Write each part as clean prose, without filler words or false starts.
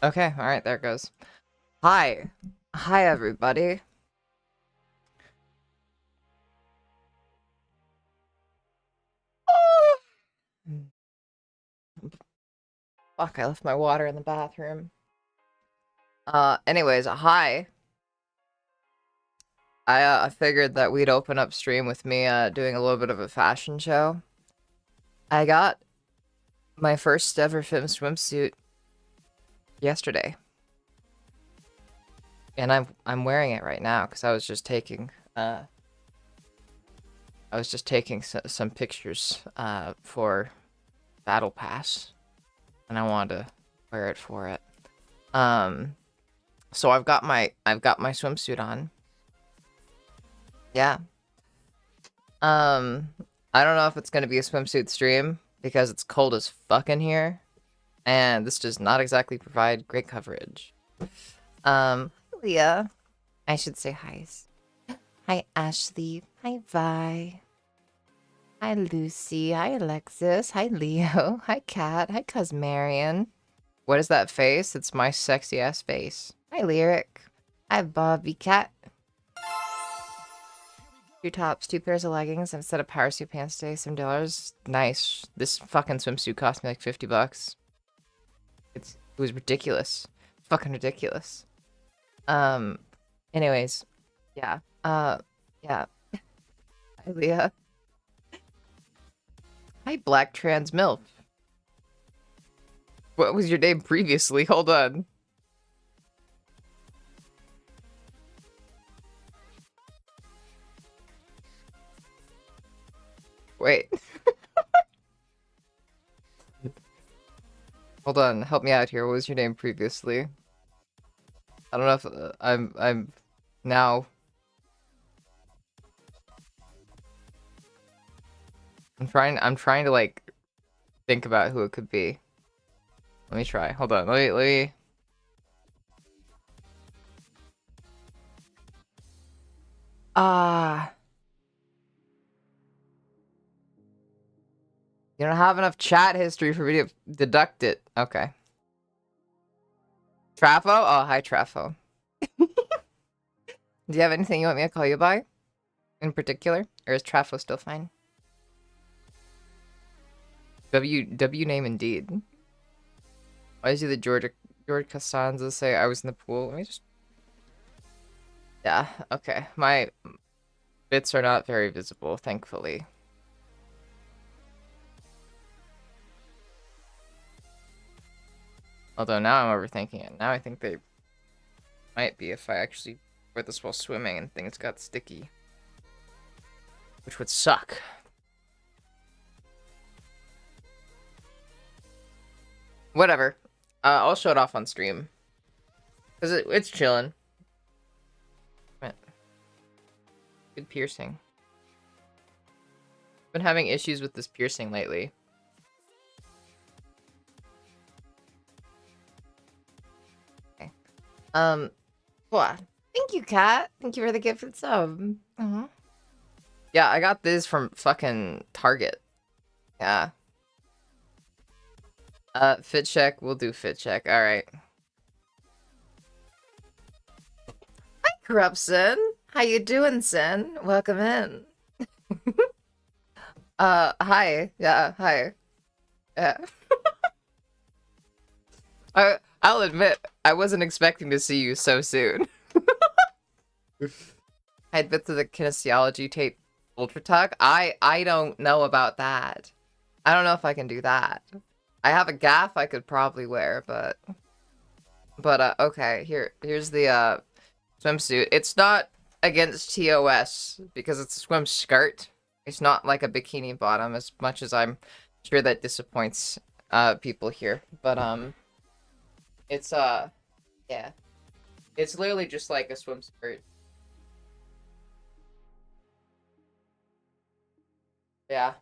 Okay, alright, there it goes. Hi. Hi, everybody. Fuck, I left my water in the bathroom. Anyways, hi. I figured that we'd open up stream with me, doing a little bit of a fashion show. I got my first ever film swimsuit yesterday. And I'm wearing it right now, because I was just taking, some pictures, for Battle Pass. And I wanted to wear it for it. So I've got my swimsuit on. Yeah. I don't know if it's gonna be a swimsuit stream because it's cold as fuck in here, and this does not exactly provide great coverage. Leah, I should say hi. Hi Ashley. Hi Vi. Hi Lucy. Hi Alexis. Hi Leo. Hi Kat. Hi Cosmarian. What is that face? It's my sexy ass face. Hi Lyric. Hi Bobby Cat. 2 tops, 2 pairs of leggings, and a set of power suit pants today, $7. Nice. This fucking swimsuit cost me like $50. It was ridiculous. Fucking ridiculous. Anyways. Yeah. Yeah. Hi Leah. Hi Black Trans MILF. What was your name previously? Hold on. Wait. Hold on, help me out here. What was your name previously? I don't know if I'm now. I'm trying to like think about who it could be. Let me try. Hold on. Let me. You don't have enough chat history for me to deduct it. Okay. Trafo? Oh, hi, Trafo. Do you have anything you want me to call you by? In particular? Or is Trafo still fine? W name indeed. Why is he the George Costanza say I was in the pool? Let me just... Yeah, okay. My bits are not very visible, thankfully. Although now I'm overthinking it. Now I think they might be if I actually wear this while swimming and things got sticky. Which would suck. Whatever. I'll show it off on stream. Because it's chilling. Good piercing. Been having issues with this piercing lately. Okay. Well, thank you, Kat. Thank you for the gifted sub. Yeah, I got this from fucking Target. Yeah. Fit check. We'll do fit check. All right. Hi, Corruption. How you doing, Sin? Welcome in. Hi. Yeah, hi. Yeah. I'll admit, I wasn't expecting to see you so soon. Hide bits of the kinesiology tape ultra tuck. I don't know about that. I don't know if I can do that. I have a gaff I could probably wear, but okay, here's the swimsuit. It's not against TOS because it's a swim skirt. It's not like a bikini bottom, as much as I'm sure that disappoints people here. But it's yeah. It's literally just like a swim skirt. Yeah.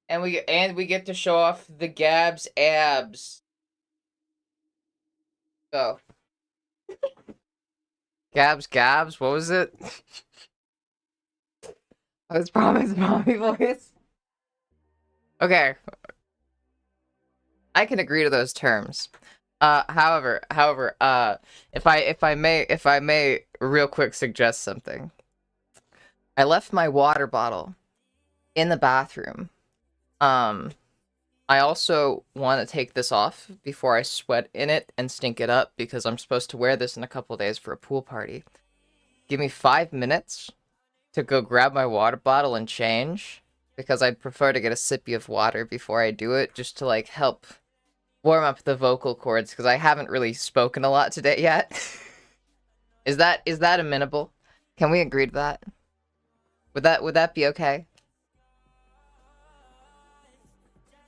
And we get to show off the Gabs abs. So Gabs, what was it? I was promised mommy voice. Okay, I can agree to those terms. However, if I may real quick suggest something. I left my water bottle in the bathroom. I also want to take this off before I sweat in it and stink it up because I'm supposed to wear this in a couple days for a pool party. Give me 5 minutes to go grab my water bottle and change because I'd prefer to get a sippy of water before I do it just to like help warm up the vocal cords because I haven't really spoken a lot today yet. Is that amenable? Can we agree to that? Would that be okay?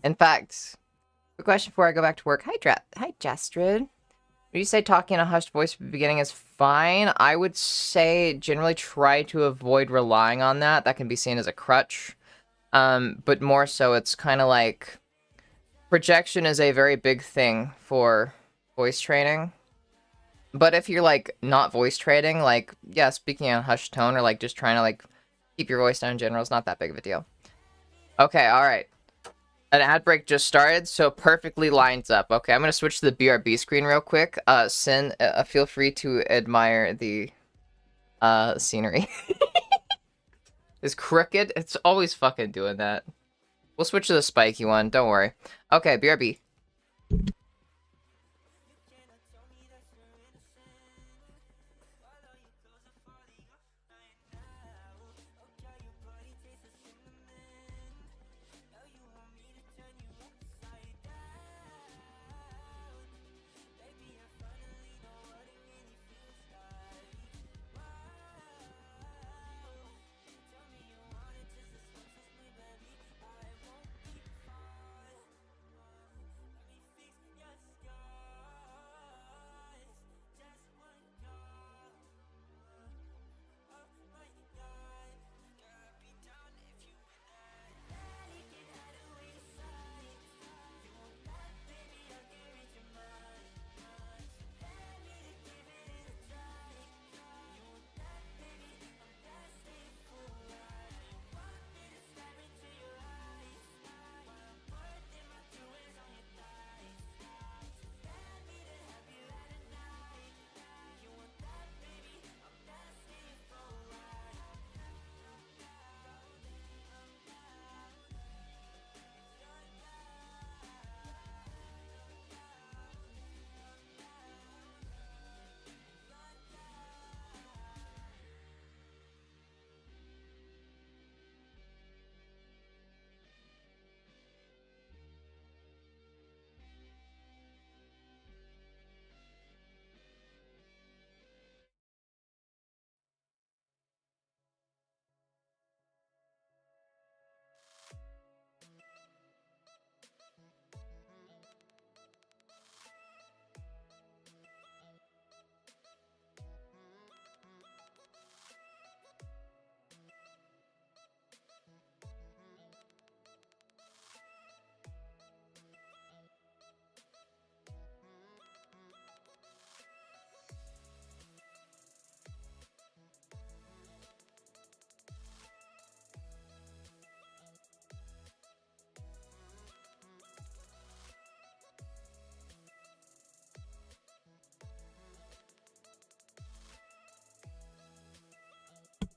In fact, quick question before I go back to work. Hi Jastrid. Would you say talking in a hushed voice at the beginning is fine? I would say generally try to avoid relying on that. That can be seen as a crutch. But more so, it's kind of like projection is a very big thing for voice training. But if you're like not voice training, like yeah, speaking in a hushed tone or like just trying to like keep your voice down in general is not that big of a deal. Okay, all right. An ad break just started, so perfectly lines up. Okay, I'm gonna switch to the BRB screen real quick. Sin, feel free to admire the scenery. It's crooked. It's always fucking doing that. We'll switch to the spiky one. Don't worry. Okay, BRB.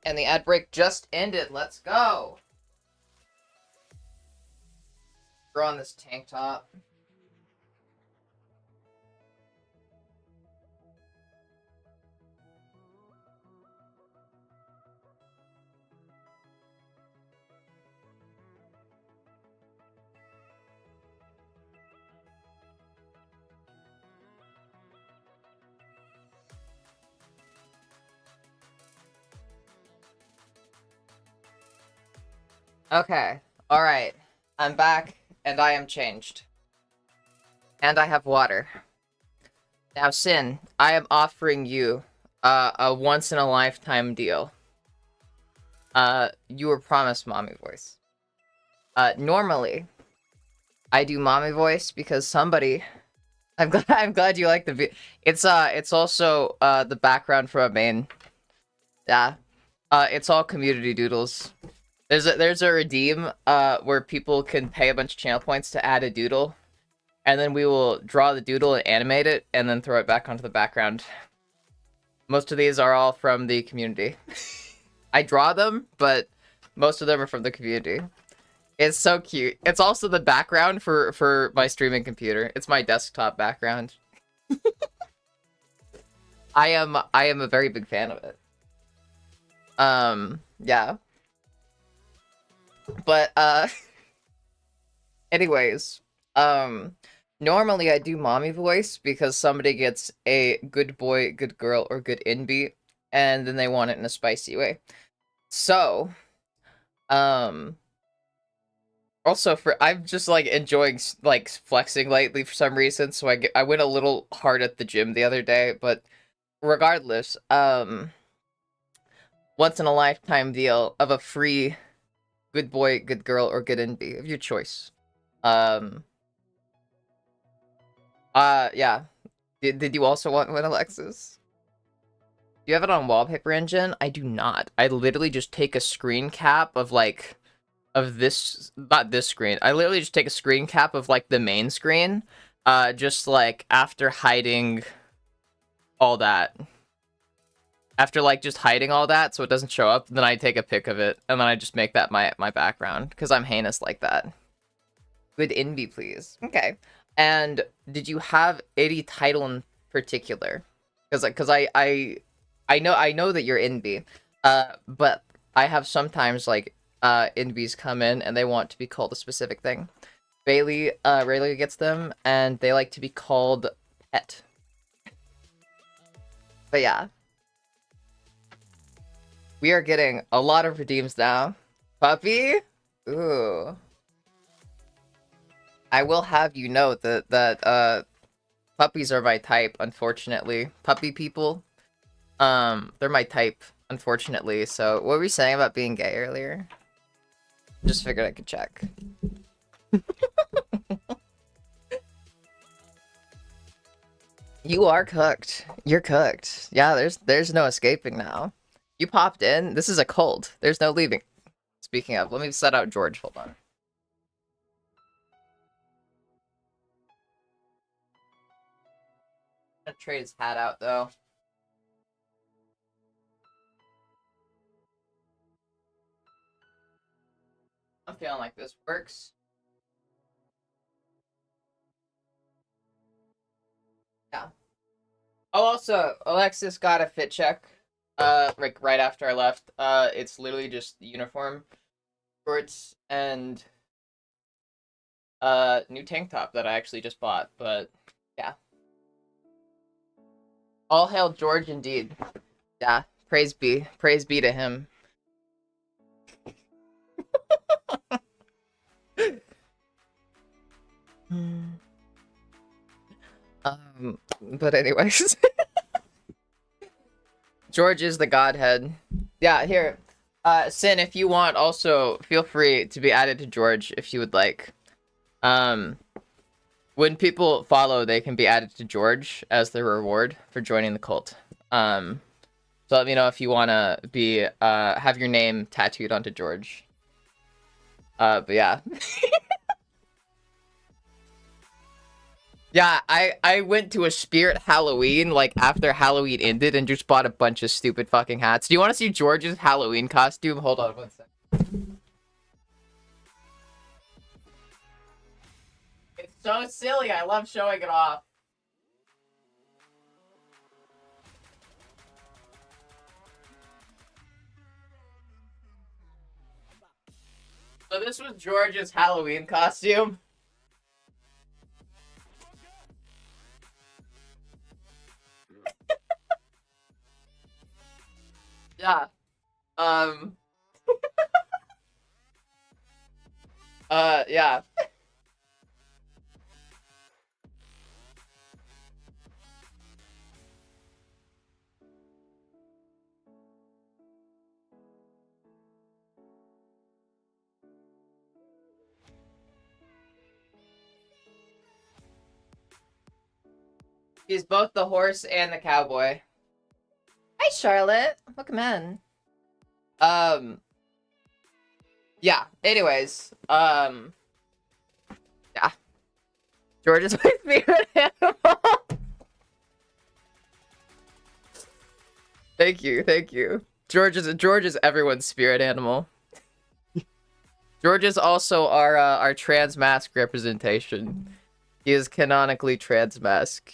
And the ad break just ended. Let's go. Throw on this tank top. Okay. Alright. I'm back, and I am changed. And I have water. Now, Sin, I am offering you a once-in-a-lifetime deal. You were promised mommy voice. Normally, I do mommy voice because somebody... I'm glad you like the... It's also, the background for a main. Yeah. It's all community doodles. There's a redeem, where people can pay a bunch of channel points to add a doodle. And then we will draw the doodle and animate it, and then throw it back onto the background. Most of these are all from the community. I draw them, but most of them are from the community. It's so cute. It's also the background for my streaming computer. It's my desktop background. I am a very big fan of it. Yeah. But anyways, normally I do mommy voice because somebody gets a good boy, good girl, or good inbee, and then they want it in a spicy way. So, also I'm just like enjoying like flexing lately for some reason, so I went a little hard at the gym the other day, but regardless, once in a lifetime deal of a free good boy, good girl, or good inbee of your choice. Yeah. Did you also want one, Alexis? Do you have it on Wallpaper Engine? I do not. I literally just take a screen cap of like of this, not this screen. I literally just take a screen cap of like the main screen, just like after hiding all that. After like just hiding all that so it doesn't show up, then I take a pic of it and then I just make that my background because I'm heinous like that. Good inbee, please. Okay. And did you have any title in particular? Because I know that you're inbee, but I have sometimes like inbees come in and they want to be called a specific thing. Bailey rarely gets them, and they like to be called pet. But yeah, we are getting a lot of redeems now. Puppy, ooh. I will have you know that puppies are my type, unfortunately. Puppy people, they're my type, unfortunately. So, what were you saying about being gay earlier? Just figured I could check. You are cooked. You're cooked. Yeah, there's no escaping now. You popped in. This is a cult. There's no leaving. Speaking of, let me set out George. Hold on. I'm gonna trade his hat out though. I'm feeling like this works. Yeah. Oh, also, Alexis got a fit check. Like right after I left. It's literally just the uniform, shorts, and new tank top that I actually just bought. But yeah, all hail George indeed. Yeah, praise be to him. But anyways, George is the godhead. Yeah, here, Sin, if you want, also feel free to be added to George if you would like. When people follow, they can be added to George as their reward for joining the cult. So let me know if you wanna be have your name tattooed onto George. But yeah. Yeah, I went to a Spirit Halloween, like, after Halloween ended and just bought a bunch of stupid fucking hats. Do you want to see George's Halloween costume? Hold on one sec. It's so silly. I love showing it off. So this was George's Halloween costume. Yeah. Um Yeah. He's both the horse and the cowboy. Hi, Charlotte. Welcome in. Um, yeah. Anyways, yeah. George is my favorite animal. Thank you, thank you. George is everyone's spirit animal. George is also our trans mask representation. He is canonically trans mask,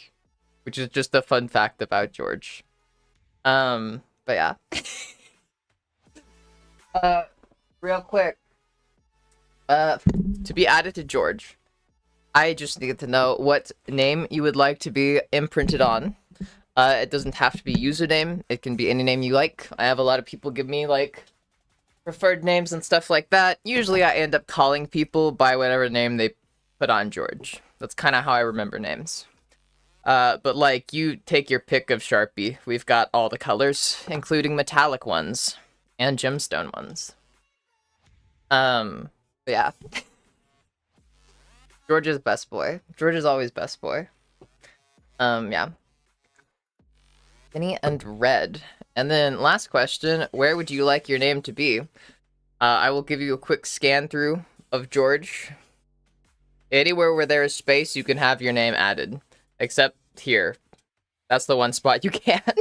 which is just a fun fact about George. But yeah. Real quick. To be added to George, I just need to know what name you would like to be imprinted on. It doesn't have to be username. It can be any name you like. I have a lot of people give me, like, preferred names and stuff like that. Usually I end up calling people by whatever name they put on George. That's kind of how I remember names. But, like, you take your pick of Sharpie. We've got all the colors, including metallic ones and gemstone ones. But yeah. George is best boy. George is always best boy. Yeah. Penny and Red. And then last question, where would you like your name to be? I will give you a quick scan through of George. Anywhere where there is space, you can have your name added. Except here. That's the one spot you can't.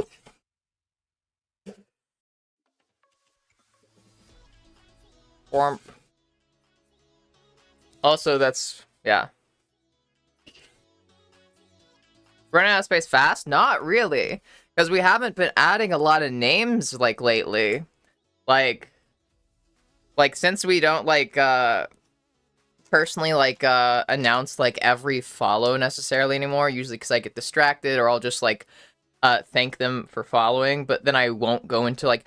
Also, that's... yeah. Running out of space fast? Not really. Because we haven't been adding a lot of names, like, lately. Like, since we don't, like, personally, like, announce, like, every follow necessarily anymore, usually because I get distracted, or I'll just, like, thank them for following, but then I won't go into, like,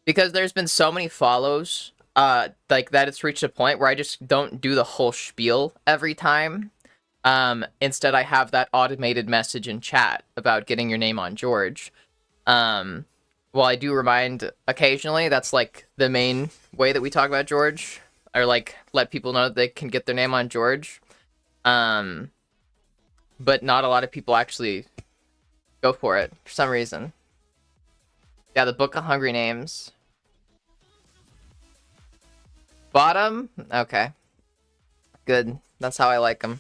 because there's been so many follows, like, that it's reached a point where I just don't do the whole spiel every time. Instead, I have that automated message in chat about getting your name on George. While I do remind occasionally, that's, like, the main way that we talk about George, or, like, let people know that they can get their name on George. But not a lot of people actually go for it, for some reason. Yeah, the Book of Hungry Names. Bottom? Okay. Good. That's how I like them.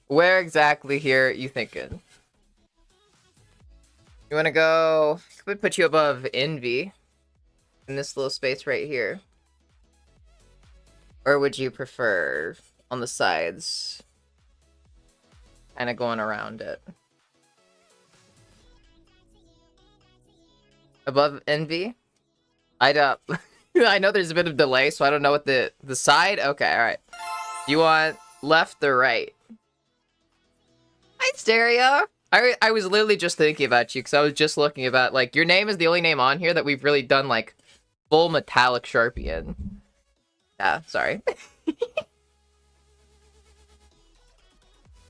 Where exactly here you thinking? You wanna go... Could put you above Envy in this little space right here. Or would you prefer on the sides? Kinda going around it. Above Envy? I don't... I know there's a bit of delay, so I don't know what the side? Okay, alright. You want left or right? Hi, Stereo! I was literally just thinking about you, because I was just looking about, like, your name is the only name on here that we've really done, like, full metallic Sharpie in. Yeah, sorry.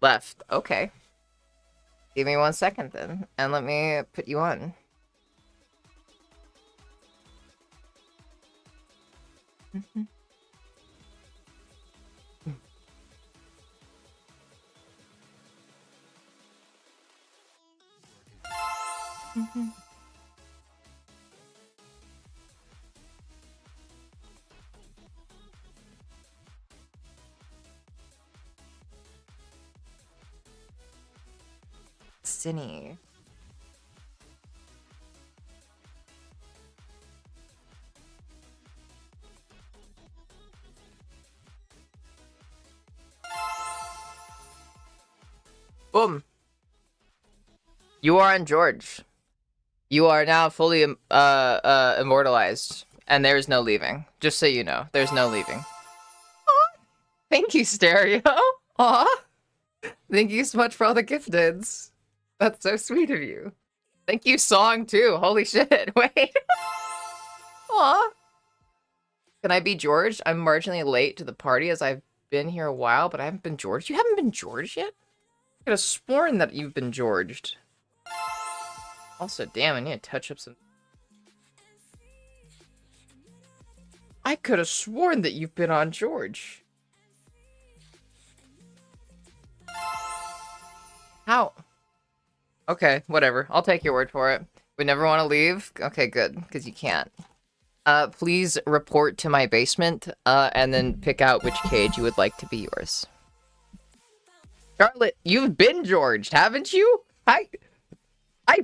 Left. Okay. Give me 1 second, then, and let me put you on. Cinny. Boom. You are on George. You are now fully immortalized, and there's no leaving. Just so you know, there's no leaving. Aw. Thank you, Stereo. Aw. Thank you so much for all the gifteds. That's so sweet of you. Thank you, song, too. Holy shit. Wait. Aw. Can I be George? I'm marginally late to the party as I've been here a while, but I haven't been George. You haven't been George yet? I could have sworn that you've been Georged. Also, damn, I need to touch up some... I could have sworn that you've been on George. How? Okay, whatever. I'll take your word for it. We never want to leave? Okay, good, because you can't. Please report to my basement, and then pick out which cage you would like to be yours. Charlotte, you've been Georged, haven't you? I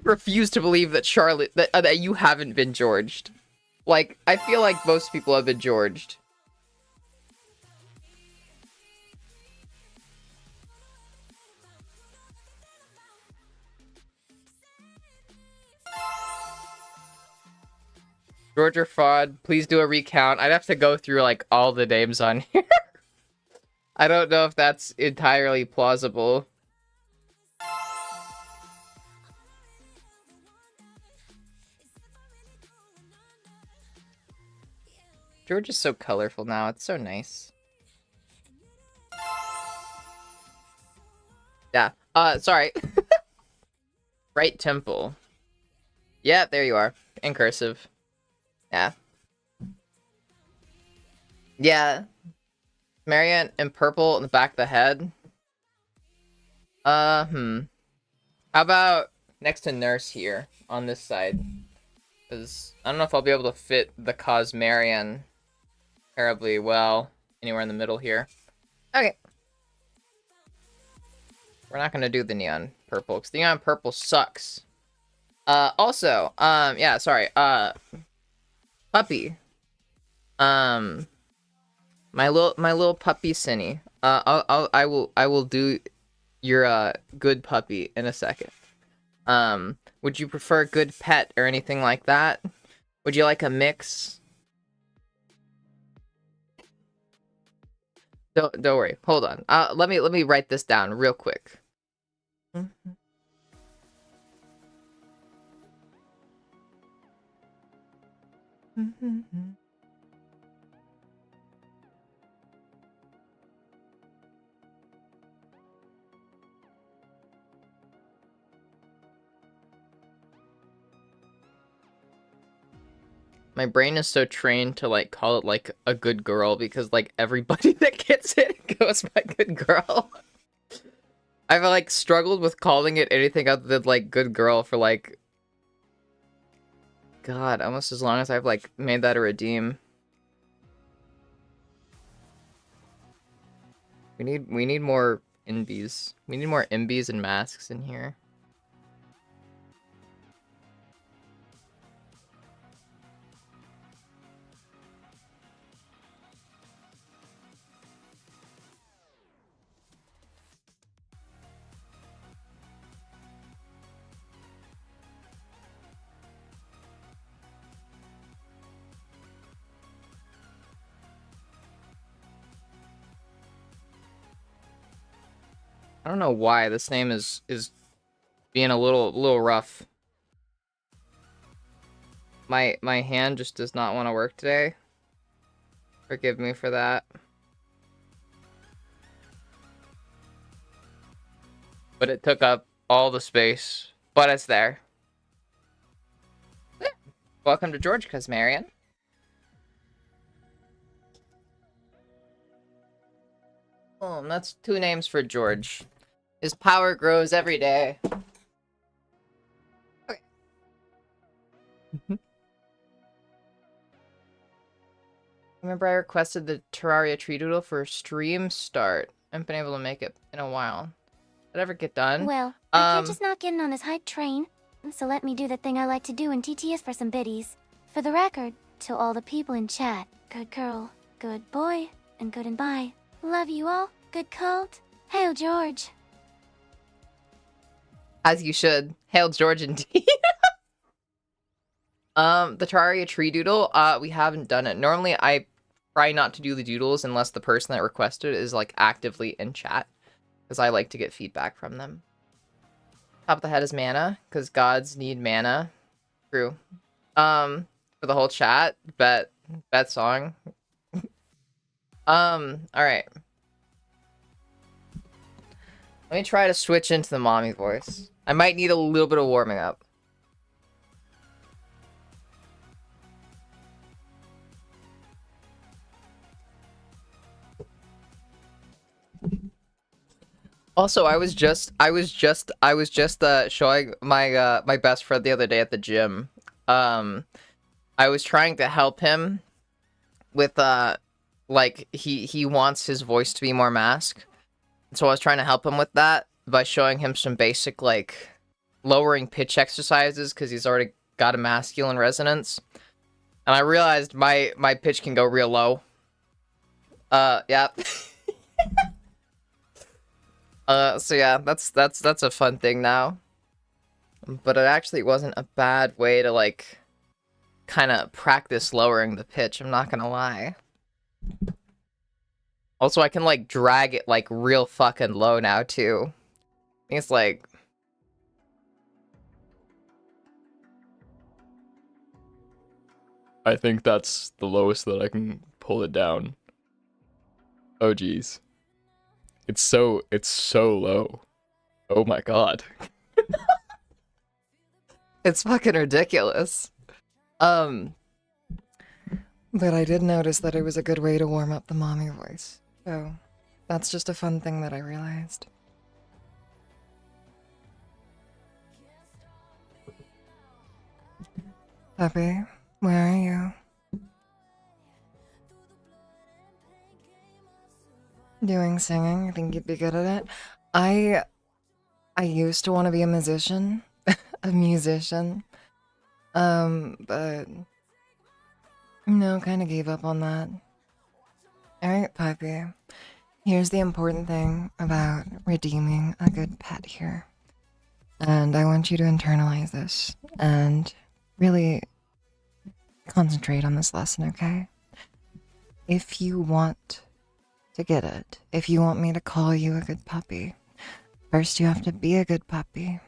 refuse to believe that Charlotte, that you haven't been Georged. Like, I feel like most people have been Georged. George or fraud, please do a recount. I'd have to go through, like, all the names on here. I don't know if that's entirely plausible. George is so colorful now. It's so nice. Yeah. Sorry. Right temple. Yeah, there you are. In cursive. Yeah. Yeah. Marianne in purple in the back of the head. How about next to Nurse here on this side? Because I don't know if I'll be able to fit the Cosmarian terribly well anywhere in the middle here. Okay. We're not gonna do the neon purple because the neon purple sucks. Also, yeah, sorry. Puppy. My little puppy Cinny. I will do your good puppy in a second. Would you prefer good pet or anything like that? Would you like a mix? Don't worry. Hold on. Let me write this down real quick. My brain is so trained to, like, call it, like, a good girl because, like, everybody that gets it goes by good girl. I've, like, struggled with calling it anything other than, like, good girl for, like... God, almost as long as I've, like, made that a redeem. We need more imbies. We need more imbies and masks in here. I don't know why this name is being a little rough. My hand just does not want to work today. Forgive me for that. But it took up all the space. But it's there. Welcome to George Cosmarian. Oh, that's 2 names for George. His power grows every day. Okay. Remember I requested the Terraria tree doodle for stream start. I haven't been able to make it in a while. Did it ever get done? Well, I can't just not getting on his hype train. So let me do the thing I like to do in TTS for some biddies. For the record, to all the people in chat, good girl, good boy, and good and bye. Love you all. Good cult. Hail George. As you should. Hail George indeed. The Terraria tree doodle, we haven't done it. Normally I try not to do the doodles unless the person that requested is, like, actively in chat. Because I like to get feedback from them. Top of the head is mana, because gods need mana. True. For the whole chat, bet song. Alright. Let me try to switch into the mommy voice. I might need a little bit of warming up. Also, I was just showing my my best friend the other day at the gym. I was trying to help him with like he wants his voice to be more mask. So I was trying to help him with that by showing him some basic like lowering pitch exercises because he's already got a masculine resonance. And I realized my pitch can go real low. Yeah. So yeah, that's a fun thing now. But it actually wasn't a bad way to like kind of practice lowering the pitch, I'm not gonna lie. Also, I can like drag it like real fucking low now too. It's like I think that's the lowest that I can pull it down. Oh geez. It's so low. Oh my god. it's fucking ridiculous. But I did notice that it was a good way to warm up the mommy voice. So that's just a fun thing that I realized. Puppy, where are you? Doing singing? I think you'd be good at it. I used to want to be a musician. A musician. But no, kind of gave up on that. Alright, Puppy. Here's the important thing about redeeming a good pet here. And I want you to internalize this and really concentrate on this lesson, okay? If you want to get it, if you want me to call you a good puppy, first you have to be a good puppy.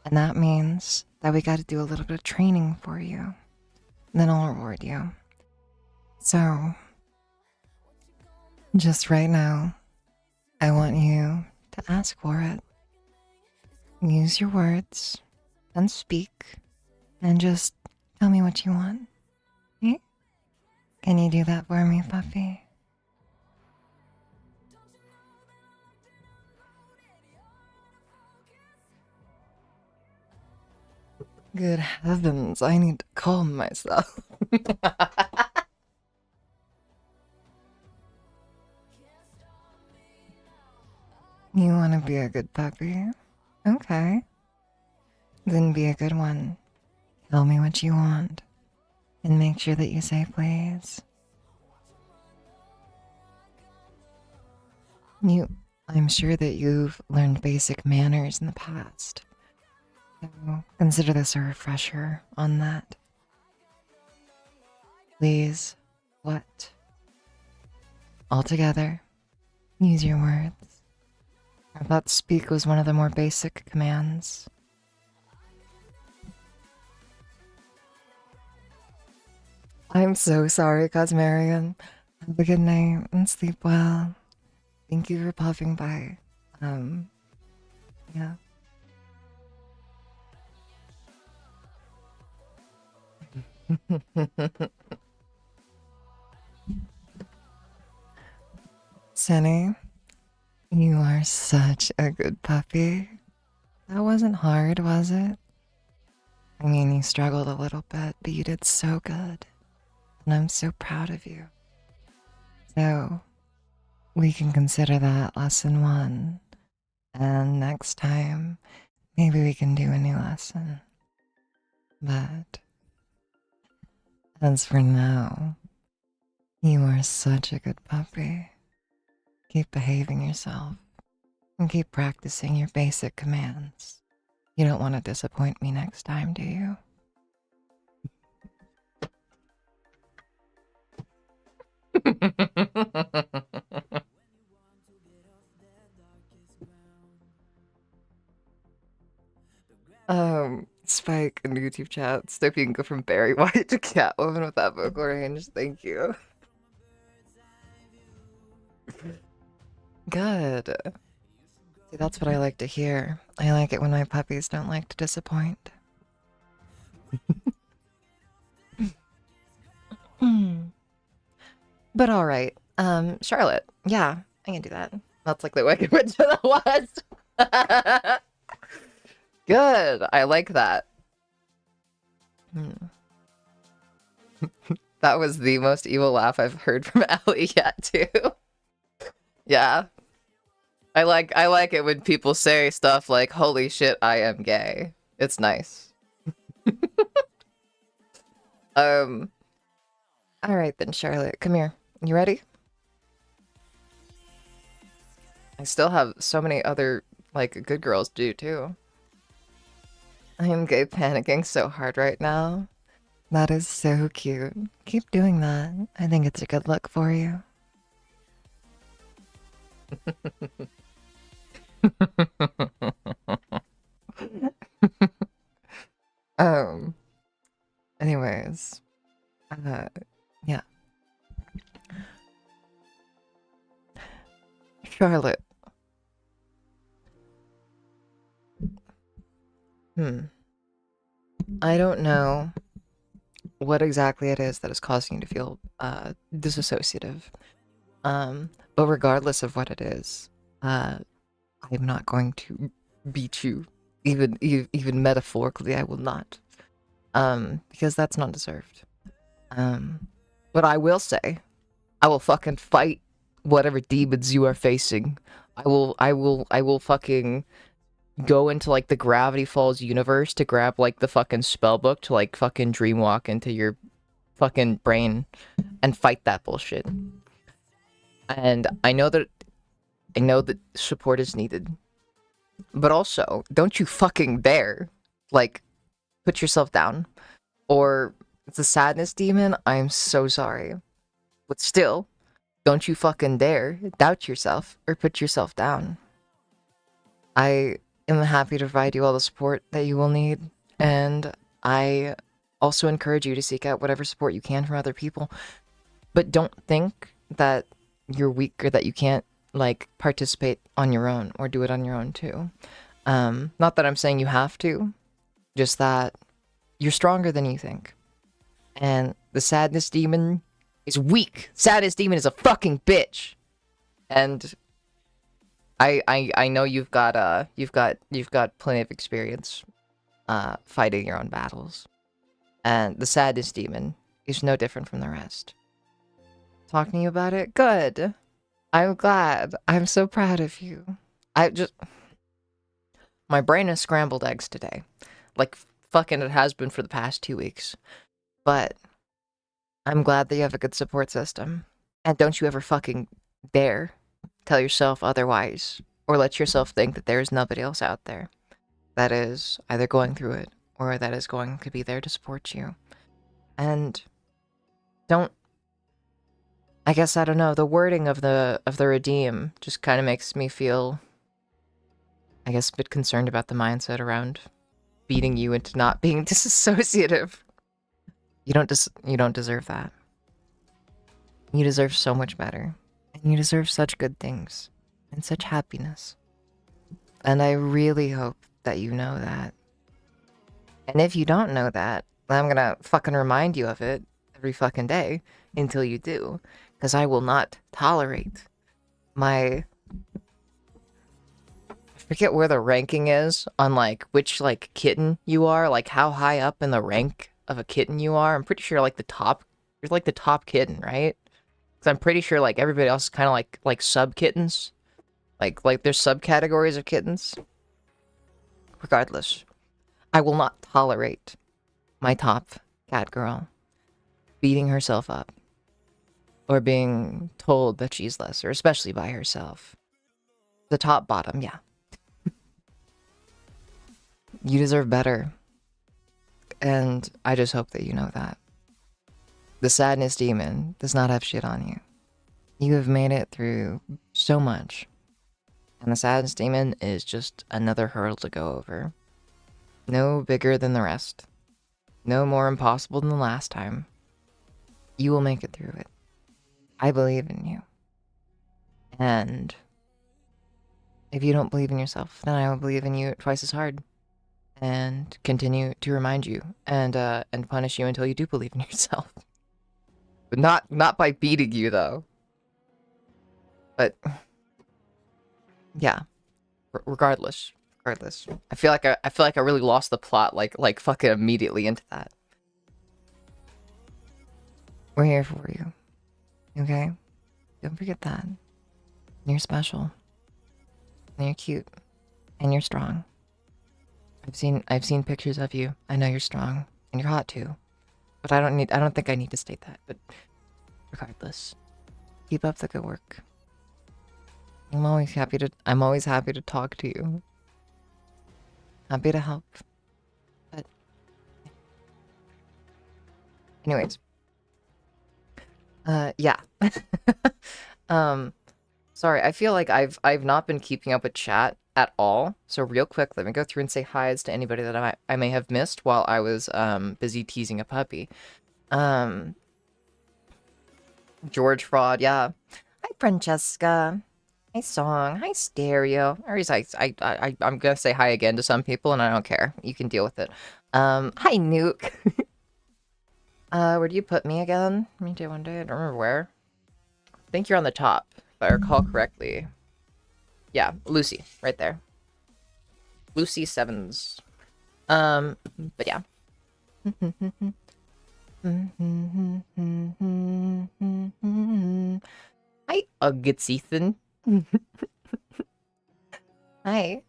And that means that we got to do a little bit of training for you. Then I'll reward you. So, just right now, I want you to ask for it. Use your words and speak and just tell me what you want. Okay? Can you do that for me, puppy? Good heavens, I need to calm myself. You want to be a good puppy? Okay. Then be a good one. Tell me what you want. And make sure that you say please. I'm sure that you've learned basic manners in the past. So consider this a refresher on that. Please, what? All together, use your words. I thought speak was one of the more basic commands. I'm so sorry, Cosmarian. Have a good night and sleep well. Thank you for popping by. Yeah. Sunny, you are such a good puppy. That wasn't hard, was it? I mean, you struggled a little bit, but you did so good. And I'm so proud of you. So, we can consider that lesson 1. And next time, maybe we can do a new lesson. But as for now, you are such a good puppy. Keep behaving yourself and keep practicing your basic commands. You don't want to disappoint me next time, do you? Spike in the YouTube chat. Steph, you can go from Barry White to Catwoman with that vocal range. Thank you. Good. See, that's what I like to hear. I like it when my puppies don't like to disappoint. But all right. Charlotte. Yeah, I can do that. That's like the Wicked Witch of the West. Good. I like that. That was the most evil laugh I've heard from Ellie yet, too. Yeah. I like it when people say stuff like, holy shit, I am gay. It's nice. All right then, Charlotte, come here. You ready? I still have so many other, like, good girls to do, too. I am gay panicking so hard right now. That is so cute. Keep doing that. I think it's a good look for you. Anyways. Yeah. Charlotte. I don't know what exactly it is that is causing you to feel disassociative. But regardless of what it is, I'm not going to beat you. Even metaphorically, I will not. Because that's not deserved. But I will say, I will fucking fight whatever demons you are facing. I will fucking go into like the Gravity Falls universe to grab like the fucking spell book to like fucking dreamwalk into your fucking brain and fight that bullshit. And I know that support is needed. But also, don't you fucking dare like put yourself down. Or it's a sadness demon, I'm so sorry. But still, don't you fucking dare doubt yourself or put yourself down. I am happy to provide you all the support that you will need, and I also encourage you to seek out whatever support you can from other people. But don't think that you're weak or that you can't, like, participate on your own or do it on your own too. Not that I'm saying you have to, just that you're stronger than you think. And the sadness demon is weak. Sadness demon is a fucking bitch. And I know you've got plenty of experience fighting your own battles. And the sadness demon is no different from the rest. Talking to you about it? Good. I'm glad. I'm so proud of you. My brain has scrambled eggs today. Like, fucking it has been for the past 2 weeks. But I'm glad that you have a good support system. And don't you ever fucking dare tell yourself otherwise, or let yourself think that there is nobody else out there that is either going through it or that is going to be there to support you. And don't, I guess, I don't know, the wording of the redeem just kind of makes me feel, I guess, a bit concerned about the mindset around beating you into not being disassociative. You don't deserve that. You deserve so much better. And you deserve such good things. And such happiness. And I really hope that you know that. And if you don't know that, I'm gonna fucking remind you of it every fucking day until you do. Because I will not tolerate my... I forget where the ranking is on, like, which, like, kitten you are. Like, how high up in the rank of a kitten you are. I'm pretty sure, like, you're, like, the top kitten, right? Because I'm pretty sure, like, everybody else is kind of like sub-kittens. Like, there's subcategories of kittens. Regardless, I will not tolerate my top cat girl beating herself up. Or being told that she's lesser, especially by herself. The top bottom, yeah. You deserve better. And I just hope that you know that. The sadness demon does not have shit on you. You have made it through so much. And the sadness demon is just another hurdle to go over. No bigger than the rest. No more impossible than the last time. You will make it through it. I believe in you. And if you don't believe in yourself, then I will believe in you twice as hard. And continue to remind you and punish you until you do believe in yourself. But not by beating you though. But yeah. Regardless. I feel like I really lost the plot like fucking immediately into that. We're here for you. Okay? Don't forget that. You're special. And you're cute. And you're strong. I've seen pictures of you. I know you're strong. And you're hot too. But I don't think I need to state that. But regardless. Keep up the good work. I'm always happy to talk to you. Happy to help. But anyways. Yeah. Sorry, I feel like I've not been keeping up with chat at all. So real quick, let me go through and say hi's to anybody that I may have missed while I was busy teasing a puppy. George Fraud, yeah. Hi Francesca. Hi Song. Hi Stereo. I'm gonna say hi again to some people and I don't care. You can deal with it. Hi Nuke. Where do you put me again? Let me do one day. I don't remember where. I think you're on the top, if I recall correctly. Yeah, Lucy, right there. Lucy Sevens. But yeah. Hi, Uggets Ethan. Hi.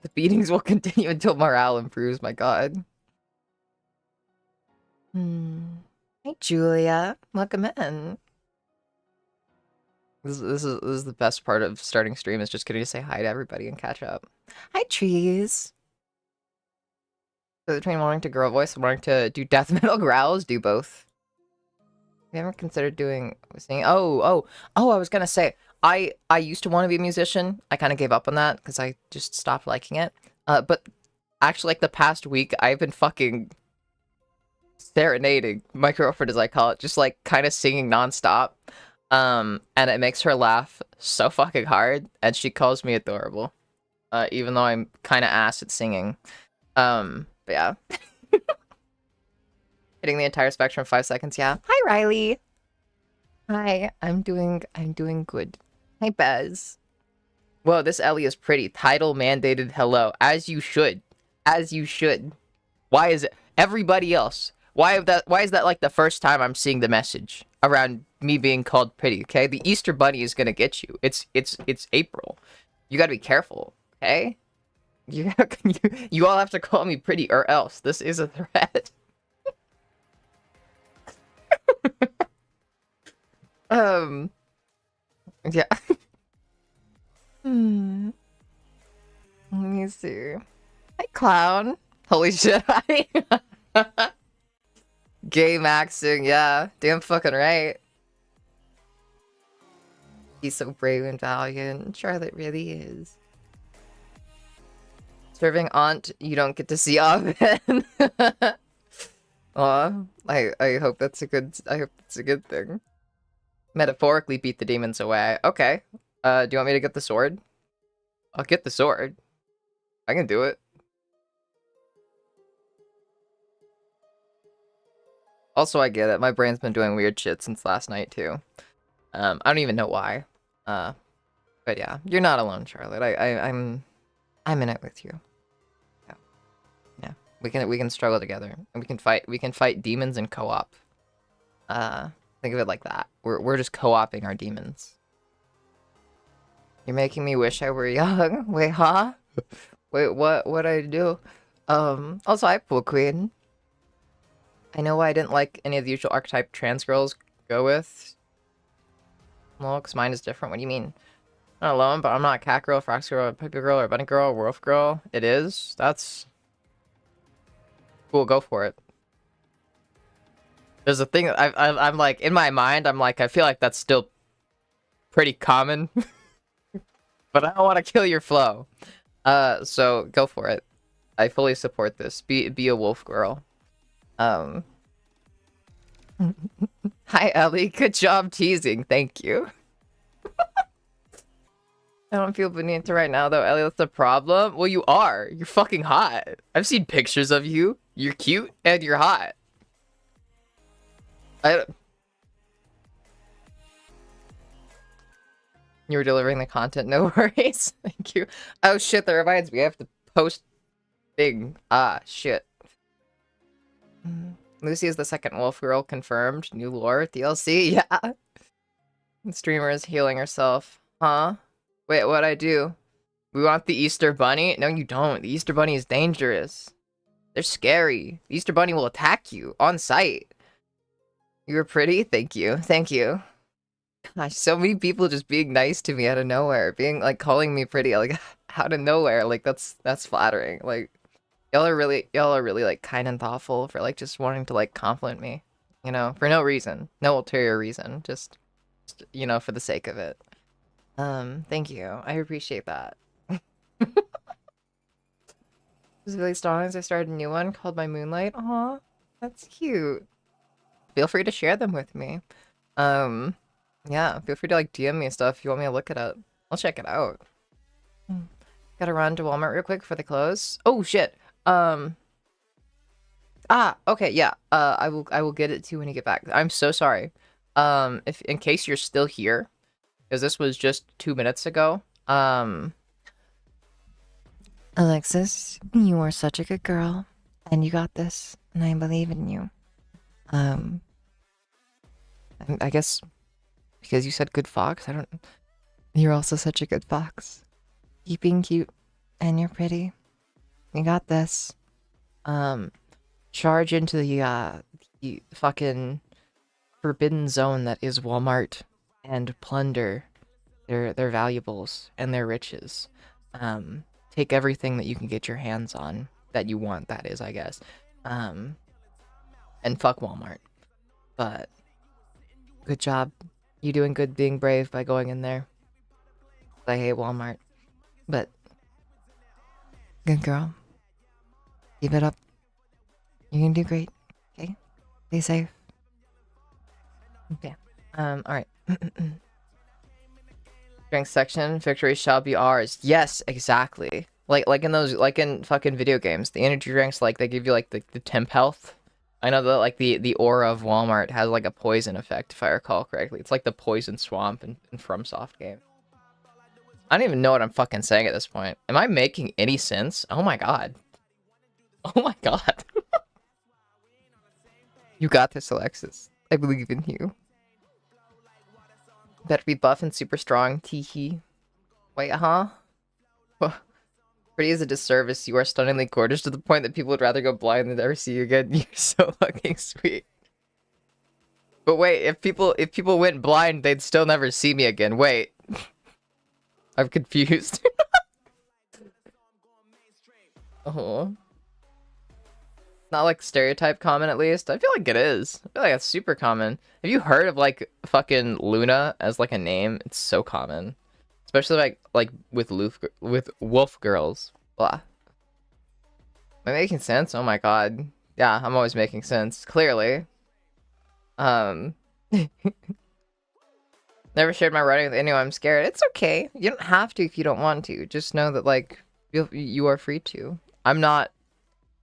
The beatings will continue until morale improves, my god. Hi, Julia. Welcome in. This is the best part of starting stream, is just getting to say hi to everybody and catch up. Hi, Trees. So between wanting to girl voice and wanting to do death metal growls, do both. Have you ever considered singing? Oh, I was gonna say, I used to want to be a musician. I kind of gave up on that because I just stopped liking it. But actually, like the past week, I've been fucking serenading my girlfriend, as I call it, just like kind of singing nonstop. And it makes her laugh so fucking hard, and she calls me adorable. Even though I'm kind of ass at singing. But yeah. Hitting the entire spectrum in 5 seconds, yeah. Hi, Riley. Hi, I'm doing good. Hi, Bez. Whoa, this Ellie is pretty. Title mandated hello. As you should. As you should. Why is it? Everybody else. Why is that like the first time I'm seeing the message around me being called pretty, okay? The Easter Bunny is gonna get you. It's April. You gotta be careful, okay? You all have to call me pretty or else. This is a threat. Yeah. Let me see. Hi, Clown. Holy shit, hi. Gay maxing, yeah. Damn fucking right. He's so brave and valiant. Charlotte really is. Serving aunt, you don't get to see often. Aw, I hope that's a good thing. Metaphorically beat the demons away. Okay. Do you want me to get the sword? I'll get the sword. I can do it. Also, I get it. My brain's been doing weird shit since last night, too. I don't even know why. But yeah, you're not alone, Charlotte. I'm in it with you. Yeah. We can struggle together. And we can fight demons in co-op. Think of it like that. We're just co-oping our demons. You're making me wish I were young. Wait, huh? Wait, what'd I do? Also, hi, Pool Queen. I know why I didn't like any of the usual archetype trans girls go with. Well, because mine is different. What do you mean? I'm not alone, but I'm not a cat girl, fox girl, puppy girl, or bunny girl, wolf girl. It is? That's... Cool, go for it. There's a thing, I'm like, in my mind, I'm like, I feel like that's still pretty common. But I don't want to kill your flow. So go for it. I fully support this. Be a wolf girl. Um. Hi, Ellie. Good job teasing. Thank you. I don't feel beneath right now, though, Ellie. That's the problem. Well, you are. You're fucking hot. I've seen pictures of you. You're cute and you're hot. You were delivering the content. No worries. Thank you. Oh shit! That reminds me. I have to post big. Ah shit. Lucy is the second wolf girl confirmed. New lore DLC. Yeah. The streamer is healing herself. Huh? Wait, what'd I do? We want the Easter Bunny? No, you don't. The Easter Bunny is dangerous. They're scary. The Easter Bunny will attack you on sight. You were pretty? Thank you. Thank you. Gosh, so many people just being nice to me out of nowhere. Being, like, calling me pretty, like, out of nowhere. Like, that's flattering. Like, y'all are really, like, kind and thoughtful for, like, just wanting to, like, compliment me. You know, for no reason. No ulterior reason. Just you know, for the sake of it. Thank you. I appreciate that. It was really strong as I started a new one called My Moonlight. Aw, that's cute. Feel free to share them with me. Yeah, feel free to like DM me stuff if you want me to look it up. I'll check it out. Gotta run to Walmart real quick for the clothes. Oh shit. Okay, yeah. I will get it to you when you get back. I'm so sorry. If in case you're still here, because this was just 2 minutes ago. Alexis, you are such a good girl, and you got this, and I believe in you. I guess because you said good fox, I don't. You're also such a good fox. Keep being cute, and you're pretty. You got this. Charge into the fucking forbidden zone that is Walmart and plunder their valuables and their riches. Take everything that you can get your hands on that you want, that is, I guess. And fuck Walmart. But good job. You doing good being brave by going in there. I hate Walmart. But good girl. Keep it up. You can do great. Okay? Stay safe. Okay. Alright. Drink section, victory shall be ours. Yes, exactly. Like in those, like in fucking video games, the energy drinks, like they give you like the temp health. I know that like the aura of Walmart has like a poison effect, if I recall correctly. It's like the poison swamp in FromSoft game. I don't even know what I'm fucking saying at this point. Am I making any sense? Oh my god. Oh my god. You got this, Alexis. I believe in you. Better be buff and super strong, teehee. Wait, huh? Pretty is a disservice. You are stunningly gorgeous to the point that people would rather go blind than ever see you again. You're so fucking sweet. But wait, if people went blind, they'd still never see me again. Wait. I'm confused. Oh. Not like stereotype common, at least. I feel like it is. I feel like it's super common. Have you heard of like fucking Luna as like a name? It's so common, especially like with wolf girls. Blah. Am I making sense? Oh my god. Yeah, I'm always making sense. Clearly. Never shared my writing with anyone. I'm scared. It's okay. You don't have to if you don't want to. Just know that like you are free to. I'm not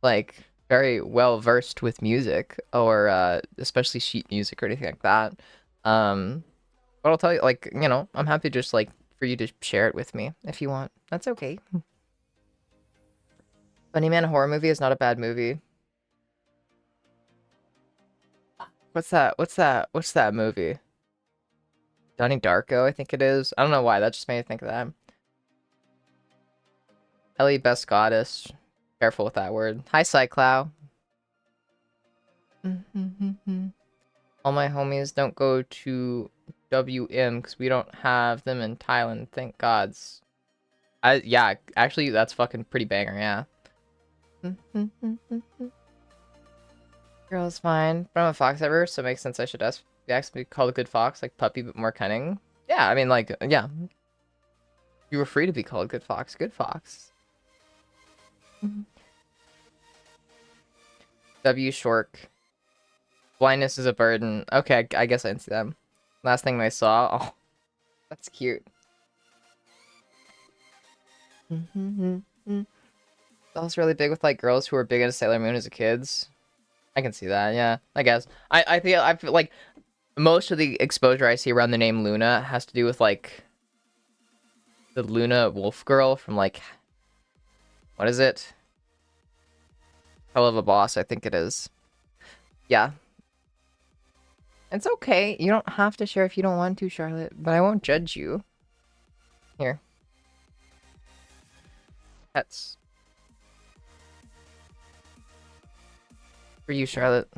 like very well versed with music or especially sheet music or anything like that. But I'll tell you, like, you know, I'm happy just like for you to share it with me if you want. That's okay. Bunny Man horror movie is not a bad movie. What's that? What's that movie? Donnie Darko, I think it is. I don't know why, that just made me think of that. Ellie, best goddess. Careful with that word. Hi, Cyclow. All my homies don't go to WM because we don't have them in Thailand, thank gods. Yeah, actually, that's fucking pretty banger, yeah. Girl's fine. But I'm a fox ever, so it makes sense I should ask to be called a good fox, like puppy, but more cunning. Yeah, I mean, like, yeah. You were free to be called good fox. Good fox. W Shork. Blindness is a burden. Okay, I guess I didn't see them. Last thing I saw. Oh, that's cute. Also really big with like girls who were big into Sailor Moon as a kids. I can see that, yeah. I guess. I feel like most of the exposure I see around the name Luna has to do with like the Luna Wolf girl from like, what is it? Hell of a Boss, I think it is. Yeah. It's okay. You don't have to share if you don't want to, Charlotte, but I won't judge you. Here. Pets. For you, Charlotte.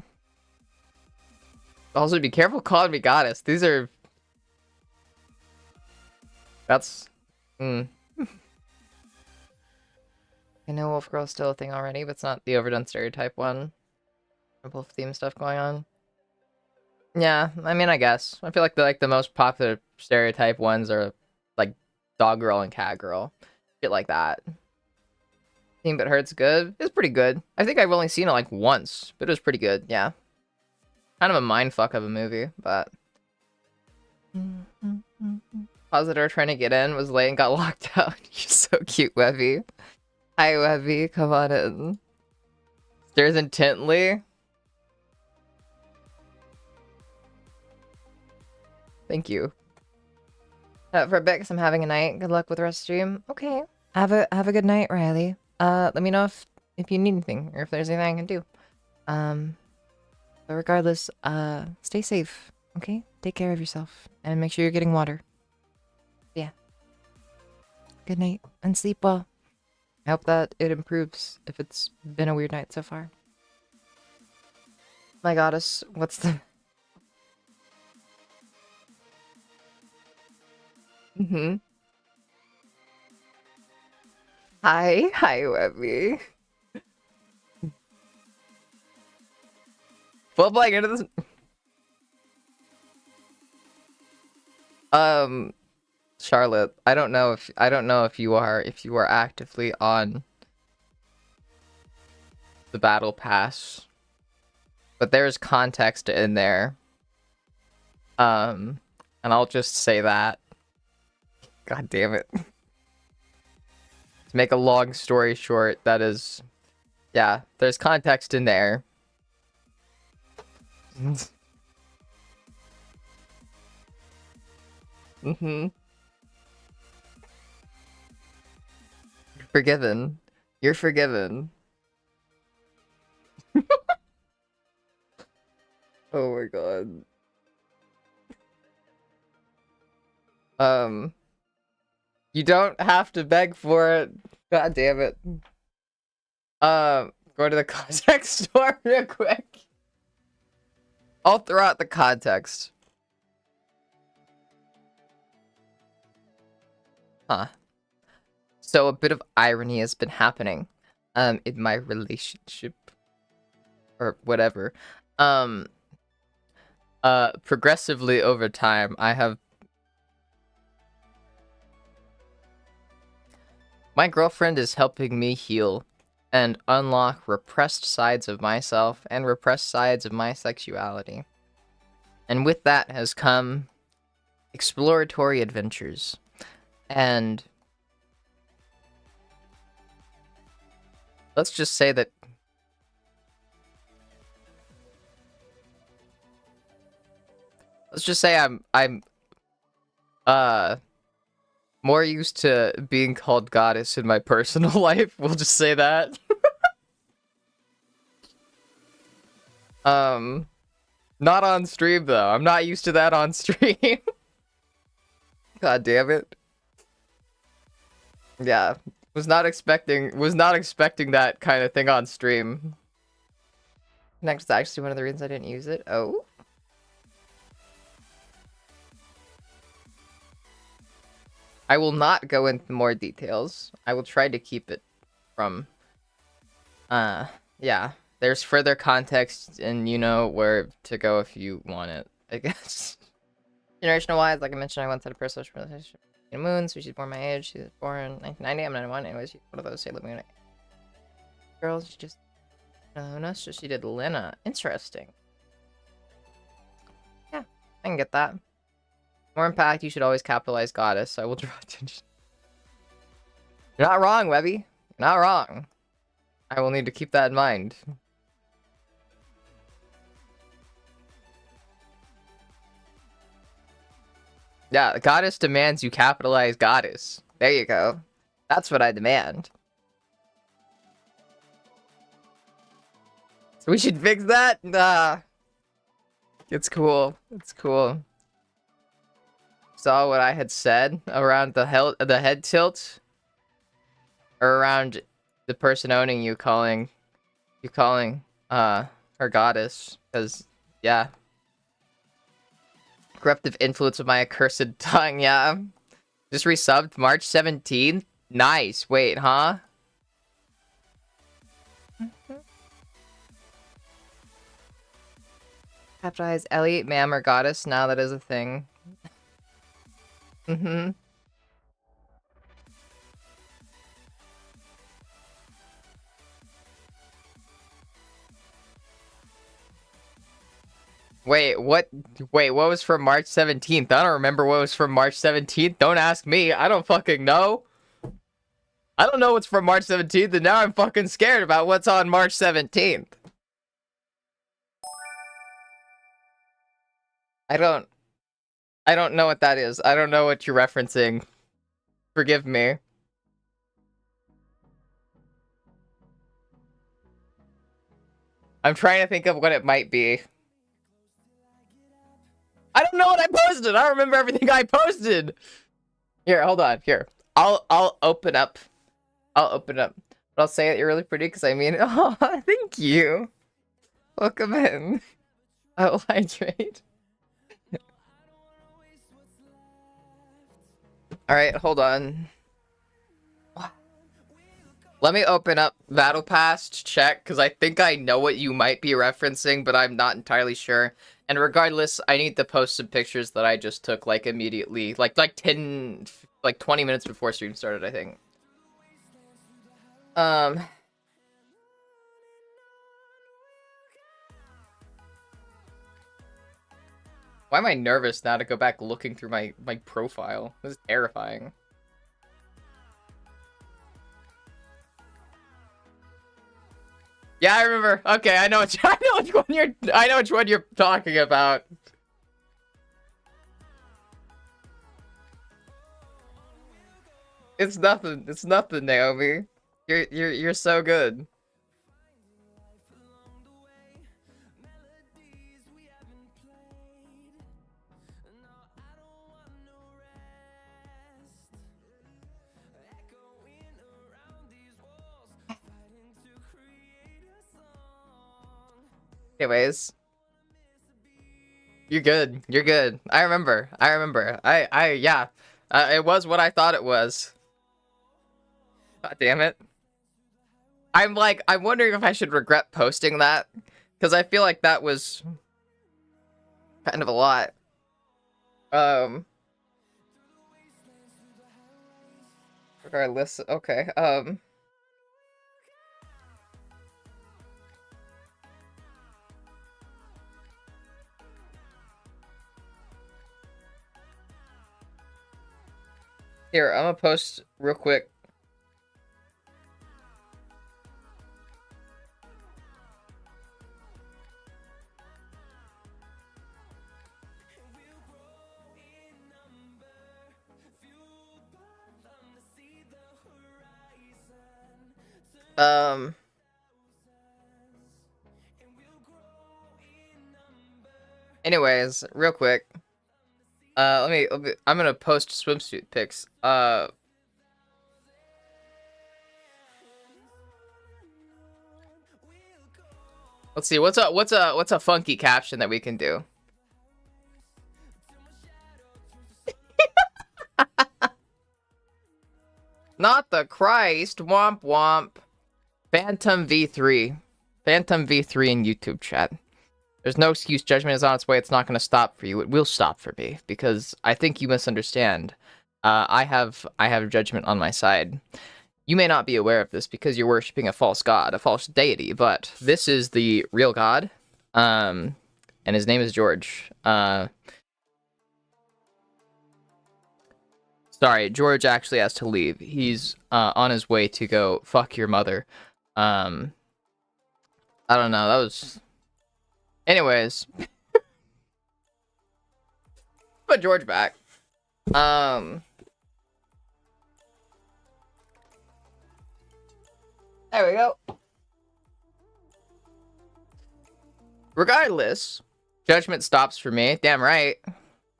Also, be careful calling me goddess. These are... That's... I know Wolf Girl's still a thing already, but it's not the overdone stereotype one. Wolf theme stuff going on. Yeah, I mean, I guess. I feel like the most popular stereotype ones are like Dog Girl and Cat Girl. Shit like that. Team But Hurt's good. It's pretty good. I think I've only seen it like once, but it was pretty good, yeah. Kind of a mindfuck of a movie, but... Positor trying to get in, was late and got locked out. You're so cute, Webby. Hi, Webby. Come on in. Stares intently. Thank you. For Bex, I'm having a night. Good luck with the rest of the stream. Okay. Have a good night, Riley. Let me know if you need anything or if there's anything I can do. But regardless, stay safe. Okay? Take care of yourself and make sure you're getting water. Yeah. Good night and sleep well. I hope that it improves if it's been a weird night so far. My goddess, what's the... Hi, Webby. Full playing into this. Charlotte, I don't know if you are actively on the battle pass, but there's context in there. And I'll just say that. God damn it. To make a long story short, that is, yeah, there's context in there. Forgiven. You're forgiven. Oh my god. You don't have to beg for it. God damn it. Go to the context store real quick. I'll throw out the context. Huh. So a bit of irony has been happening in my relationship or whatever. Progressively over time, my girlfriend is helping me heal and unlock repressed sides of myself and repressed sides of my sexuality. And with that has come exploratory adventures. And let's just say that I'm more used to being called goddess in my personal life. We'll just say that. Not on stream though. I'm not used to that on stream. God damn it. Yeah, was not expecting that kind of thing on stream. Next is actually one of the reasons I didn't use it. Oh. I will not go into more details. I will try to keep it from... yeah. There's further context and you know where to go if you want it, I guess. Generational wise, like I mentioned, I once had a personal relationship with Moon, so she's born my age. She was born in 1990, I'm 91. Anyways, she's one of those Sailor Moon Girl, she just... No, so she did Lina. Interesting. Yeah, I can get that. More impact, you should always capitalize goddess. I will draw attention. You're not wrong, Webby. You're not wrong. I will need to keep that in mind. Yeah, the goddess demands you capitalize goddess. There you go. That's what I demand. So we should fix that? Nah. It's cool. It's cool. Saw what I had said around the head tilt? Or around the person owning you calling her goddess. Because, yeah. Corruptive influence of my accursed tongue, yeah. Just resubbed March 17th? Nice. Wait, huh? Capitalize Elliot, ma'am, or goddess. Now that is a thing. Mm-hmm. Wait, what? Wait, what was from March 17th? I don't remember what was from March 17th. Don't ask me. I don't fucking know. I don't know what's from March 17th, and now I'm fucking scared about what's on March 17th. I don't know what that is. I don't know what you're referencing. Forgive me. I'm trying to think of what it might be. I don't know what I posted. I don't remember everything I posted. Here, hold on. Here. I'll open up. I'll open up. But I'll say it. You're really pretty because I mean, oh, thank you. Welcome in. I will hydrate. Alright, hold on. Let me open up Battle Pass to check, because I think I know what you might be referencing, but I'm not entirely sure. And regardless, I need to post some pictures that I just took, like, immediately. Like 20 minutes before stream started, I think. Why am I nervous now to go back looking through my profile? This is terrifying. Yeah, I remember. Okay, I know which one you're talking about. It's nothing. It's nothing, Naomi. You're so good. Anyways. You're good. You're good. I remember. Yeah. It was what I thought it was. God damn it. I'm wondering if I should regret posting that. Because I feel like that was kind of a lot. Regardless, okay, Here, I'm gonna post real quick. Anyways, real quick. I'm gonna post swimsuit pics. Let's see. What's a funky caption that we can do? Not the Christ. Womp womp. Phantom V3. Phantom V3 in YouTube chat. There's no excuse. Judgment is on its way. It's not going to stop for you. It will stop for me because I think you misunderstand. I have judgment on my side. You may not be aware of this because you're worshiping a false god, a false deity, but this is the real god. And his name is George. Sorry, George actually has to leave. He's on his way to go fuck your mother. I don't know. That was. Anyways, put George back. There we go. Regardless, judgment stops for me. Damn right.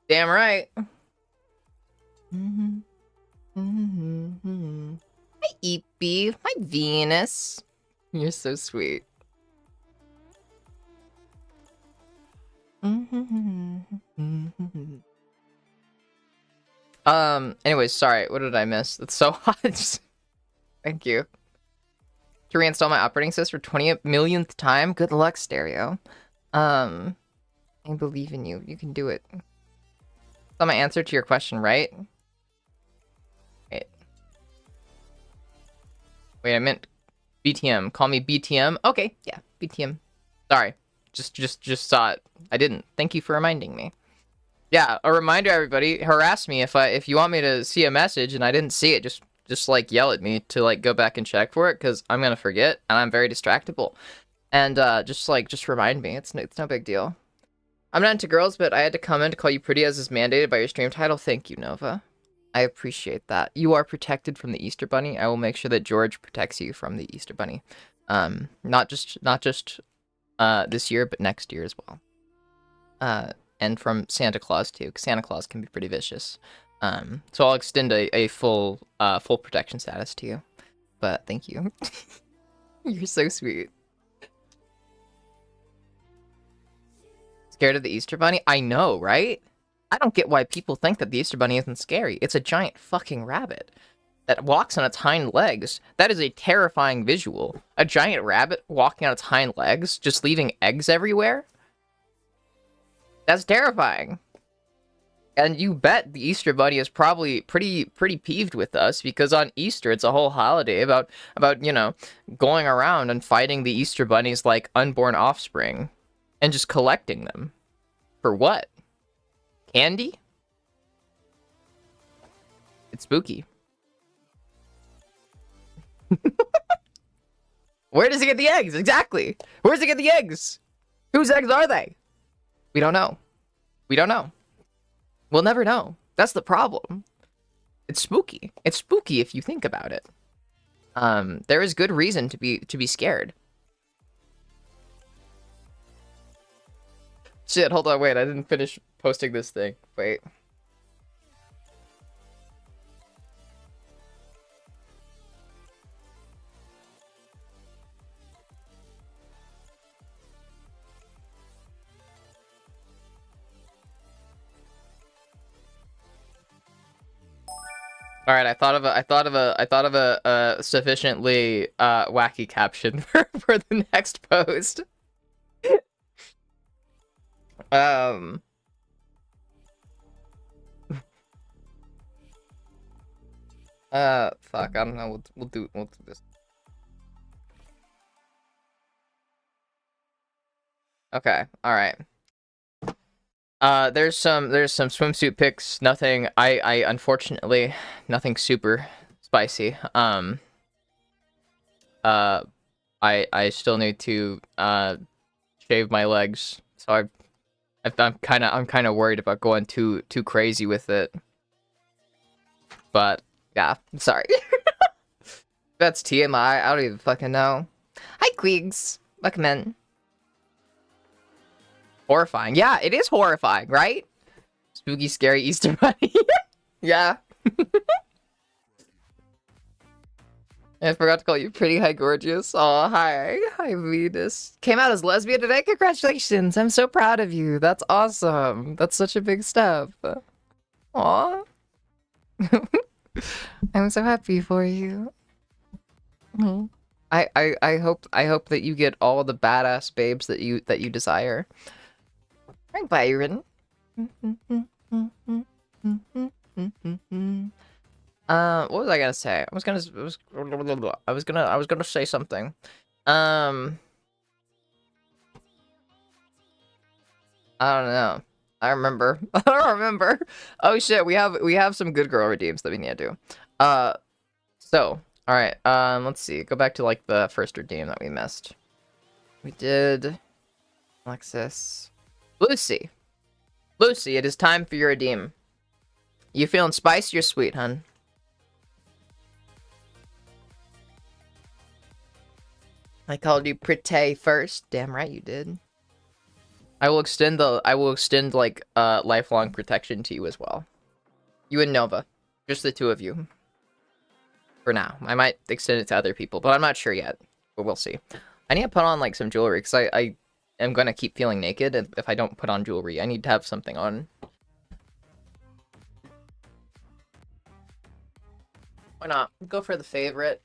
Damn right. Hi, Eepy. Hi, Venus. You're so sweet. Anyways, sorry. What did I miss? It's so hot. Thank you. To reinstall my operating system for 20 millionth time. Good luck, Stereo. I believe in you. You can do it. Is that my answer to your question, right? Wait, I meant BTM. Call me BTM. Okay, yeah, BTM. Sorry. Just saw it. I didn't. Thank you for reminding me. Yeah, a reminder, everybody. Harass me if you want me to see a message and I didn't see it. Just like yell at me to like go back and check for it because I'm gonna forget and I'm very distractible. And just remind me. It's no big deal. I'm not into girls, but I had to come in to call you pretty as is mandated by your stream title. Thank you, Nova. I appreciate that. You are protected from the Easter Bunny. I will make sure that George protects you from the Easter Bunny. Not just this year, but next year as well. And from Santa Claus too, because Santa Claus can be pretty vicious. So I'll extend a full protection status to you. But thank you. You're so sweet. Scared of the Easter Bunny? I know, right? I don't get why people think that the Easter Bunny isn't scary. It's a giant fucking rabbit that walks on its hind legs. That is a terrifying visual. A giant rabbit walking on its hind legs, just leaving eggs everywhere? That's terrifying. And you bet the Easter Bunny is probably pretty peeved with us because on Easter it's a whole holiday about you know, going around and fighting the Easter Bunny's like unborn offspring and just collecting them. For what? Candy? It's spooky. Where does he get the eggs? Exactly. Where does he get the eggs? Whose eggs are they? We don't know. We don't know. We'll never know. That's the problem. It's spooky. It's spooky if you think about it. There is good reason to be scared. Shit, hold on, wait, I didn't finish posting this thing. Wait. All right, I thought of a sufficiently wacky caption for the next post. Fuck, I don't know. We'll do this. Okay, all right. There's some swimsuit pics. Nothing. I unfortunately nothing super spicy. I still need to shave my legs. So I'm kind of worried about going too crazy with it. But yeah, I'm sorry. That's TMI. I don't even fucking know. Hi, Queegs. Welcome in. Horrifying. Yeah, it is horrifying, right? Spooky, scary Easter Bunny. Yeah. I forgot to call you pretty. Hi, gorgeous. Oh, hi. Hi, Venus. Came out as lesbian today? Congratulations. I'm so proud of you. That's awesome. That's such a big step. Aw. I'm so happy for you. I hope that you get all the badass babes that you desire. Hi, Byron. What was I gonna say? I was gonna say something. Um, I don't know. I remember. I don't remember. Oh shit, we have some good girl redeems that we need to do. So, all right. Let's see. Go back to like the first redeem that we missed. We did Alexis. Lucy. Lucy, it is time for your redeem. You feeling spicy or sweet, hun? I called you pretty first. Damn right you did. I will extend like lifelong protection to you as well. You and Nova. Just the two of you. For now. I might extend it to other people, but I'm not sure yet. But we'll see. I need to put on like some jewelry because I am gonna keep feeling naked if I don't put on jewelry. I need to have something on. Why not? Go for the favorite.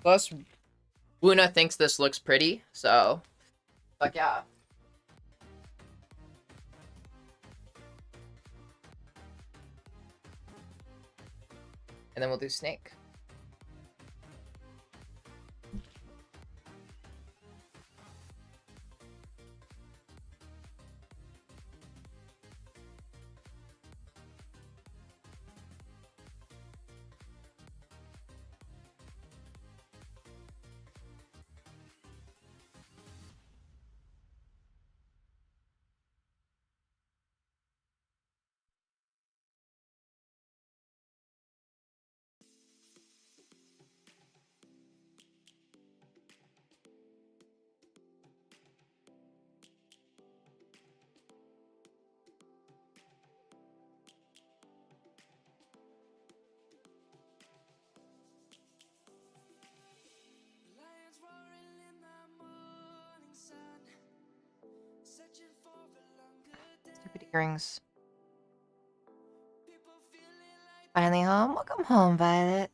Plus, Luna thinks this looks pretty, so fuck yeah. And then we'll do Snake. Stupid earrings. Finally home? Welcome home, Violet.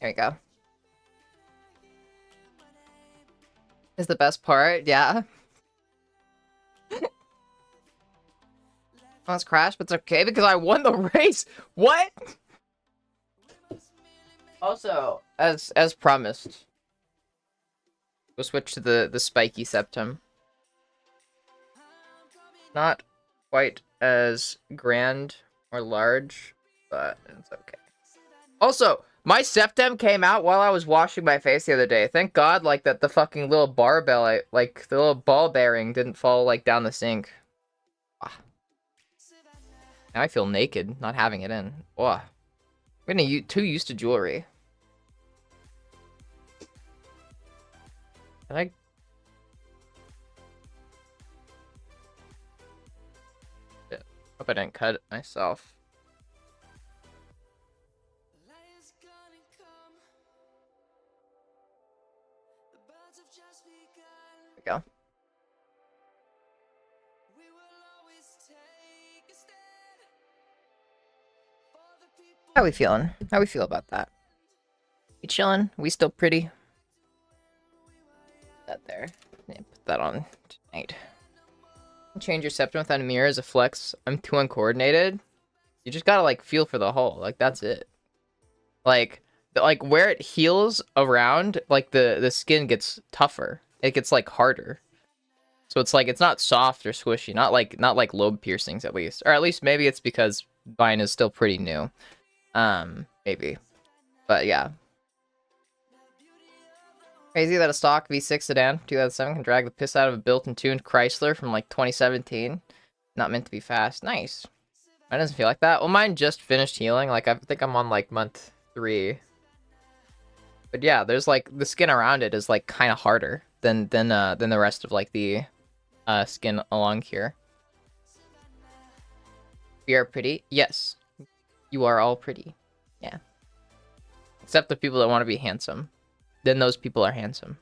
There we go. Is the best part, yeah. Almost crashed, but it's okay because I won the race. What? Also, as promised, we'll switch to the spiky septum. Not quite as grand or large, but it's okay. Also, my septum came out while I was washing my face the other day. Thank God, like, that the fucking little barbell, like, the little ball bearing didn't fall, like, down the sink. Ah. Now I feel naked, not having it in. Oh. I'm getting too used to jewelry. Can I... Hope I didn't cut it myself. There we go. How we feeling? How we feel about that? We chilling? We still pretty? That there. Yeah, put that on tonight. Change your septum without a mirror as a flex. I'm too uncoordinated. You just gotta like feel for the hole. Like that's it. Like where it heals around, like the skin gets tougher. It gets like harder. So it's like it's not soft or squishy. Not like lobe piercings at least. Or at least maybe it's because mine is still pretty new. Maybe. But yeah. Crazy that a stock V6 sedan 2007 can drag the piss out of a built-and tuned Chrysler from like 2017. Not meant to be fast. Nice. Mine doesn't feel like that. Well, mine just finished healing. Like I think I'm on like month 3. But yeah, there's like the skin around it is like kind of harder than the rest of like the skin along here. We are pretty. Yes, you are all pretty. Yeah. Except the people that want to be handsome. Then those people are handsome.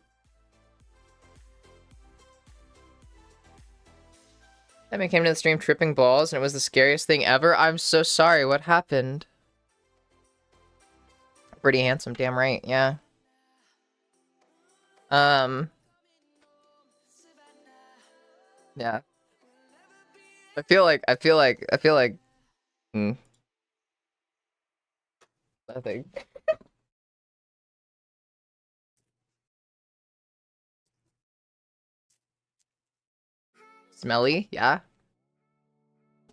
That man came to the stream tripping balls and it was the scariest thing ever. I'm so sorry. What happened? Pretty handsome, damn right. Yeah. Yeah. I feel like nothing. Smelly, yeah.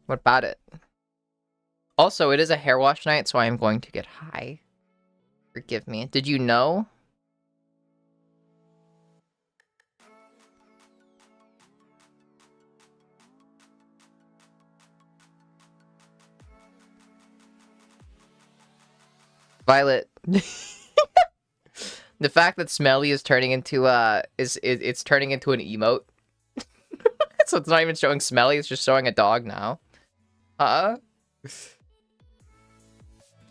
What about it? Also, it is a hair wash night, so I am going to get high. Forgive me. Did you know? Violet. The fact that Smelly is turning into it's turning into an emote. So it's not even showing Smelly, it's just showing a dog now. I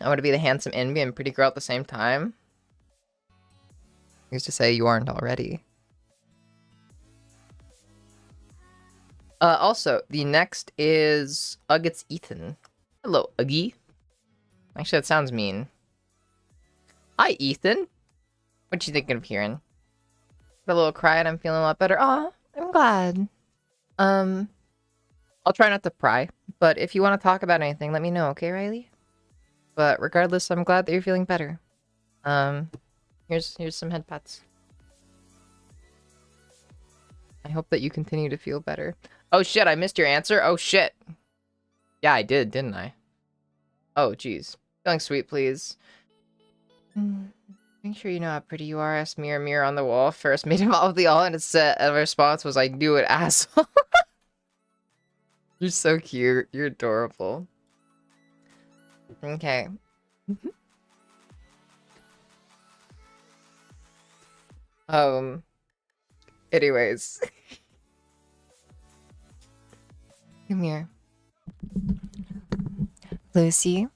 want to be the handsome envy and pretty girl at the same time. Used to say you aren't already. Also, the next is It's Ethan. Hello, Uggy. Actually, that sounds mean. Hi, Ethan. What you thinking of hearing? A little cry and I'm feeling a lot better. Aw, I'm glad. I'll try not to pry, but if you want to talk about anything, let me know, okay, Riley? But regardless, I'm glad that you're feeling better. Here's some head pats. I hope that you continue to feel better. Oh shit, I missed your answer? Oh shit. Yeah, I did, didn't I? Oh, jeez. Feeling sweet, please. Make sure you know how pretty you are. Asked mirror, mirror on the wall. First made him all of the all, and its response was, I knew it, asshole. You're so cute. You're adorable. Okay. Anyways. Come here. Lucy,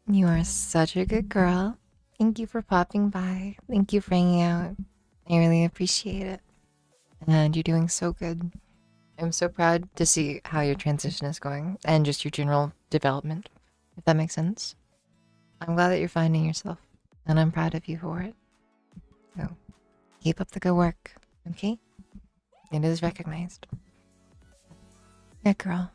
you are such a good girl. Thank you for popping by. Thank you for hanging out. I really appreciate it. And you're doing so good. I'm so proud to see how your transition is going and just your general development, if that makes sense. I'm glad that you're finding yourself, and I'm proud of you for it. So, keep up the good work, okay? It is recognized. Good girl.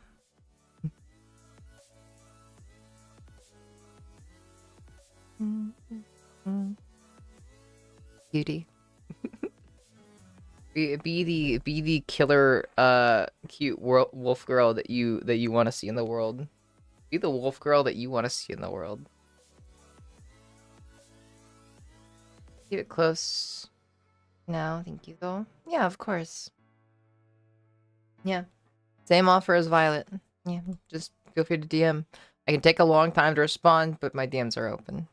Beauty. Be the killer cute wolf girl that you want to see in the world. Be the wolf girl that you want to see in the world. Keep it close. No, thank you though. Yeah, of course. Yeah. Same offer as Violet. Yeah, just feel free to DM. I can take a long time to respond, but my DMs are open.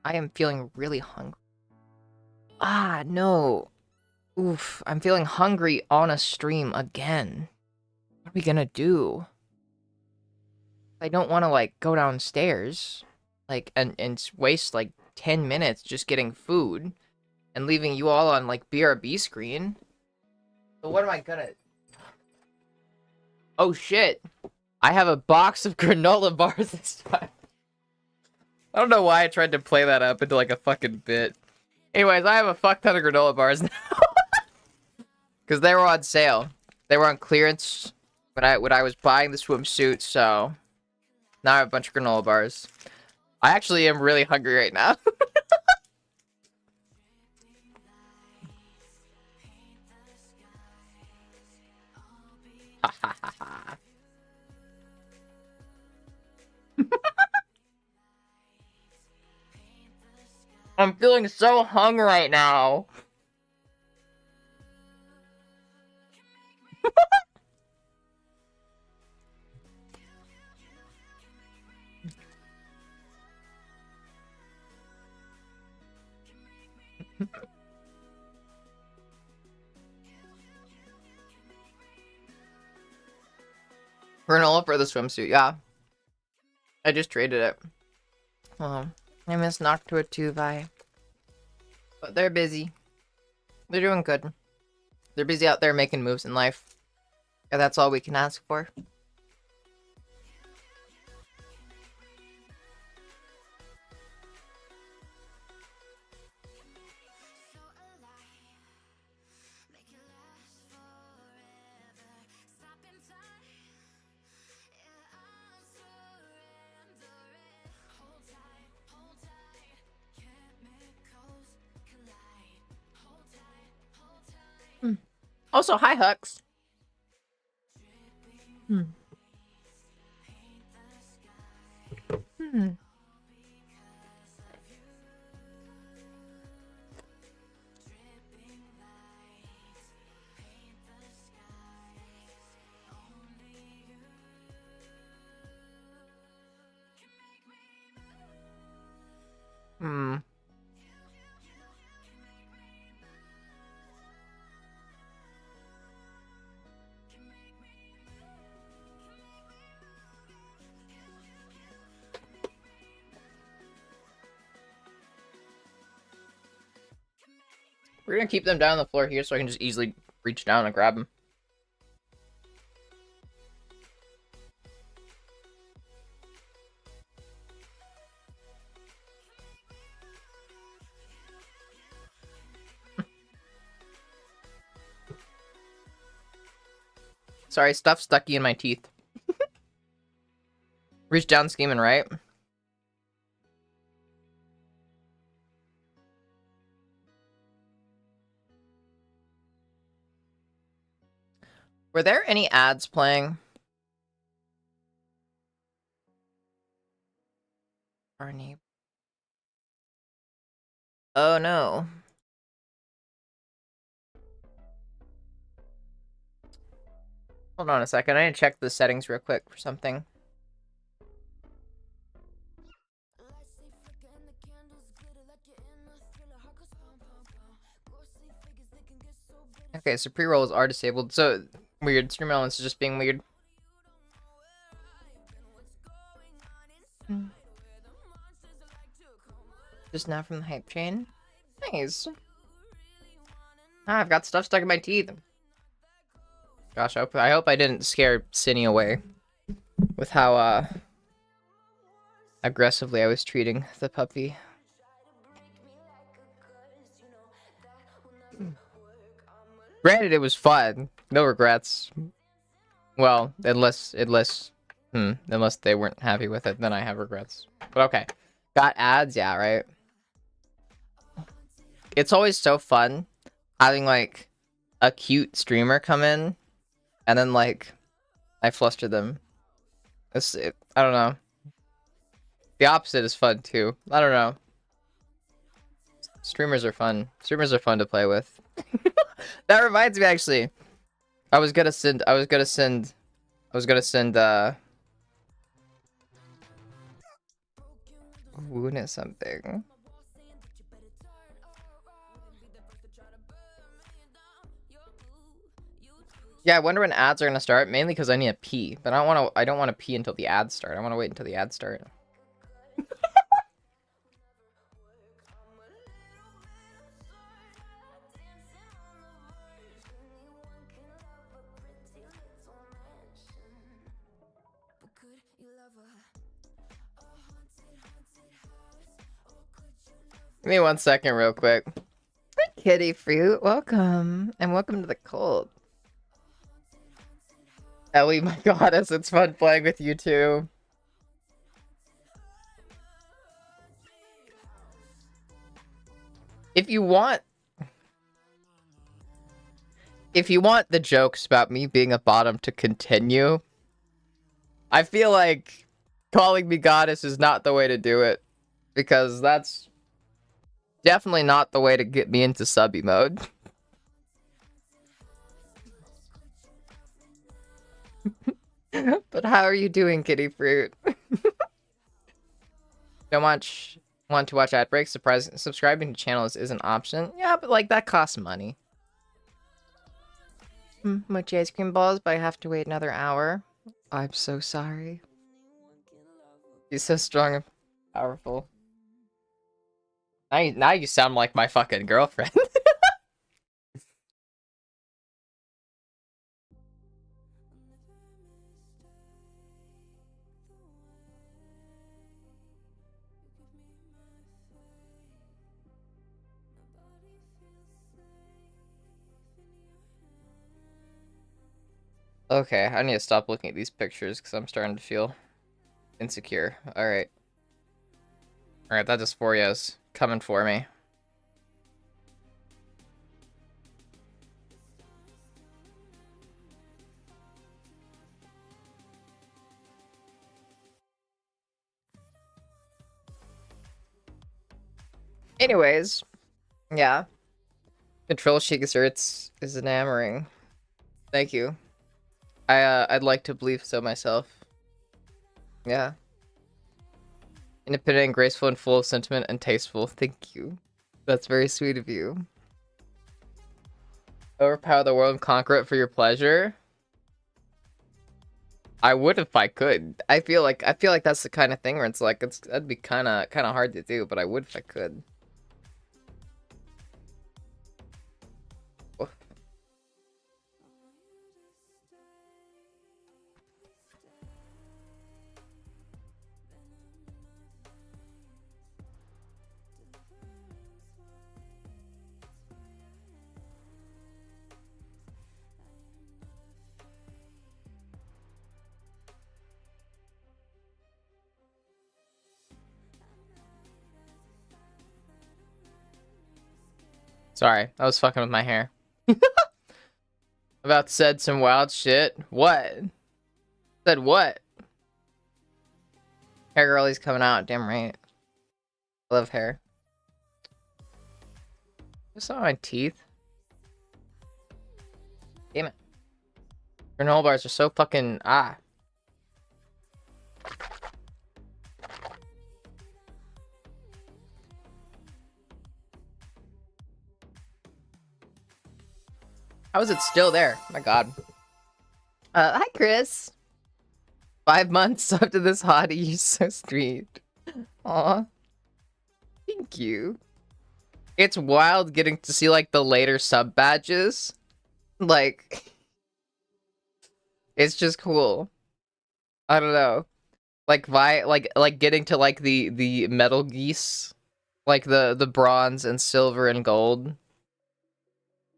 I am feeling really hungry. Ah, no. Oof, I'm feeling hungry on a stream again. What are we gonna do? I don't want to, like, go downstairs, like, and waste, like, 10 minutes just getting food and leaving you all on, like, BRB screen. So what am I gonna... Oh, shit. I have a box of granola bars this time. I don't know why I tried to play that up into, like, a fucking bit. Anyways, I have a fuck ton of granola bars now. Because they were on sale. They were on clearance when I was buying the swimsuit, so... Now I have a bunch of granola bars. I actually am really hungry right now. I'm feeling so hung right now. Granola for the swimsuit, yeah. I just traded it. I miss Noctua too, Vi. But they're busy. They're doing good. They're busy out there making moves in life. And that's all we can ask for. Also, hi, Hux. Hmm. Hmm. Hmm. We're gonna keep them down on the floor here so I can just easily reach down and grab them. Sorry, stuff stucky in my teeth. Reach down, scheming, right? Were there any ads playing? Barney. Oh no. Hold on a second. I need to check the settings real quick for something. Okay, so pre-rolls are disabled. So weird. Stream elements is just being weird. Just now from the hype chain. Nice. Ah, I've got stuff stuck in my teeth. Gosh, I hope I didn't scare Cinny away with how aggressively I was treating the puppy. Granted, it was fun. No regrets. Well, unless they weren't happy with it, then I have regrets. But okay. Got ads, yeah, right? It's always so fun having, like, a cute streamer come in, and then, like, I fluster them. I don't know. The opposite is fun, too. I don't know. Streamers are fun. Streamers are fun to play with. That reminds me, actually. I was gonna send Woon something. Yeah, I wonder when ads are gonna start. Mainly because I need a pee, but I don't want to pee until the ads start. I want to wait until the ads start. Give me 1 second, real quick. Kitty Fruit, welcome, and welcome to the cult. Ellie, my goddess, it's fun playing with you too. If you want the jokes about me being a bottom to continue, I feel like calling me goddess is not the way to do it, because that's definitely not the way to get me into subby mode. But how are you doing, Kitty Fruit? Don't want to watch ad breaks? Subscribing to channels is an option. Yeah, but like that costs money. Mochi ice cream balls, but I have to wait another hour. I'm so sorry. He's so strong and powerful. Now you sound like my fucking girlfriend. Okay, I need to stop looking at these pictures because I'm starting to feel insecure. Alright. Alright, that dysphoria is coming for me. Anyways, yeah. Control Shigazerts is enamoring. Thank you. I'd like to believe so myself. Yeah. Independent and graceful and full of sentiment and tasteful. Thank you. That's very sweet of you. Overpower the world and conquer it for your pleasure. I would if I could. I feel like that's the kind of thing where it's like that'd be kind of hard to do, but I would if I could. Sorry, I was fucking with my hair. About said some wild shit. What? Said what? Hair girlie's coming out. Damn right. I love hair. I saw my teeth. Damn it. Granola bars are so fucking How is it still there? My god. Hi Chris. 5 months after this hottie, you're so sweet. Aw. Thank you. It's wild getting to see like the later sub badges. Like it's just cool. I don't know. Like getting to like the metal geese. Like the bronze and silver and gold.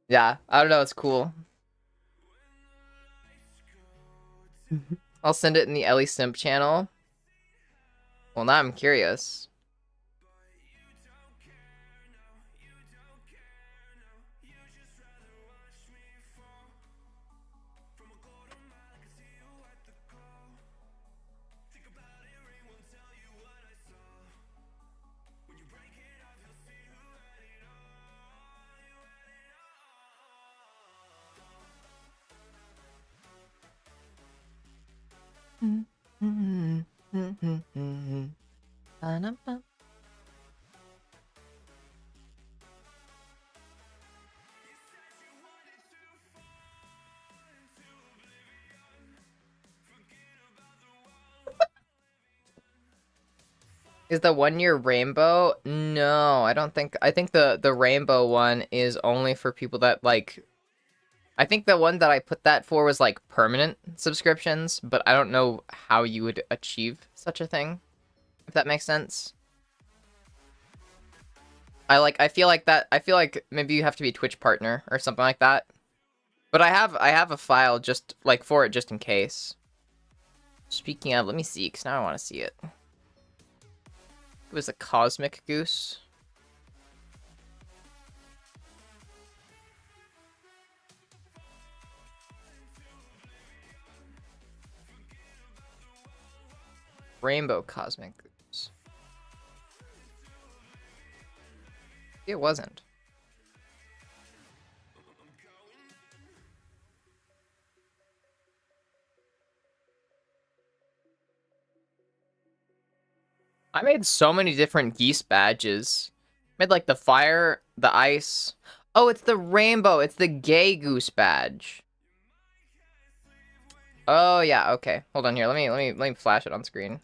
Yeah, I don't know, it's cool. I'll send it in the Ellie Simp channel. Well, now I'm curious. Is the 1 year rainbow? No, I don't think. I think the rainbow one is only for people that like. I think the one that I put that for was like permanent subscriptions, but I don't know how you would achieve such a thing. If that makes sense. I feel like maybe you have to be a Twitch partner or something like that. But I have a file just like for it just in case. Speaking of, let me see, because now I want to see it. It was a cosmic goose. Rainbow cosmic goose. It wasn't. I made so many different geese badges. Made like the fire, the ice. Oh, it's the rainbow. It's the gay goose badge. Oh yeah, okay. Hold on here. Let me flash it on screen.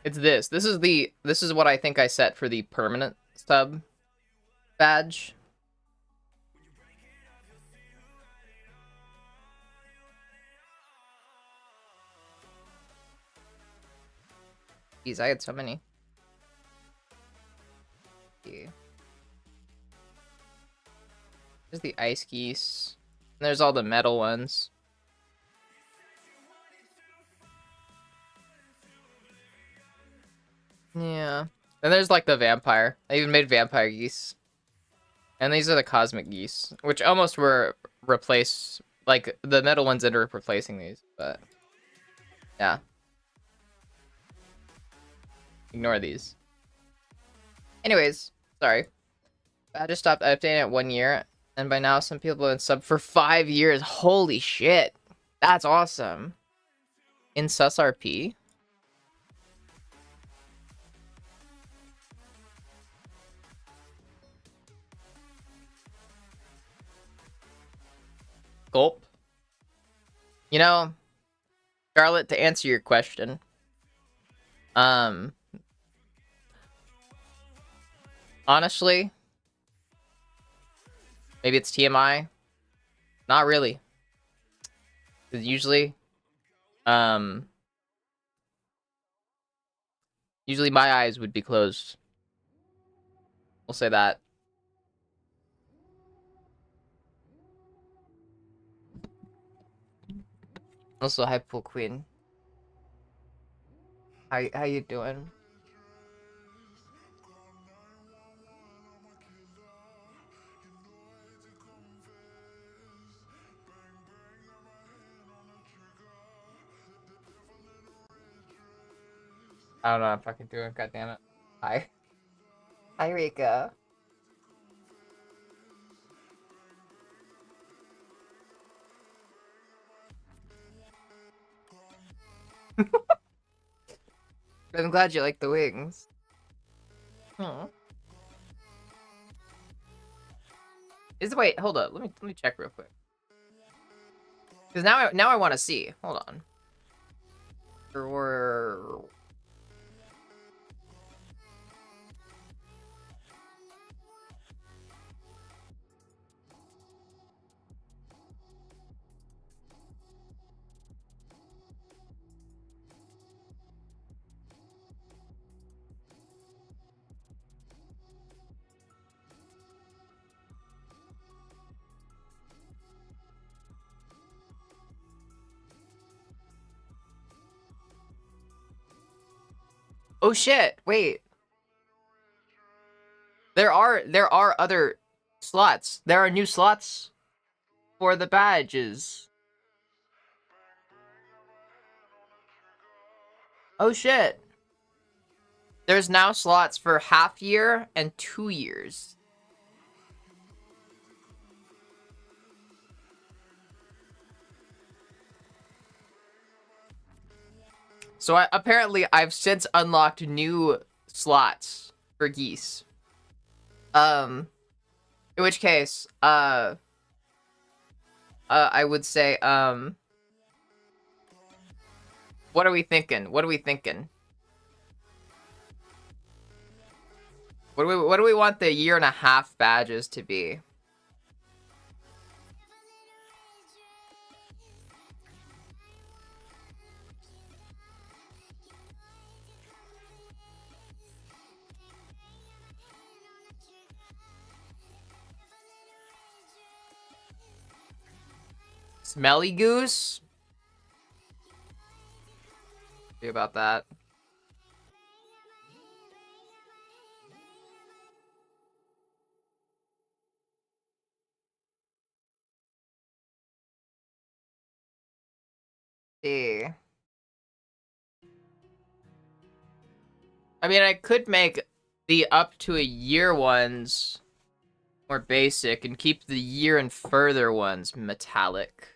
It's this. This is what I think I set for the permanent sub badge. Jeez, I had so many. Yeah. There's the ice geese. And there's all the metal ones. Yeah. And there's like the vampire. I even made vampire geese. And these are the cosmic geese, which almost were replaced. Like the metal ones ended up replacing these, but yeah. Ignore these. Anyways, sorry. I just stopped updating it 1 year, and by now some people have been sub for 5 years. Holy shit. That's awesome. In sus RP. Gulp. You know, Charlotte, to answer your question, honestly, maybe it's TMI. Not really. 'Cause usually, usually my eyes would be closed. We'll say that. Also, hi, Pool Queen. How you doing? I don't know what I'm fucking doing, goddammit. Hi. Hi, Rika. I'm glad you like the wings. Wait, hold up. Let me check real quick. Because now I want to see. Hold on. Oh shit! Wait. There are other slots. There are new slots for the badges. Oh shit. There's now slots for half year and 2 years. So apparently I've since unlocked new slots for geese. In which case, I would say, what are we thinking? What are we thinking? What do we want the 1.5 badges to be? Smelly Goose? See about that. See. I mean, I could make the up to a year ones more basic and keep the year and further ones metallic.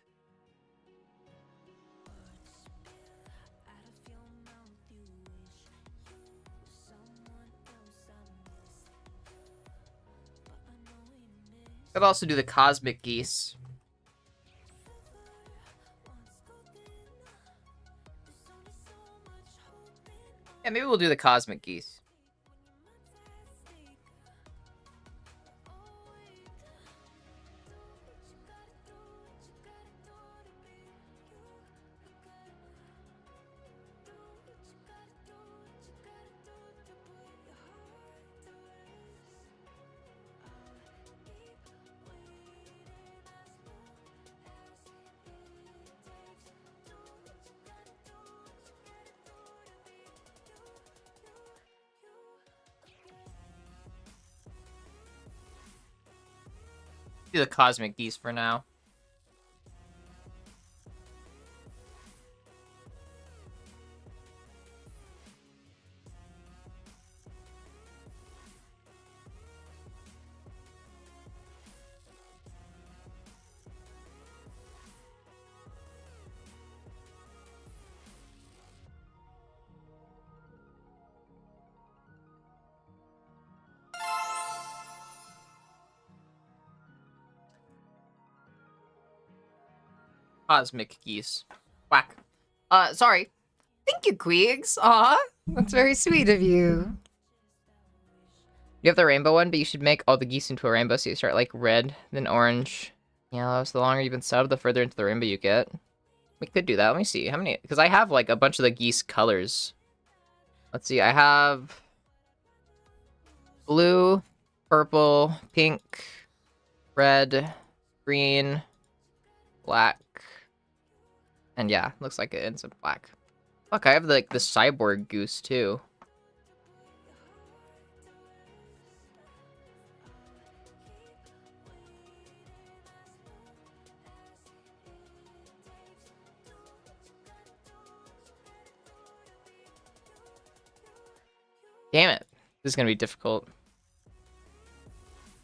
Could also do the Cosmic Geese. Yeah, maybe we'll do the Cosmic Geese. Do the Cosmic Geese for now. Cosmic geese. Whack. Sorry. Thank you, Queegs. Aw, that's very sweet of you. You have the rainbow one, but you should make all the geese into a rainbow, so you start like red, then orange, yellow. So the longer you've been subbed, the further into the rainbow you get. We could do that. Let me see. How many? Because I have like a bunch of the geese colors. Let's see. I have blue, purple, pink, red, green, black. And yeah, looks like it ends up black. Fuck, I have like the cyborg goose too. Damn it. This is gonna be difficult.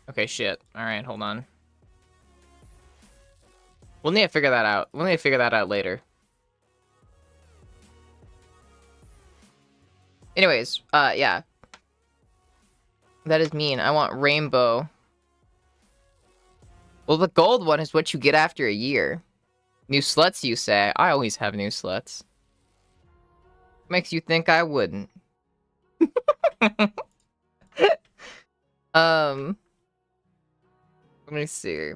Okay, shit. Alright, hold on. We'll need to figure that out. We'll need to figure that out later. Anyways, yeah. That is mean. I want rainbow. Well, the gold one is what you get after a year. New sluts, you say? I always have new sluts. Makes you think I wouldn't. Let me see.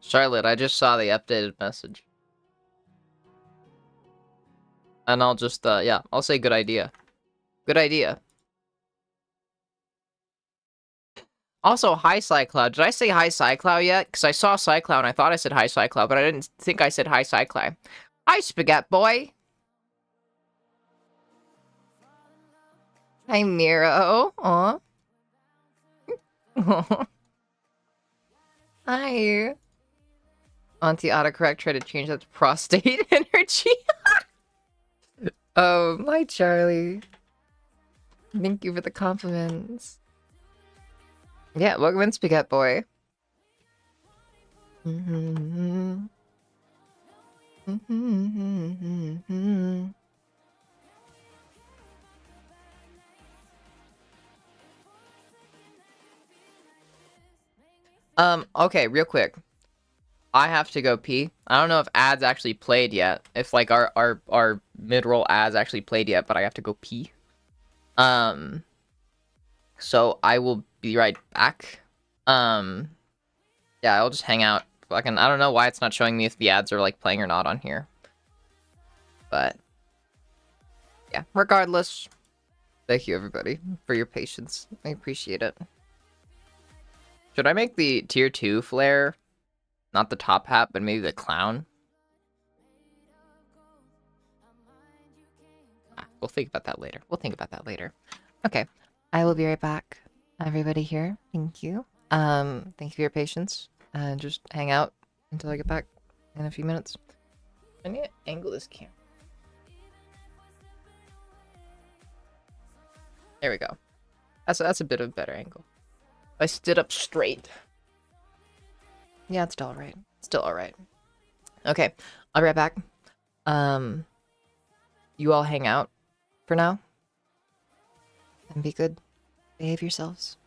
Charlotte, I just saw the updated message. And I'll just, yeah, I'll say good idea. Good idea. Also, hi Cycloud. Did I say hi Cycloud yet? Because I saw Cycloud and I thought I said hi Cycloud, but I didn't think I said hi Cycloud. Hi Spaghetti Boy! Hi, Miro. Aw. Hi. Auntie autocorrect tried to change that to prostate energy. Oh, hi, Charlie. Thank you for the compliments. Yeah, welcome in, Spaghetti Boy. Okay, real quick. I have to go pee. I don't know if ads actually played yet. If like our mid-roll ads actually played yet, but I have to go pee. So I will be right back. Yeah, I'll just hang out. Fucking, I don't know why it's not showing me if the ads are like playing or not on here. But yeah, regardless. Thank you everybody for your patience. I appreciate it. Should I make the tier 2 flare? Not the top hat, but maybe the clown? We'll think about that later. We'll think about that later. Okay, I will be right back. Everybody here, thank you. Thank you for your patience. Just hang out until I get back in a few minutes. I need to angle this camera. There we go. That's a bit of a better angle. I stood up straight. Yeah, it's still alright. Still alright. Okay, I'll be right back. You all hang out for now. And be good. Behave yourselves.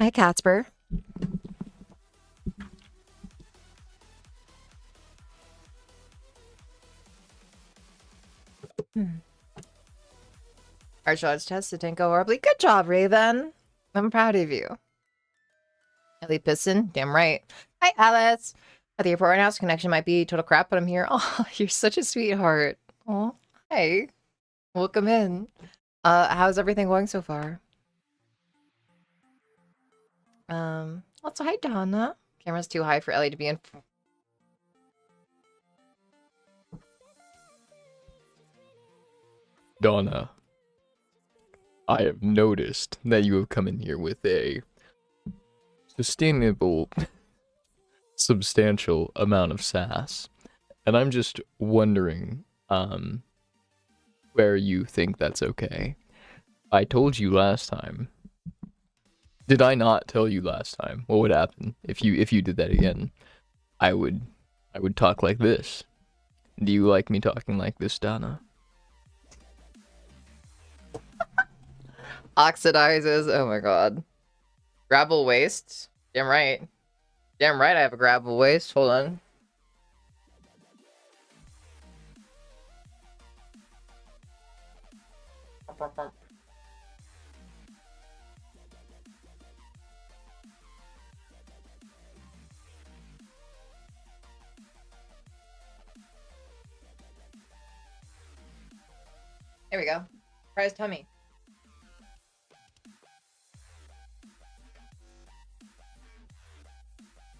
Hi, Catsper. Our shots tested didn't go horribly. Good job, Raven. I'm proud of you. Ellie Piston, damn right. Hi, Alice. At the airport right now, so connection might be total crap, but I'm here. Oh, you're such a sweetheart. Oh, hi. Welcome in. How's everything going so far? Also, hi, Donna. Camera's too high for Ellie to be in. Donna, I have noticed that you have come in here with a sustainable, substantial amount of sass. And I'm just wondering, where you think that's okay. I told you last time. Did I not tell you last time what would happen if you did that again? I would talk like this. Do you like me talking like this, Donna? Oxidizes. Oh my god. Gravel waste. Damn right. Damn right I have a gravel waste. Hold on. There we go. Surprise tummy.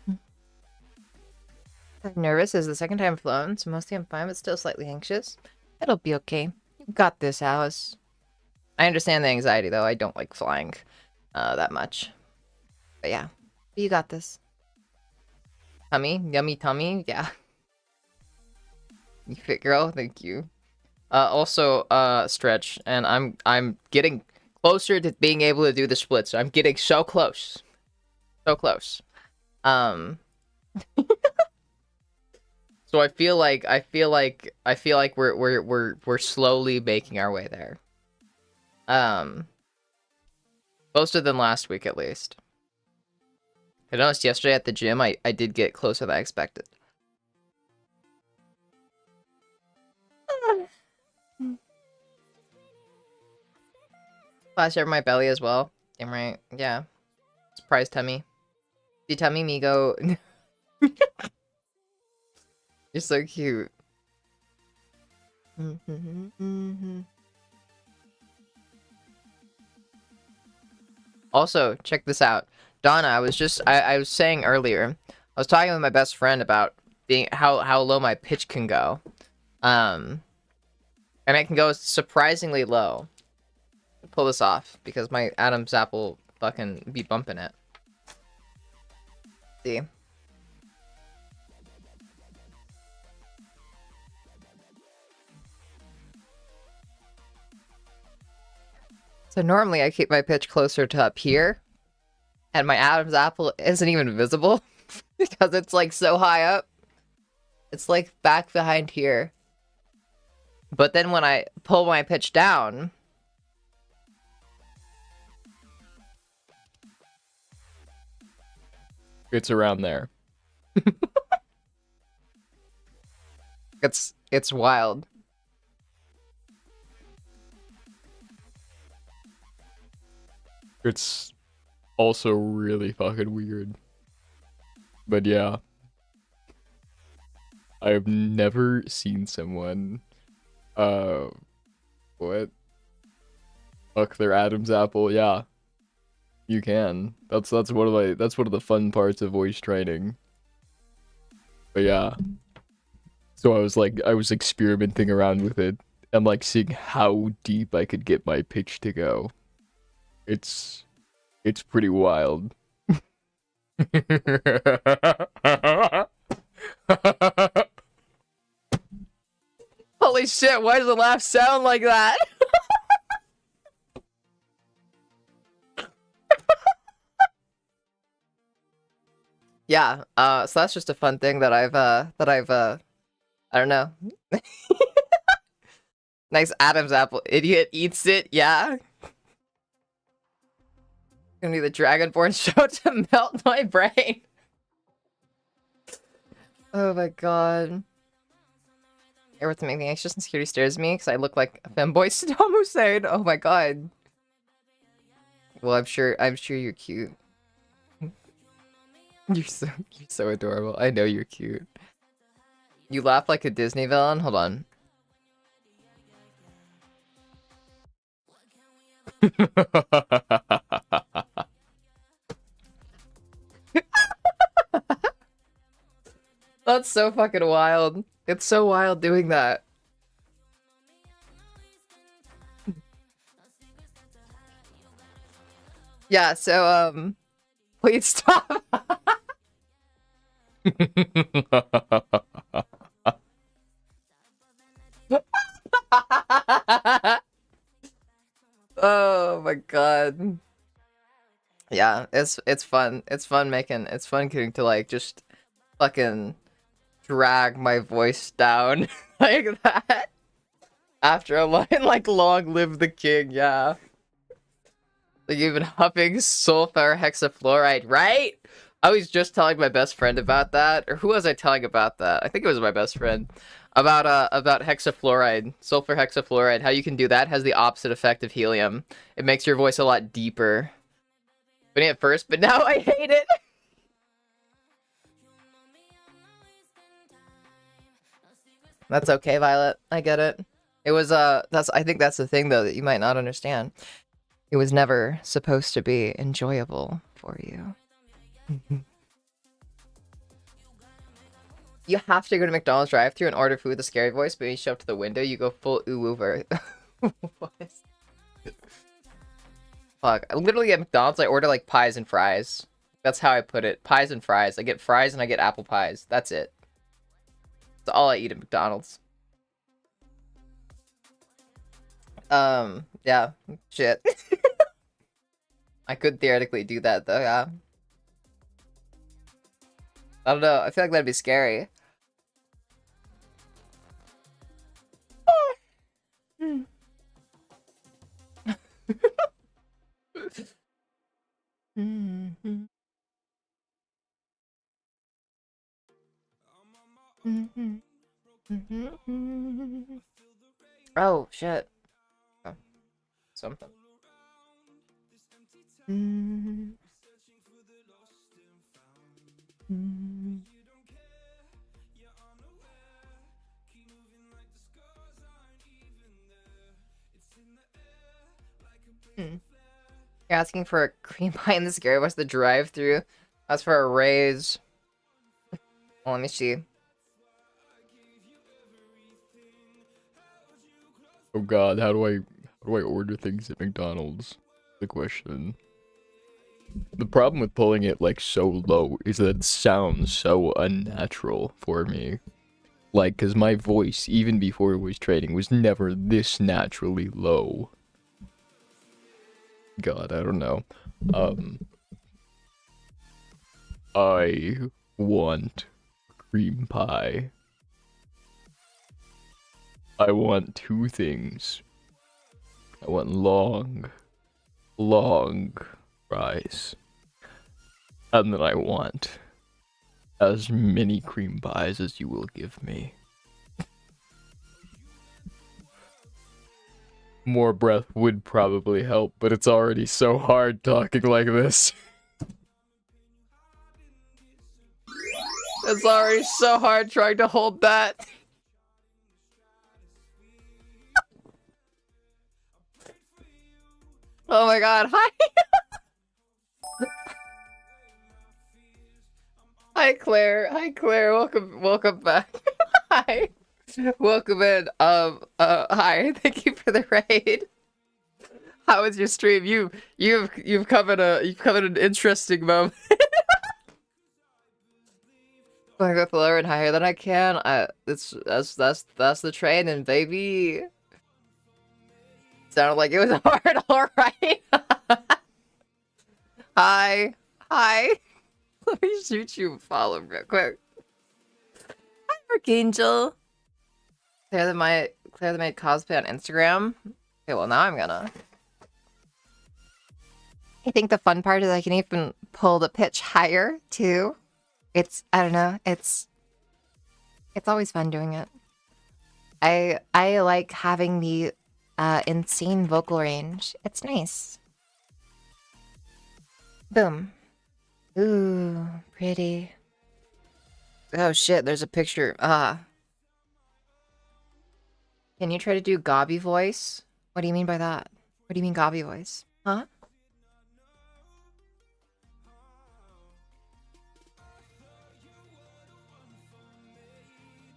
I'm nervous. This is the second time I've flown, so mostly I'm fine, but still slightly anxious. It'll be okay. You got this, Alice. I understand the anxiety, though. I don't like flying that much. But yeah, you got this. Tummy? Yummy tummy? Yeah. You fit, girl. Thank you. Also, stretch, and I'm getting closer to being able to do the splits. I'm getting so close. So close. So I feel like we're slowly making our way there. Closer than last week at least. I noticed yesterday at the gym I did get closer than I expected. Flash over my belly as well. Damn right. Yeah. Surprise tummy. See tummy me go. You're so cute. Also, check this out. Donna, I was saying earlier, I was talking with my best friend about being how low my pitch can go. And it can go surprisingly low. Pull this off because my Adam's apple fucking be bumping it. See? So normally I keep my pitch closer to up here, and my Adam's apple isn't even visible because it's like so high up. It's like back behind here. But then when I pull my pitch down, It's around there. it's wild. It's also really fucking weird. But yeah. I have never seen someone what? Fuck their Adam's apple, yeah. You can. That's one of the fun parts of voice training. But yeah. So I was experimenting around with it and like seeing how deep I could get my pitch to go. It's pretty wild. Holy shit, why does the laugh sound like that? Yeah, so that's just a fun thing that I've I don't know. Nice Adam's apple. Idiot eats it, yeah. Gonna be the Dragonborn show to melt my brain. Oh my god. What's making me anxious and security stares at me because I look like a femboy Saddam Hussein. Oh my god. Well, I'm sure you're cute. You're so adorable. I know you're cute. You laugh like a Disney villain? Hold on. That's so fucking wild. It's so wild doing that. Yeah, so, please stop. Oh my god. Yeah, it's fun. It's fun getting to like just fucking drag my voice down like that. After a line like long live the king, yeah. Like you've been huffing sulfur hexafluoride, right? I was just telling my best friend about that. Or who was I telling about that? I think it was my best friend. About hexafluoride, sulfur hexafluoride. How you can do that has the opposite effect of helium. It makes your voice a lot deeper. Funny at first, but now I hate it. That's okay, Violet. I get it. It was I think that's the thing though that you might not understand. It was never supposed to be enjoyable for you. You have to go to McDonald's drive-thru and order food with a scary voice, but when you show up to the window, you go full ooh-woover. Fuck. Literally at McDonald's, I order like pies and fries. That's how I put it. Pies and fries. I get fries and I get apple pies. That's it. That's all I eat at McDonald's. Yeah. Shit. I could theoretically do that though, yeah. I don't know. I feel like that'd be scary. Oh, shit. Oh, something. You're asking for a cream pie in the scary what's the drive-thru? That's for a raise. Well, let me see. Oh god, how do I order things at McDonald's? The question. The problem with pulling it like so low is that it sounds so unnatural for me. Like, cause my voice, even before voice training, was never this naturally low. God, I don't know. I want cream pie. I want two things. I want long fries. And then I want as many cream pies as you will give me. More breath would probably help, but it's already so hard talking like this. It's already so hard trying to hold that. Oh my god, hi! Hi Claire, welcome back. Hi. Welcome in. Hi, thank you for the raid. How was your stream? You've covered an interesting moment. I go lower and higher than I can. That's the training, baby. Sounded like it was hard, alright. Hi. Let me shoot you a follow real quick. Hi, Archangel. Claire the Maid cosplay on Instagram. Okay, well now I'm gonna. I think the fun part is I can even pull the pitch higher too. I don't know, it's always fun doing it. I like having the insane vocal range. It's nice. Boom. Ooh, pretty. Oh shit, there's a picture. Can you try to do Gobby voice? What do you mean by that? What do you mean Gobby voice? Huh?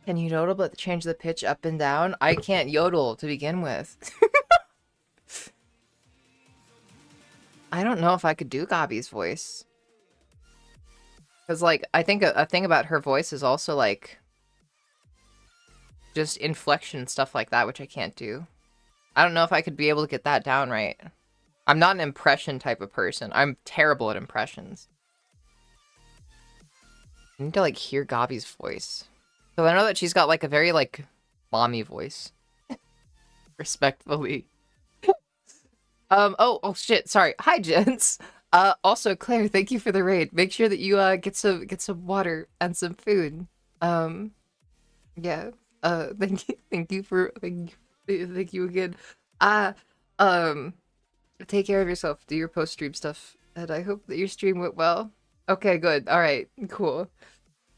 Can you yodel but change the pitch up and down? I can't yodel to begin with. I don't know if I could do Gobby's voice. Because, like, I think a thing about her voice is also, like, just inflection, stuff like that, which I can't do. I don't know if I could be able to get that down right. I'm not an impression type of person. I'm terrible at impressions. I need to, like, hear Gobby's voice. So I know that she's got, like, a very, like, mommy voice. Respectfully. Oh shit, sorry. Hi, gents. Also, Claire, thank you for the raid. Make sure that you, get some water and some food. Yeah. Thank you again. Take care of yourself. Do your post-stream stuff. And I hope that your stream went well. Okay, good. Alright, cool.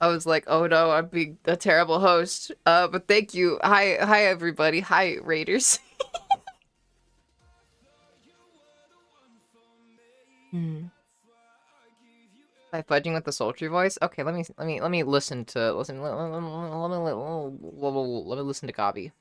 I was like, oh no, I'm being a terrible host. But thank you. Hi everybody. Hi, raiders. By fudging with the sultry voice? Okay, let me listen to let me listen to Gobby.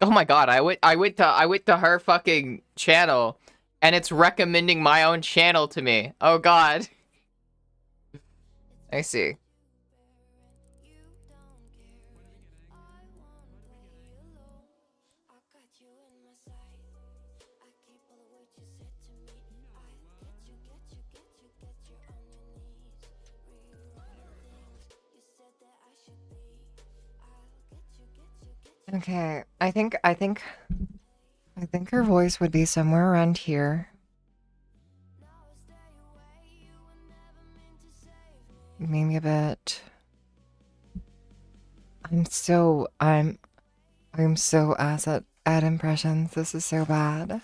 Oh my god, I went to her fucking channel and it's recommending my own channel to me. Oh god. I see. Okay, I think her voice would be somewhere around here. Maybe a bit. I'm so ass at impressions. This is so bad.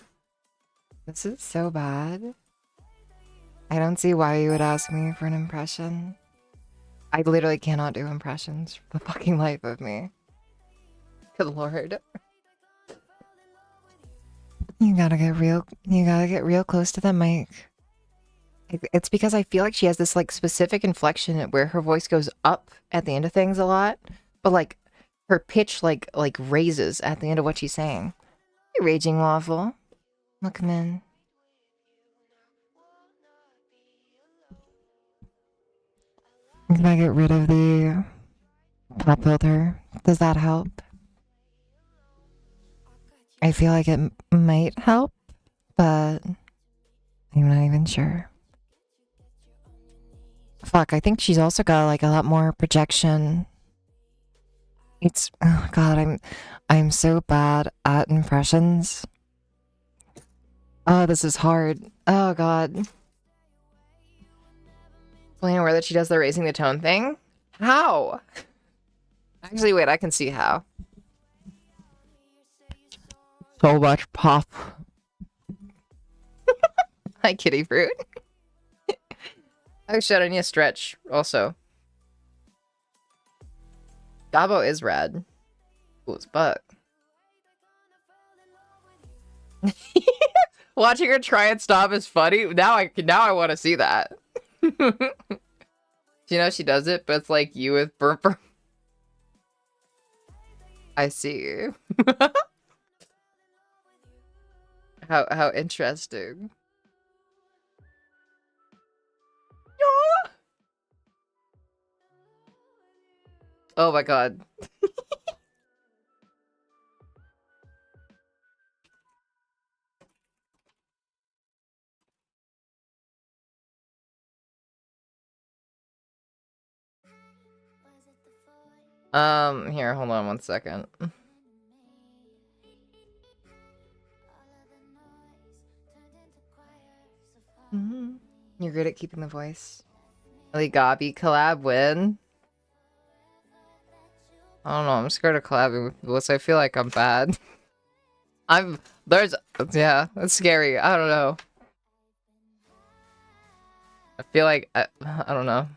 This is so bad. I don't see why you would ask me for an impression. I literally cannot do impressions for the fucking life of me. Good lord. You gotta get real close to the mic. It's because I feel like she has this like specific inflection where her voice goes up at the end of things a lot, but like her pitch like raises at the end of what she's saying. Hey, Raging Waffle. Welcome in. Can I get rid of the pop filter? Does that help? I feel like it might help, but I'm not even sure. Fuck, I think she's also got like a lot more projection. It's, oh god, I'm so bad at impressions. Oh, this is hard. Oh god. Explain where that she does the raising the tone thing? How? Actually, wait, I can see how. So much pop. Hi, kitty fruit. Oh shit, I need a stretch also. Gabo is rad. Cool as fuck. Watching her try and stop is funny. Now I want to see that. You know she does it, but it's like you with burp. I see. How interesting. Oh my god. Here, hold on one second. You're good at keeping the voice. Ellie Gabi collab win. I don't know, I'm scared of collabing with people, so I feel like I'm bad. Yeah, that's scary. I don't know. I feel like, I don't know.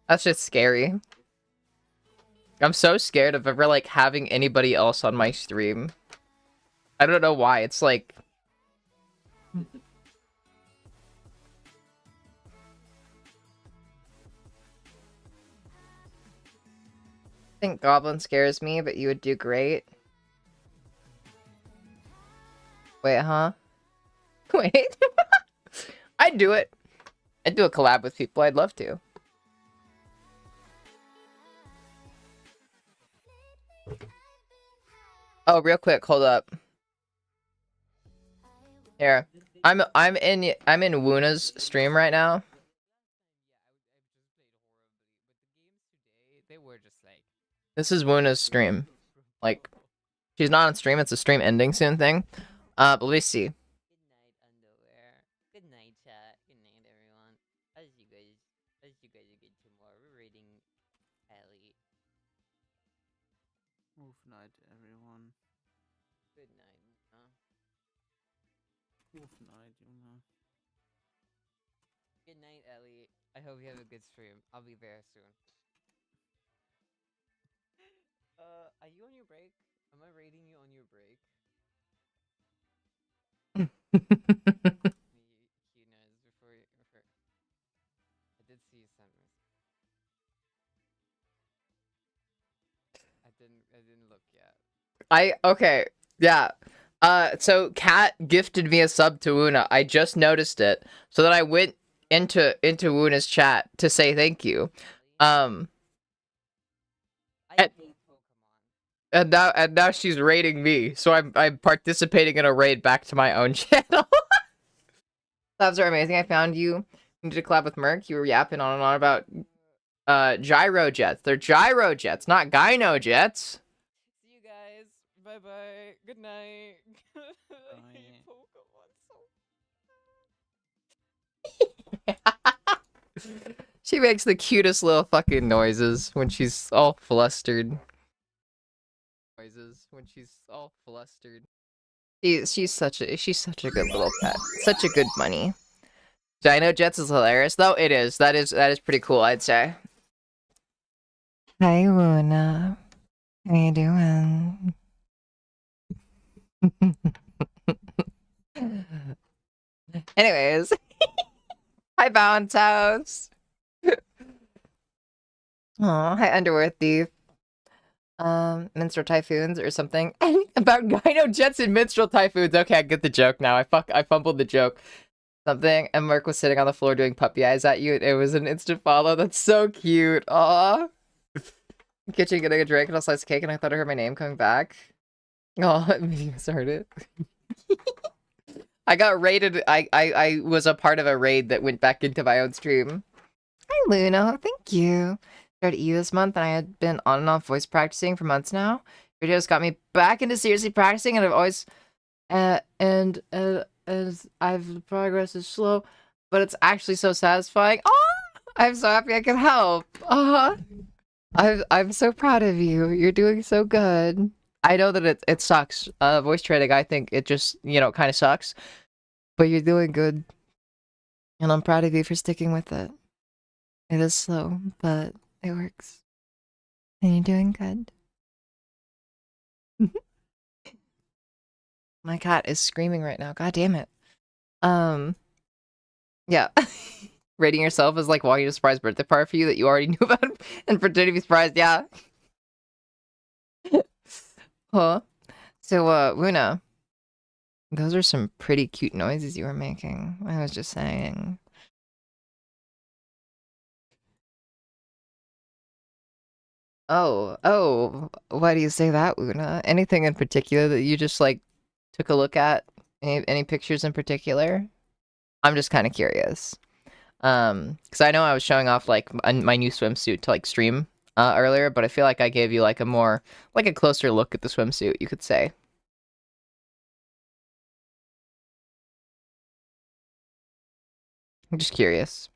That's just scary. I'm so scared of ever, like, having anybody else on my stream. I don't know why, it's like... I think Goblin scares me, but you would do great. Wait, huh? Wait. I'd do it. I'd do a collab with people. I'd love to. Oh, real quick, hold up. Here. I'm in Wuna's stream right now. This is Wuna's stream. Like, she's not on stream, it's a stream ending soon thing. But let's see. Good night, underwear. Good night, chat. Good night, everyone. As you guys get tomorrow, we're reading Ellie. Oof night, everyone. Good night, Luna. Oof night, Luna. Good night, Ellie. I hope you have a good stream. I'll be there soon. Are you on your break? Am I rating you on your break? Before I did see you send me. I didn't look yet. Okay, yeah. So Kat gifted me a sub to Wuna. I just noticed it, so then I went into Wuna's chat to say thank you. I And- hate Pokemon. And now she's raiding me, so I'm participating in a raid back to my own channel. Labs are amazing. I found you. You did a collab with Merc. You were yapping on and on about gyro jets. They're gyro jets, not gyno jets. See you guys. Bye bye. Good night. I hate Pokemon so She makes the cutest little fucking noises when she's all flustered. She's such a good little pet. Such a good bunny. Dino Jets is hilarious, though. It is. That is pretty cool, I'd say. Hi, Wuna. How you doing? Anyways. Hi, Bounce House. Aw, hi, Underwear Thief. Minstrel Typhoons or something. About Gyno Jets and Minstrel Typhoons. Okay, I get the joke now. I fumbled the joke. Something, and Mark was sitting on the floor doing puppy eyes at you. It was an instant follow. That's so cute. Aw. Kitchen getting a drink and a slice of cake, and I thought I heard my name coming back. Oh, maybe you misheard it. I got raided. I was a part of a raid that went back into my own stream. Hi, Luna. Thank you. Started EU this month, and I had been on and off voice practicing for months now. Videos got me back into seriously practicing, and I've always as the progress is slow, but it's actually so satisfying. Oh, I'm so happy I can help. I'm so proud of you. You're doing so good. I know that it sucks. Voice training, I think it just, kind of sucks. But you're doing good. And I'm proud of you for sticking with it. It is slow, but it works. And you're doing good. My cat is screaming right now. God damn it. Yeah. Rating yourself as like walking to a surprise birthday party for you that you already knew about and pretending to be surprised. Yeah. Huh. So, Wuna, those are some pretty cute noises you were making. I was just saying. Oh, why do you say that, Wuna? Anything in particular that you just like took a look at? Any pictures in particular? I'm just kind of curious. Because I know I was showing off like my new swimsuit to like stream earlier, but I feel like I gave you like a more, like a closer look at the swimsuit, you could say. I'm just curious.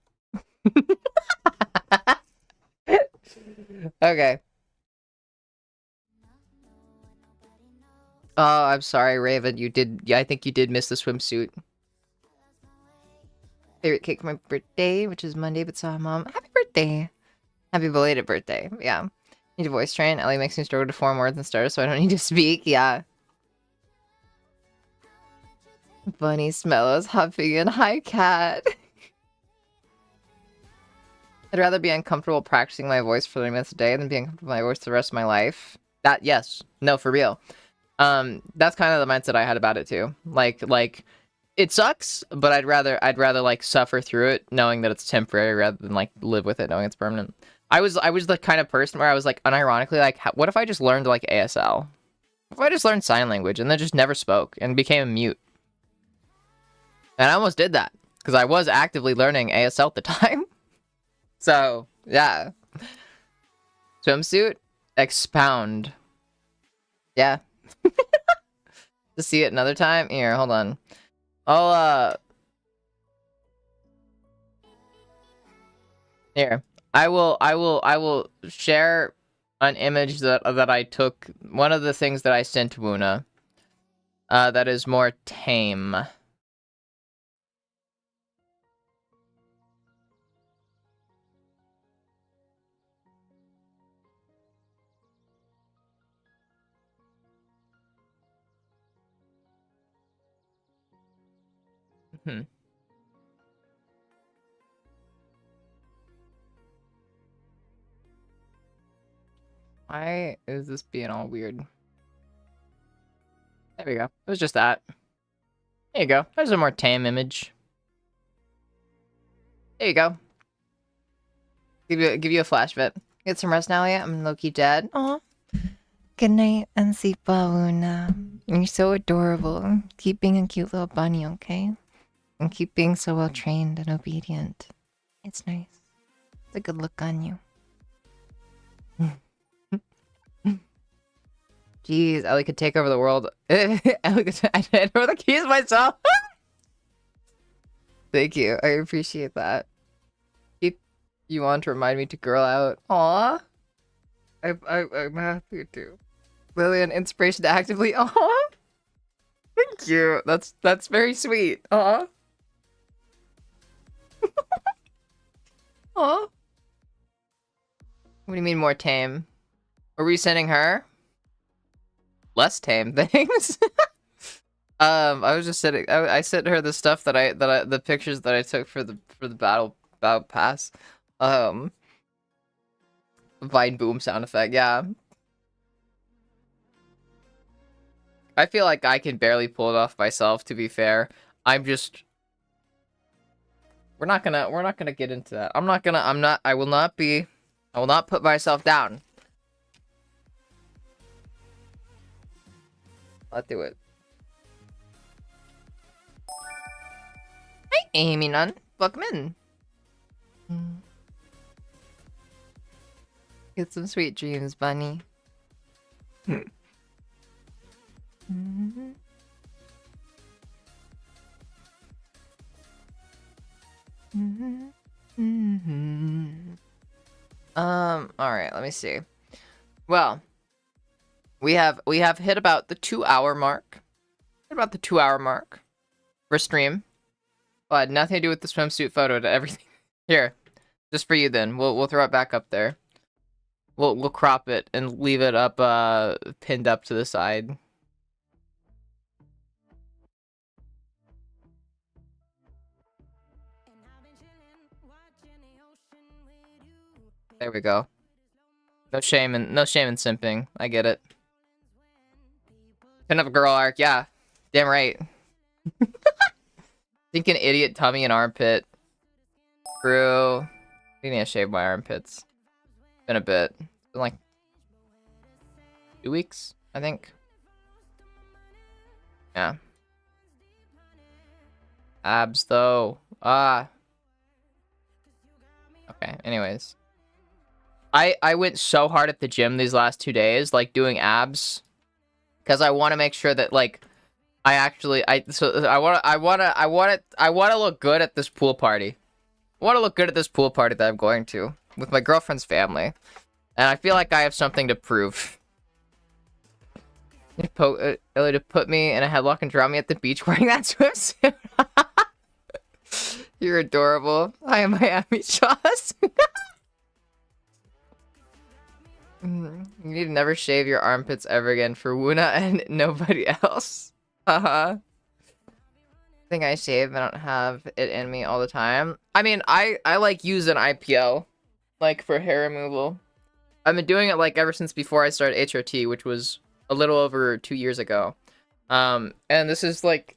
Okay. Oh, I'm sorry, Raven. You did. Yeah, I think you did miss the swimsuit. Favorite cake for my birthday, which is Monday, but saw mom. Happy birthday. Happy belated birthday. Yeah. Need a voice train. Ellie makes me struggle to form words and stutter, so I don't need to speak. Yeah. Bunny Smellows hopping in. Hi, cat. I'd rather be uncomfortable practicing my voice for 30 minutes a day than be uncomfortable with my voice the rest of my life. That, yes. No, for real. That's kind of the mindset I had about it too. Like it sucks, but I'd rather like suffer through it knowing that it's temporary rather than like live with it knowing it's permanent. I was the kind of person where I was like unironically like, what if I just learned like ASL? What if I just learned sign language and then just never spoke and became a mute? And I almost did that because I was actively learning ASL at the time. So, yeah. Swimsuit, expound. Yeah. To see it another time? Here, hold on. Here. I will share an image that I took. One of the things that I sent Wuna. That is more tame. Hmm. Why is this being all weird? There we go. It was just that. There you go. There's a more tame image. There you go. Give you a flash bit. Get some rest now, yeah? I'm low-key dead. Aw. Good night, and sleep well, Luna. You're so adorable. Keep being a cute little bunny, okay? And keep being so well trained and obedient. It's nice. It's a good look on you. Jeez, Ellie could take over the world. Ellie I hand over the keys myself. Thank you. I appreciate that. Keep you on to remind me to girl out. Aw. I'm happy to. Lillian, inspiration to actively. Aw. Thank you. That's very sweet. Aw. Aw. What do you mean more tame? Are we sending her? Less tame things. I was just sitting. I sent her the stuff that the pictures that I took for the battle pass. Vine boom sound effect. Yeah. I feel like I can barely pull it off myself. To be fair, I'm just. We're not gonna get into that. I will not put myself down. I'll do it. Hi, Amy Nunn. Welcome in. Get some sweet dreams, bunny. Alright, let me see. Well, we have hit about the 2-hour mark. About the 2-hour mark for stream. But nothing to do with the swimsuit photo to everything. Here. Just for you then. We'll throw it back up there. We'll crop it and leave it up pinned up to the side. There we go. No shame in simping. I get it. Couldn't have a girl arc, yeah. Damn right. Think an idiot tummy and armpit. True. I need to shave my armpits. Been a bit. Been like 2 weeks, I think. Yeah. Abs though. Ah. Okay, anyways. I went so hard at the gym these last 2 days, like doing abs, because I want to make sure that like I want to look good at this pool party. I want to look good at this pool party that I'm going to with my girlfriend's family, and I feel like I have something to prove. Ellie to put me in a headlock and drop me at the beach wearing that swimsuit. You're adorable. Hi, Miami Shots. You need to never shave your armpits ever again for Wuna and nobody else. I think I shave. I don't have it in me all the time. I mean, I like use an IPL, like for hair removal. I've been doing it like ever since before I started HRT, which was a little over 2 years ago. And this is like,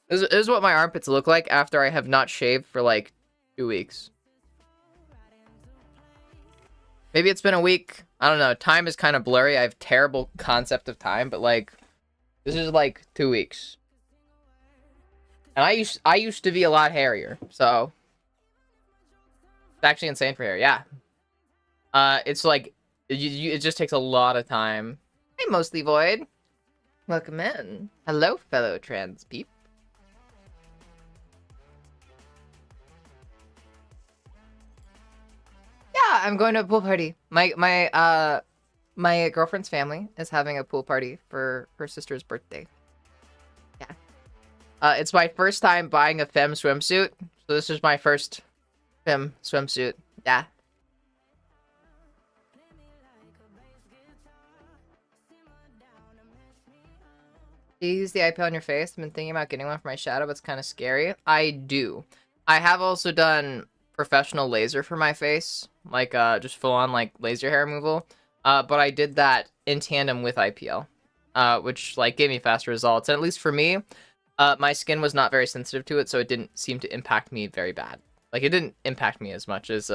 this is what my armpits look like after I have not shaved for like 2 weeks. Maybe it's been a week. I don't know. Time is kind of blurry. I have terrible concept of time, but like, this is like 2 weeks. And I used to be a lot hairier, so it's actually insane for hair. Yeah. It's like it just takes a lot of time. Hey, Mostly Void. Welcome in. Hello, fellow trans peep. Yeah, I'm going to a pool party. My girlfriend's family is having a pool party for her sister's birthday. Yeah. It's my first time buying a femme swimsuit, so this is my first femme swimsuit. Yeah. Do you use the IPL on your face? I've been thinking about getting one for my shadow, but it's kind of scary. I do. I have also done professional laser for my face, like just full on like laser hair removal. But I did that in tandem with IPL, which like gave me faster results. And at least for me, my skin was not very sensitive to it, so it didn't seem to impact me very bad. Like it didn't impact me as much as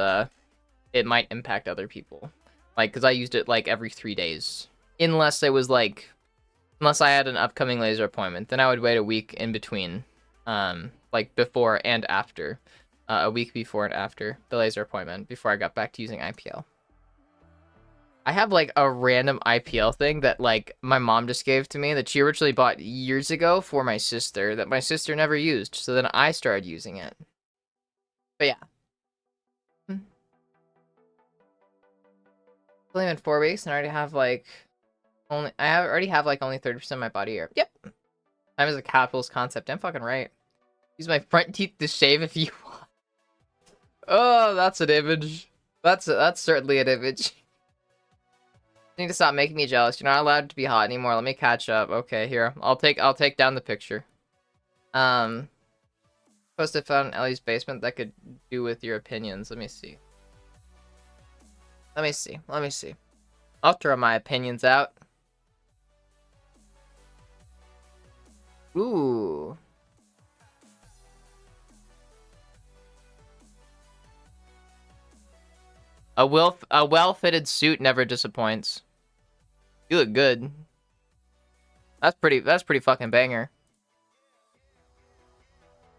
it might impact other people. Like because I used it like every 3 days, unless it was like. Unless I had an upcoming laser appointment, then I would wait a week in between, like before and after, a week before and after the laser appointment before I got back to using IPL. I have like a random IPL thing that like my mom just gave to me that she originally bought years ago for my sister that my sister never used, so then I started using it. But yeah. It's only been 4 weeks and I already have like already have like only 30% of my body hair. Yep. Time is a capitalist concept. I'm fucking right. Use my front teeth to shave if you want. Oh, that's an image. That's certainly an image. You need to stop making me jealous. You're not allowed to be hot anymore. Let me catch up. Okay, here. I'll take down the picture. Post it found in Ellie's basement that could do with your opinions. Let me see. Let me see. I'll throw my opinions out. Ooh. A well-fitted suit never disappoints. You look good. That's pretty fucking banger.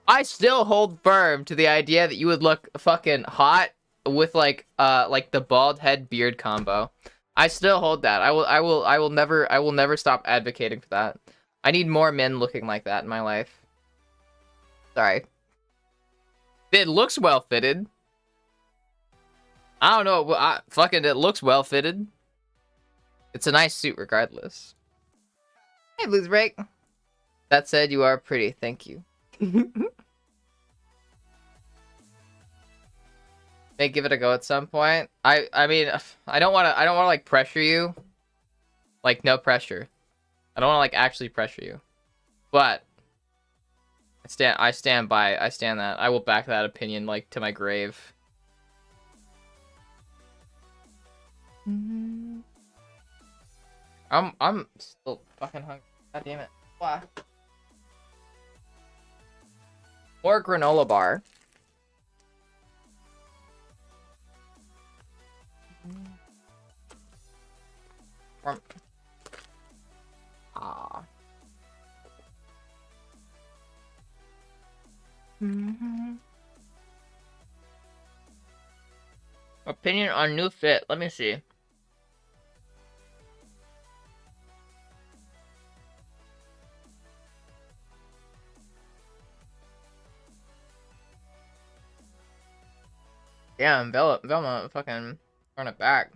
I still hold firm to the idea that you would look fucking hot with like the bald head beard combo. I still hold that. I will never stop advocating for that. I need more men looking like that in my life. Sorry. It looks well fitted. I don't know. It looks well fitted. It's a nice suit regardless. Hey, Blues Break. That said, you are pretty. Thank you. May give it a go at some point. I mean, I don't want to like pressure you. Like no pressure. I don't want to like actually pressure you. But I stand that. I will back that opinion like to my grave. I'm still fucking hungry. God damn it. Why? More granola bar. Ah. opinion on new fit. Let me see. Damn, Velma fucking throwing it back.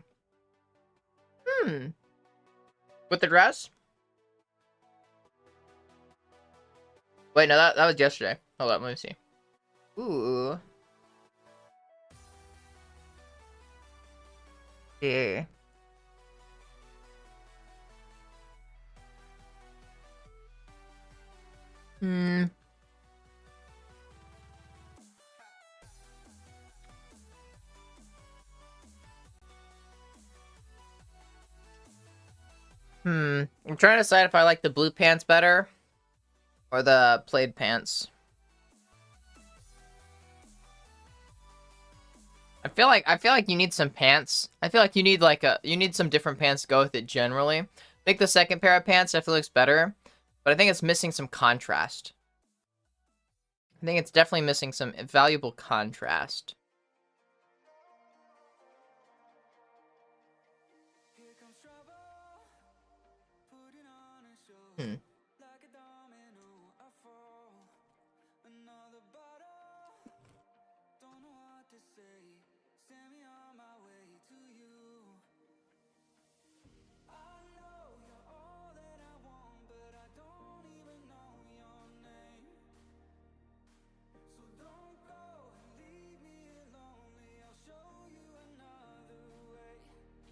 With the dress? Wait, no, that was yesterday. Hold up, let me see. Ooh. Yeah. I'm trying to decide if I like the blue pants better or the plaid pants. I feel like you need some pants. I feel like you need some different pants to go with it generally. I think the second pair of pants definitely looks better, but I think it's missing some contrast. I think it's definitely missing some valuable contrast.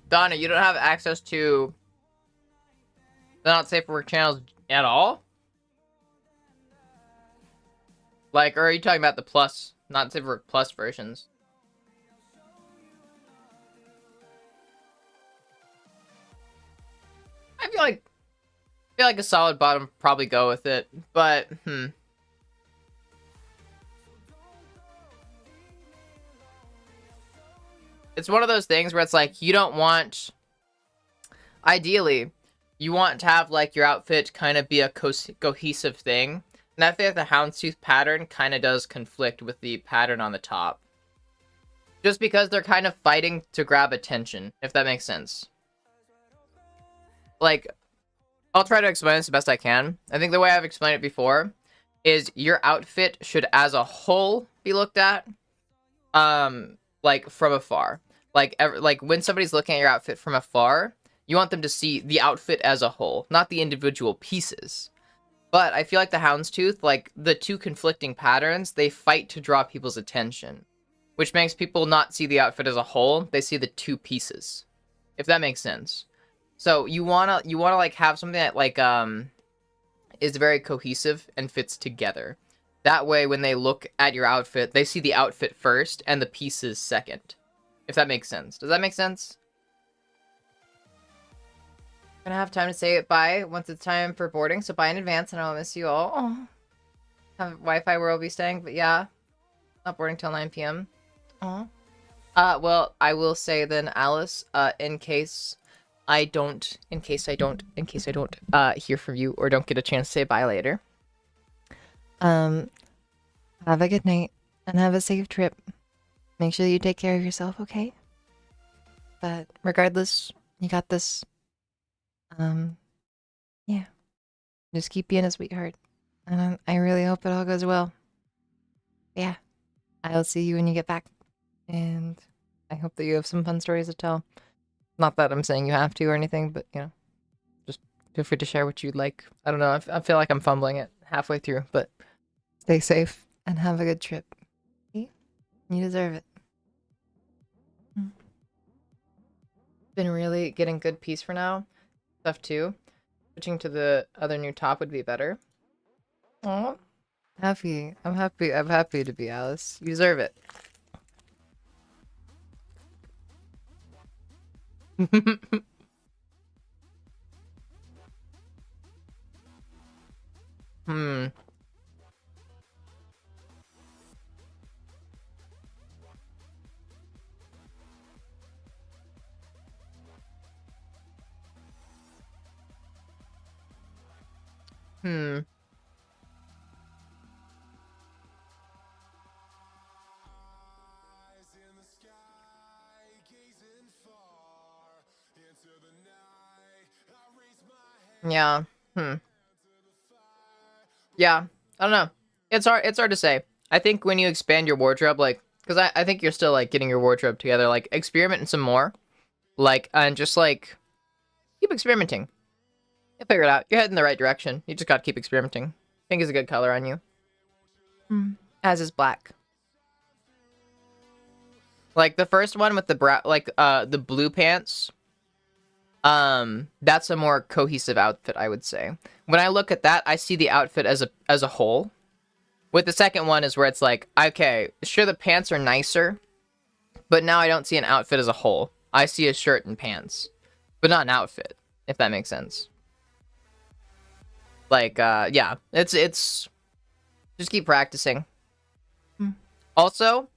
Donna, you don't have access to the Not Safe for Work channels at all? Like, or are you talking about the plus, Not Safe for Work plus versions? I feel like a solid bottom would probably go with it, but It's one of those things where it's like you don't want, ideally, you want to have like your outfit kind of be a cohesive thing. And I feel like the houndstooth pattern kind of does conflict with the pattern on the top. Just because they're kind of fighting to grab attention, if that makes sense. Like, I'll try to explain this the best I can. I think the way I've explained it before is your outfit should as a whole be looked at, like from afar. Like when somebody's looking at your outfit from afar, you want them to see the outfit as a whole, not the individual pieces. But I feel like the houndstooth, like the two conflicting patterns, they fight to draw people's attention, which makes people not see the outfit as a whole. They see the two pieces, if that makes sense. So you wanna like have something that like is very cohesive and fits together. That way, when they look at your outfit, they see the outfit first and the pieces second. If that makes sense. Does that make sense? I'm gonna have time to say it bye once it's time for boarding, so bye in advance, and I'll miss you all. Oh. Have Wi-Fi where I'll be staying, but yeah. Not boarding till 9 p.m. Oh. Well, I will say then, Alice, in case I don't hear from you or don't get a chance to say bye later. Have a good night and have a safe trip. Make sure you take care of yourself, okay? But regardless, you got this. Yeah. Just keep being a sweetheart. And I really hope it all goes well. Yeah. I'll see you when you get back. And I hope that you have some fun stories to tell. Not that I'm saying you have to or anything, but, you know, just feel free to share what you'd like. I don't know. I feel like I'm fumbling it halfway through, but stay safe and have a good trip. You deserve it. Been really getting good peace for now. Stuff too. Switching to the other new top would be better. Oh, happy. I'm happy to be Alice. You deserve it. Yeah. Yeah. I don't know. It's hard to say. I think when you expand your wardrobe, like, because I think you're still like getting your wardrobe together, like experimenting some more. Like, and just like keep experimenting. You'll figure it out. You're heading in the right direction. You just gotta keep experimenting. Pink is a good color on you. As is black. Like the first one with the the blue pants. That's a more cohesive outfit, I would say. When I look at that, I see the outfit as a whole. With the second one is where it's like, okay, sure the pants are nicer, but now I don't see an outfit as a whole. I see a shirt and pants, but not an outfit, if that makes sense. Like, yeah, it's just keep practicing. Also,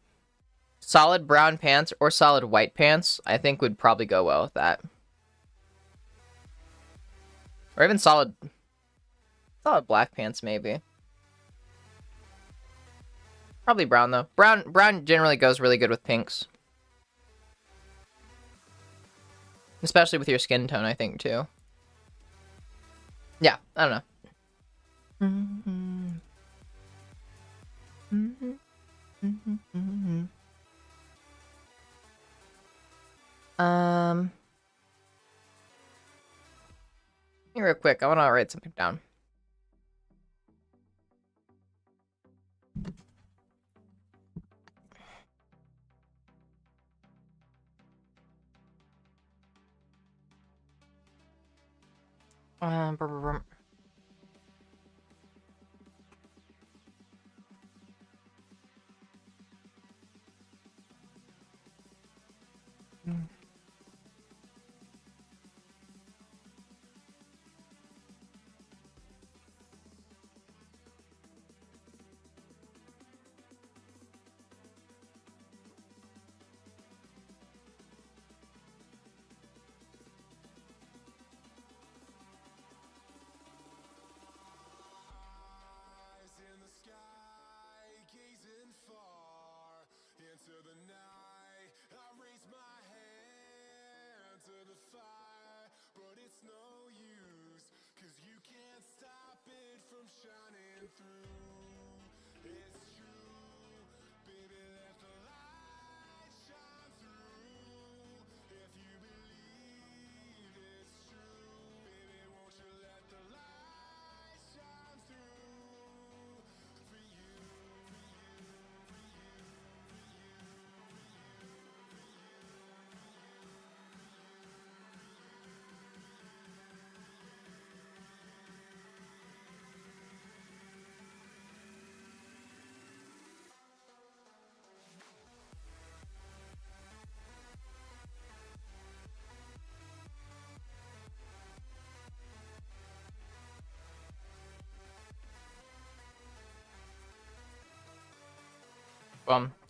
solid brown pants or solid white pants, I think would probably go well with that. Or even solid black pants, maybe. Probably brown, though. Brown generally goes really good with pinks. Especially with your skin tone, I think, too. Yeah, I don't know. Here real quick, I want to write something down. Brr, brr, brr.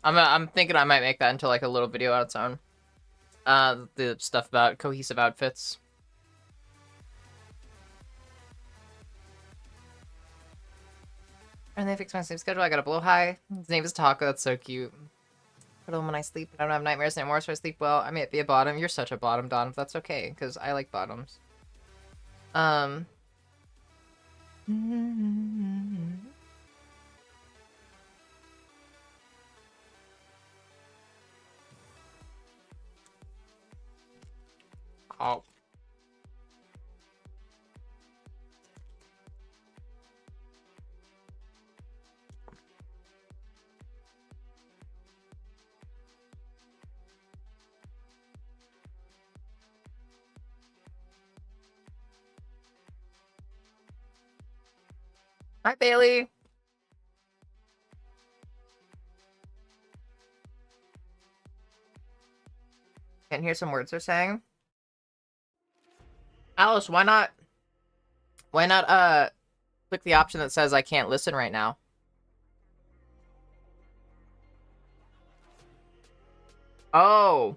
I'm thinking I might make that into like a little video on its own. The stuff about cohesive outfits. And they fixed my sleep schedule. I got a blow high. His name is Taco. That's so cute. For them when I sleep, I don't have nightmares anymore, so I sleep well. I may be a bottom. You're such a bottom, Don. But that's okay, because I like bottoms. Oh. Hi, Bailey. Can't hear some words they're saying. Alice, why not click the option that says I can't listen right now? Oh.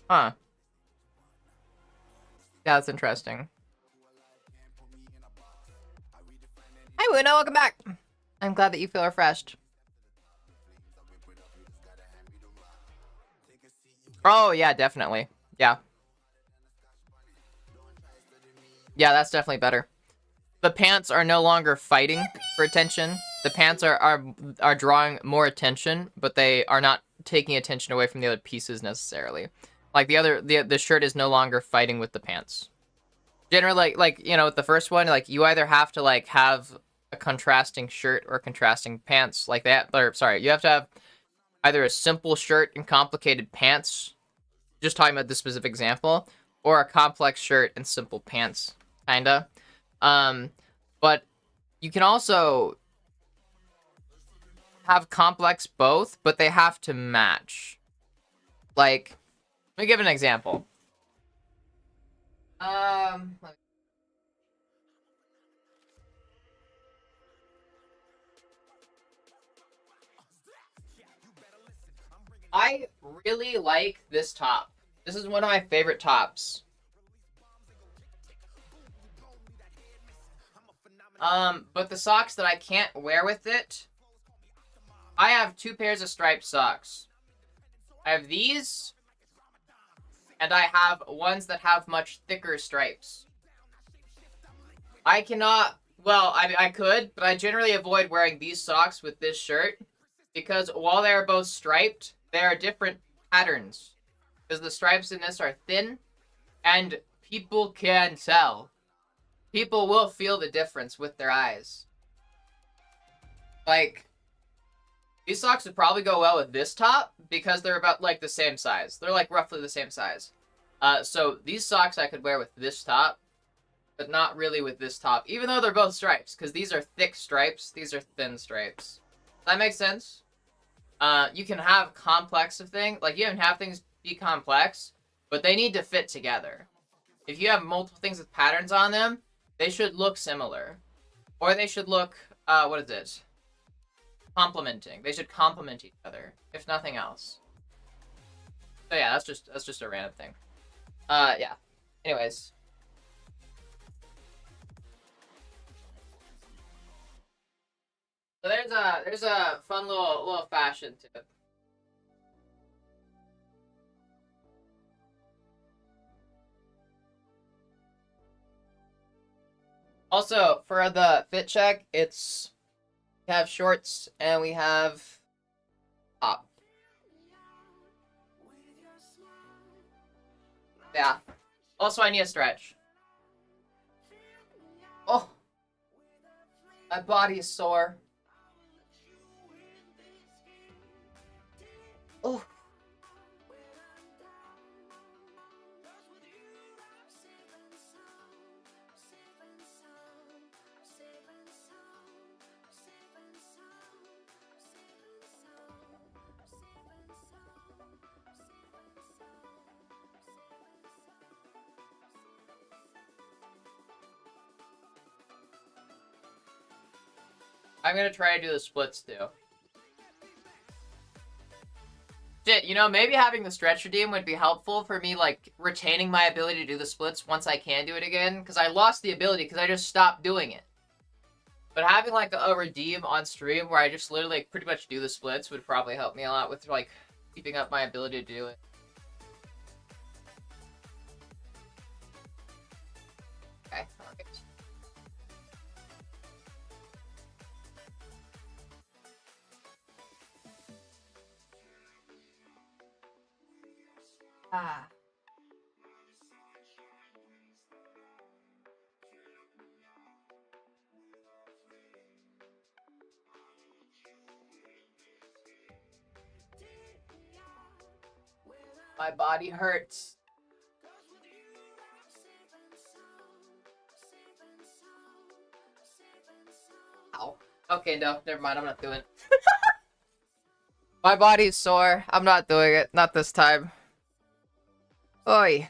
Huh. Yeah, that's interesting. Hi, Wuna, welcome back. I'm glad that you feel refreshed. Oh yeah, definitely. Yeah. Yeah, that's definitely better. The pants are no longer fighting for attention. The pants are drawing more attention, but they are not taking attention away from the other pieces necessarily. Like the shirt is no longer fighting with the pants. Generally, like you know, with the first one, like you either have to like have a contrasting shirt or contrasting pants like that. Or sorry, you have to have either a simple shirt and complicated pants. Just talking about this specific example, or a complex shirt and simple pants, kinda. But you can also have complex both, but they have to match. Like, let me give an example. I really like this top. This is one of my favorite tops. But the socks that I can't wear with it, I have 2 pairs of striped socks. I have these, and I have ones that have much thicker stripes. I cannot, well, I could, but I generally avoid wearing these socks with this shirt, because while they are both striped, they are different patterns. Because the stripes in this are thin, and people can tell. People will feel the difference with their eyes. Like, these socks would probably go well with this top, because they're about, like, the same size. They're, like, roughly the same size. So these socks I could wear with this top, but not really with this top, even though they're both stripes, because these are thick stripes, these are thin stripes. Does that make sense? You can have complex of things, like, you can have things be complex, but they need to fit together. If you have multiple things with patterns on them, they should look similar. Or they should look, what is it? Complementing. They should complement each other, if nothing else. So yeah, that's just a random thing. Yeah. Anyways. So there's a fun little fashion tip. Also, for the fit check, it's we have shorts and we have top. Yeah. Also, I need a stretch. Oh, my body is sore. Oh. I'm gonna try to do the splits too. Shit, you know, maybe having the stretch redeem would be helpful for me, like, retaining my ability to do the splits once I can do it again, because I lost the ability because I just stopped doing it. But having, like, a redeem on stream where I just literally like, pretty much do the splits would probably help me a lot with, like, keeping up my ability to do it. Okay, alright. Ah. My body hurts. Ow. Okay, no, never mind. I'm not doing it. My body's sore. I'm not doing it. Not this time. Oi.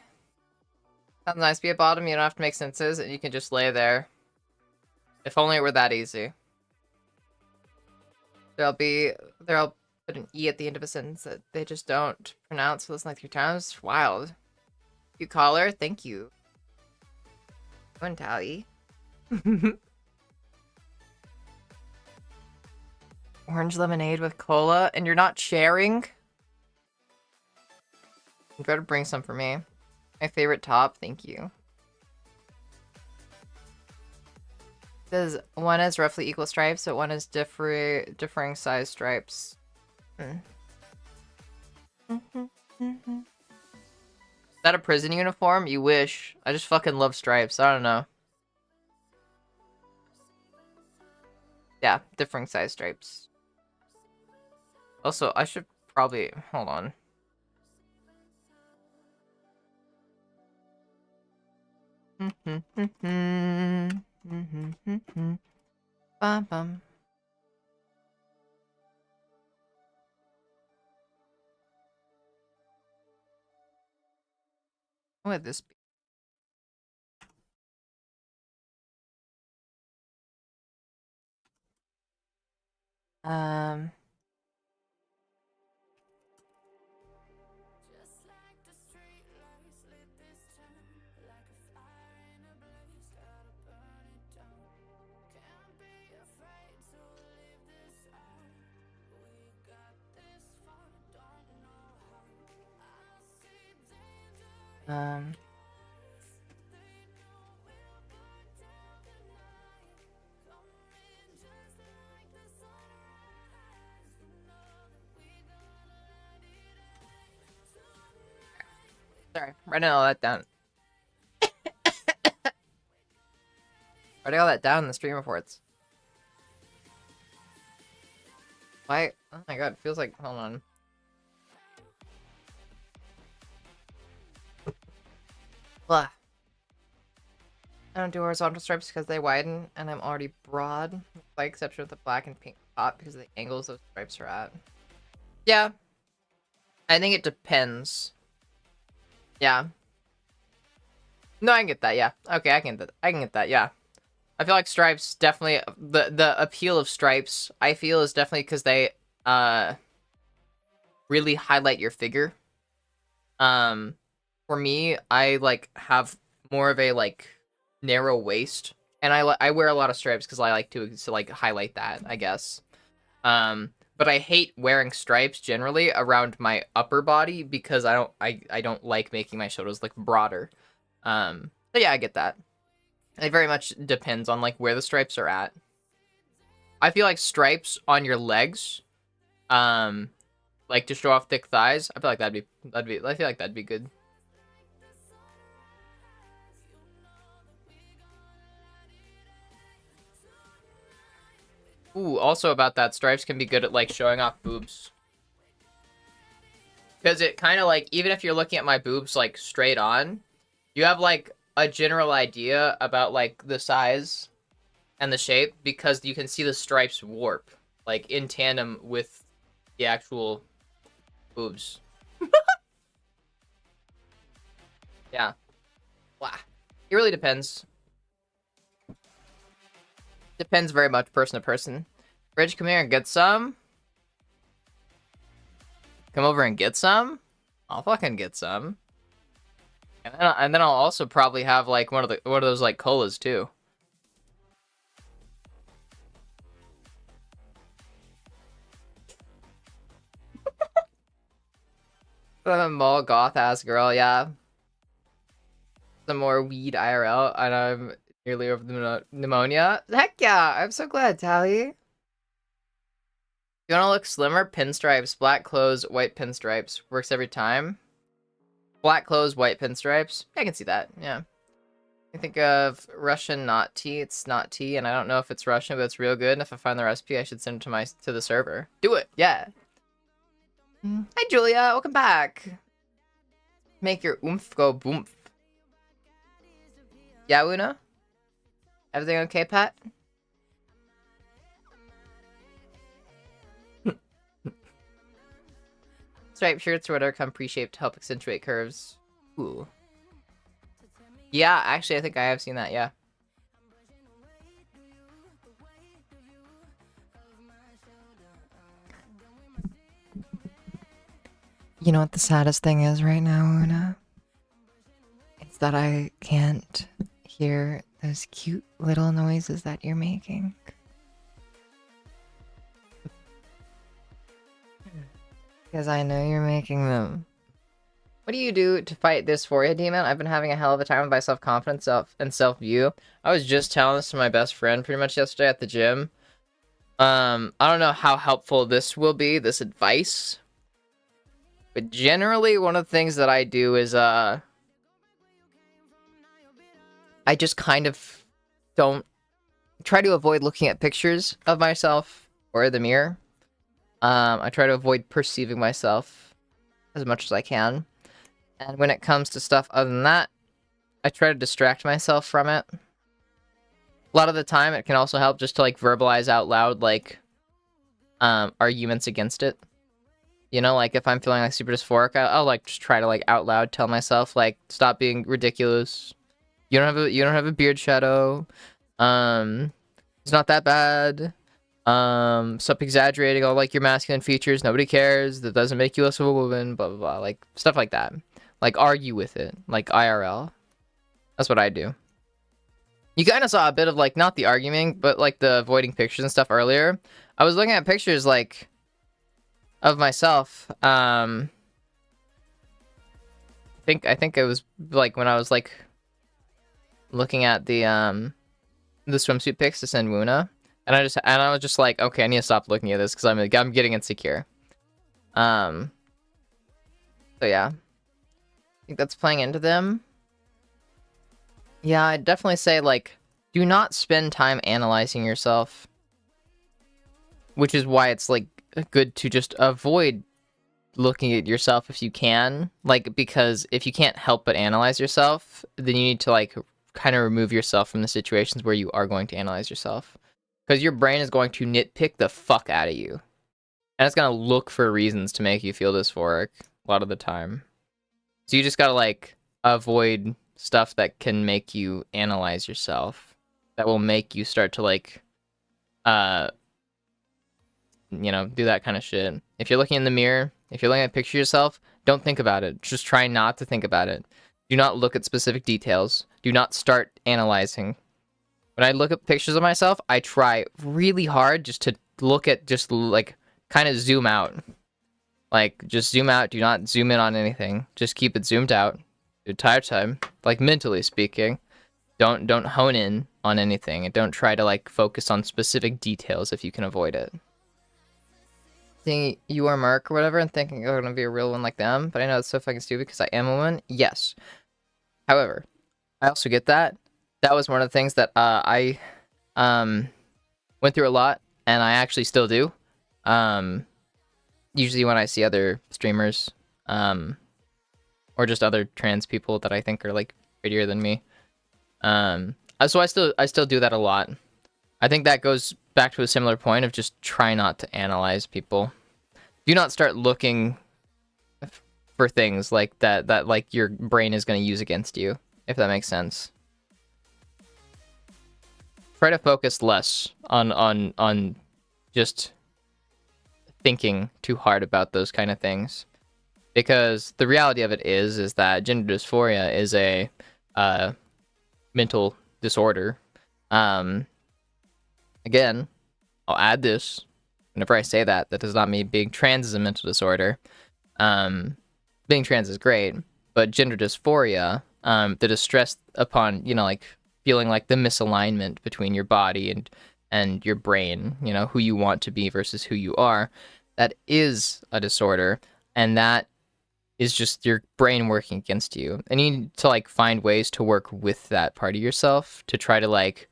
Sounds nice. Be a bottom. You don't have to make senses, and you can just lay there. If only it were that easy. There'll put an E at the end of a sentence that they just don't pronounce. So listen like 3 times. Wild. You caller, thank you. One tally. Orange lemonade with cola, and you're not sharing? You better bring some for me. My favorite top, thank you. Does one has roughly equal stripes, but one has differing size stripes. Is that a prison uniform? You wish. I just fucking love stripes. I don't know. Yeah, differing size stripes. Also, I should probably... Hold on. Bum bum. What would this be? Um, Sorry, writing all that down. Writing all that down in the stream reports. Why? Oh my god, it feels like... Hold on. Blah. I don't do horizontal stripes because they widen, and I'm already broad, by exception of the black and pink top because of the angles those stripes are at. Yeah. I think it depends. Yeah. No, I can get that, yeah. Okay, I can get that, yeah. I feel like stripes definitely... The appeal of stripes, I feel, is definitely because they, really highlight your figure. For me, I, like, have more of a, like, narrow waist. And I wear a lot of stripes because I like to, like, highlight that, I guess. But I hate wearing stripes generally around my upper body because I don't like making my shoulders look broader. But yeah, I get that. It very much depends on like where the stripes are at. I feel like stripes on your legs, like to show off thick thighs. I feel like I feel like that'd be good. Ooh, also about that, stripes can be good at, like, showing off boobs. Because it kind of, like, even if you're looking at my boobs, like, straight on, you have, like, a general idea about, like, the size and the shape because you can see the stripes warp, like, in tandem with the actual boobs. Yeah. Wow. It really depends. Depends very much person to person. Bridge, come here and get some. Come over and get some. I'll fucking get some. And then I'll also probably have like one of those like colas too. I'm a mall goth ass girl, yeah. Some more weed IRL, and I'm nearly over the pneumonia. Heck yeah! I'm so glad, Tally. You want to look slimmer? Pinstripes, black clothes, white pinstripes. Works every time. Black clothes, white pinstripes. I can see that, yeah. I think of Russian not tea. It's not tea, and I don't know if it's Russian, but it's real good. And if I find the recipe, I should send it to the server. Do it, yeah. Hi, Julia. Welcome back. Make your oomph go boomf. Yeah, Una? Everything okay, Pat? Striped shirts or whatever come pre-shaped to help accentuate curves. Ooh. Yeah, actually, I think I have seen that, yeah. You know what the saddest thing is right now, Una? It's that I can't hear those cute little noises that you're making. Because I know you're making them. What do you do to fight dysphoria demon? I've been having a hell of a time with my self-confidence and self-view. I was just telling this to my best friend pretty much yesterday at the gym. I don't know how helpful this will be, this advice. But generally, one of the things that I do is, I just kind of don't try to avoid looking at pictures of myself or the mirror. I try to avoid perceiving myself as much as I can. And when it comes to stuff other than that, I try to distract myself from it. A lot of the time, it can also help just to, like, verbalize out loud, like, arguments against it. You know, like, if I'm feeling, like, super dysphoric, I'll like, just try to, like, out loud tell myself, like, stop being ridiculous. You don't have a beard shadow. It's not that bad. Stop exaggerating all, like, your masculine features. Nobody cares. That doesn't make you less of a woman. Blah, blah, blah. Like, stuff like that. Like, argue with it. Like, IRL. That's what I do. You kind of saw a bit of, like, not the arguing, but, like, the avoiding pictures and stuff earlier. I was looking at pictures, like, of myself. I think it was, like, when I was, like, looking at the swimsuit pics to send Wuna. And I was just like, okay, I need to stop looking at this because I'm getting insecure. So yeah. I think that's playing into them. Yeah, I'd definitely say, like, do not spend time analyzing yourself. Which is why it's, like, good to just avoid looking at yourself if you can. Like, because if you can't help but analyze yourself, then you need to, like, kind of remove yourself from the situations where you are going to analyze yourself. Because your brain is going to nitpick the fuck out of you. And it's going to look for reasons to make you feel dysphoric a lot of the time. So you just gotta, like, avoid stuff that can make you analyze yourself. That will make you start to, like, you know, do that kind of shit. If you're looking in the mirror, if you're looking at a picture of yourself, don't think about it. Just try not to think about it. Do not look at specific details. Do not start analyzing. When I look at pictures of myself, I try really hard just to look at, just, like, kind of zoom out. Like, just zoom out. Do not zoom in on anything. Just keep it zoomed out the entire time. Like, mentally speaking. Don't hone in on anything. And don't try to, like, focus on specific details if you can avoid it. Seeing you are Mark or whatever and thinking, oh, I'm gonna be a real one like them. But I know it's so fucking stupid because I am a woman. Yes. However, I also get that. That was one of the things that I went through a lot. And I actually still do. Usually when I see other streamers, or just other trans people that I think are, like, prettier than me. So I still do that a lot. I think that goes back to a similar point of just try not to analyze people. Do not start looking for things like that like your brain is going to use against you, if that makes sense. Try to focus less on just thinking too hard about those kind of things, because the reality of it is that gender dysphoria is a mental disorder. Again, I'll add this. Whenever I say that does not mean being trans is a mental disorder. Being trans is great, but gender dysphoria, the distress upon, you know, like, feeling like the misalignment between your body and your brain, you know, who you want to be versus who you are, that is a disorder, and that is just your brain working against you. And you need to, like, find ways to work with that part of yourself to try to, like,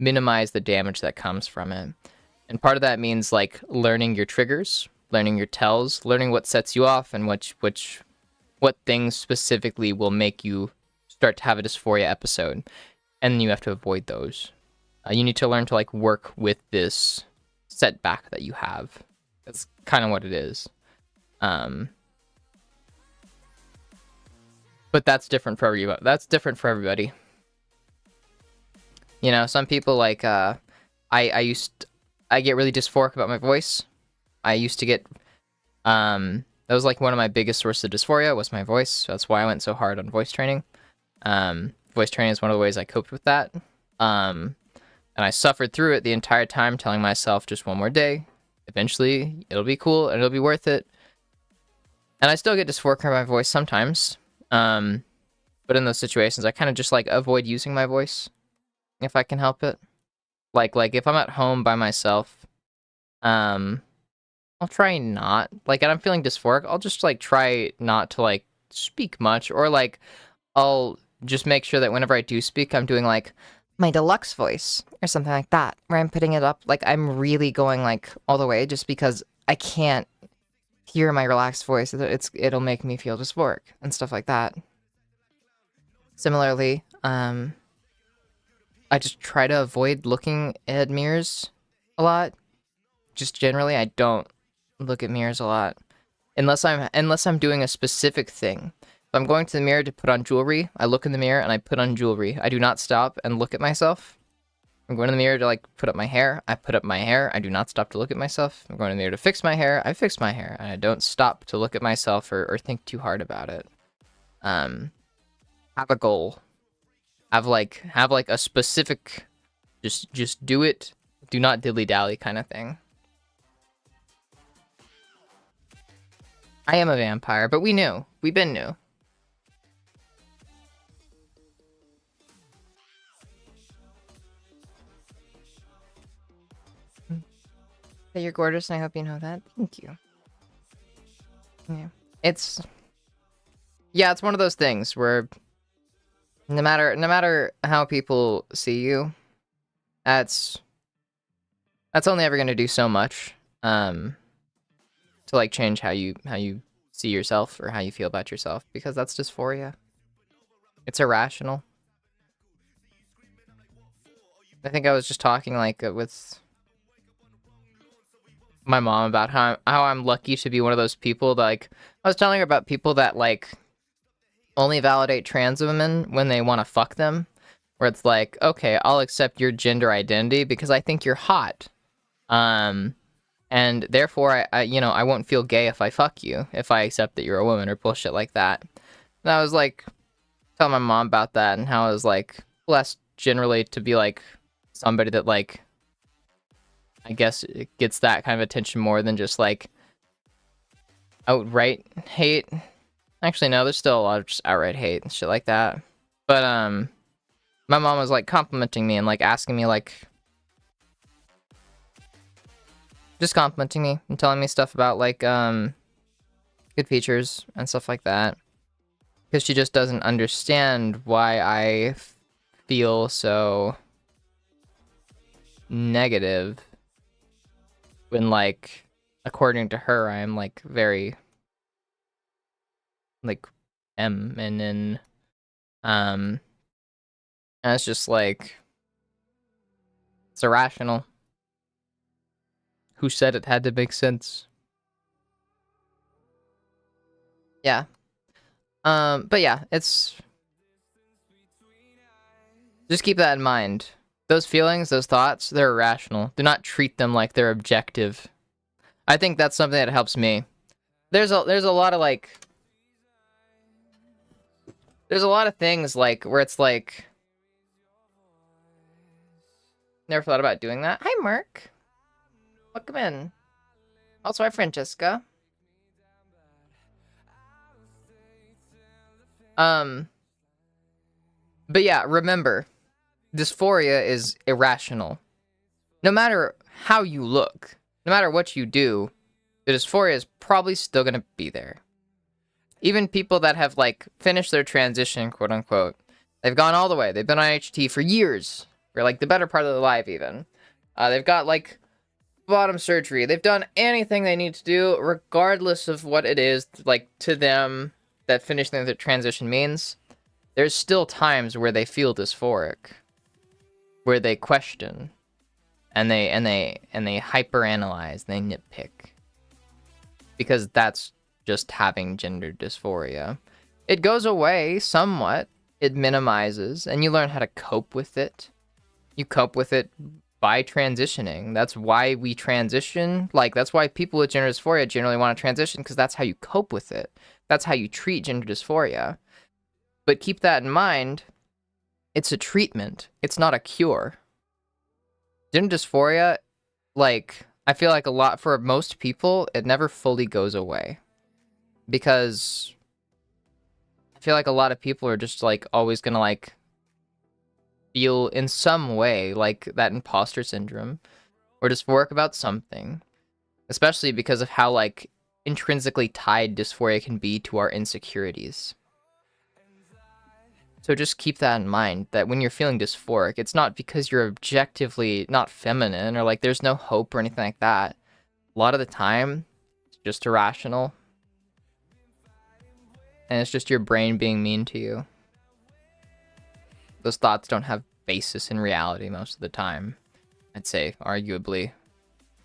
minimize the damage that comes from it. And part of that means, like, learning your triggers, learning your tells, learning what sets you off, and what things specifically will make you start to have a dysphoria episode. And you have to avoid those. You need to learn to, like, work with this setback that you have. That's kind of what it is. But that's different for everybody. You know, some people, like, I get really dysphoric about my voice. I used to get, that was, like, one of my biggest sources of dysphoria was my voice. So that's why I went so hard on voice training. Voice training is one of the ways I coped with that. And I suffered through it the entire time, telling myself just one more day. Eventually, it'll be cool and it'll be worth it. And I still get dysphoric in my voice sometimes. But in those situations, I kind of just like avoid using my voice if I can help it. Like if I'm at home by myself, I'll try not, like, and I'm feeling dysphoric, I'll just like try not to like speak much, or like I'll just make sure that whenever I do speak, I'm doing like my deluxe voice or something like that, where I'm putting it up like I'm really going like all the way, just because I can't hear my relaxed voice. It'll make me feel dysphoric and stuff like that. Similarly, I just try to avoid looking at mirrors a lot. Just generally, I don't look at mirrors a lot unless I'm doing a specific thing. If I'm going to the mirror to put on jewelry, I look in the mirror and I put on jewelry. I do not stop and look at myself. I'm going to the mirror to like put up my hair. I put up my hair. I do not stop to look at myself. I'm going to the mirror to fix my hair. I fix my hair, and I don't stop to look at myself or think too hard about it. Have a goal. Have like a specific, just do it. Do not dilly dally kind of thing. I am a vampire, but we knew. We been knew. That you're gorgeous, and I hope you know that. Thank you. Yeah. It's one of those things where no matter how people see you, that's only ever going to do so much to like change how you see yourself or how you feel about yourself, because that's dysphoria. It's irrational. I think I was just talking like with my mom about how I'm lucky to be one of those people that, like, I was telling her about people that like only validate trans women when they want to fuck them, where it's like, okay, I'll accept your gender identity because I think you're hot, and therefore I won't feel gay if I fuck you, if I accept that you're a woman, or bullshit like that. And I was like telling my mom about that, and how I was like blessed generally to be like somebody that like, I guess it gets that kind of attention more than just like outright hate. Actually, no, there's still a lot of just outright hate and shit like that. But my mom was like complimenting me and like asking me like, just complimenting me and telling me stuff about like good features and stuff like that, because she just doesn't understand why I feel so negative when, like, according to her, I am like very like feminine, and it's just like, it's irrational. Who said it had to make sense? Yeah. But yeah, it's, just keep that in mind. Those feelings, those thoughts, they're irrational. Do not treat them like they're objective. I think that's something that helps me. There's a lot of like, there's a lot of things like where it's like, never thought about doing that. Hi, Merc. Welcome in. Also, hi, Francesca. But yeah, remember, dysphoria is irrational. No matter how you look, no matter what you do, the dysphoria is probably still gonna be there. Even people that have, like, finished their transition, quote unquote, they've gone all the way. They've been on HT for years, for, like, the better part of their life, even. They've got, like, bottom surgery. They've done anything they need to do, regardless of what it is, like, to them, that finishing their transition means. There's still times where they feel dysphoric, where they question, and they hyperanalyze, they nitpick, because that's just having gender dysphoria. It goes away somewhat, it minimizes, and you learn how to cope with it. You cope with it by transitioning. That's why we transition. Like, that's why people with gender dysphoria generally want to transition, because that's how you cope with it. That's how you treat gender dysphoria. But keep that in mind, it's a treatment. It's not a cure. Gender dysphoria, like, I feel like a lot, for most people, it never fully goes away. because I feel like a lot of people are just like always gonna like feel in some way like that imposter syndrome or dysphoric about something, especially because of how like intrinsically tied dysphoria can be to our insecurities. So just keep that in mind, that when you're feeling dysphoric, it's not because you're objectively not feminine or like there's no hope or anything like that. A lot of the time, it's just irrational. And it's just your brain being mean to you. Those thoughts don't have basis in reality most of the time. I'd say, arguably,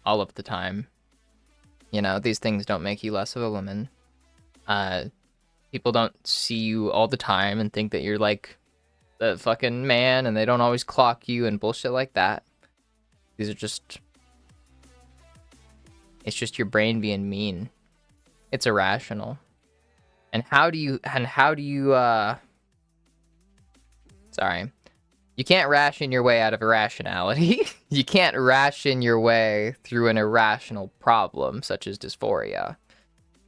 all of the time. You know, these things don't make you less of a woman. People don't see you all the time and think that you're like the fucking man, and they don't always clock you and bullshit like that. These are just... It's just your brain being mean. It's irrational. And how do you sorry. You can't ration your way out of irrationality. You can't ration your way through an irrational problem such as dysphoria.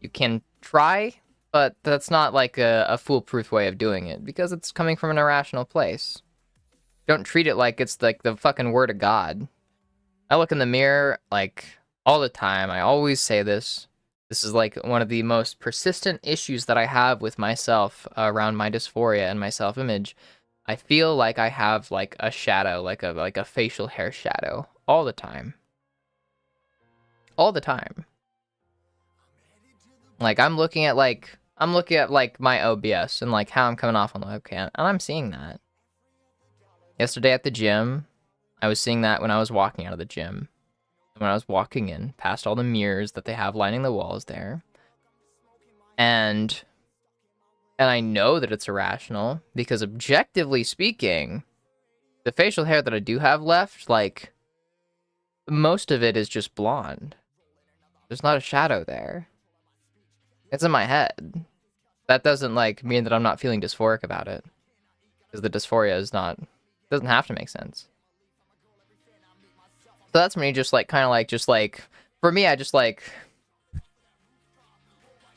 You can try, but that's not like a foolproof way of doing it because it's coming from an irrational place. Don't treat it like it's like the fucking word of God. I look in the mirror like all the time. I always say this. This is like one of the most persistent issues that I have with myself around my dysphoria and my self-image. I feel like I have like a shadow, like a facial hair shadow all the time. All the time. Like I'm looking at like my OBS and like how I'm coming off on the webcam, and I'm seeing that. Yesterday at the gym, I was seeing that when I was walking out of the gym. When I was walking in past all the mirrors that they have lining the walls there. And I know that it's irrational because objectively speaking, the facial hair that I do have left, like most of it is just blonde. There's not a shadow there. It's in my head. That doesn't like mean that I'm not feeling dysphoric about it. Because the dysphoria is not, doesn't have to make sense. So that's me just like kind of like just like for me I just like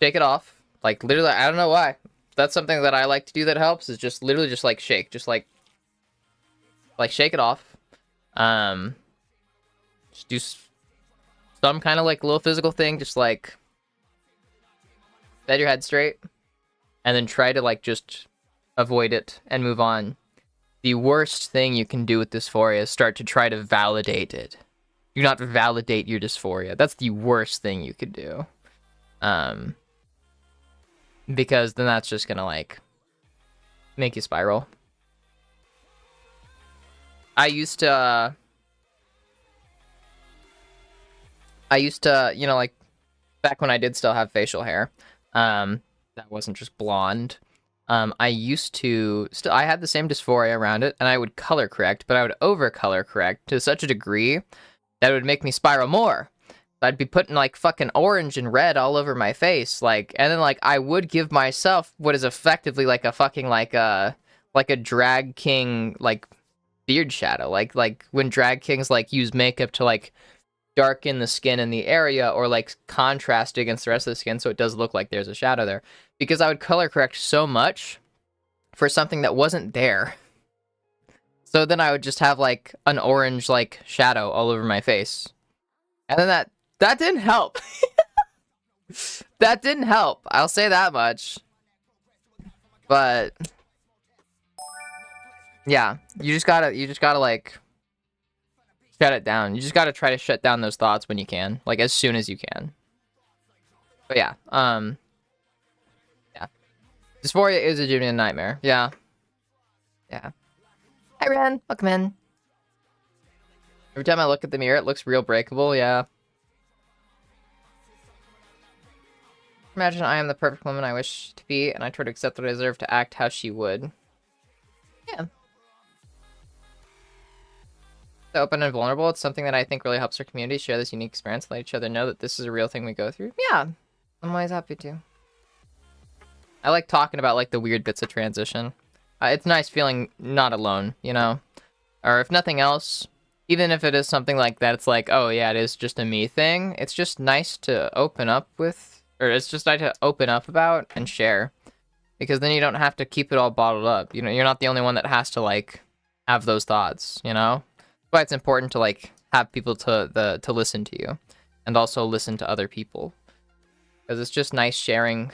shake it off. Like literally I don't know why. That's something that I like to do that helps is just literally just like shake. Just like shake it off. Just do some kind of like little physical thing, just like set your head straight and then try to like just avoid it and move on. The worst thing you can do with dysphoria is start to try to validate it. Do not validate your dysphoria. That's the worst thing you could do. Because then that's just gonna like make you spiral. I used to, you know, like back when I did still have facial hair, that wasn't just blonde. I used to I had the same dysphoria around it, and I would color correct, but I would over color correct to such a degree that it would make me spiral more. I'd be putting like fucking orange and red all over my face, like, and then like I would give myself what is effectively like a fucking like a drag king like beard shadow, like when drag kings like use makeup to like darken the skin in the area or like contrast against the rest of the skin so it does look like there's a shadow there. Because I would color correct so much for something that wasn't there. So then I would just have like an orange like shadow all over my face. And then that didn't help. That didn't help. I'll say that much. But yeah, you just gotta like shut it down. You just gotta try to shut down those thoughts when you can, like as soon as you can. But yeah, yeah. Dysphoria is a genuine nightmare. Yeah. Yeah. Hi Ren, welcome in. Every time I look at the mirror, it looks real breakable, yeah. Imagine I am the perfect woman I wish to be, and I try to accept what I deserve to act how she would. Yeah. So open and vulnerable, it's something that I think really helps our community share this unique experience, let each other know that this is a real thing we go through. Yeah, I'm always happy to. I like talking about like the weird bits of transition. It's nice feeling not alone, you know? Or if nothing else, even if it is something like that, it's like, oh yeah, it is just a me thing. It's just nice to open up with or it's just nice to open up about and share, because then you don't have to keep it all bottled up. You know, you're not the only one that has to like have those thoughts. You know, that's why it's important to like have people to listen to you, and also listen to other people, because it's just nice sharing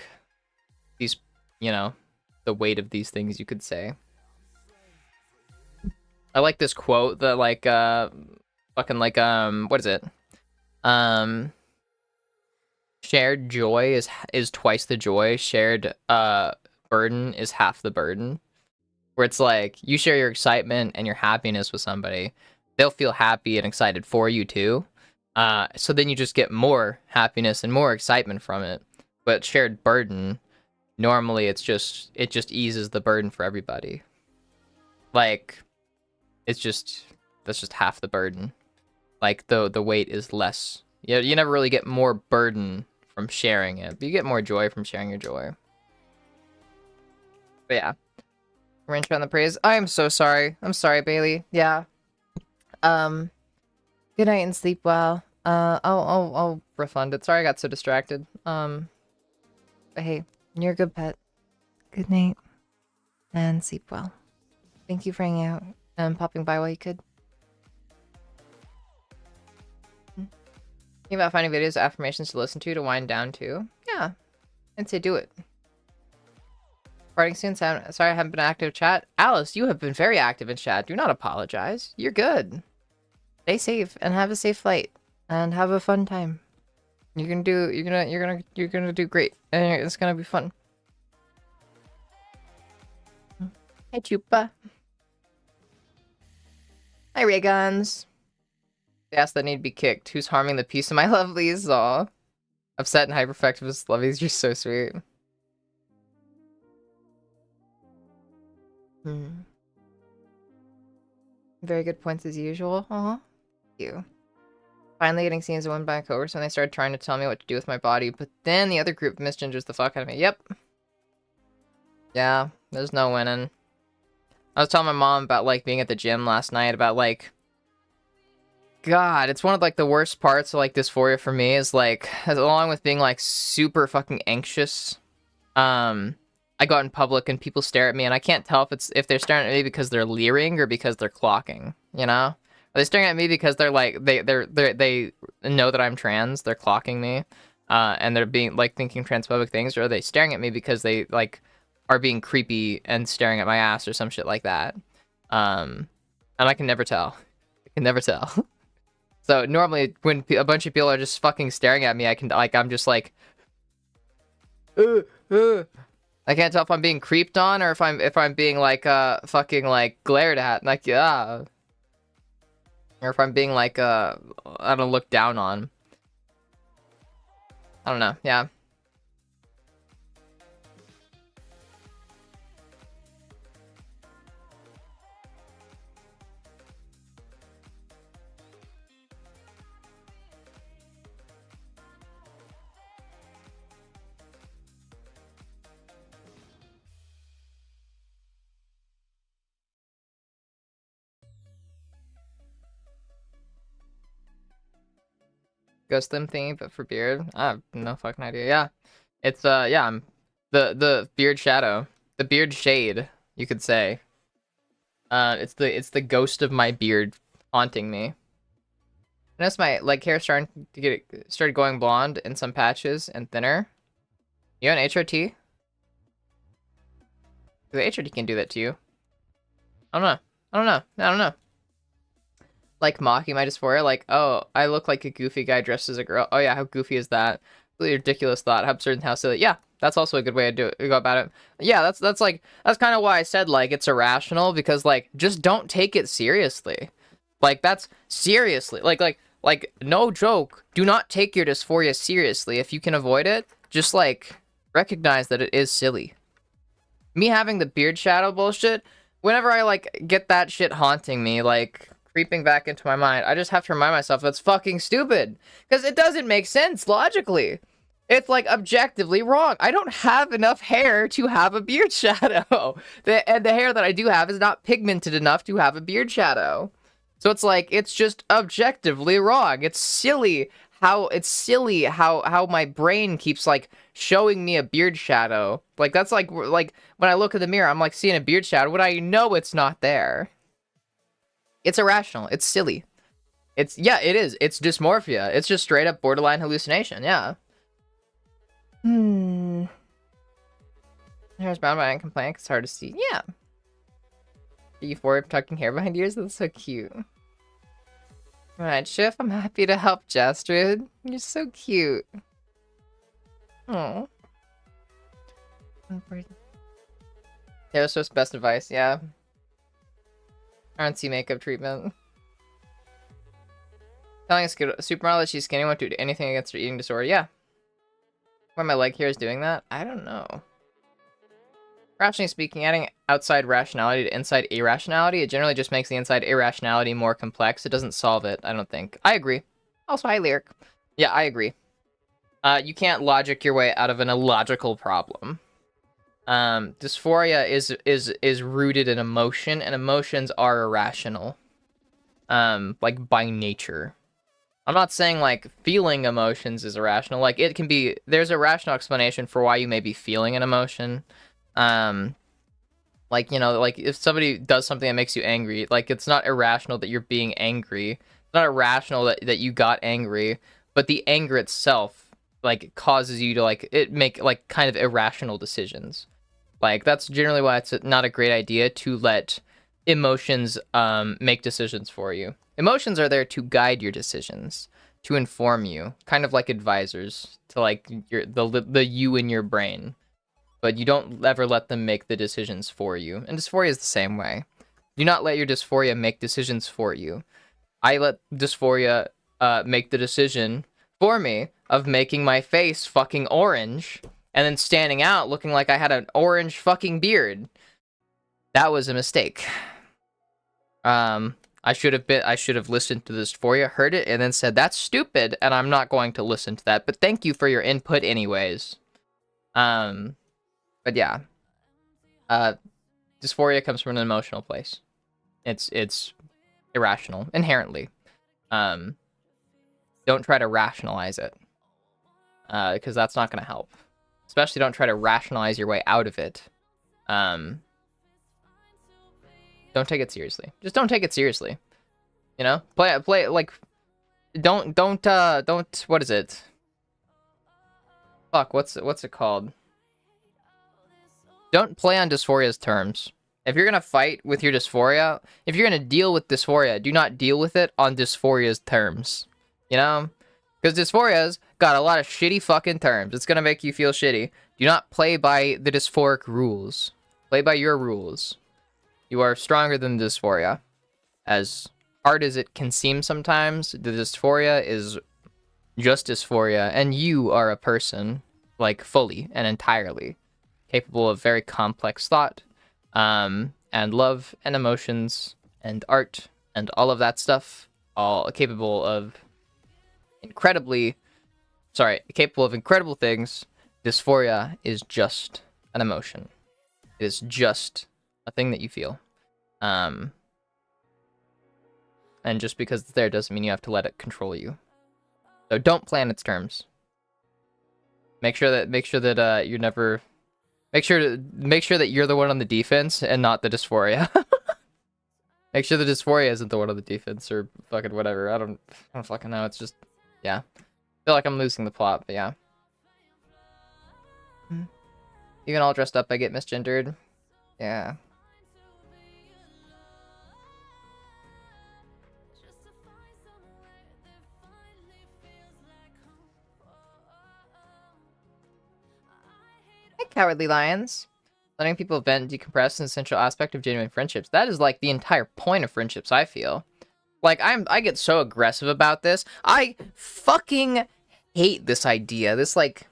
these, you know, the weight of these things, you could say. I like this quote that like fucking like what is it? Shared joy is twice the joy. Shared burden is half the burden. Where it's like you share your excitement and your happiness with somebody, they'll feel happy and excited for you too. So then you just get more happiness and more excitement from it. But shared burden, normally it just eases the burden for everybody. Like that's just half the burden. Like the weight is less. You never really get more burden from sharing it, but you get more joy from sharing your joy. But yeah, range on the praise. I am so sorry. I'm sorry, Bailey. Yeah. Good night and sleep well. I'll refund it. Sorry I got so distracted. But hey, you're a good pet. Good night and sleep well. Thank you for hanging out and popping by while you could. Think about finding videos, affirmations to listen to wind down to. Yeah, I'd say do it. Parting soon. Sorry I haven't been active in chat. Alice, you have been very active in chat. Do not apologize. You're good. Stay safe and have a safe flight and have a fun time. You're gonna do great. And it's gonna be fun. Hey Chupa. Hi ray guns. They ask that need to be kicked. Who's harming the peace of my lovelies? Aw. Upset and hypereffective as lovelies. You're so sweet. Very good points as usual. Aw. Thank you. Finally getting seen as a win by a coworker when they started trying to tell me what to do with my body, but then the other group misgingers the fuck out of me. Yep. Yeah, there's no winning. I was telling my mom about like being at the gym last night, about like, God, it's one of like the worst parts of like dysphoria for me is like, along with being like super fucking anxious, I go out in public and people stare at me and I can't tell if they're staring at me because they're leering or because they're clocking, you know? Are they staring at me because they're like, they know that I'm trans, they're clocking me, and they're being like thinking transphobic things, or are they staring at me because they like are being creepy and staring at my ass or some shit like that? And I can never tell. I can never tell. So normally when a bunch of people are just fucking staring at me, I can like, I'm just like, I can't tell if I'm being creeped on or if I'm being like fucking like glared at, like, yeah, or if I'm being like I don't look down on. I don't know. Yeah. Ghost Slim thingy, but for beard. I have no fucking idea. Yeah, it's yeah, I'm the beard shadow, the beard shade, you could say. It's the ghost of my beard haunting me. I noticed my leg hair started going blonde in some patches and thinner. You on HRT? The HRT can do that to you. I don't know. Like mocking my dysphoria, like, oh, I look like a goofy guy dressed as a girl. Oh yeah, how goofy is that? Really ridiculous thought. How absurd and how silly. Yeah, that's also a good way to go about it. Yeah, that's kind of why I said like it's irrational, because like just don't take it seriously. Like that's seriously like no joke. Do not take your dysphoria seriously. If you can avoid it, just like recognize that it is silly. Me having the beard shadow bullshit, whenever I like get that shit haunting me, like creeping back into my mind, I just have to remind myself that's fucking stupid, because it doesn't make sense logically. It's like objectively wrong. I don't have enough hair to have a beard shadow. And the hair that I do have is not pigmented enough to have a beard shadow. So it's like, it's just objectively wrong. It's silly how it's silly how my brain keeps like showing me a beard shadow. Like that's like when I look in the mirror, I'm like seeing a beard shadow when I know it's not there. It's irrational. It's silly. It's it is. It's dysmorphia. It's just straight up borderline hallucination. Yeah. Hair's brown, but I ain't complaining. It's hard to see. Yeah. Euphoria tucking hair behind ears. That's so cute. Alright, Shift, I'm happy to help Jastrid. You're so cute. Oh. Taylor Swift's best advice, yeah. RNC makeup treatment. Telling a supermodel that she's skinny won't do anything against her eating disorder. Yeah. Why my leg here is doing that? I don't know. Rationally speaking, adding outside rationality to inside irrationality, it generally just makes the inside irrationality more complex. It doesn't solve it, I don't think. I agree. Also, hi, Lyric. Yeah, I agree. You can't logic your way out of an illogical problem. Dysphoria is rooted in emotion, and emotions are irrational. Like, by nature. I'm not saying, like, feeling emotions is irrational. Like, it can be... There's a rational explanation for why you may be feeling an emotion. Like, you know, like if somebody does something that makes you angry, like it's not irrational that you're being angry. It's not irrational that you got angry, but the anger itself like causes you to like make like kind of irrational decisions. Like that's generally why it's not a great idea to let emotions make decisions for you. Emotions are there to guide your decisions, to inform you, kind of like advisors to like the you in your brain. But you don't ever let them make the decisions for you. And dysphoria is the same way. Do not let your dysphoria make decisions for you. I let dysphoria make the decision for me of making my face fucking orange and then standing out looking like I had an orange fucking beard. That was a mistake. I should have listened to the dysphoria, heard it, and then said, that's stupid, and I'm not going to listen to that. But thank you for your input anyways. But yeah, dysphoria comes from an emotional place. It's irrational inherently. Don't try to rationalize it, because that's not going to help. Especially don't try to rationalize your way out of it. Don't take it seriously. Just don't take it seriously. You know, play like, don't. What is it? Fuck, what's it called? Don't play on dysphoria's terms. If you're going to fight with your dysphoria, if you're going to deal with dysphoria, do not deal with it on dysphoria's terms. You know? Because dysphoria's got a lot of shitty fucking terms. It's going to make you feel shitty. Do not play by the dysphoric rules. Play by your rules. You are stronger than the dysphoria. As hard as it can seem sometimes, the dysphoria is just dysphoria, and you are a person, like, fully and entirely. Capable of very complex thought, and love, and emotions, and art, and all of that stuff, all capable of incredible things. Dysphoria is just an emotion. It is just a thing that you feel. And just because it's there doesn't mean you have to let it control you. So don't play on its terms. Make sure that you're never... Make sure that you're the one on the defense and not the dysphoria. Make sure the dysphoria isn't the one on the defense or fucking whatever. I don't fucking know. It's just, yeah. I feel like I'm losing the plot, but yeah. Even all dressed up, I get misgendered. Yeah. Cowardly Lions. Letting people vent and decompress is an essential aspect of genuine friendships. That is like the entire point of friendships, I feel. Like, I get so aggressive about this. I fucking hate this idea. This, like...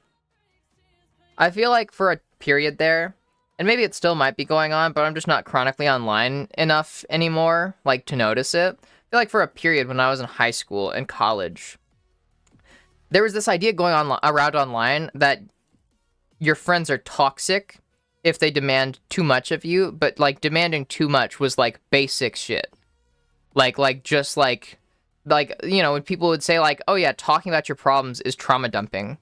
I feel like for a period there, and maybe it still might be going on, but I'm just not chronically online enough anymore, like, to notice it. I feel like for a period when I was in high school and college, there was this idea going on around online that your friends are toxic if they demand too much of you, but, like, demanding too much was, like, basic shit. Like, just, like, like, you know, when people would say like, oh yeah, talking about your problems is trauma dumping.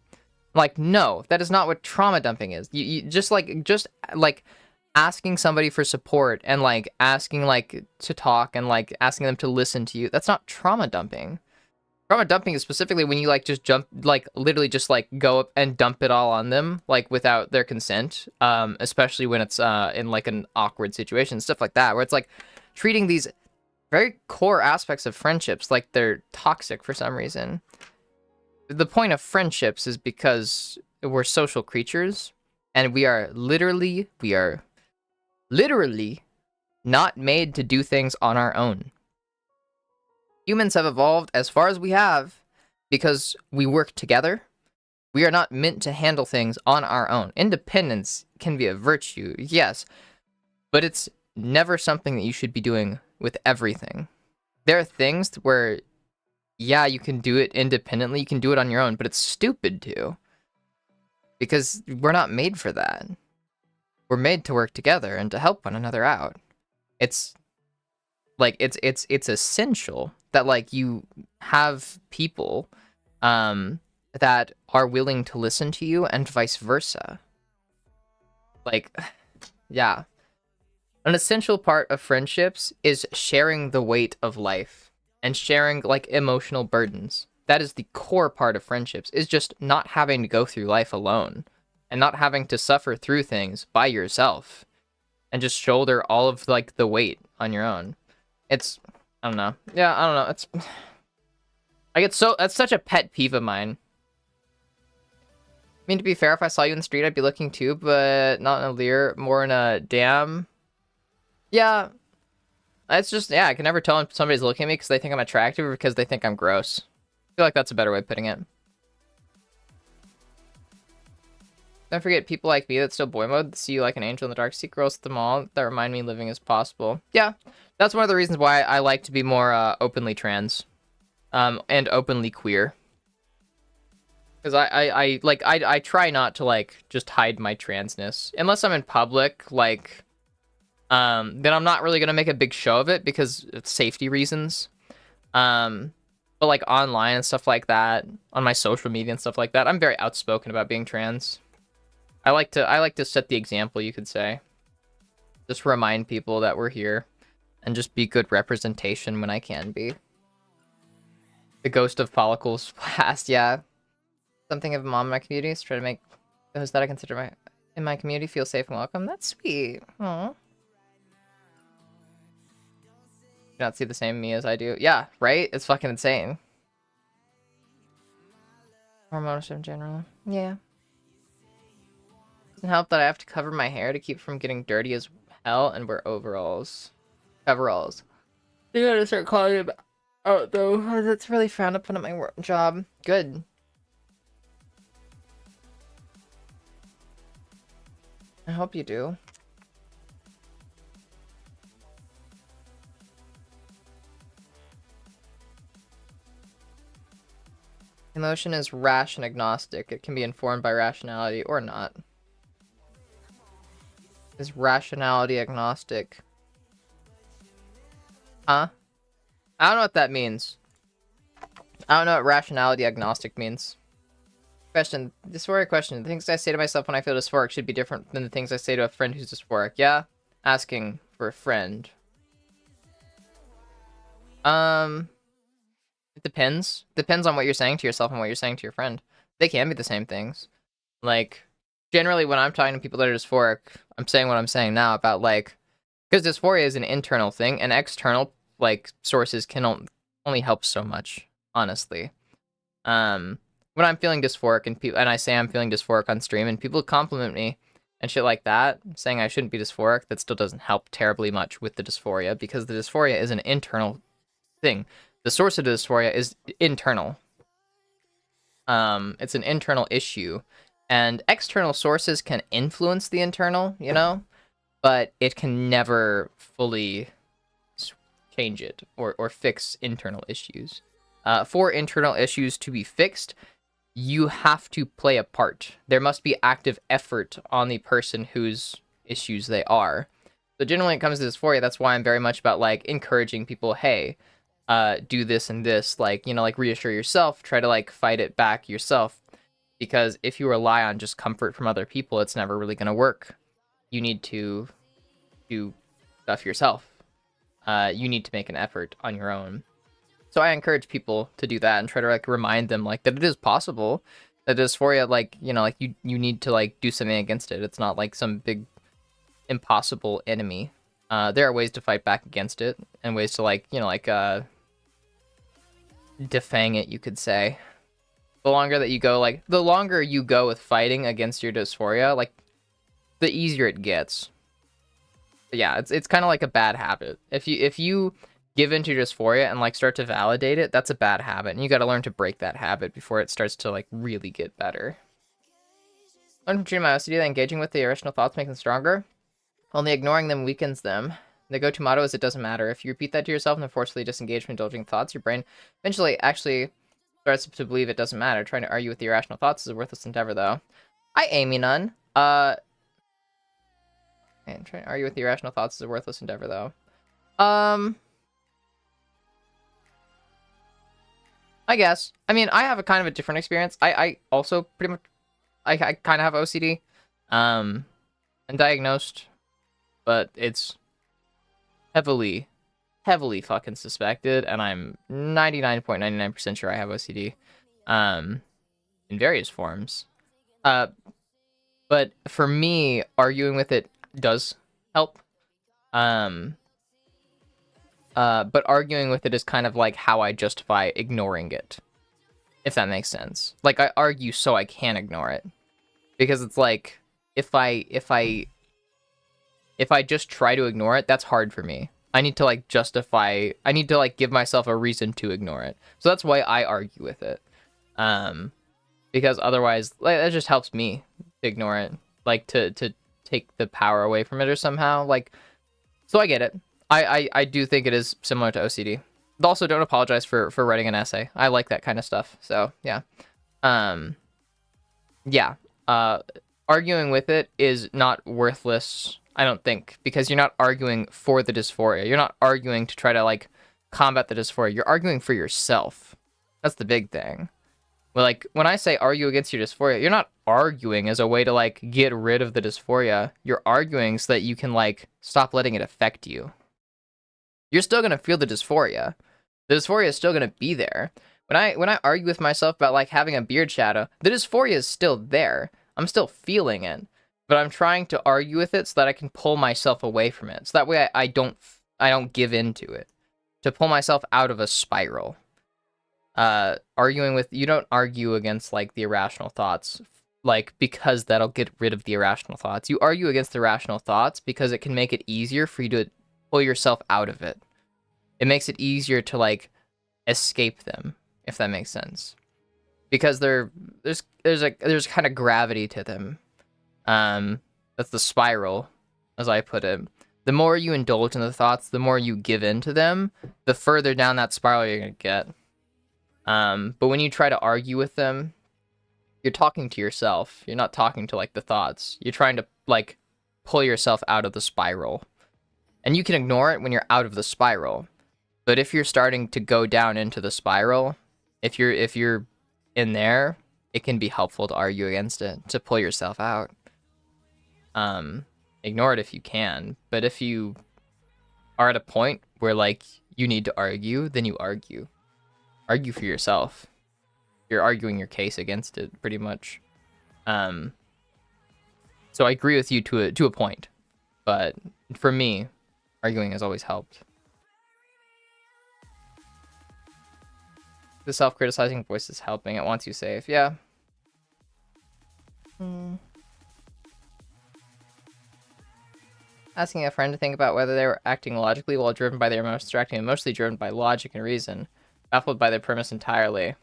Like, no, that is not what trauma dumping is. You just like asking somebody for support and like asking like to talk and like asking them to listen to you. That's not trauma dumping. Trauma dumping is specifically when you like just jump, like literally just like go up and dump it all on them, like without their consent. Especially when it's in like an awkward situation, stuff like that, where it's like treating these very core aspects of friendships like they're toxic for some reason. The point of friendships is because we're social creatures and we are literally not made to do things on our own. Humans have evolved as far as we have because we work together. We are not meant to handle things on our own. Independence can be a virtue, yes, but it's never something that you should be doing with everything. There are things where, yeah, you can do it independently, you can do it on your own, but it's stupid to. Because we're not made for that. We're made to work together and to help one another out. It's like it's essential that like you have people that are willing to listen to you and vice versa. Like, yeah. An essential part of friendships is sharing the weight of life and sharing like emotional burdens. That is the core part of friendships, is just not having to go through life alone and not having to suffer through things by yourself and just shoulder all of like the weight on your own. It's, I don't know. Yeah, I don't know. It's, I get so, that's such a pet peeve of mine. I mean, to be fair, if I saw you in the street, I'd be looking too, but not in a leer, more in a damn. Yeah. It's just, yeah, I can never tell if somebody's looking at me because they think I'm attractive or because they think I'm gross. I feel like that's a better way of putting it. Don't forget people like me that still boy mode, see you like an angel in the dark, see girls at the mall that remind me living is possible. Yeah, that's one of the reasons why I like to be more openly trans. And openly queer. Because I try not to like just hide my transness. Unless I'm in public, like then I'm not really gonna make a big show of it because it's safety reasons. But like online and stuff like that, on my social media and stuff like that, I'm very outspoken about being trans. I like to set the example, you could say. Just remind people that we're here and just be good representation when I can be. The ghost of follicles past, yeah. Something of a mom in my community is trying to make those that I consider in my community feel safe and welcome. That's sweet. Aww. Do not see the same me as I do. Yeah, right? It's fucking insane. Hormones in general. Yeah. Doesn't help that I have to cover my hair to keep from getting dirty as hell and wear overalls. Coveralls. You gotta start calling it out though. Oh, that's really frowned upon at my work job. Good. I hope you do. Emotion is rash and agnostic. It can be informed by rationality or not. Is rationality agnostic? Huh? I don't know what that means. I don't know what rationality agnostic means. Question. Dysphoric question. The things I say to myself when I feel dysphoric should be different than the things I say to a friend who's dysphoric. Yeah? Asking for a friend. It depends. Depends on what you're saying to yourself and what you're saying to your friend. They can be the same things. Like, generally when I'm talking to people that are dysphoric, I'm saying what I'm saying now about, like, because dysphoria is an internal thing, and external, like, sources can only help so much, honestly. When I'm feeling dysphoric and I say I'm feeling dysphoric on stream and people compliment me and shit like that, saying I shouldn't be dysphoric, that still doesn't help terribly much with the dysphoria, because the dysphoria is an internal thing. The source of the dysphoria is internal. It's an internal issue. And external sources can influence the internal, you know? But it can never fully change it or fix internal issues. For internal issues to be fixed, you have to play a part. There must be active effort on the person whose issues they are. So generally when it comes to dysphoria, that's why I'm very much about, like, encouraging people, hey, do this and this, like, you know, like reassure yourself, try to like fight it back yourself. Because if you rely on just comfort from other people, it's never really going to work. You need to do stuff yourself. You need to make an effort on your own. So I encourage people to do that and try to like remind them like that it is possible, that dysphoria, like, you know, like you need to like do something against it. It's not like some big impossible enemy. There are ways to fight back against it and ways to like, you know, like defang it, you could say. The longer that you go, like the longer you go with fighting against your dysphoria, like the easier it gets. But yeah, it's kind of like a bad habit. If you give into dysphoria and like start to validate it, that's a bad habit, and you got to learn to break that habit before it starts to like really get better. Learn from treating my OCD that engaging with the irrational thoughts makes them stronger. Only ignoring them weakens them. The go-to motto is it doesn't matter. If you repeat that to yourself and then forcefully disengage from indulging thoughts, your brain eventually actually starts to believe it doesn't matter. Trying to argue with the irrational thoughts is a worthless endeavor, though. Hi, Amy Nunn. And trying to argue with the irrational thoughts is a worthless endeavor, though. I guess. I mean, I have a kind of a different experience. I also pretty much, I kind of have OCD, and diagnosed, but it's heavily fucking suspected, and I'm 99.99% sure I have OCD, in various forms. But for me, arguing with it does help. But arguing with it is kind of like how I justify ignoring it, if that makes sense. Like, I argue so I can ignore it, because it's like if I just try to ignore it, that's hard for me. I need to like justify. I need to like give myself a reason to ignore it. So that's why I argue with it, because otherwise, like, that just helps me ignore it, like to take the power away from it or somehow. Like, so I get it. I do think it is similar to OCD. But also, don't apologize for writing an essay. I like that kind of stuff. So yeah, yeah. Arguing with it is not worthless, I don't think, because you're not arguing for the dysphoria. You're not arguing to try to like combat the dysphoria. You're arguing for yourself. That's the big thing. Well, like when I say argue against your dysphoria, you're not arguing as a way to like get rid of the dysphoria. You're arguing so that you can like stop letting it affect you. You're still gonna feel the dysphoria. The dysphoria is still gonna be there. When I argue with myself about like having a beard shadow, the dysphoria is still there. I'm still feeling it, but I'm trying to argue with it so that I can pull myself away from it. So that way I don't give into it. To pull myself out of a spiral. Arguing with, you don't argue against like the irrational thoughts, like because that'll get rid of the irrational thoughts. You argue against the irrational thoughts because it can make it easier for you to pull yourself out of it. It makes it easier to like escape them, if that makes sense. Because there's kind of gravity to them. That's the spiral, as I put it. The more you indulge in the thoughts, the more you give in to them, the further down that spiral you're gonna get. But when you try to argue with them, you're talking to yourself. You're not talking to like the thoughts. You're trying to like pull yourself out of the spiral. And you can ignore it when you're out of the spiral. But if you're starting to go down into the spiral, if you're in there, it can be helpful to argue against it, to pull yourself out. Ignore it if you can, but if you are at a point where like you need to argue, then you argue. Argue for yourself. You're arguing your case against it, pretty much. So I agree with you to a point, but for me, arguing has always helped. The self-criticizing voice is helping. It wants you safe. Yeah. Asking a friend to think about whether they were acting logically while driven by their emotions or acting mostly driven by logic and reason. Baffled by their premise entirely.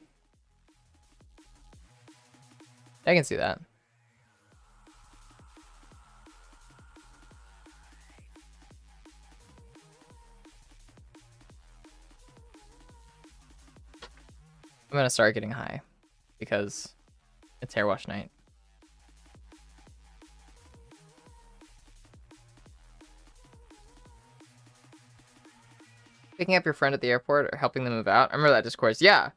I can see that. I'm gonna start getting high because it's hair wash night. Picking up your friend at the airport or helping them move out. I remember that discourse. Yeah.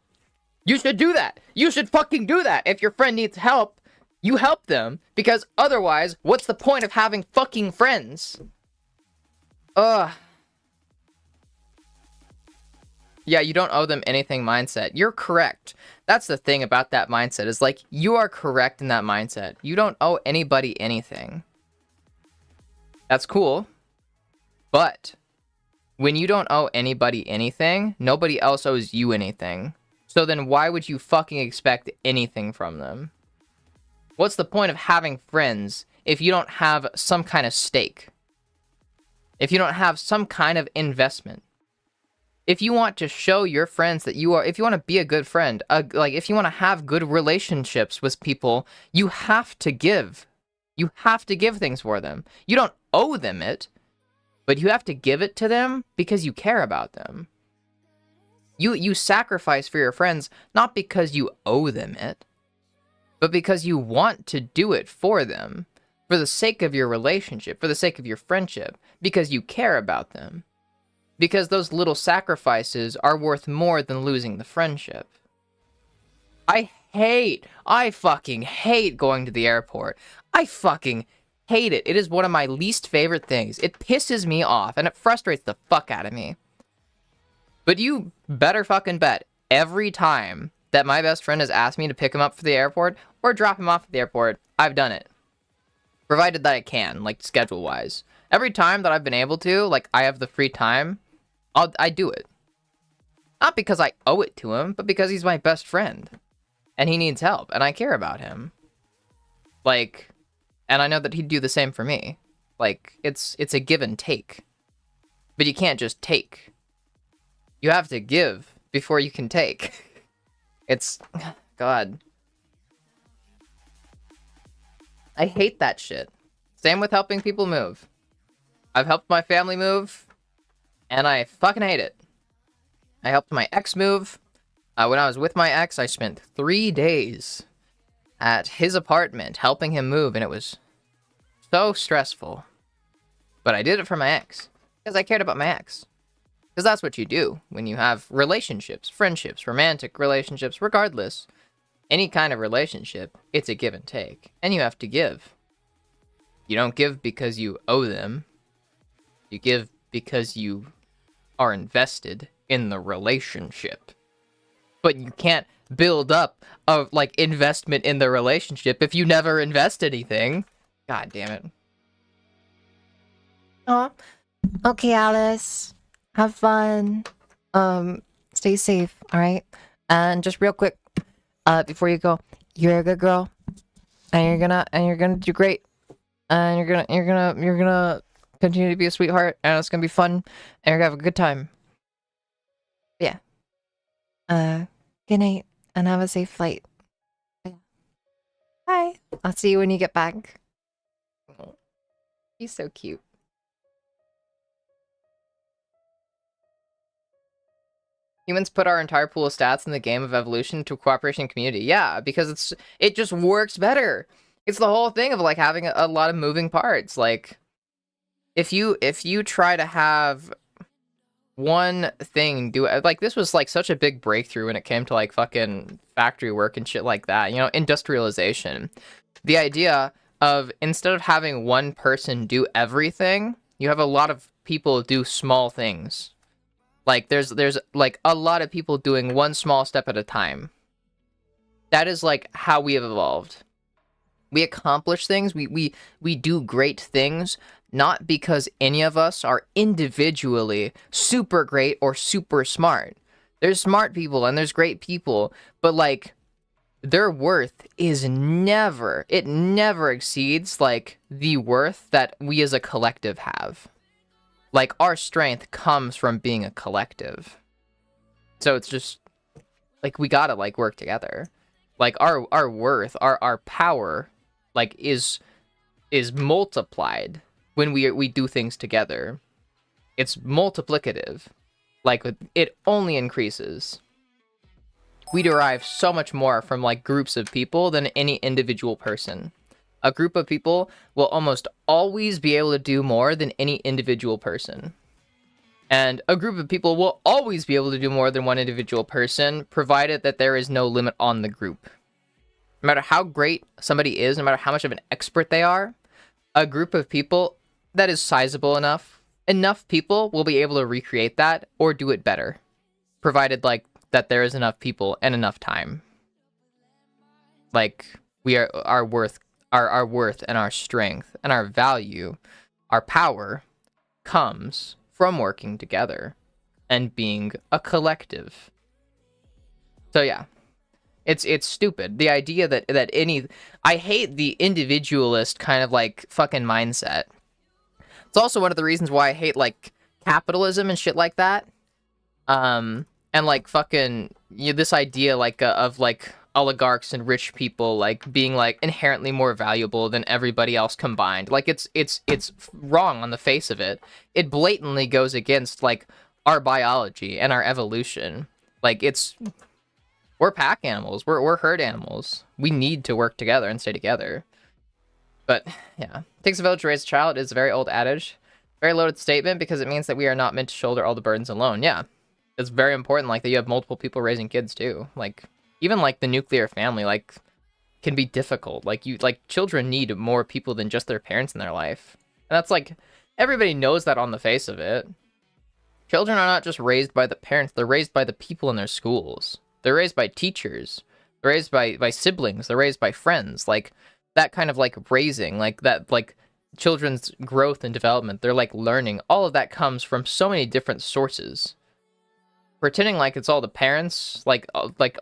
You should do that. You should fucking do that. If your friend needs help, you help them. Because otherwise, what's the point of having fucking friends? Ugh. Yeah, you don't owe them anything mindset. You're correct. That's the thing about that mindset is like, you are correct in that mindset. You don't owe anybody anything. That's cool. But when you don't owe anybody anything, nobody else owes you anything. So then why would you fucking expect anything from them? What's the point of having friends if you don't have some kind of stake? If you don't have some kind of investment? If you want to show your friends that you are, if you want to be a good friend, like if you want to have good relationships with people, you have to give. You have to give things for them. You don't owe them it, but you have to give it to them because you care about them. You sacrifice for your friends not because you owe them it, but because you want to do it for them, for the sake of your relationship, for the sake of your friendship, because you care about them. Because those little sacrifices are worth more than losing the friendship. I fucking hate going to the airport. I fucking hate it. It is one of my least favorite things. It pisses me off and it frustrates the fuck out of me. But you better fucking bet every time that my best friend has asked me to pick him up for the airport or drop him off at the airport, I've done it. Provided that I can, like schedule-wise. Every time that I've been able to, like I have the free time, I do it. Not because I owe it to him, but because he's my best friend. And he needs help, and I care about him. Like, and I know that he'd do the same for me. Like, it's a give and take. But you can't just take. You have to give before you can take. It's... God. I hate that shit. Same with helping people move. I've helped my family move, and I fucking hate it. I helped my ex move. When I was with my ex, I spent 3 days at his apartment helping him move, and it was so stressful. But I did it for my ex, because I cared about my ex. Because that's what you do when you have relationships, friendships, romantic relationships, regardless. Any kind of relationship, it's a give and take. And you have to give. You don't give because you owe them. You give because you are invested in the relationship. But you can't build up a like investment in the relationship if you never invest anything. God damn it. Oh, okay, Alice. Have fun. Stay safe, all right? And just real quick, before you go, you're a good girl, and you're gonna do great, and you're gonna continue to be a sweetheart, and it's gonna be fun, and you're gonna have a good time. Yeah. Good night, and have a safe flight. Yeah. Bye. I'll see you when you get back. Oh, he's so cute. Humans put our entire pool of stats in the game of evolution to cooperation and community. Yeah, because it just works better. It's the whole thing of like having a lot of moving parts. Like if you try to have one thing do like this was like such a big breakthrough when it came to like fucking factory work and shit like that, you know, industrialization. The idea of instead of having one person do everything, you have a lot of people do small things. Like there's like a lot of people doing one small step at a time. That is like how we have evolved. We accomplish things, we do great things, not because any of us are individually super great or super smart. There's smart people and there's great people, but like their worth is it never exceeds like the worth that we as a collective have. Like our strength comes from being a collective. So it's just like we gotta like work together. Like our worth, our power like is multiplied when we do things together. It's multiplicative. Like it only increases. We derive so much more from like groups of people than any individual person. A group of people will almost always be able to do more than any individual person. And a group of people will always be able to do more than one individual person, provided that there is no limit on the group. No matter how great somebody is, no matter how much of an expert they are, a group of people that is sizable enough people will be able to recreate that or do it better, provided like that there is enough people and enough time. Like we are our worth and our strength and our value, our power comes from working together and being a collective. So yeah. It's stupid. The idea that I hate the individualist kind of like fucking mindset. It's also one of the reasons why I hate like capitalism and shit like that. And like fucking this idea like of like oligarchs and rich people like being like inherently more valuable than everybody else combined. Like it's wrong on the face of it. It blatantly goes against like our biology and our evolution. Like we're pack animals. We're herd animals. We need to work together and stay together. But yeah, takes a village to raise a child is a very old adage. Very loaded statement because it means that we are not meant to shoulder all the burdens alone. Yeah, it's very important like that you have multiple people raising kids too. Like even like the nuclear family like can be difficult. Like children need more people than just their parents in their life. And that's like everybody knows that on the face of it. Children are not just raised by the parents, they're raised by the people in their schools. They're raised by teachers. They're raised by siblings. They're raised by friends. Like that kind of like raising, like that, like children's growth and development. They're like learning. All of that comes from so many different sources. Pretending like it's all the parents, like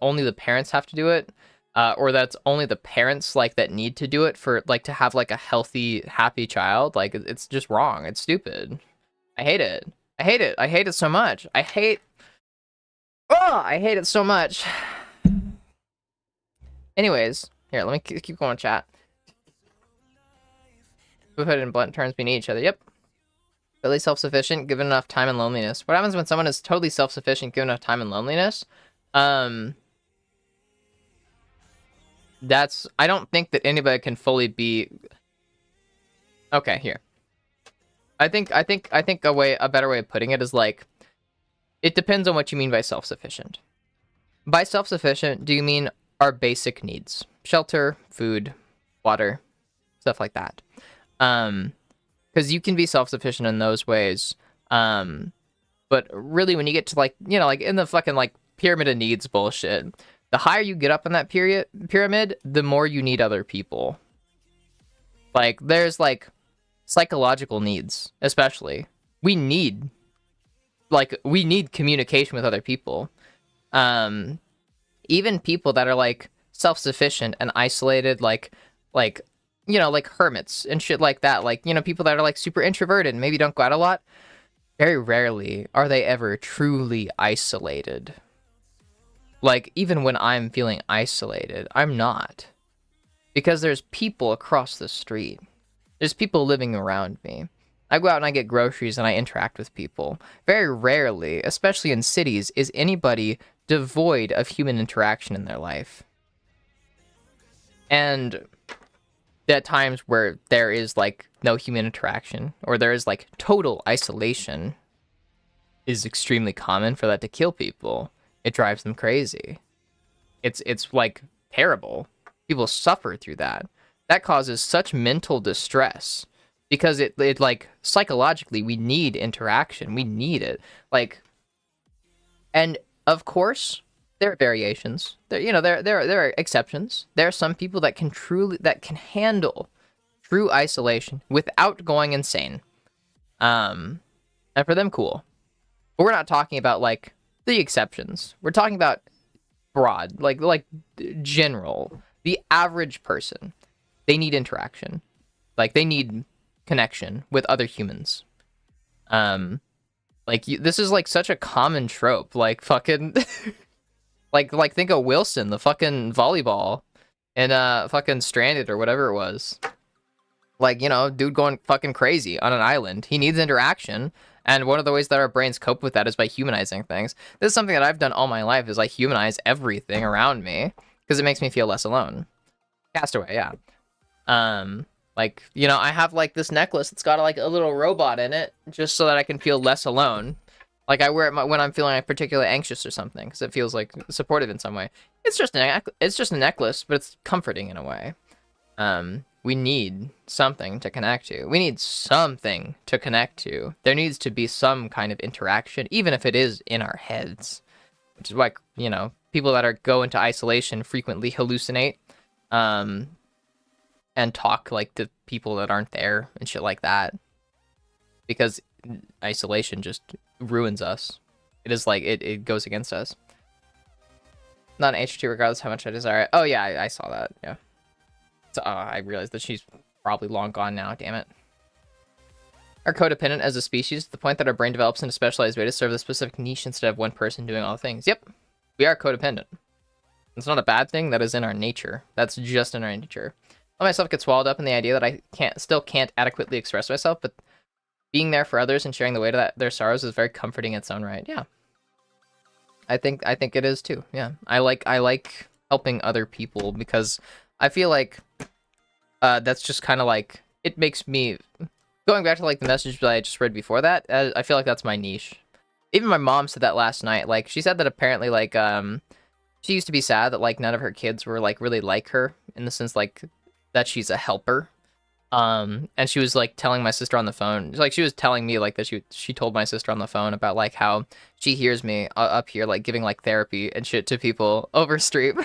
only the parents have to do it, or that's only the parents like that need to do it for like to have like a healthy, happy child. Like it's just wrong. It's stupid. I hate it. I hate it. I hate it so much. I hate it so much. Anyways, here, let me keep going, chat. We put it in blunt terms, being each other. Yep. Really self-sufficient, given enough time and loneliness. What happens when someone is totally self-sufficient, given enough time and loneliness? I don't think that anybody can fully be... Okay, here. I think a better way of putting it is like, it depends on what you mean by self-sufficient. By self-sufficient, do you mean our basic needs? Shelter, food, water, stuff like that. Because you can be self-sufficient in those ways. But really when you get to like, you know, like in the fucking like pyramid of needs bullshit, the higher you get up in that pyramid, the more you need other people. Like there's like psychological needs, especially. We need communication with other people. Even people that are like self-sufficient and isolated, like you know, like hermits and shit like that, like, you know, people that are like super introverted and maybe don't go out a lot, very rarely are they ever truly isolated. Like even when I'm feeling isolated, I'm not, because there's people across the street. There's people living around me. I go out and I get groceries and I interact with people. Very rarely, especially in cities, is anybody devoid of human interaction in their life. And at times where there is like no human interaction, or there is like total isolation, is extremely common for that to kill people. It drives them crazy. It's like terrible. People suffer through that. That causes such mental distress. Because it like psychologically we need interaction. We need it. Like, and of course there are variations. There are exceptions. There are some people that can handle true isolation without going insane. And for them, cool. But we're not talking about like the exceptions. We're talking about broad, like general. The average person, they need interaction. Like they need connection with other humans. This is like such a common trope. Like fucking like think of Wilson, the fucking volleyball and fucking Stranded or whatever it was. Like, you know, dude going fucking crazy on an island. He needs interaction, and one of the ways that our brains cope with that is by humanizing things. This is something that I've done all my life, is I humanize everything around me because it makes me feel less alone. Castaway, yeah. Like, you know, I have like this necklace that's got like a little robot in it just so that I can feel less alone. Like I wear it when I'm feeling like particularly anxious or something, because it feels like supportive in some way. It's just a necklace, but it's comforting in a way. We need something to connect to. We need something to connect to. There needs to be some kind of interaction, even if it is in our heads. Which is why, you know, people that go into isolation frequently hallucinate, and talk like to people that aren't there and shit like that. Because isolation just ruins us. It is like, it goes against us. Not an H2 regardless how much I desire it. Oh yeah, I saw that, yeah. So, I realized that she's probably long gone now, damn it. Are codependent as a species to the point that our brain develops in a specialized way to serve a specific niche instead of one person doing all the things. Yep, we are codependent. It's not a bad thing, that is in our nature. That's just in our nature. I myself get swallowed up in the idea that I still can't adequately express myself, but being there for others and sharing the weight of their sorrows is very comforting in its own right. Yeah. I think it is too. Yeah. I like helping other people because I feel like that's just kind of like, it makes me, going back to like the message that I just read before that, I feel like that's my niche. Even my mom said that last night. Like she said that apparently like she used to be sad that like none of her kids were like really like her, in the sense like that she's a helper. And she was like telling my sister on the phone, like she was telling me like that she told my sister on the phone about like how she hears me up here like giving like therapy and shit to people over stream.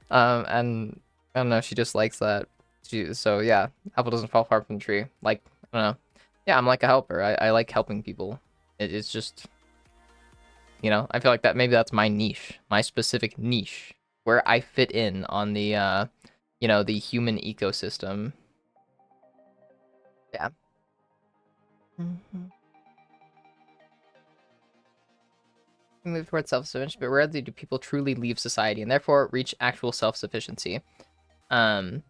And I don't know, she just likes that. So yeah, apple doesn't fall far from the tree. Like, I don't know. Yeah, I'm like a helper. I like helping people. It's just, you know, I feel like that maybe that's my niche, my specific niche, where I fit in on the you know, the human ecosystem. Yeah. We move towards self-sufficiency, but rarely do people truly leave society and therefore reach actual self-sufficiency. Going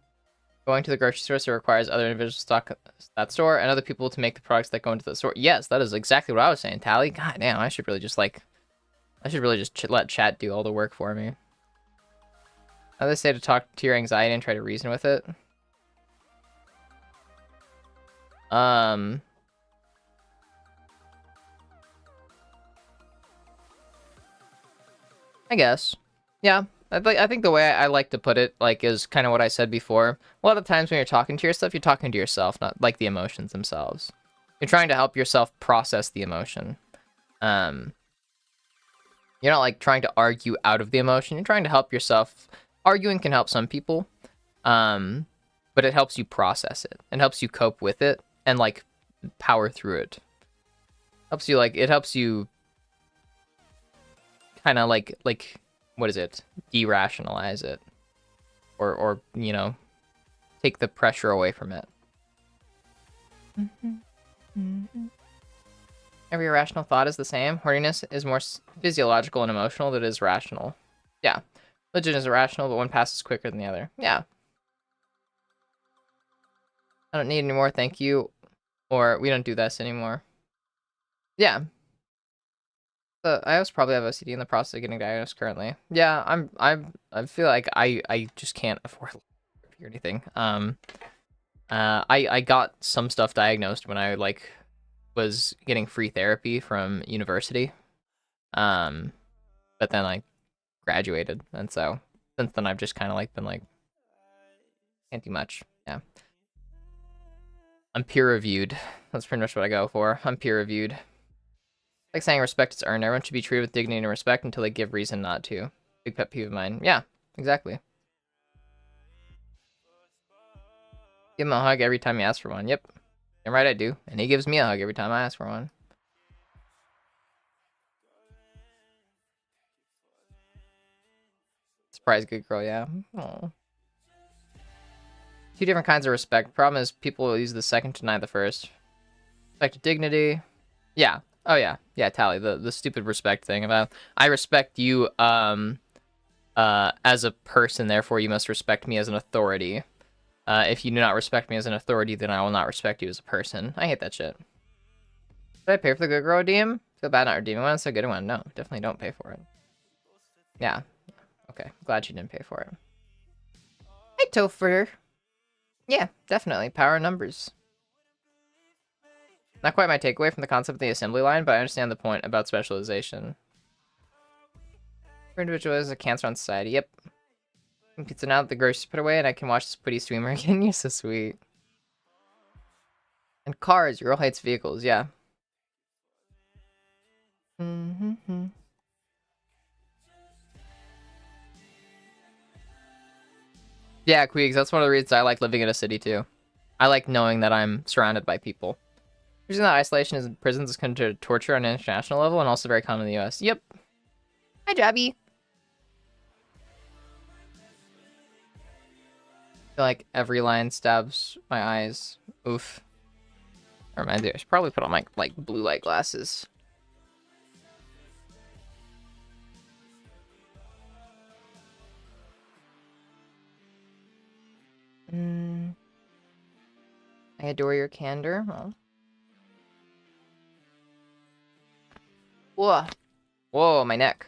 to the grocery store, so it requires other individuals to stock that store and other people to make the products that go into the store. Yes, that is exactly what I was saying, Tally. God damn, I should really just let chat do all the work for me. How they say to talk to your anxiety and try to reason with it. I guess. Yeah. I think the way I like to put it, like, is kind of what I said before. A lot of times when you're talking to yourself, you're talking to yourself, not like the emotions themselves. You're trying to help yourself process the emotion. You're not like trying to argue out of the emotion. You're trying to help yourself. Arguing can help some people, but it helps you process it. It helps you cope with it and like power through it. It helps you kind of like what is it? De-rationalize it, or you know, take the pressure away from it. Every irrational thought is the same. Horniness is more physiological and emotional than it is rational. Yeah. Religion is irrational, but one passes quicker than the other. Yeah. I don't need any more, thank you. Or we don't do this anymore. Yeah. I also probably have OCD in the process of getting diagnosed currently. Yeah, I feel like I just can't afford therapy or anything. I got some stuff diagnosed when I like was getting free therapy from university. But then I graduated, and so since then I've just kind of like been like, can't do much. Yeah, I'm peer reviewed. That's pretty much what I go for. I'm peer reviewed. Like saying respect is earned. Everyone should be treated with dignity and respect until they give reason not to. Big pet peeve of mine. Yeah, exactly. Give him a hug every time you ask for one. Yep, I'm right, I do. And he gives me a hug every time I ask for one. Surprise good girl, yeah. Aww. Two different kinds of respect. Problem is people will use the second to deny the first. Respect to dignity. Yeah. Oh yeah. Yeah, Tally, the stupid respect thing about I respect you as a person, therefore you must respect me as an authority. If you do not respect me as an authority, then I will not respect you as a person. I hate that shit. Did I pay for the good girl redeem? Feel bad not redeeming one. It's a good one. No, definitely don't pay for it. Yeah. Okay. Glad you didn't pay for it. Hi, Topher. Yeah, definitely. Power numbers. Not quite my takeaway from the concept of the assembly line, but I understand the point about specialization. For individuals, a cancer on society. Yep. Pizza now that the groceries put away, and I can watch this pretty streamer again. You're so sweet. And cars, your girl hates vehicles, yeah. Mm-hmm. Yeah, Queegs, that's one of the reasons I like living in a city too. I like knowing that I'm surrounded by people. Using that isolation in prisons is considered torture on an international level and also very common in the US. Yep. Hi, Jabby. I feel like every line stabs my eyes. Oof. Reminds me, I should probably put on my like blue light glasses. I adore your candor. Oh. Whoa. Whoa, my neck.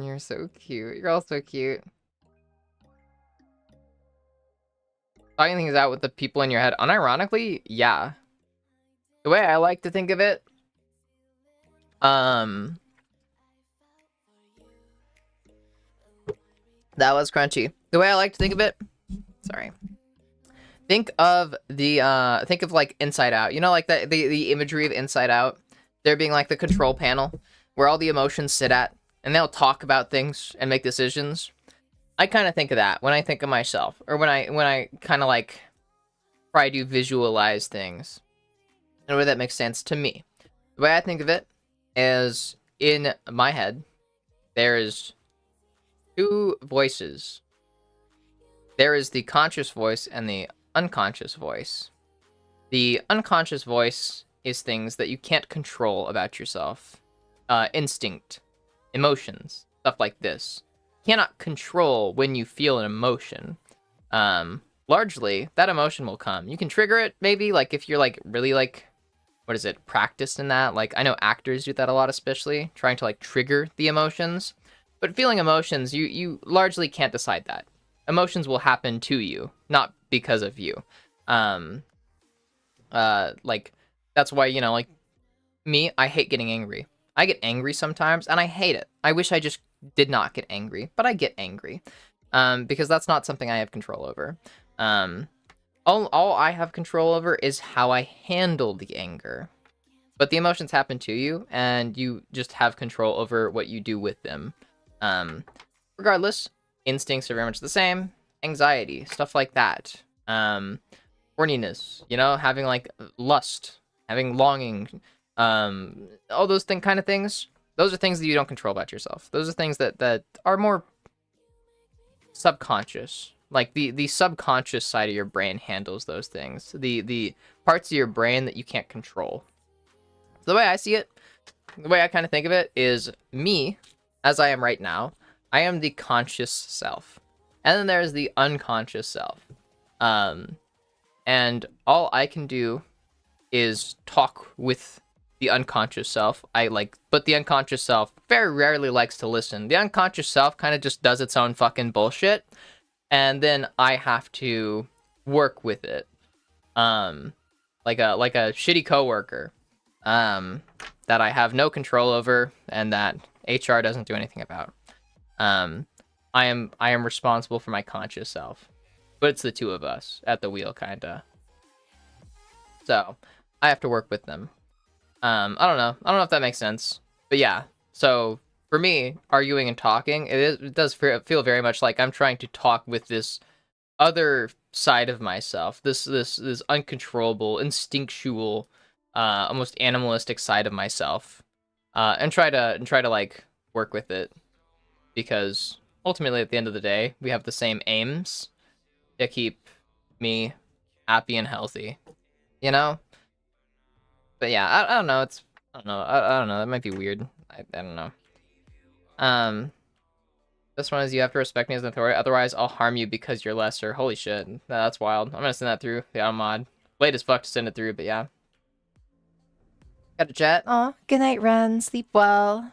You're so cute. You're all so cute. Talking things out with the people in your head. Unironically, yeah. The way I like to think of it, that was crunchy. The way I like to think of it, sorry. Think of the think of like Inside Out. You know, like the imagery of Inside Out. There being like the control panel where all the emotions sit at, and they'll talk about things and make decisions. I kind of think of that when I think of myself, or when I kind of like try to visualize things in a way that makes sense to me. The way I think of it is, in my head, there is two voices. There is the conscious voice and the unconscious voice. The unconscious voice is things that you can't control about yourself. Instinct, emotions, stuff like this. You cannot control when you feel an emotion. Largely, that emotion will come. You can trigger it, maybe, like if you're like really like, what is it, practiced in that. Like, I know actors do that a lot, especially trying to like trigger the emotions. But feeling emotions, you largely can't decide that. Emotions will happen to you, not because of you. Like, that's why, you know, like, me, I hate getting angry. I get angry sometimes, and I hate it. I wish I just did not get angry, but I get angry. Because that's not something I have control over. All I have control over is how I handle the anger. But the emotions happen to you, and you just have control over what you do with them. Regardless, instincts are very much the same. Anxiety, stuff like that. Horniness, you know, having like lust, having longing, all those kind of things. Those are things that you don't control about yourself. Those are things that are more subconscious. Like the subconscious side of your brain handles those things. The parts of your brain that you can't control. So the way I see it, the way I kind of think of it is me, as I am right now, I am the conscious self. And then there's the unconscious self. And all I can do is talk with the unconscious self. But the unconscious self very rarely likes to listen. The unconscious self kind of just does its own fucking bullshit. And then I have to work with it. Like a shitty coworker. That I have no control over and that HR doesn't do anything about. I am responsible for my conscious self. But it's the two of us at the wheel, kinda. So, I have to work with them. I don't know if that makes sense. But yeah, so for me, arguing and talking, it does feel very much like I'm trying to talk with this other side of myself. This uncontrollable, instinctual, almost animalistic side of myself. And try to like work with it. Because ultimately at the end of the day, we have the same aims to keep me happy and healthy. You know? But yeah, I don't know. I don't know. That might be weird. I don't know. This one is you have to respect me as an authority. Otherwise, I'll harm you because you're lesser. Holy shit. That's wild. I'm gonna send that through. Yeah, I'm mod. Late as fuck to send it through, but yeah. Got a chat. Aw, good night, Ren. Sleep well.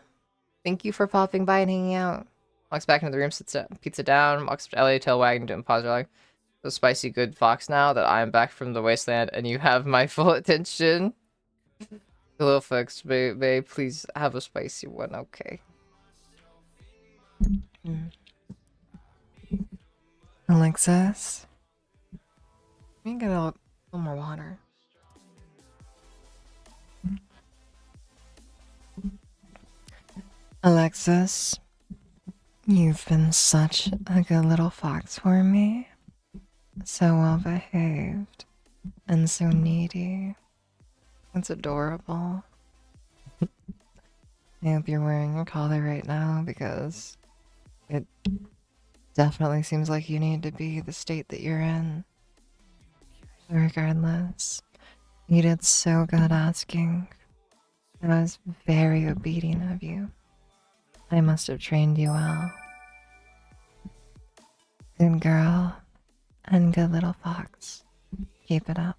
Thank you for popping by and hanging out. Walks back into the room, sits pizza down, walks up to Ellie, tail wagging, doing pause, like, so spicy good fox now that I am back from the wasteland and you have my full attention. Little fox, babe, please have a spicy one, okay. Alexis? Let me get a little more water. Alexis, you've been such a good little fox for me. So well behaved. And so needy. It's adorable. I hope you're wearing a collar right now because it definitely seems like you need to be the state that you're in. Regardless, you did so good asking. I was very obedient of you. I must have trained you well. Good girl and good little fox. Keep it up.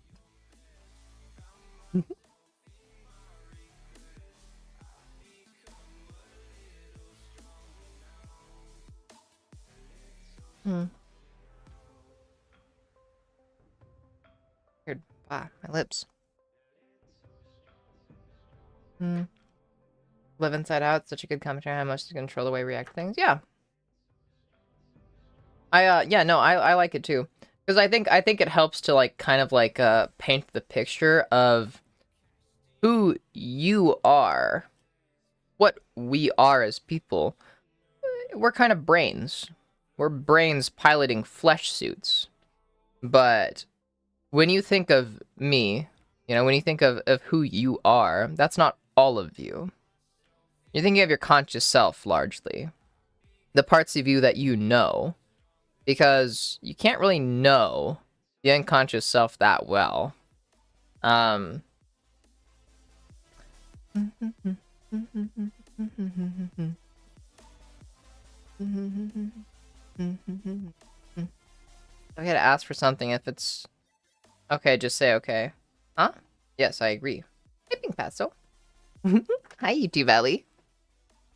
Weird. Wow, my lips. Live Inside Out, such a good commentary on how much to control the way we react to things. Yeah. I like it too. Because I think it helps to like kind of like paint the picture of who you are, what we are as people. We're kind of brains. We're brains piloting flesh suits. But when you think of me, when you think of who you are, that's not all of you. You're thinking of your conscious self, largely. The parts of you that you know. Because you can't really know the unconscious self that well. I gotta ask for something if it's... Okay, just say okay. Huh? Yes, I agree. Hi, Pink Pasto. Hi, YouTube Ellie.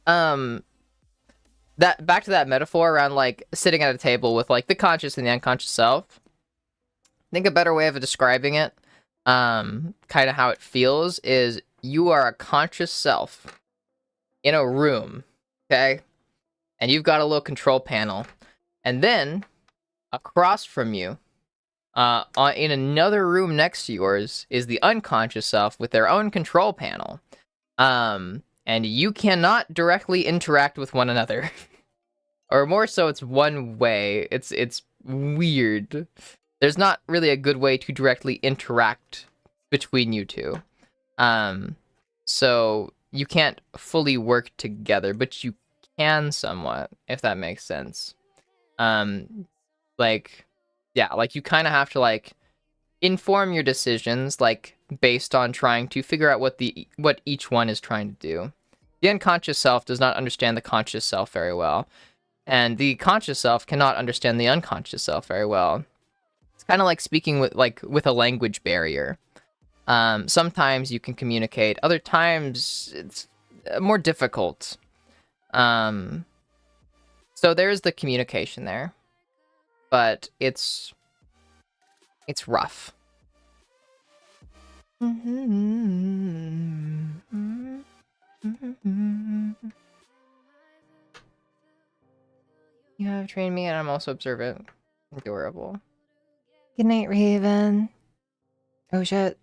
That back to that metaphor around like sitting at a table with like the conscious and the unconscious self. I think a better way of describing it, kind of how it feels, is you are a conscious self in a room, okay? And you've got a little control panel. And then across from you, in another room next to yours, is the unconscious self with their own control panel. And you cannot directly interact with one another. Or more so, it's one way. It's weird. There's not really a good way to directly interact between you two. So you can't fully work together, but you can somewhat, if that makes sense. Like you kind of have to like inform your decisions like based on trying to figure out what each one is trying to do. The unconscious self does not understand the conscious self very well, and the conscious self cannot understand the unconscious self very well. It's kind of like speaking with a language barrier. Sometimes you can communicate, other times it's more difficult. So there's the communication there, but it's rough. You have trained me and I'm also observant. Adorable. Good night, Raven. Oh shit.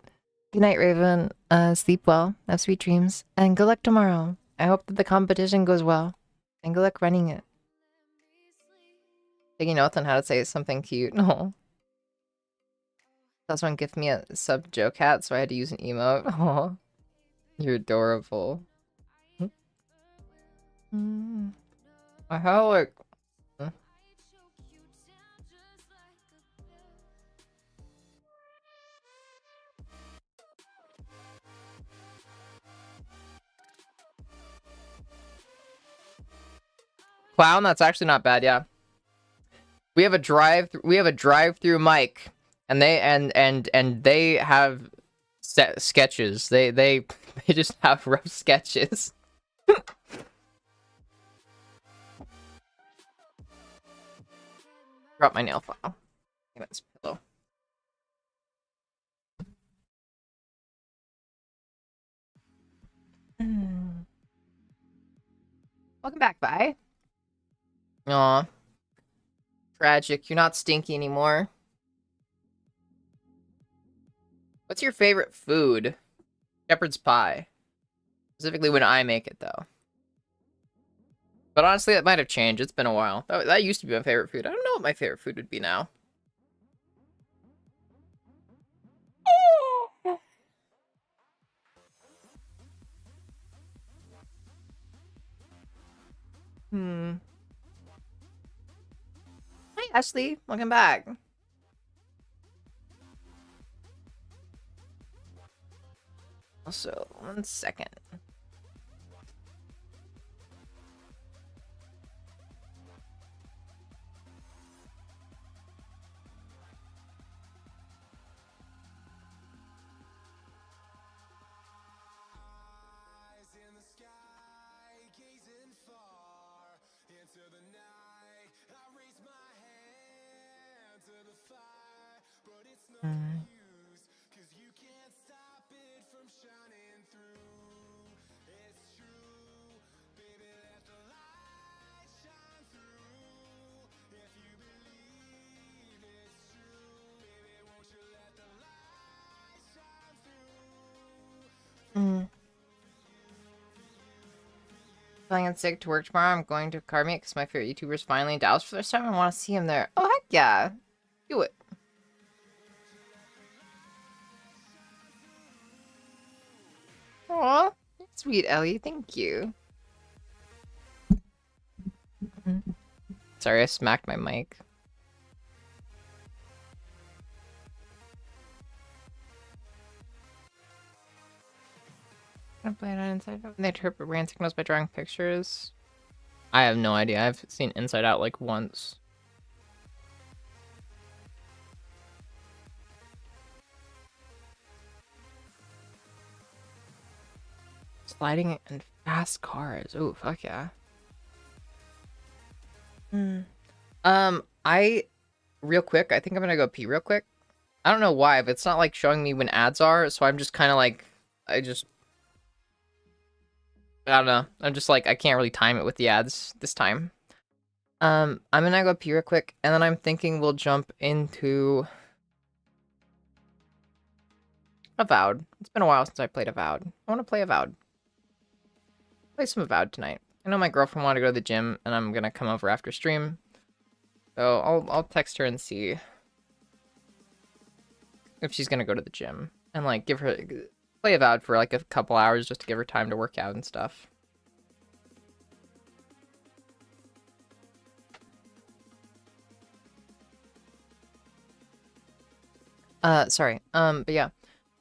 Good night, Raven. Sleep well, have sweet dreams, and good luck tomorrow. I hope that the competition goes well, and good luck running it. Taking notes on how to say something cute. Oh. Someone gifted me a sub Joe Cat, so I had to use an emote. Oh, you're adorable. I have like... Clown, that's actually not bad, yeah. We have a drive-through mic, and they have sketches. They just have rough sketches. Drop my nail file. Give it this pillow. Welcome back, Vi. Aw. Tragic. You're not stinky anymore. What's your favorite food? Shepherd's pie. Specifically when I make it, though. But honestly, that might have changed. It's been a while. That used to be my favorite food. I don't know what my favorite food would be now. Hi, Ashley. Welcome back. Also, 1 second. Feeling sick to work tomorrow. I'm going to Carmeet because my favorite YouTuber is finally in Dallas for the first time. I want to see him there. Oh, heck yeah. Do it. Aw, sweet Ellie. Thank you. Sorry, I smacked my mic. I play it on Inside Out. They interpret brand signals by drawing pictures. I have no idea. I've seen Inside Out like once. Sliding and fast cars. Oh, fuck yeah. Real quick, I think I'm gonna go pee real quick. I don't know why, but it's not like showing me when ads are, so I'm just kind of like, I don't know. I'm just like, I can't really time it with the ads this time. I'm gonna go pee real quick, and then I'm thinking we'll jump into Avowed. It's been a while since I played Avowed. I want to play Avowed. Play some Avowed tonight. I know my girlfriend wanted to go to the gym, and I'm gonna come over after stream. So I'll text her and see if she's gonna go to the gym and like play Avowed for like a couple hours just to give her time to work out and stuff. Sorry. But yeah.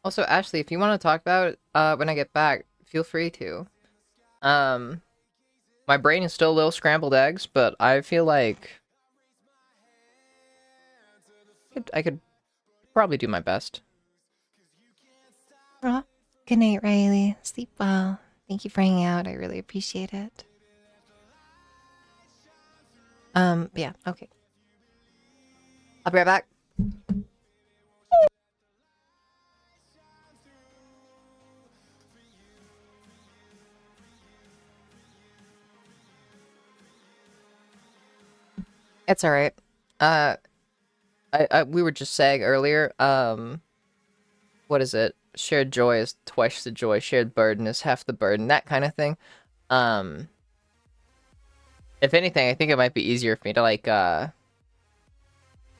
Also, Ashley, if you want to talk about it, when I get back, feel free to. My brain is still a little scrambled eggs, but I feel like I could probably do my best. Good night, Riley. Sleep well. Thank you for hanging out. I really appreciate it. But yeah, okay. I'll be right back. It's all right. We were just saying earlier, what is it? Shared joy is twice the joy. Shared burden is half the burden. That kind of thing. If anything, I think it might be easier for me to like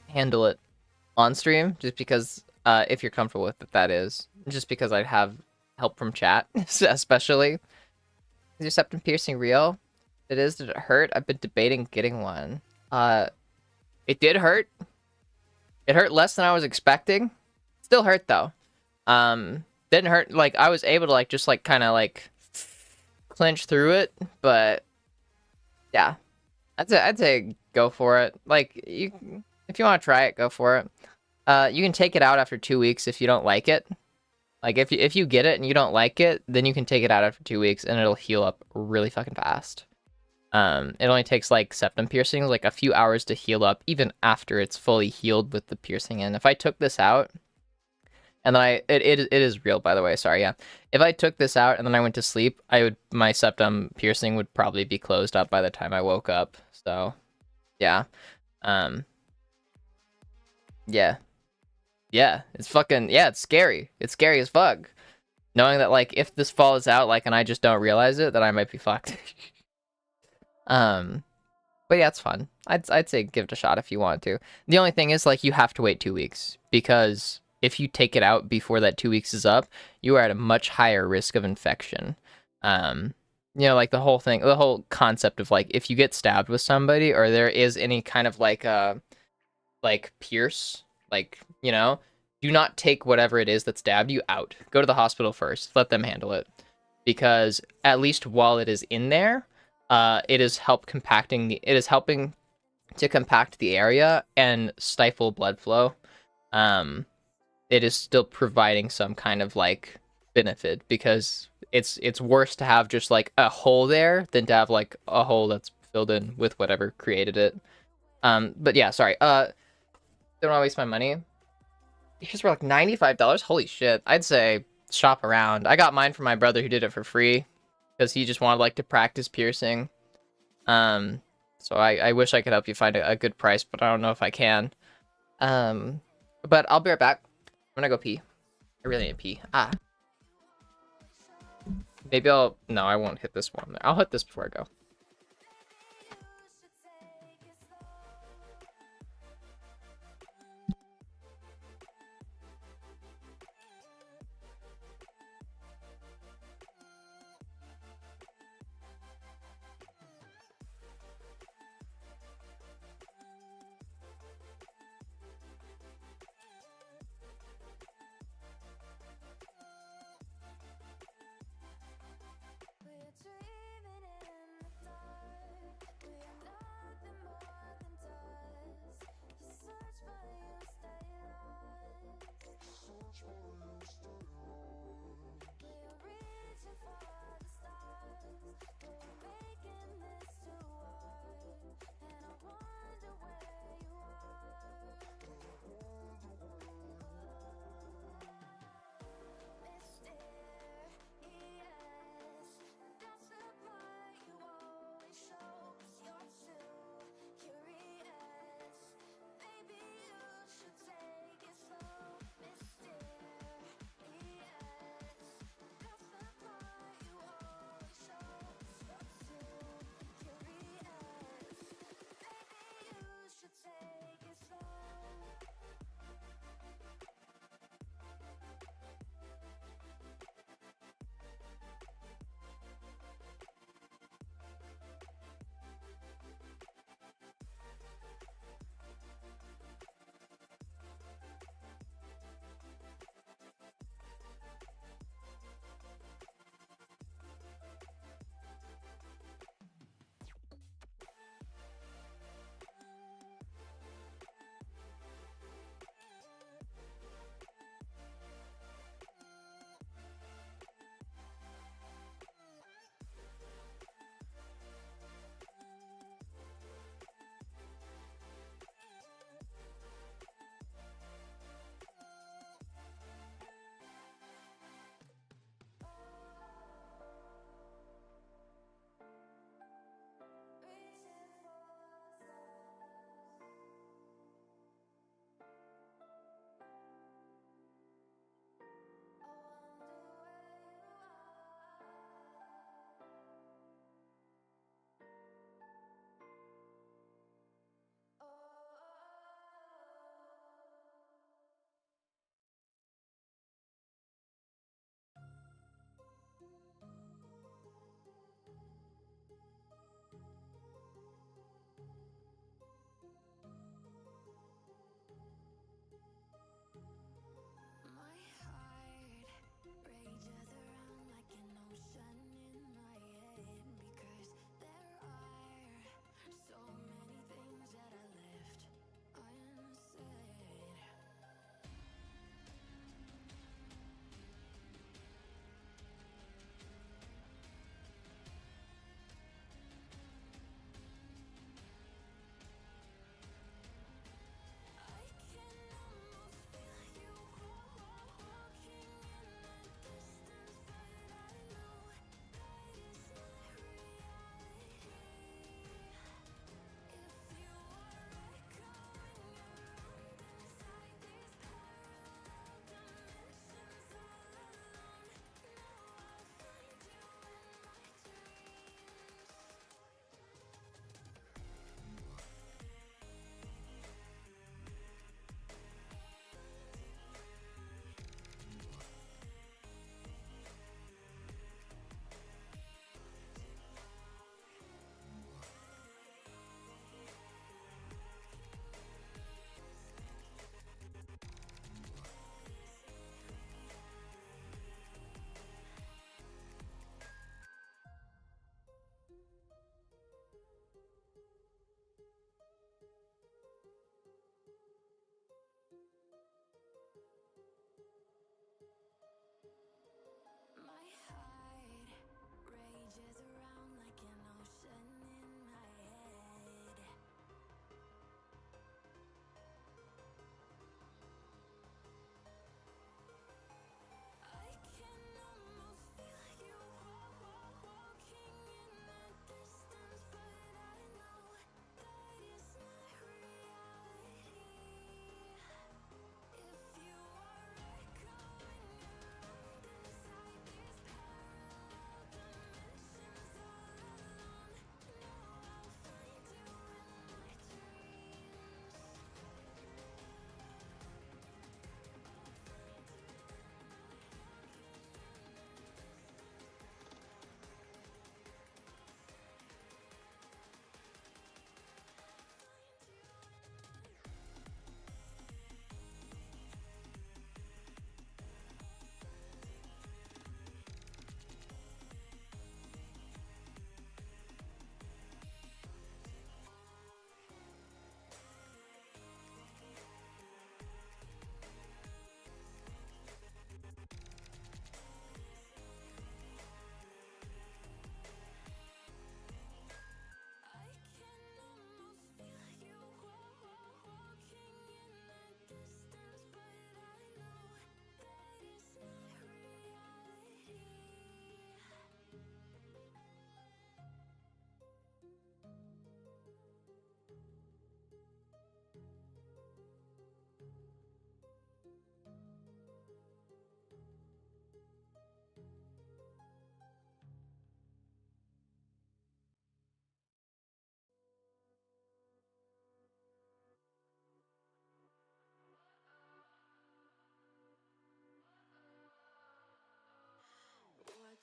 handle it on stream, just because if you're comfortable with it, that is. Just because I'd have help from chat, especially. Is your septum piercing real? It is. Did it hurt? I've been debating getting one. It did hurt. It hurt less than I was expecting. Still hurt though. Didn't hurt, like I was able to like just like kind of like clinch through it, but yeah, I'd say go for it. Like if you want to try it, go for it. You can take it out after 2 weeks if you don't like it. Like if you get it and you don't like it, then you can take it out after 2 weeks and it'll heal up really fucking fast. It only takes like septum piercings like a few hours to heal up, even after it's fully healed with the piercing in. If I took this out, and then it is real, by the way. Sorry, yeah. If I took this out and then I went to sleep, my septum piercing would probably be closed up by the time I woke up. So, yeah, yeah, yeah. It's fucking yeah. It's scary. It's scary as fuck. Knowing that like if this falls out like and I just don't realize it, that I might be fucked. But yeah, it's fun. I'd say give it a shot if you want to. The only thing is like you have to wait 2 weeks because if you take it out before that 2 weeks is up, you are at a much higher risk of infection. Like the whole concept of like if you get stabbed with somebody or there is any kind of like pierce, like, do not take whatever it is that stabbed you out. Go to the hospital first. Let them handle it. Because at least while it is in there, it is helping to compact the area and stifle blood flow. It is still providing some kind of like benefit because it's worse to have just like a hole there than to have like a hole that's filled in with whatever created it. But yeah, sorry. Don't want to waste my money. Here's for like $95. Holy shit! I'd say shop around. I got mine from my brother who did it for free because he just wanted like to practice piercing. So I wish I could help you find a good price, but I don't know if I can. But I'll be right back. I'm gonna go pee. I really need to pee. Maybe no, I won't hit this one. I'll hit this before I go.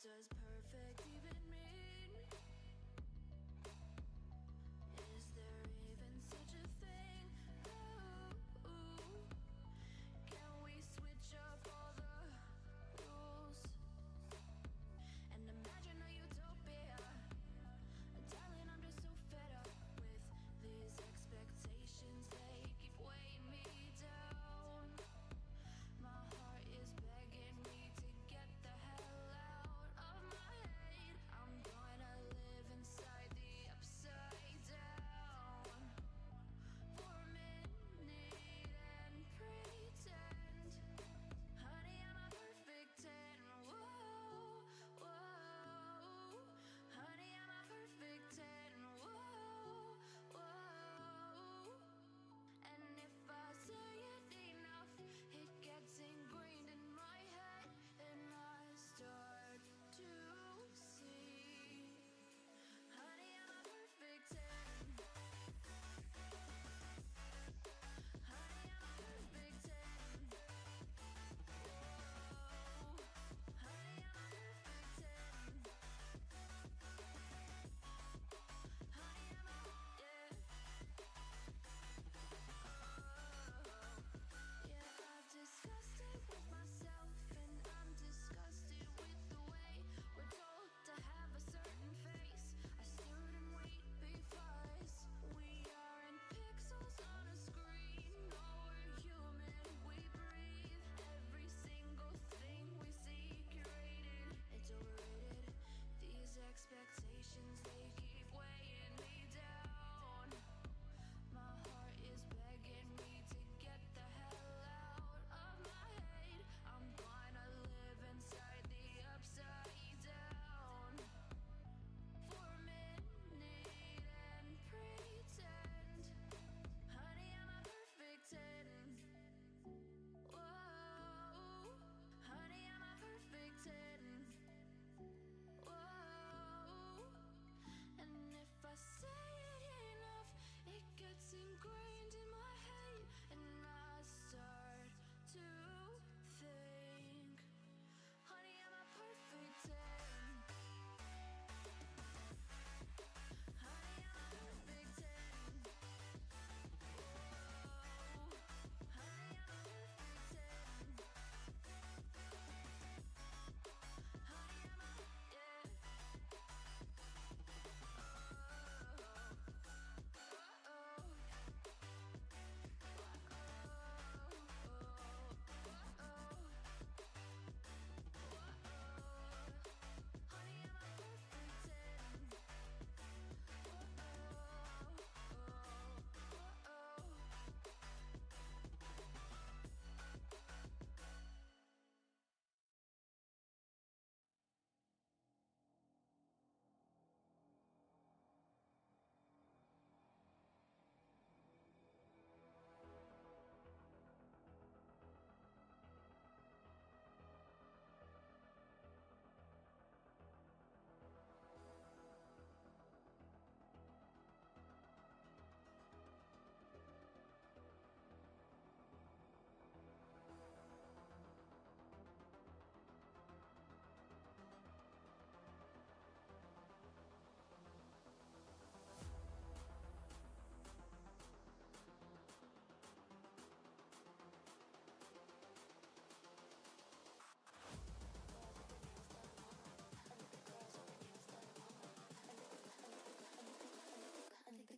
does perfect even mean? Is there even such a thing? Ooh, can we switch up all the rules and imagine a utopia? Darling, I'm just so fed up with these expectations. They keep weighing me down. My heart is begging me to get the hell out of my head. I'm gonna live inside the upside down for a minute and pretend, honey, I'm a perfect 10. Whoa, whoa, honey, I'm a perfect 10. Whoa, whoa, and if I say it enough, it gets ingrained in my head, and I start to see, honey, I'm a perfect 10. Honey, I'm a perfect 10. Whoa, honey, I'm a perfect 10. Honey, I'm a, yeah. Yeah, I've discussed it with myself, and I'm disgusted with the way we're told to have a certain face, a certain weight, because we aren't pixels on a screen. No, we're human, we breathe. Every single thing we see curated, it's overrated. These expectations, they keep weighing me down. My heart is begging me to get the hell out of my head. I'm gonna live inside the upside down for a minute and pretend, honey, I'm a perfect 10. Whoa, honey, I'm a perfect 10. Whoa, and if I say it enough, it gets ingrained in my head, and I start to think, honey, I'm a perfect 10. Honey, I'm a perfect 10. Whoa, honey, I'm a perfect 10. Honey, I'm a, yeah.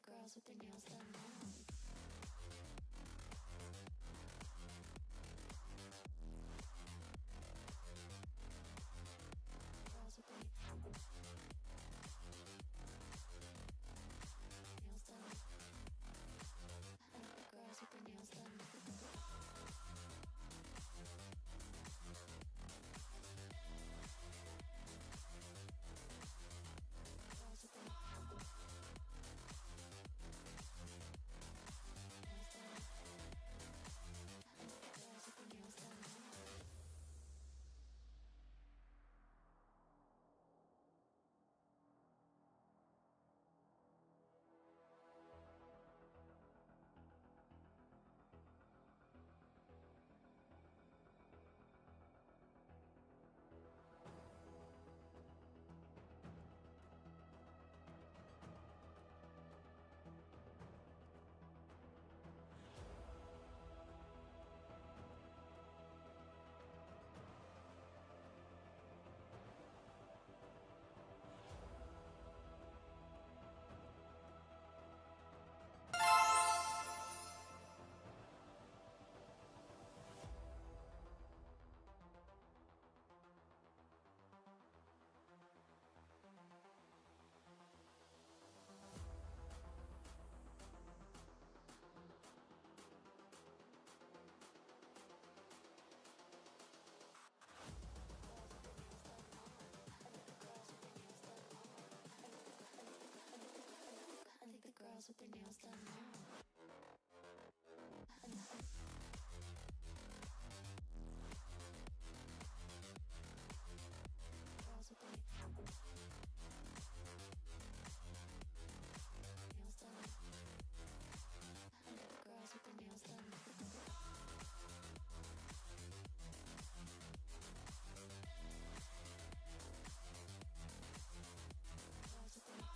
Girls with their nails done now. Girls with their nails done. I like the girls with their nails done. Girls with their girls with their nails done now. Girls with their nails done. Girls with their nails done. Girls with their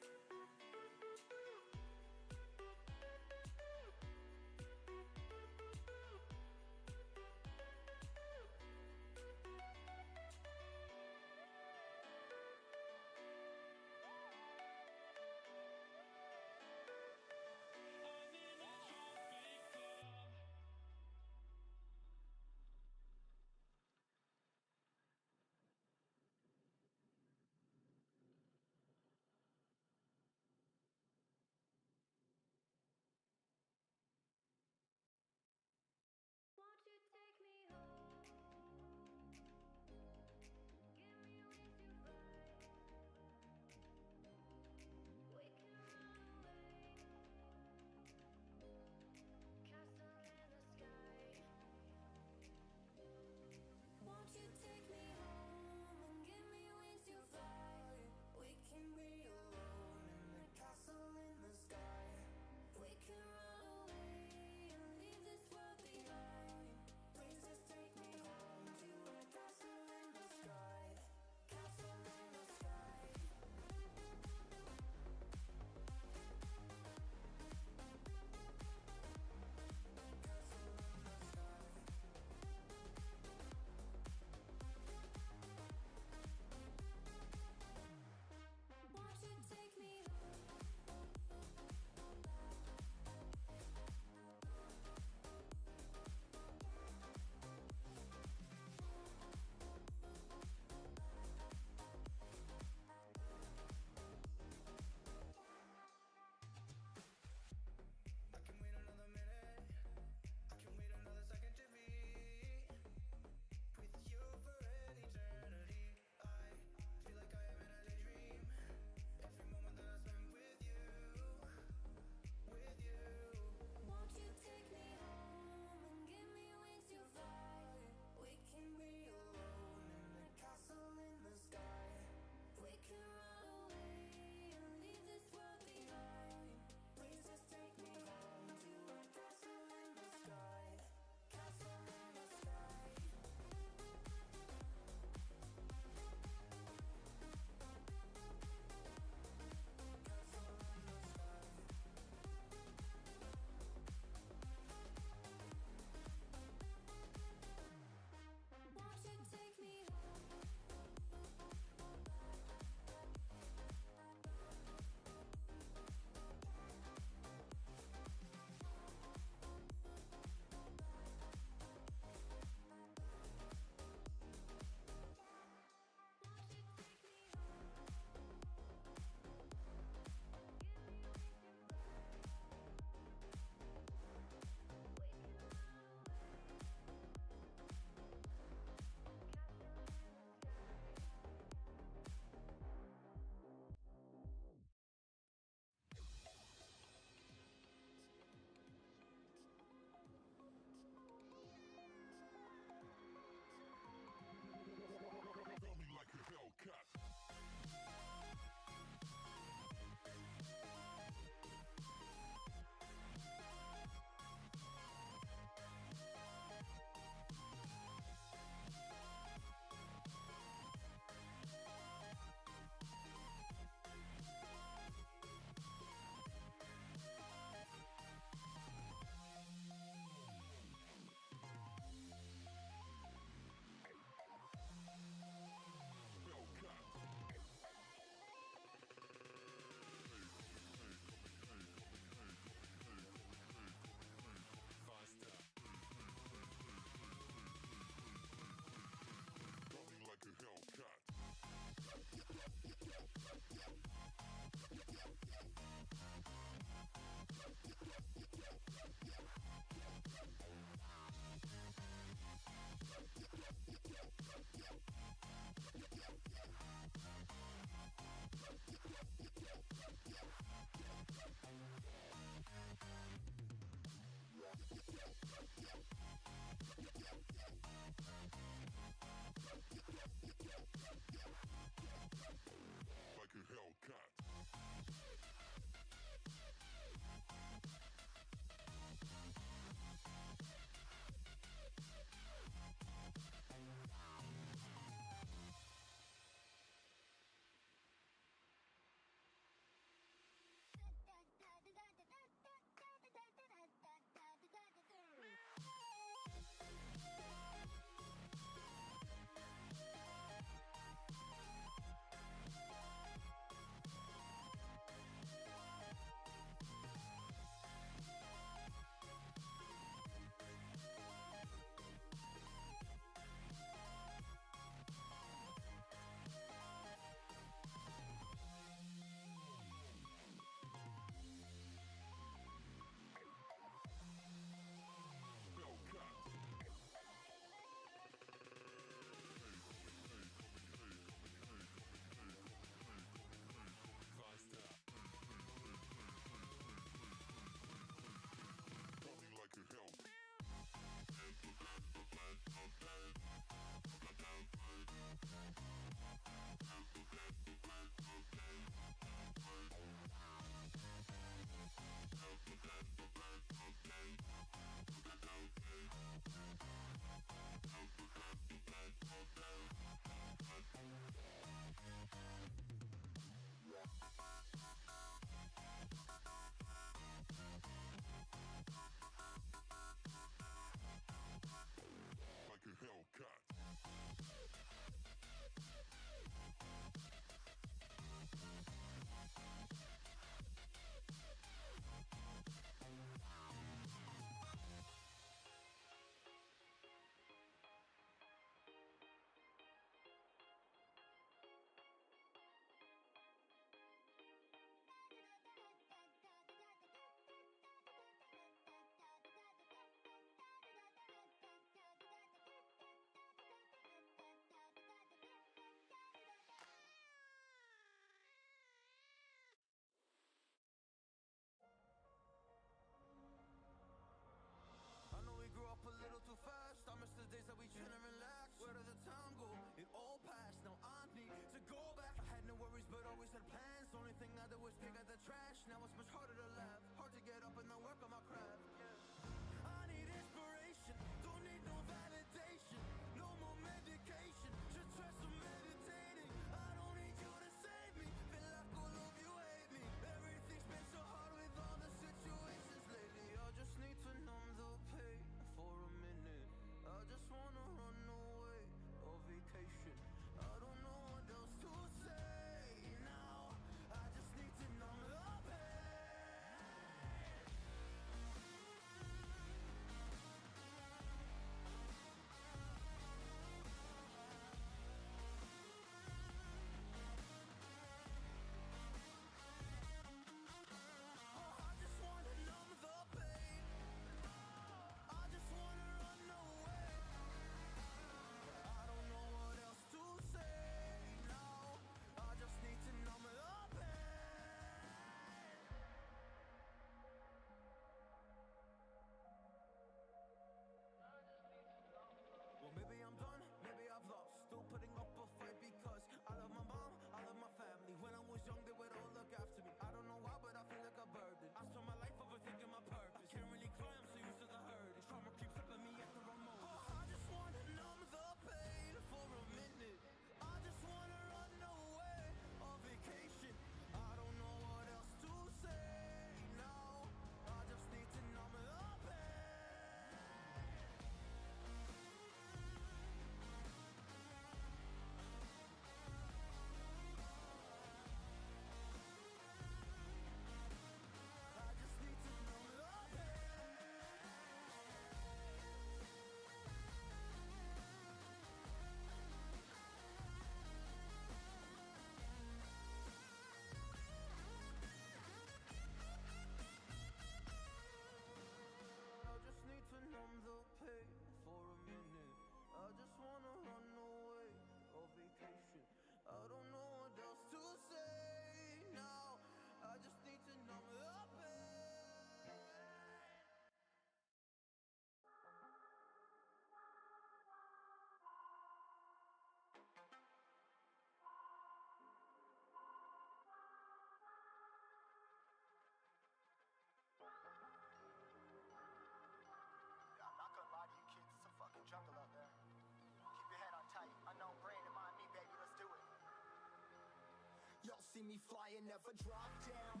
see me flying, never drop down,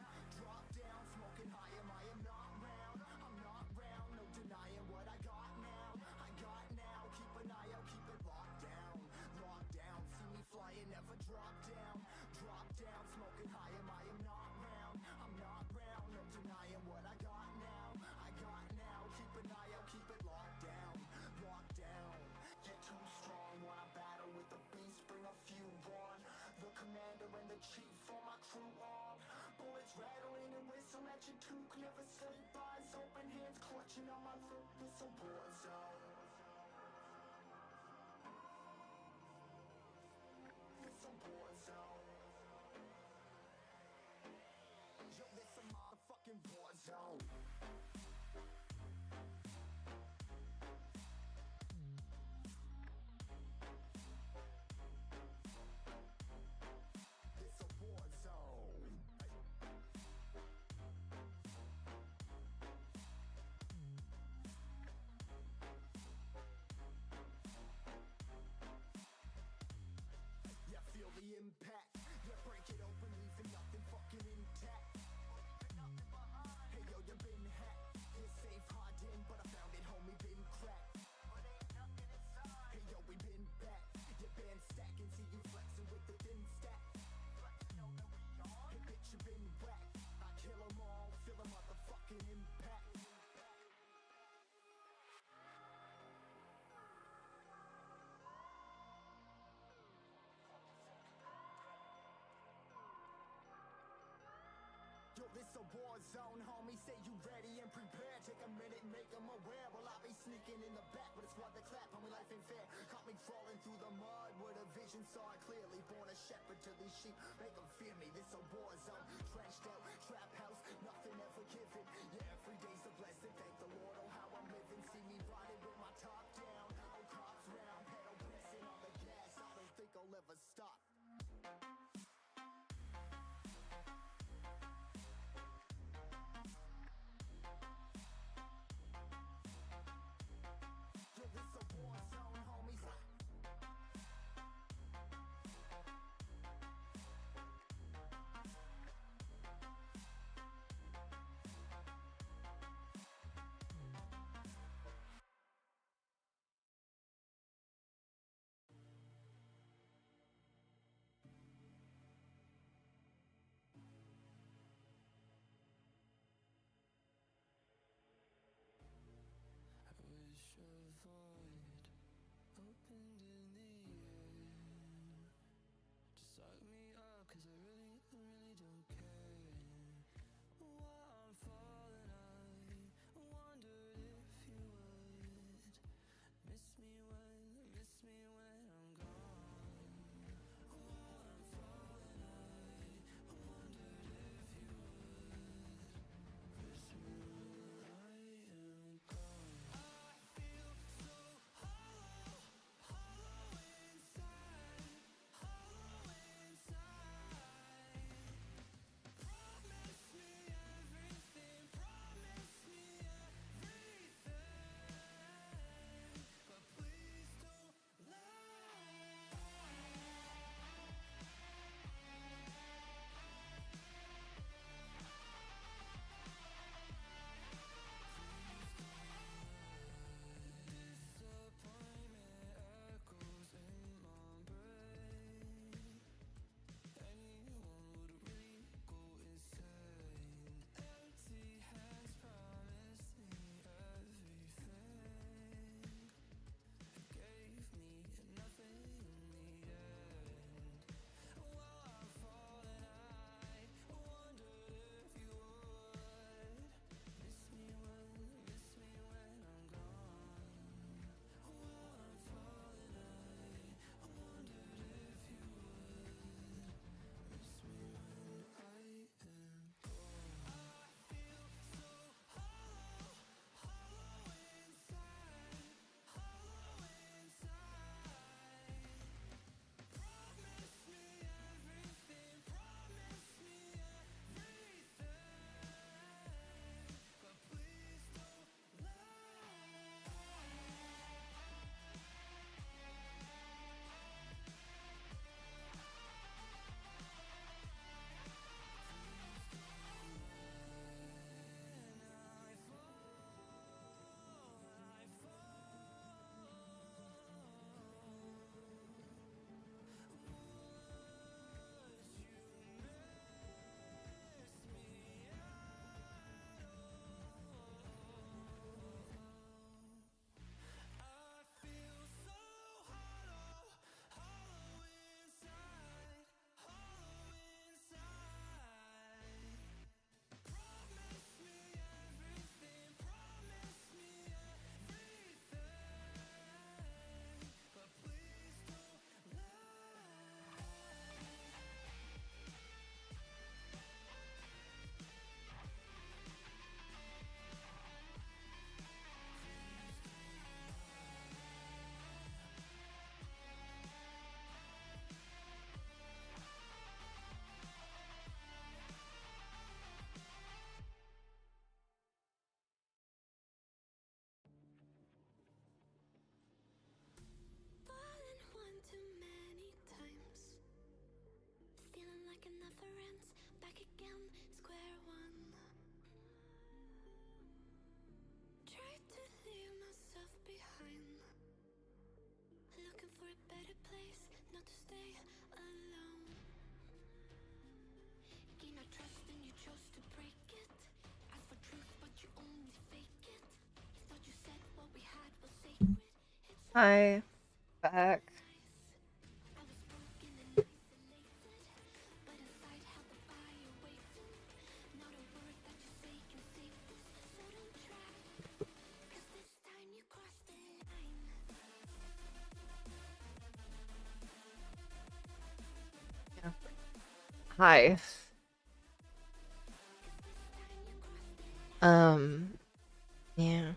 smoking high, I am not round, I'm not round, no denying what I got now, keep an eye out, keep it locked down, see me flying, never drop down, smoking high, I am not round, I'm not round, no denying what I got now, keep an eye out, keep it locked down, get too strong when I battle with the beast, bring a few on, the commander and the chief for my crew on, bullets rattling and whistle at your toque, never sleep, eyes open, hands clutching on my throat, it's a war zone. It's a war zone. Yo, this a motherfucking war zone. It's a war zone. Yeah, feel the impact. Yeah, break it open, leaving nothing fucking intact. Hey yo, you been hacked. You're safe, hard in, but I found it, homie, been cracked. Hey yo, we been back. Your band stacking, see you flexing with the thin stack. Hey bitch, you been whacked. I kill 'em all, feel a motherfucking impact. Yo, this a war zone, homie, say you ready and prepared. Take a minute, make them aware. Well, I be sneaking in the back, but it's what the clap, homie, life ain't fair. Caught me crawling through the mud with a vision, saw it clearly. Born a shepherd to these sheep, make them fear me. This a war zone, trenched out, trap house, nothing ever given. Yeah, every day's a blessing, thank the Lord, oh how I'm living. See me riding with my top down, oh cops round, pedal pressing on the gas. I don't think I'll ever stop. This a war zone, homies. better place not to stay alone. Gain our trust and you chose to break it. Ask for truth but you only fake it. You thought you said what we had was sacred. It's Hi. Back. I was broken and isolated, but inside held the fire waiting. Not a word that you say can save this, so don't try. 'Cause this time you crossed the line. Hi. Yeah.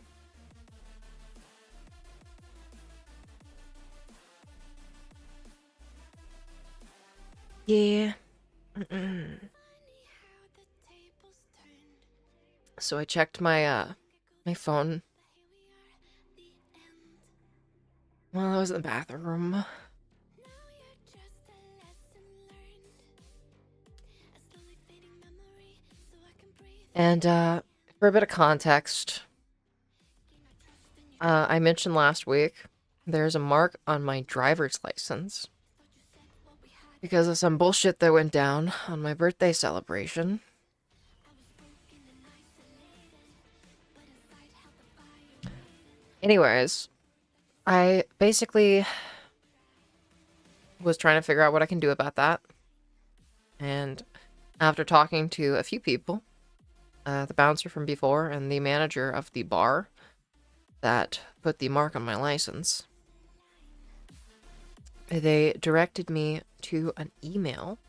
Yeah. So I checked my my phone while I was in the bathroom. And for a bit of context, I mentioned last week there's a mark on my driver's license because of some bullshit that went down on my birthday celebration. Anyways, I basically was trying to figure out what I can do about that. And after talking to a few people, the bouncer from before and the manager of the bar that put the mark on my license, they directed me to an email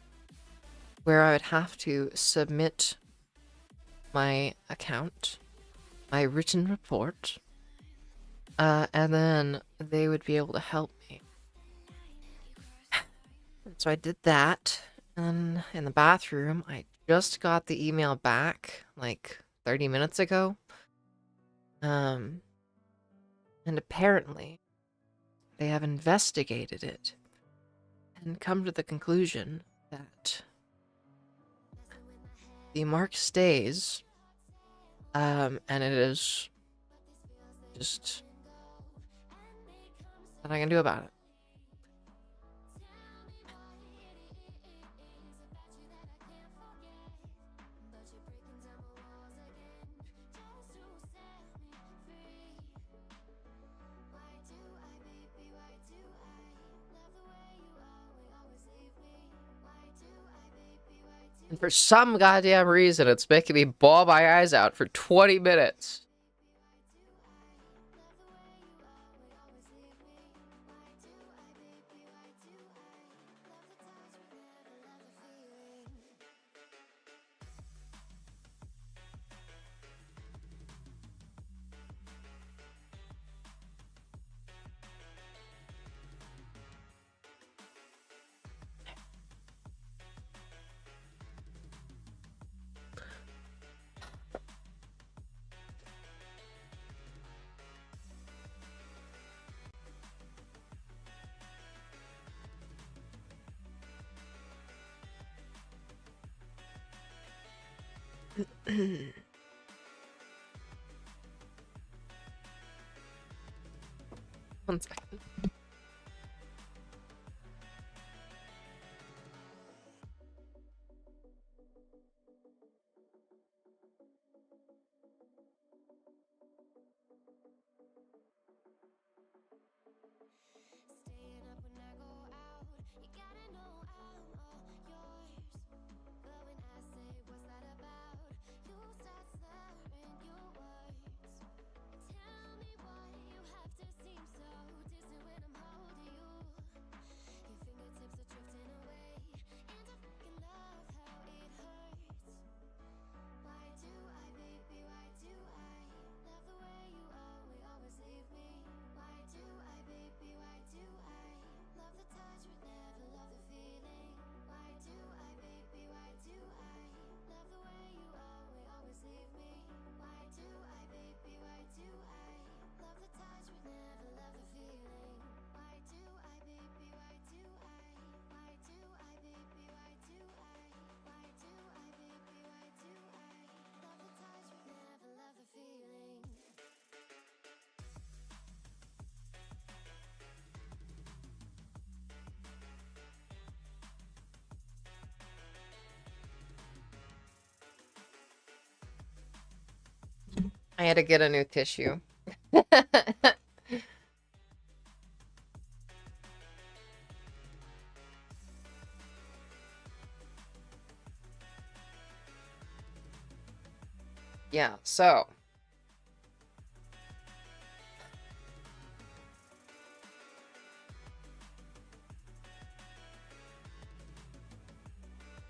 where I would have to submit my account, my written report, and then they would be able to help me. So I did that, and in the bathroom, I just got the email back like 30 minutes ago. And apparently, they have investigated it and come to the conclusion that the mark stays, and it is just nothing I can do about it. And for some goddamn reason, it's making me bawl my eyes out for 20 minutes. One second. I had to get a new tissue. Yeah, so.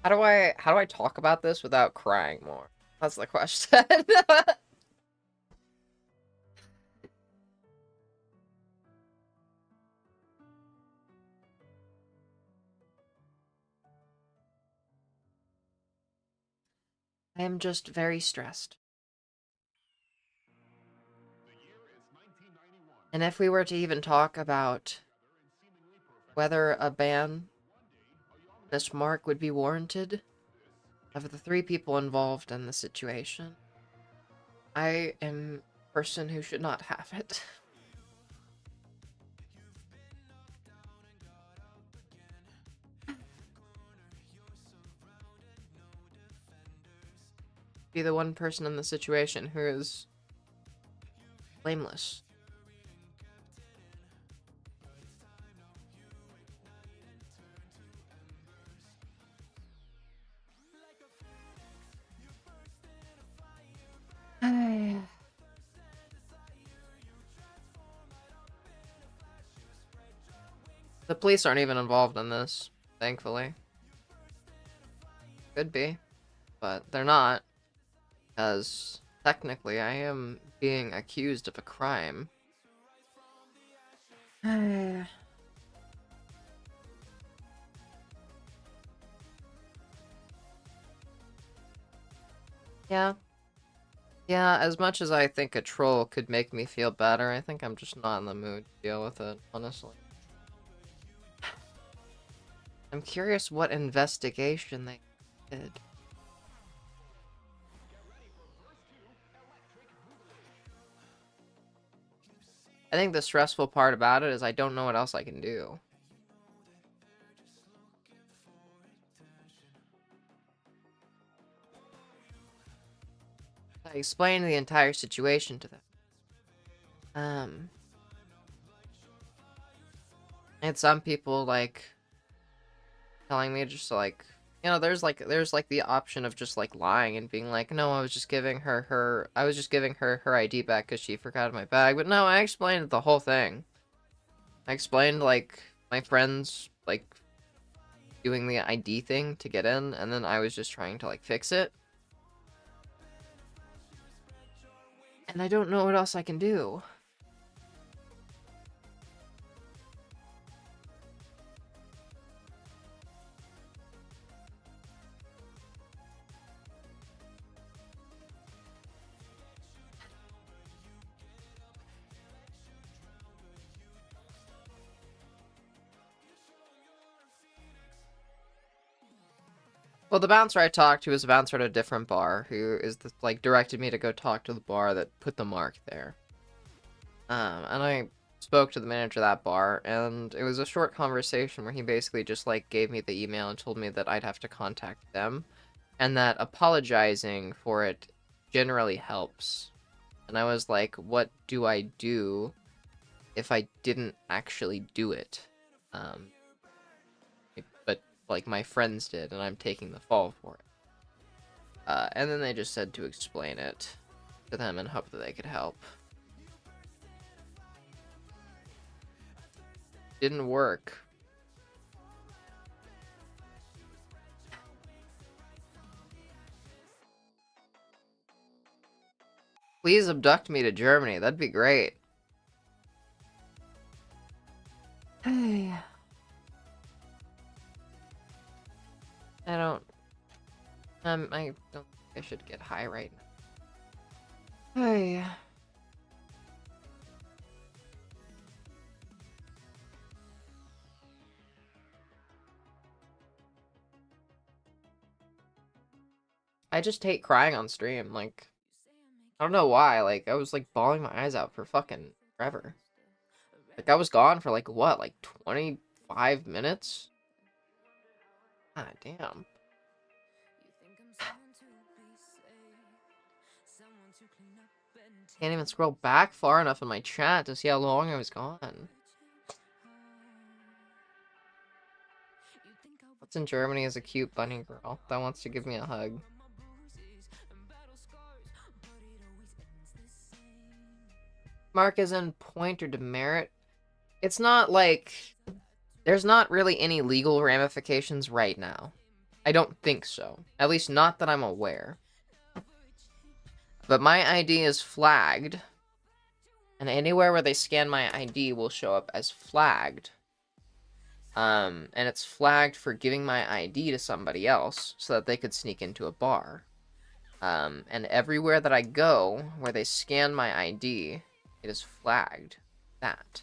How do I talk about this without crying more? That's the question. I am just very stressed. And if we were to even talk about whether a ban this mark would be warranted, of the 3 people involved in the situation, I am a person who should not have it. Be the one person in the situation who is blameless. The police aren't even involved in this, thankfully. Could be, but they're not, because technically I am being accused of a crime. Yeah. Yeah, as much as I think a troll could make me feel better, I think I'm just not in the mood to deal with it, honestly. I'm curious what investigation they did. I think the stressful part about it is I don't know what else I can do. I explained the entire situation to them. And some people, like, telling me just, like, you know, there's the option of just, like, lying and being like, no, I was just giving her her ID back because she forgot my bag. But no, I explained the whole thing. I explained, like, my friends, like, doing the ID thing to get in, and then I was just trying to, like, fix it. And I don't know what else I can do. Well, the bouncer I talked to was a bouncer at a different bar who is like directed me to go talk to the bar that put the mark there. And I spoke to the manager of that bar, and it was a short conversation where he basically just like gave me the email and told me that I'd have to contact them, and that apologizing for it generally helps. And I was like, what do I do if I didn't actually do it? But like my friends did, and I'm taking the fall for it. And then they just said to explain it to them and hope that they could help. Didn't work. Please abduct me to Germany. That'd be great. Hey. I don't think I should get high right now. Hey. I just hate crying on stream. Like, I don't know why. Like, I was like bawling my eyes out for fucking forever. Like, I was gone for like what, like 25 minutes? God damn. Can't even scroll back far enough in my chat to see how long I was gone. What's in Germany is a cute bunny girl that wants to give me a hug. Mark is in point or demerit. It's not like... There's not really any legal ramifications right now. I don't think so. At least not that I'm aware. But my ID is flagged. And anywhere where they scan my ID will show up as flagged. And it's flagged for giving my ID to somebody else so that they could sneak into a bar. And everywhere that I go where they scan my ID, it is flagged that.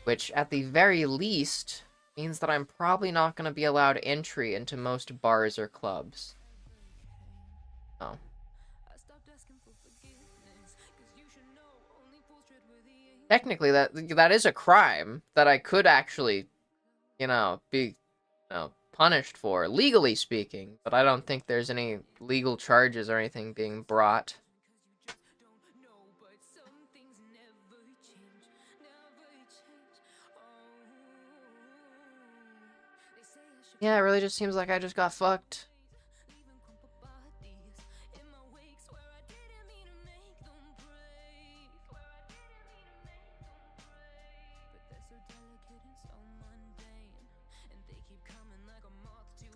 Which, at the very least, means that I'm probably not going to be allowed entry into most bars or clubs. Oh. Technically, that is a crime that I could actually, be, punished for, legally speaking. But I don't think there's any legal charges or anything being brought. Yeah, it really just seems like I just got fucked.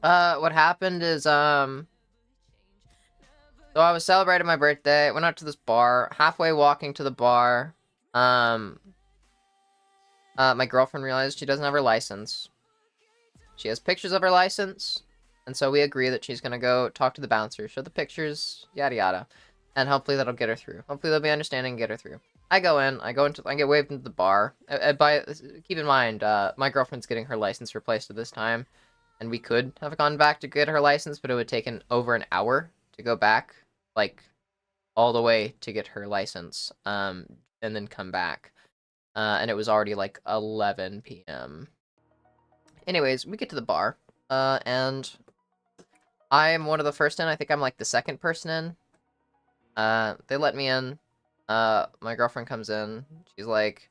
What happened is, so I was celebrating my birthday, went out to this bar, halfway walking to the bar, my girlfriend realized she doesn't have her license. She has pictures of her license, and so we agree that she's gonna go talk to the bouncer, show the pictures, yada yada, and hopefully that'll get her through. Hopefully they'll be understanding and get her through. I get waved into the bar. Keep in mind, my girlfriend's getting her license replaced at this time, and we could have gone back to get her license, but it would take over an hour to go back, like, all the way to get her license, and then come back. And it was already, like, 11 p.m. Anyways, we get to the bar, and I am one of the first in. I think I'm, like, the second person in. They let me in. My girlfriend comes in. She's like,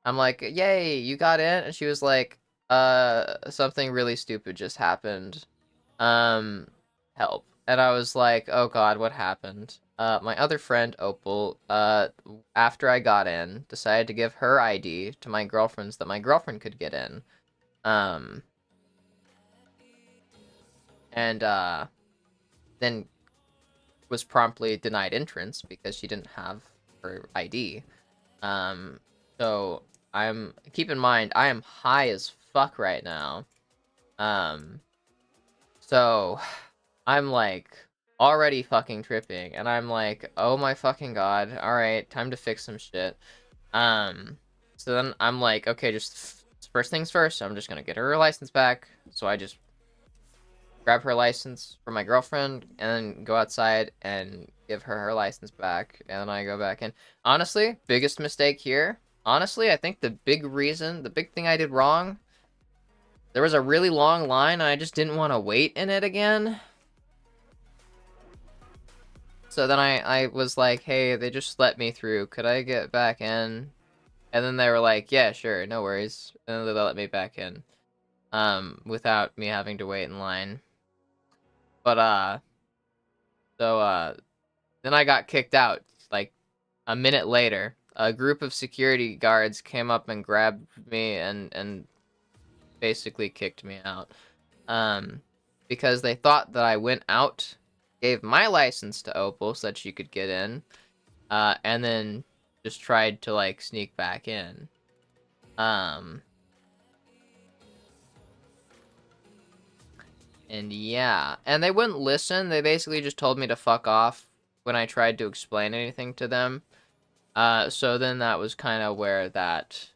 I'm like, yay, you got in? And she was like, something really stupid just happened. Help. And I was like, oh god, what happened? My other friend, Opal, after I got in, decided to give her ID to my girlfriend so that my girlfriend could get in. Then was promptly denied entrance because she didn't have her ID. So keep in mind, I am high as fuck right now. So I'm like already fucking tripping, and I'm like, oh my fucking god, alright, time to fix some shit. So then I'm like, okay, just first things first, I'm just gonna get her license back. So I just grab her license from my girlfriend and then go outside and give her license back, and then I go back in. Honestly, biggest mistake here. Honestly, I think the big thing I did wrong, there was a really long line and I just didn't want to wait in it again. So then I was like, hey, they just let me through. Could I get back in? And then they were like, yeah, sure, no worries. And then they let me back in. Without me having to wait in line. But, then I got kicked out, like, a minute later. A group of security guards came up and grabbed me and basically kicked me out. Because they thought that I went out, gave my license to Opal so that she could get in, and then just tried to, like, sneak back in. And yeah, and they wouldn't listen. They basically just told me to fuck off when I tried to explain anything to them. So then that was kind of where that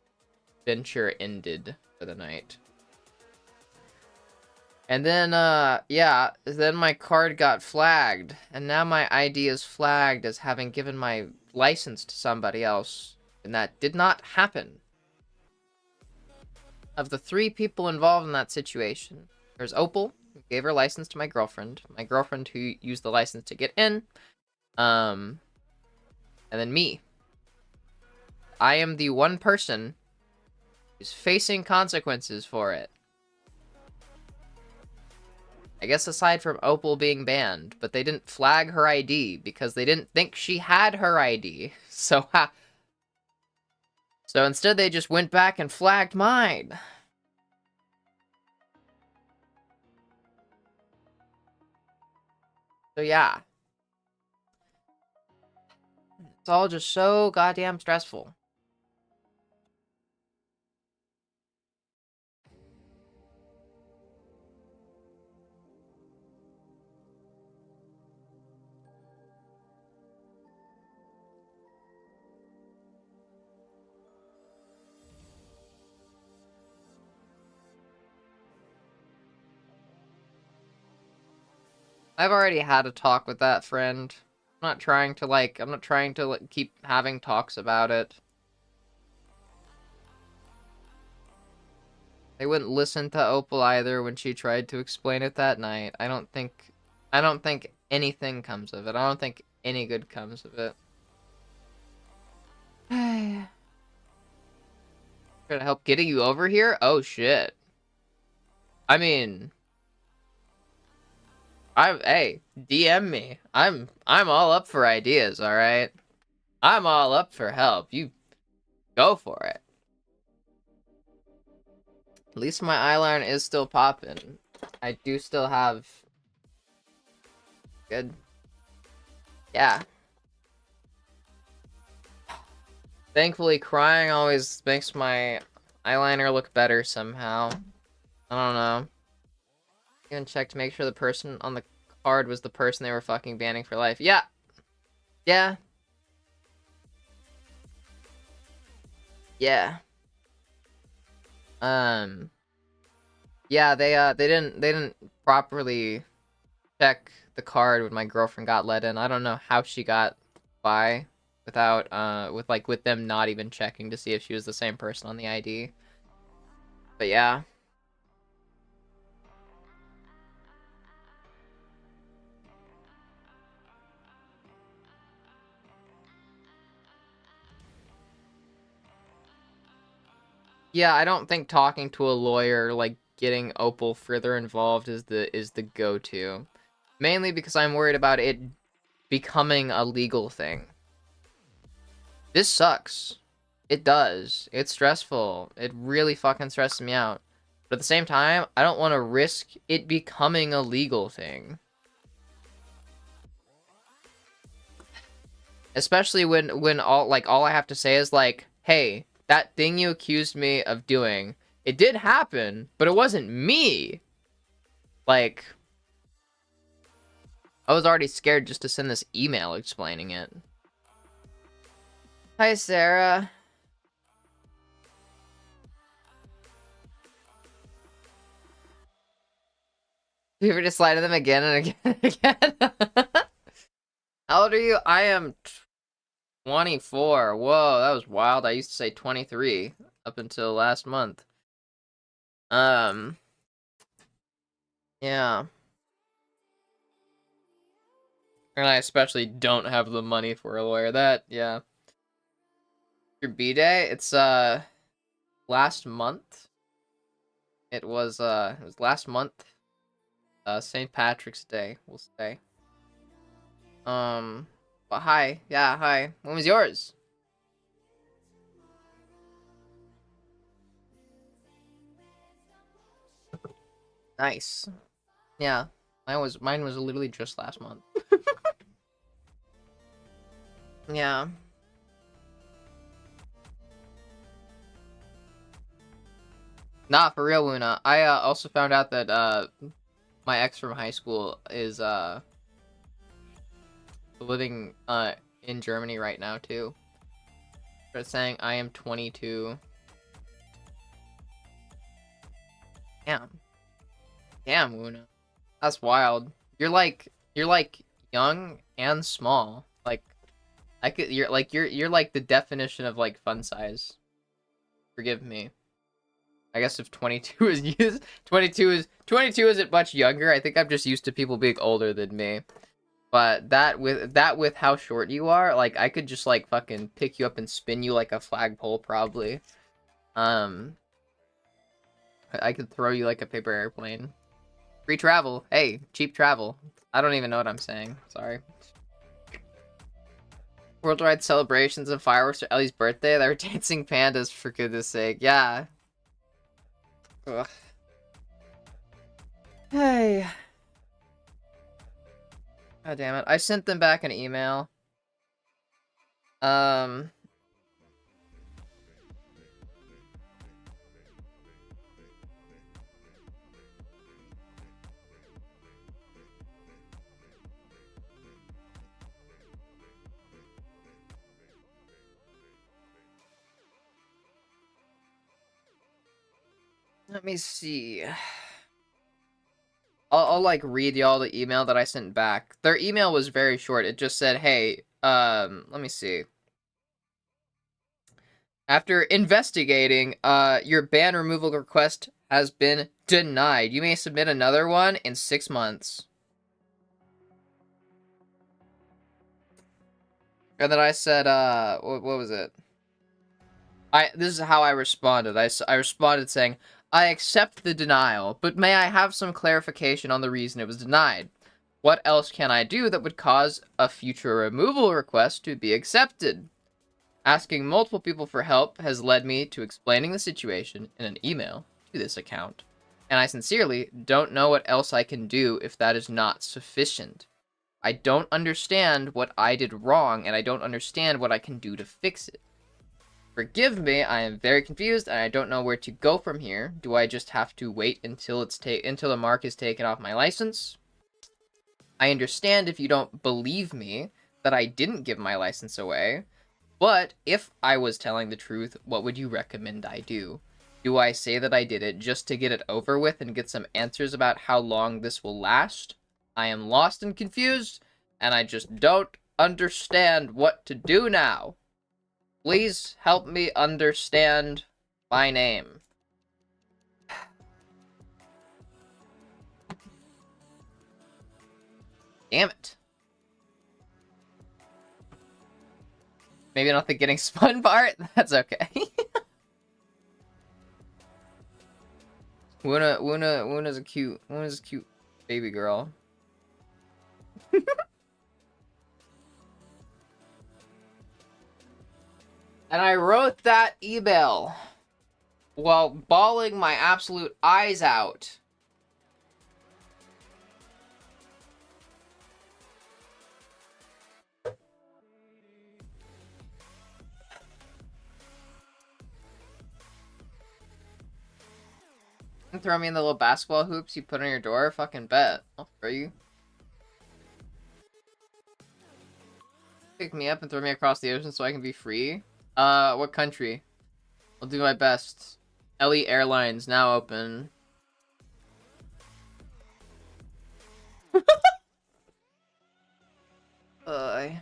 venture ended for the night. And then, yeah, then my card got flagged, and now my ID is flagged as having given my license to somebody else, and that did not happen. Of the 3 people involved in that situation, there's Opal, who gave her license to my girlfriend who used the license to get in, and then me. I am the one person who's facing consequences for it. I guess aside from Opal being banned, but they didn't flag her ID because they didn't think she had her ID. So instead they just went back and flagged mine. So yeah. It's all just so goddamn stressful. I've already had a talk with that friend. I'm not trying to keep having talks about it. They wouldn't listen to Opal either when she tried to explain it that night. I don't think anything comes of it. I don't think any good comes of it. Trying to help getting you over here? Oh shit. I mean, hey, DM me. I'm all up for ideas, all right? I'm all up for help. You go for it. At least my eyeliner is still popping. I do still have good. Yeah. Thankfully, crying always makes my eyeliner look better somehow. I don't know. Even check to make sure the person on the card was the person they were fucking banning for life. Yeah. Yeah. Yeah. Yeah, they didn't properly check the card when my girlfriend got let in. I don't know how she got by without with them not even checking to see if she was the same person on the ID. But yeah. Yeah, I don't think talking to a lawyer, like getting Opal further involved is the go-to. Mainly because I'm worried about it becoming a legal thing. This sucks. It does. It's stressful. It really fucking stresses me out. But at the same time, I don't want to risk it becoming a legal thing. Especially when all I have to say is like, hey, that thing you accused me of doing, it did happen, but it wasn't me. Like, I was already scared just to send this email explaining it. Hi, Sarah. You ever just lie to them again and again and again? How old are you? I am 24. Whoa, that was wild. I used to say 23 up until last month. Yeah. And I especially don't have the money for a lawyer. That, yeah. Your B-Day? It's, last month. It was last month. St. Patrick's Day, we'll say. But hi. Yeah, hi. When was yours? Nice. Yeah. Mine was literally just last month. Yeah. Nah, for real, Luna. I also found out that my ex from high school is living in Germany right now too. They're saying I am 22. Damn. Damn, Luna. That's wild. You're like young and small. Like you're like the definition of like fun size. Forgive me. I guess if 22 is used, 22 isn't much younger. I think I'm just used to people being older than me. But that with how short you are, like I could just like fucking pick you up and spin you like a flagpole probably. I could throw you like a paper airplane. Free travel. Hey, cheap travel. I don't even know what I'm saying. Sorry. Worldwide celebrations and fireworks for Ellie's birthday. They were dancing pandas for goodness sake. Yeah. Ugh. Hey. God damn it. I sent them back an email. Let me see. I'll like read y'all the email that I sent back. Their email was very short. It just said, "Hey, let me see. After investigating, your ban removal request has been denied. You may submit another one in 6 months." And then I said, what was it? This is how I responded. I responded saying, "I accept the denial, but may I have some clarification on the reason it was denied? What else can I do that would cause a future removal request to be accepted? Asking multiple people for help has led me to explaining the situation in an email to this account, and I sincerely don't know what else I can do if that is not sufficient. I don't understand what I did wrong, and I don't understand what I can do to fix it. Forgive me, I am very confused, and I don't know where to go from here. Do I just have to wait until until the mark is taken off my license? I understand if you don't believe me that I didn't give my license away, but if I was telling the truth, what would you recommend I do? Do I say that I did it just to get it over with and get some answers about how long this will last? I am lost and confused, and I just don't understand what to do now. Please help me understand my name." Damn it. Maybe not the getting spun part? That's okay. Wuna's a cute baby girl. And I wrote that email while bawling my absolute eyes out. And throw me in the little basketball hoops you put on your door? Fucking bet. I'll throw you. Pick me up and throw me across the ocean so I can be free? What country? I'll do my best. Ellie Airlines now open. Say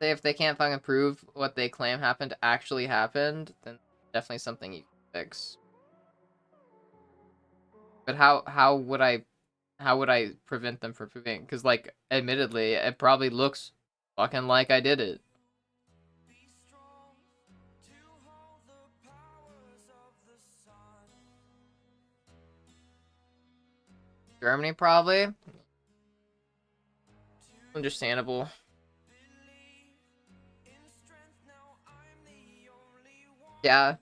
if they can't fucking prove what they claim happened actually happened, then definitely something you can fix. But how would I prevent them from proving? Because like, admittedly, it probably looks fucking like I did it. Germany, probably. Understandable. Yeah.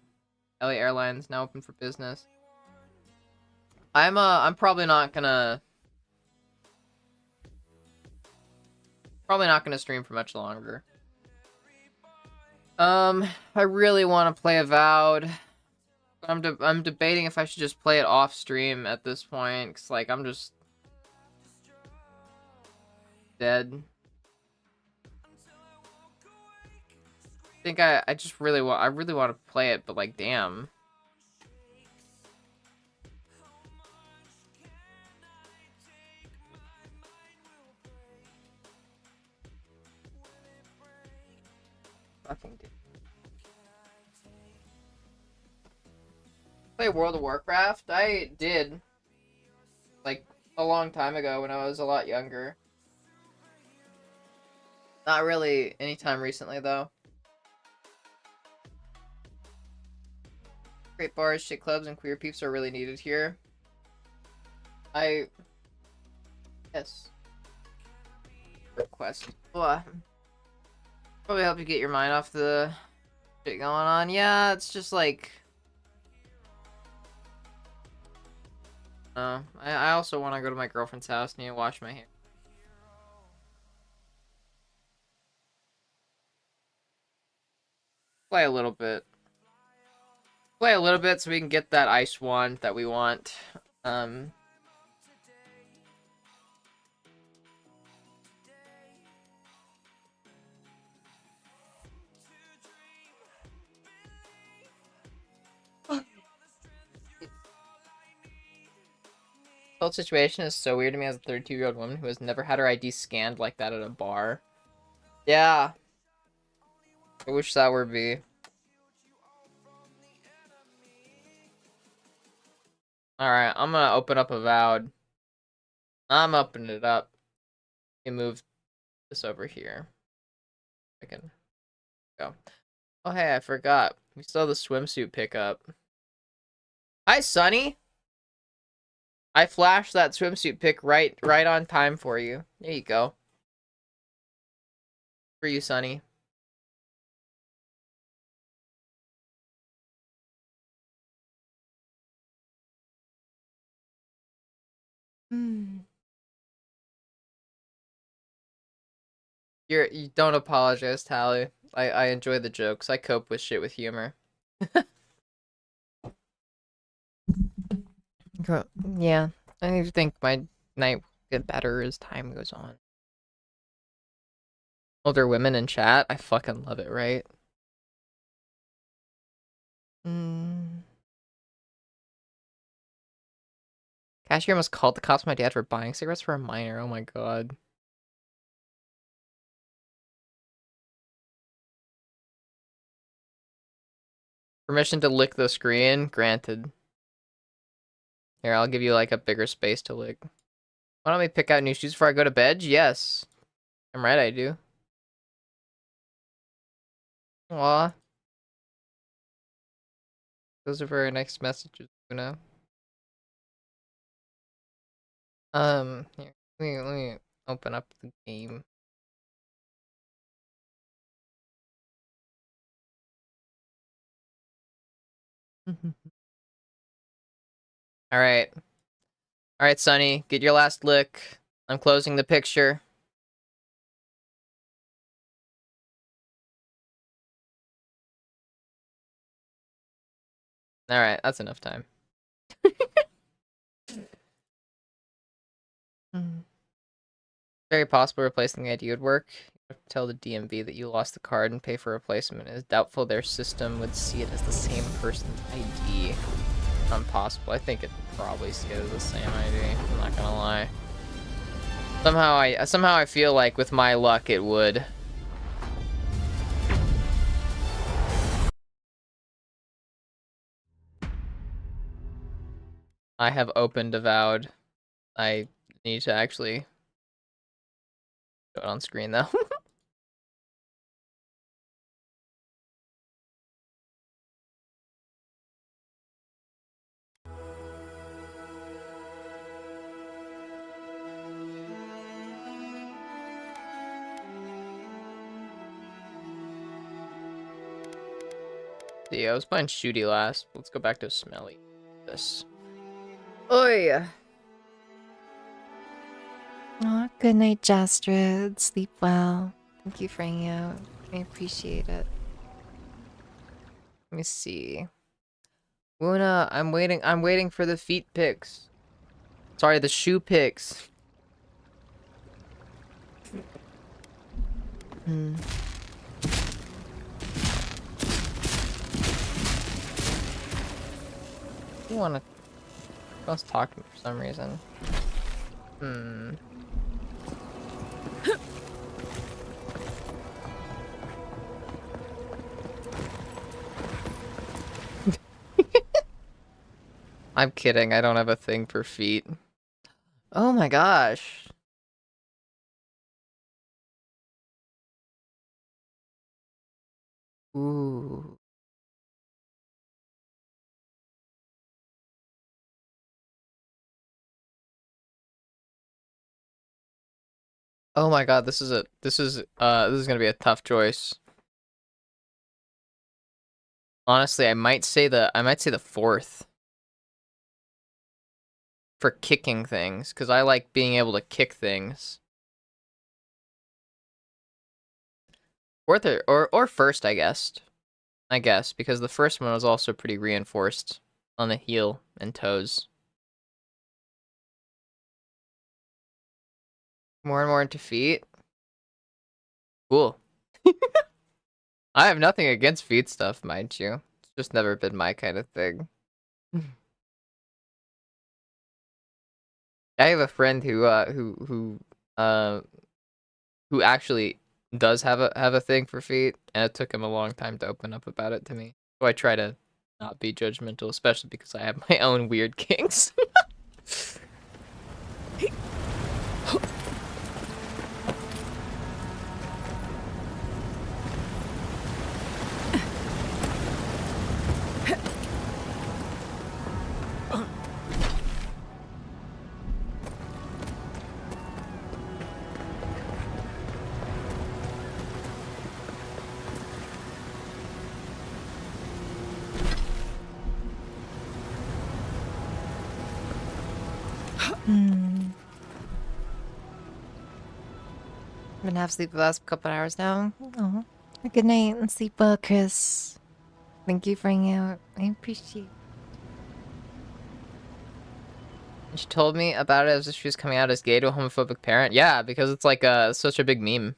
LA Airlines now open for business. I'm probably not gonna stream for much longer. I really want to play Avowed. I'm debating if I should just play it off stream at this point, cause like I'm just dead. I think I really want to play it, but like damn. Fucking dude. Play World of Warcraft? I did. Like, a long time ago when I was a lot younger. Not really anytime recently, though. Great bars, shit clubs, and queer peeps are really needed here. Yes. Request. Well, probably help you get your mind off the shit going on. Yeah, it's just like... I also want to go to my girlfriend's house and wash my hair. Play a little bit. Play a little bit so we can get that ice wand that we want. The whole situation is so weird to me as a 32-year-old woman who has never had her ID scanned like that at a bar. Yeah. I wish that were me. Alright, I'm gonna open up Avowed. I'm opening it up. Let me move this over here. I can go. Oh hey, I forgot. We still have the swimsuit pickup. Hi, Sunny. I flashed that swimsuit pic right on time for you. There you go. For you, Sunny. You don't apologize, Tally. I enjoy the jokes. I cope with shit with humor. Yeah, I think my night will get better as time goes on. Older women in chat, I fucking love it, right? Cashier almost called the cops on my dad for buying cigarettes for a minor. Oh my god. Permission to lick the screen? Granted. Here, I'll give you like a bigger space to lick. Why don't we pick out new shoes before I go to bed? Yes. I'm right, I do. Aw. Those are very nice messages, Luna. Here, let me open up the game. Alright. Alright, Sunny, get your last lick. I'm closing the picture. Alright, that's enough time. Very possible replacing the ID would work. Tell the DMV that you lost the card and pay for replacement. It is doubtful their system would see it as the same person's ID. Impossible. I think it probably see it as the same ID. I'm not gonna lie. Somehow I feel like with my luck it would. I have opened Avowed. I need to actually show it on screen though. Yeah, I was playing Shooty last. Let's go back to Smelly. This. Oh yeah. Oh, good night, Jastrid. Sleep well. Thank you for hanging out. I appreciate it. Let me see. Luna, I'm waiting for the feet pics. Sorry, the shoe pics. You wanna... Let's talk to me for some reason. I'm kidding, I don't have a thing for feet. Oh my gosh. Ooh. Oh my god, this is gonna be a tough choice. Honestly, I might say the fourth for kicking things, because I like being able to kick things. Fourth or first, I guess. Because the first one was also pretty reinforced on the heel and toes. More and more into feet. Cool. I have nothing against feet stuff, mind you. It's just never been my kind of thing. I have a friend who actually does have a thing for feet, and it took him a long time to open up about it to me. So I try to not be judgmental, especially because I have my own weird kinks. Been half asleep the last couple hours now. Oh, good night and sleep well, Chris. Thank you for hanging out. I appreciate it. She told me about it as if she was coming out as gay to a homophobic parent. Yeah, because it's like such a big meme.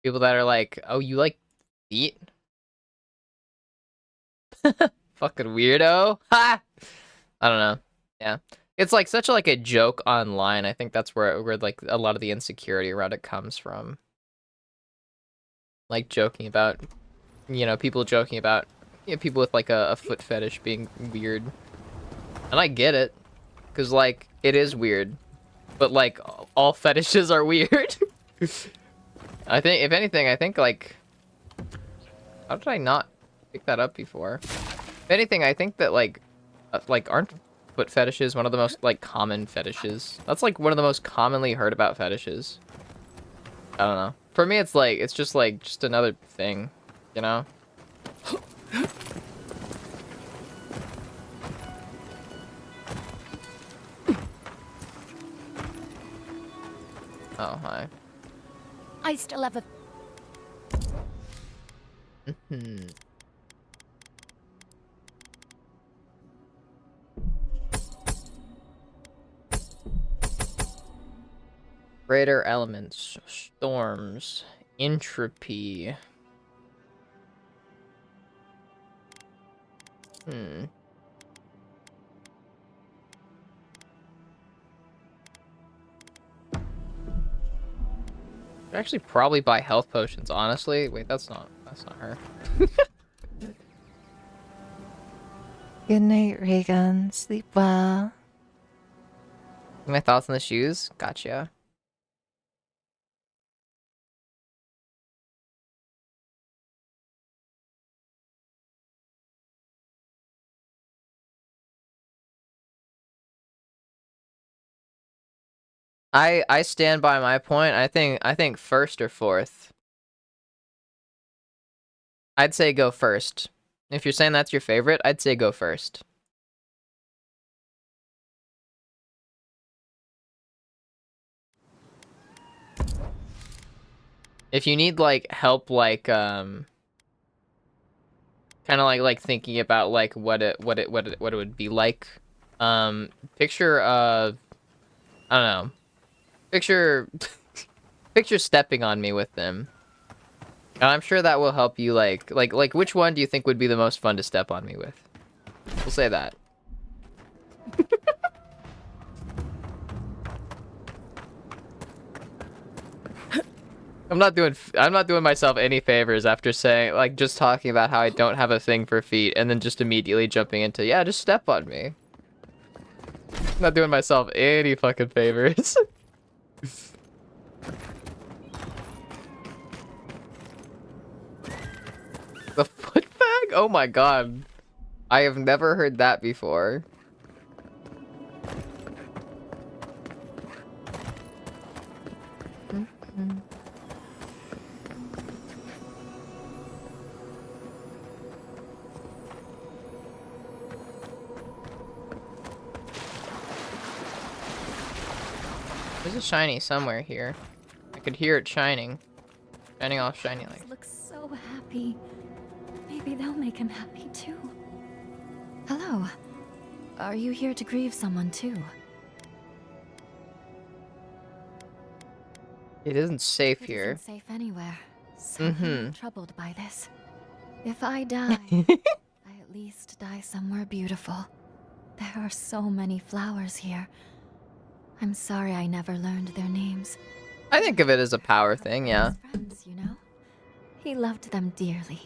People that are like, "Oh, you like feet?" Fucking weirdo. Ha! I don't know. Yeah. It's like such a joke online. I think that's where like a lot of the insecurity around it comes from. Like joking about, people joking about, people with like a foot fetish being weird. And I get it, cuz like it is weird. But like all fetishes are weird. I think if anything, like how did I not pick that up before? If anything, I think that like aren't foot fetishes one of the most like common fetishes? That's like one of the most commonly heard about fetishes. I don't know. For me, it's just another thing, you know? Oh, hi. I still have a... Greater elements, storms, entropy. I'd actually probably buy health potions, honestly. Wait, that's not her. Good night, Reagan. Sleep well. My thoughts on the shoes? Gotcha. I stand by my point. I think first or fourth. I'd say go first. If you're saying that's your favorite, I'd say go first. If you need like help, like kind of like thinking about like what it would be like, picture I don't know, picture stepping on me with them. And I'm sure that will help you like which one do you think would be the most fun to step on me with? We'll say that. I'm not doing myself any favors after saying like just talking about how I don't have a thing for feet and then just immediately jumping into yeah, just step on me. I'm not doing myself any fucking favors. Oh my god. I have never heard that before. There's a shiny somewhere here. I could hear it shining. Shining off shiny light. Looks so happy. Maybe they'll make him happy too. Hello. Are you here to grieve someone too? It isn't safe It here. isn't safe anywhere. So I'm Mhm. troubled by this. If I die, I at least die somewhere beautiful. There are so many flowers here. I'm sorry I never learned their names. I think of it as a power thing, yeah. His friends, you know? He loved them dearly.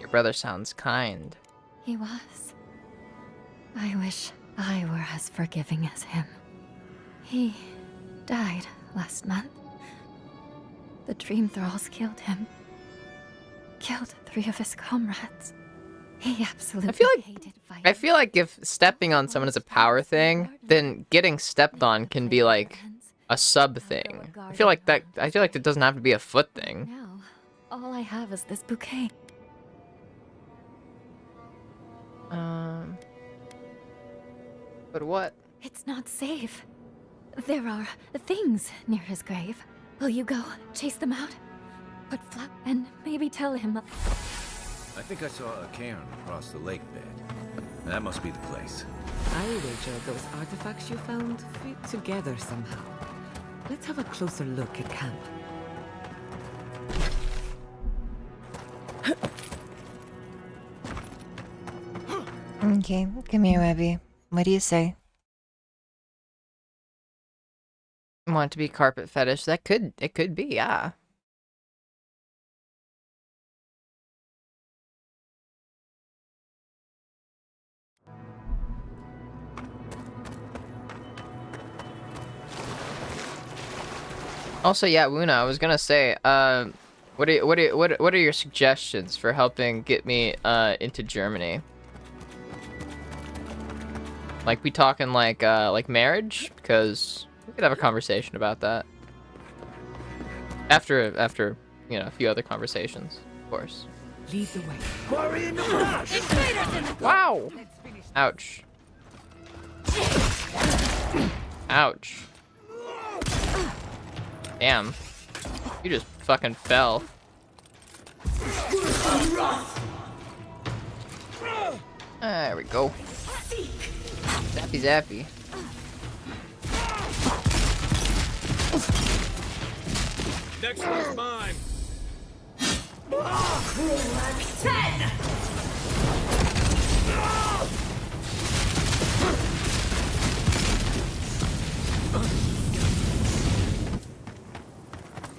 Your brother sounds kind. He was. I wish I were as forgiving as him. He died last month. The Dream Thralls killed him. Killed 3 of his comrades. He absolutely hated fighting. I feel like if stepping on someone is a power thing, then getting stepped on can be like a sub thing. I feel like that it doesn't have to be a foot thing. Now, all I have is this bouquet. But what? It's not safe. There are things near his grave. Will you go chase them out? Put flap and maybe tell him. I think I saw a cairn across the lake bed. That must be the place. I wager those artifacts you found fit together somehow. Let's have a closer look at camp. Okay, come here, Webby. What do you say? Want it to be carpet fetish? It could be, yeah. Also, yeah, Wuna, I was gonna say, what are your suggestions for helping get me into Germany? Like, we talking like marriage? Because we could have a conversation about that. After you know, a few other conversations, of course. Lead the way. Quarry in the brush! Wow! Ouch. Ouch. Damn. You just fucking fell. There we go. Zappy zappy. Next one's mine!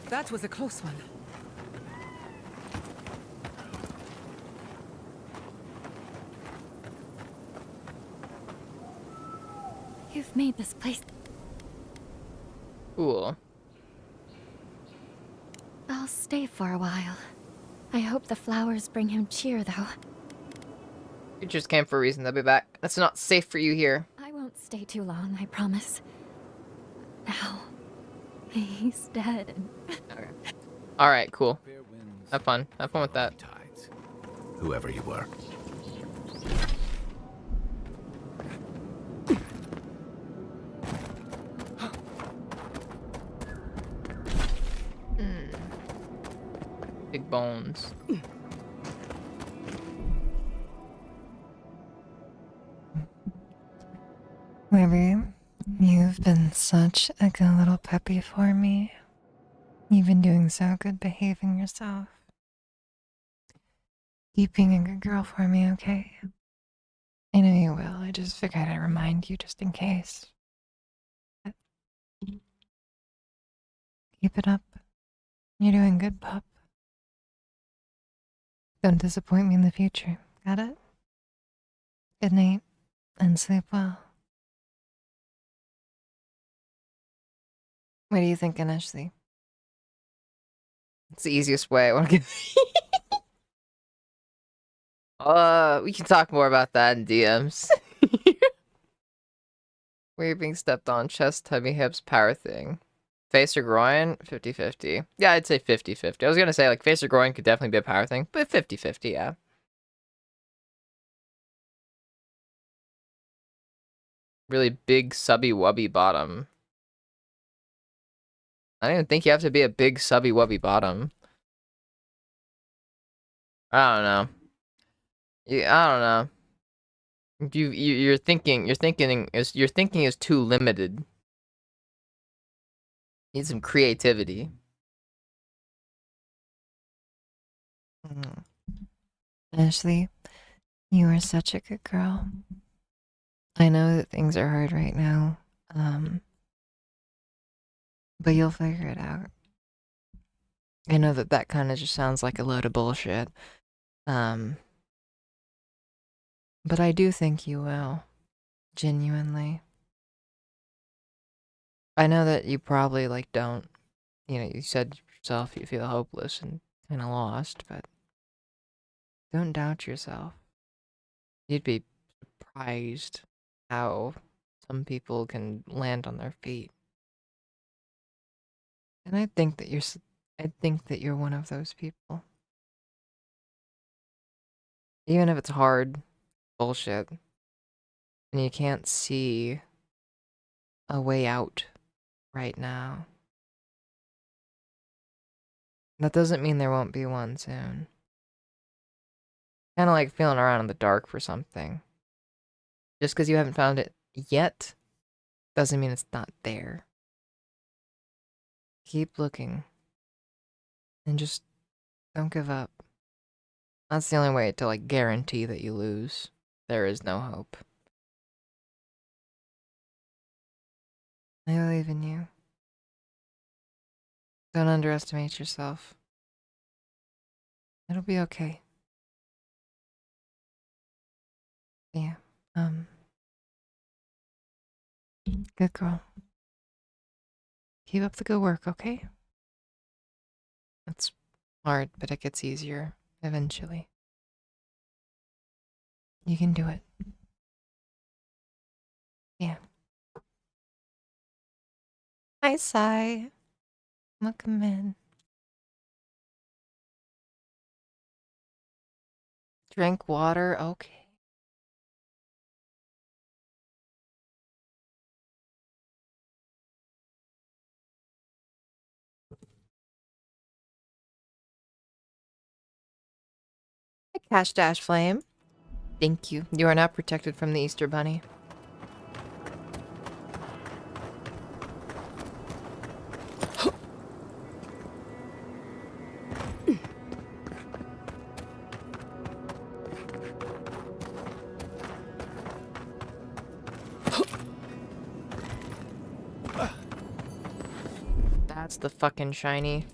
That was a close one. You've made this place. Cool. I'll stay for a while. I hope the flowers bring him cheer, though. You just came for a reason. They'll be back. That's not safe for you here. I won't stay too long, I promise. Now, he's dead. Okay. All right. Cool. Have fun. Have fun with that. Tides. Whoever you were. Big bones. Webby, you've been such a good little puppy for me. You've been doing so good behaving yourself. Keep being a good girl for me, okay? I know you will. I just figured I'd remind you just in case. Keep it up. You're doing good, pup. Don't disappoint me in the future. Got it? Good night, and sleep well. What are you thinking, Ashley? It's the easiest way. We can talk more about that in DMs. Where you're being stepped on, chest, tummy, hips, power thing. Face or groin, 50-50. Yeah, I'd say 50-50. I was gonna say, like, face or groin could definitely be a power thing, but 50-50, yeah. Really big, subby-wubby bottom. I don't even think you have to be a big, subby-wubby bottom. I don't know. I don't know. Your thinking is too limited. Need some creativity. Ashley, you are such a good girl. I know that things are hard right now, but you'll figure it out. I know that that kind of just sounds like a load of bullshit, but I do think you will, genuinely. I know that you probably, like, don't, you know, you said yourself you feel hopeless and kind of lost, but don't doubt yourself. You'd be surprised how some people can land on their feet. And I think that you're one of those people. Even if it's hard bullshit and you can't see a way out right now, that doesn't mean there won't be one soon. Kind of like feeling around in the dark for something. Just because you haven't found it yet doesn't mean it's not there. Keep looking. And just don't give up. That's the only way to, like, guarantee that you lose. There is no hope. I believe in you. Don't underestimate yourself. It'll be okay. Yeah. Good girl. Keep up the good work, okay? It's hard, but it gets easier eventually. You can do it. Yeah. Hi, Sai. Welcome in. Drink water, okay. Cash Dash Flame. Thank you. You are now protected from the Easter Bunny. That's the fucking shiny.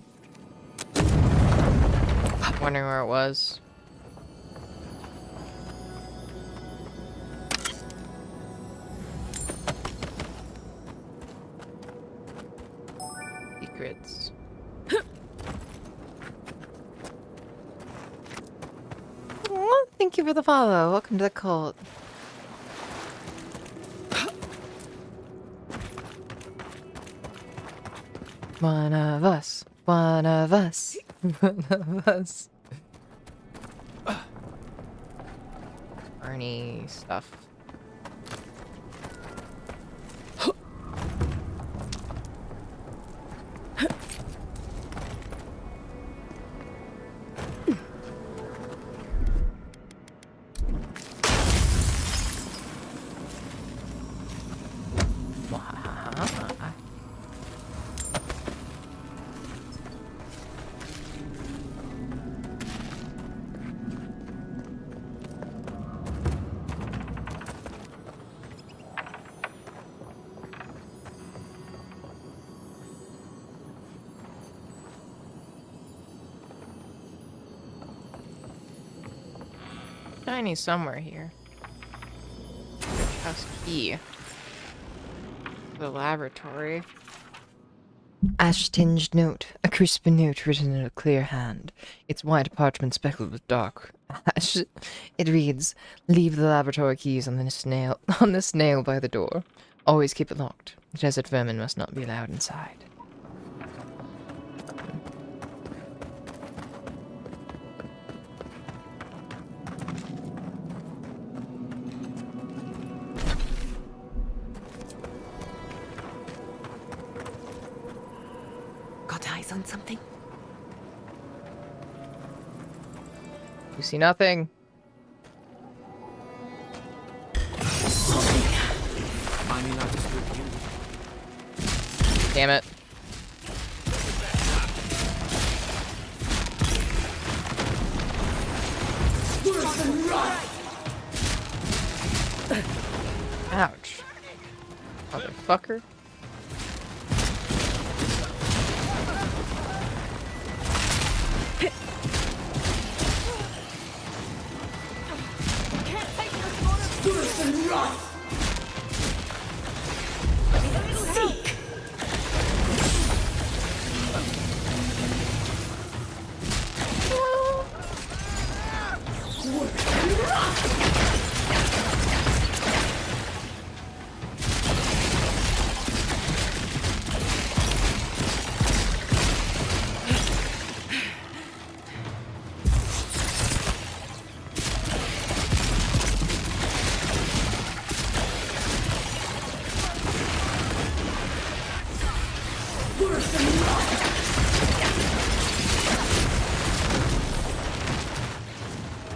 Wondering where it was. Secrets. Aw, thank you for the follow. Welcome to the cult. One of us. One of us. One of us. Arnie stuff. Shiny somewhere here. House key. The laboratory. Ash-tinged note. A crisp note written in a clear hand. Its white parchment speckled with dark ash. It reads, leave the laboratory keys on this nail by the door. Always keep it locked. Desert vermin must not be allowed inside. Got eyes on something? You see nothing. Mind me not to disturb you. Damn it. Ouch. Motherfucker.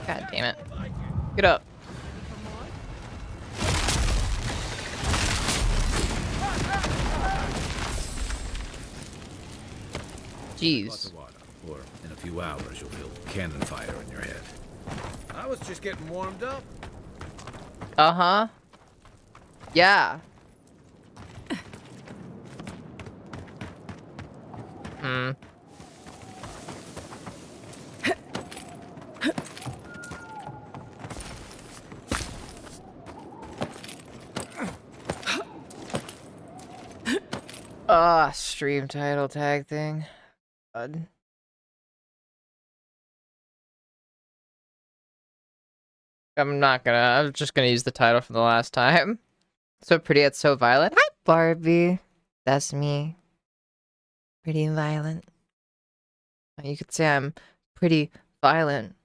God damn it. Get up. Jeez. Lots of water, or in a few hours you'll feel cannon fire in your head. I was just getting warmed up. Uh-huh. Yeah. Hmm. Ah, stream title tag thing. God. I'm just gonna use the title from the last time. So pretty, it's so violent. Hi, Barbie. That's me. Pretty violent. You could say I'm pretty violent.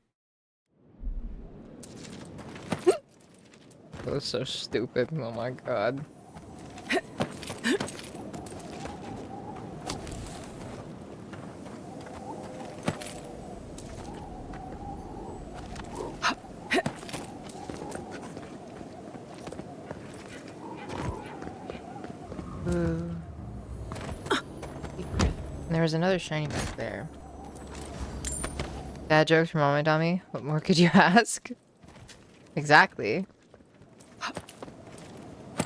That was so stupid. Oh my god. Ooh. There was another shiny back there. Dad jokes from Mommy Dummy. What more could you ask? Exactly.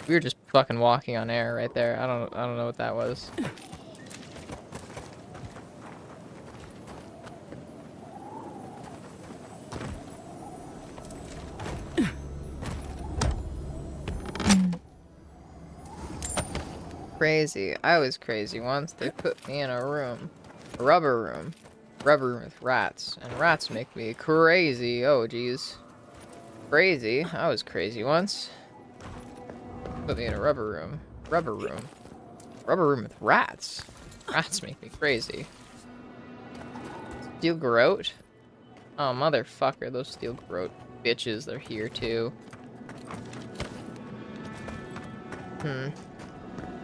We were just fucking walking on air right there. I don't know what that was. Crazy. I was crazy once. They put me in a room. A rubber room. Rubber room with rats. And rats make me crazy. Oh, jeez. Crazy. I was crazy once. Put me in a rubber room. Rubber room. Rubber room with rats. Rats make me crazy. Steel Garrote? Oh, motherfucker. Those Steel Garrote bitches, they're here too.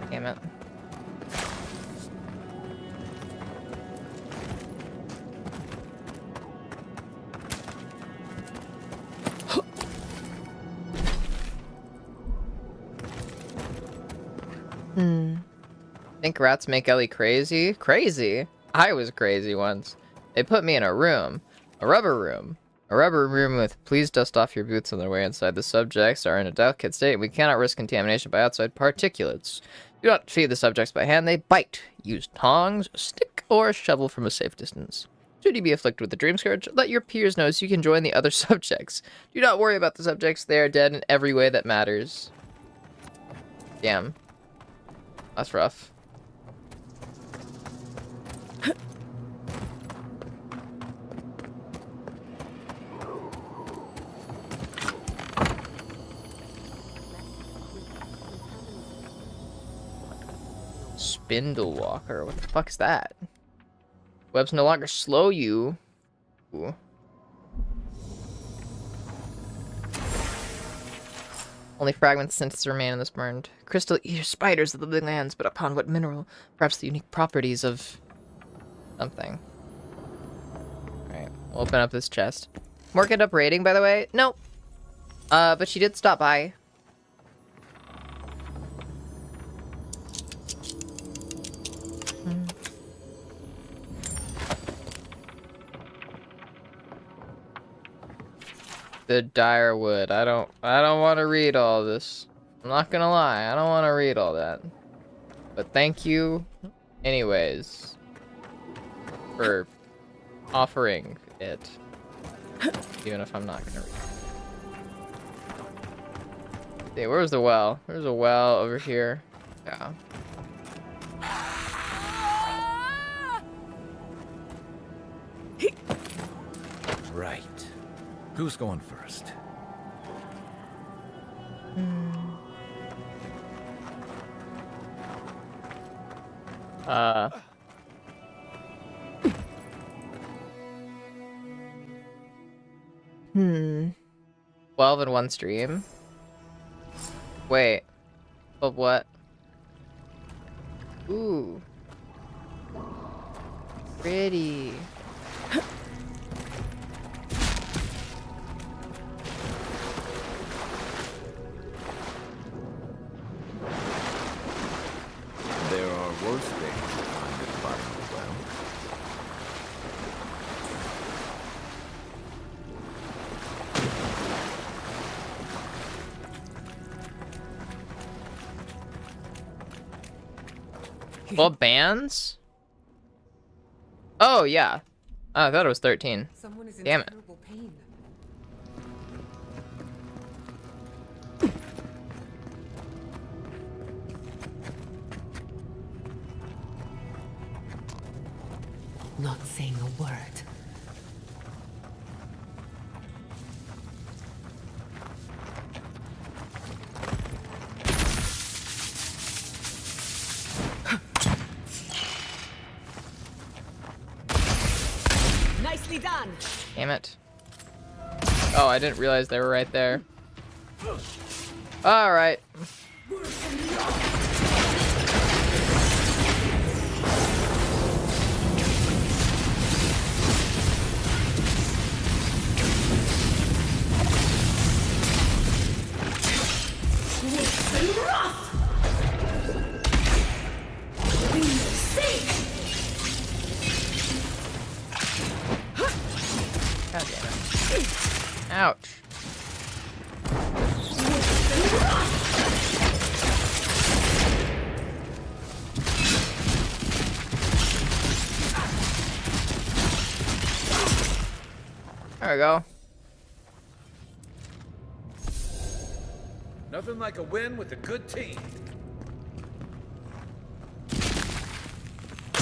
Damn it. Think rats make Ellie crazy? Crazy? I was crazy once. They put me in a room. A rubber room. A rubber room with please dust off your boots on their way inside. The subjects are in a delicate state. We cannot risk contamination by outside particulates. Do not feed the subjects by hand. They bite. Use tongs, a stick, or a shovel from a safe distance. Should you be afflicted with the dream scourge, let your peers know so you can join the other subjects. Do not worry about the subjects. They are dead in every way that matters. Damn. That's rough. Spindle Walker. What the fuck is that? Webs no longer slow you. Ooh. Only fragments since remain in this burned. Crystal eater spiders of the living lands, but upon what mineral? Perhaps the unique properties of something. Alright, we'll open up this chest. More get up rating, by the way? Nope. But she did stop by. The dire wood. I don't want to read all this. I'm not gonna lie. I don't want to read all that. But thank you, anyways, for offering it, even if I'm not gonna read it. Okay, where's the well? There's a well over here. Yeah. Right. Who's going first? Hmm. 12 in one stream. Wait. But what? Ooh. Pretty. There are worse things to find at the bottom of the well. Well, bands? Oh, yeah. Oh, I thought it was 13. Someone is in Damn it. terrible pain. Not saying a word. Nicely done. Damn it. Oh, I didn't realize they were right there. Alright. God damn it. Ouch. There we go. Nothing like a win with a good team.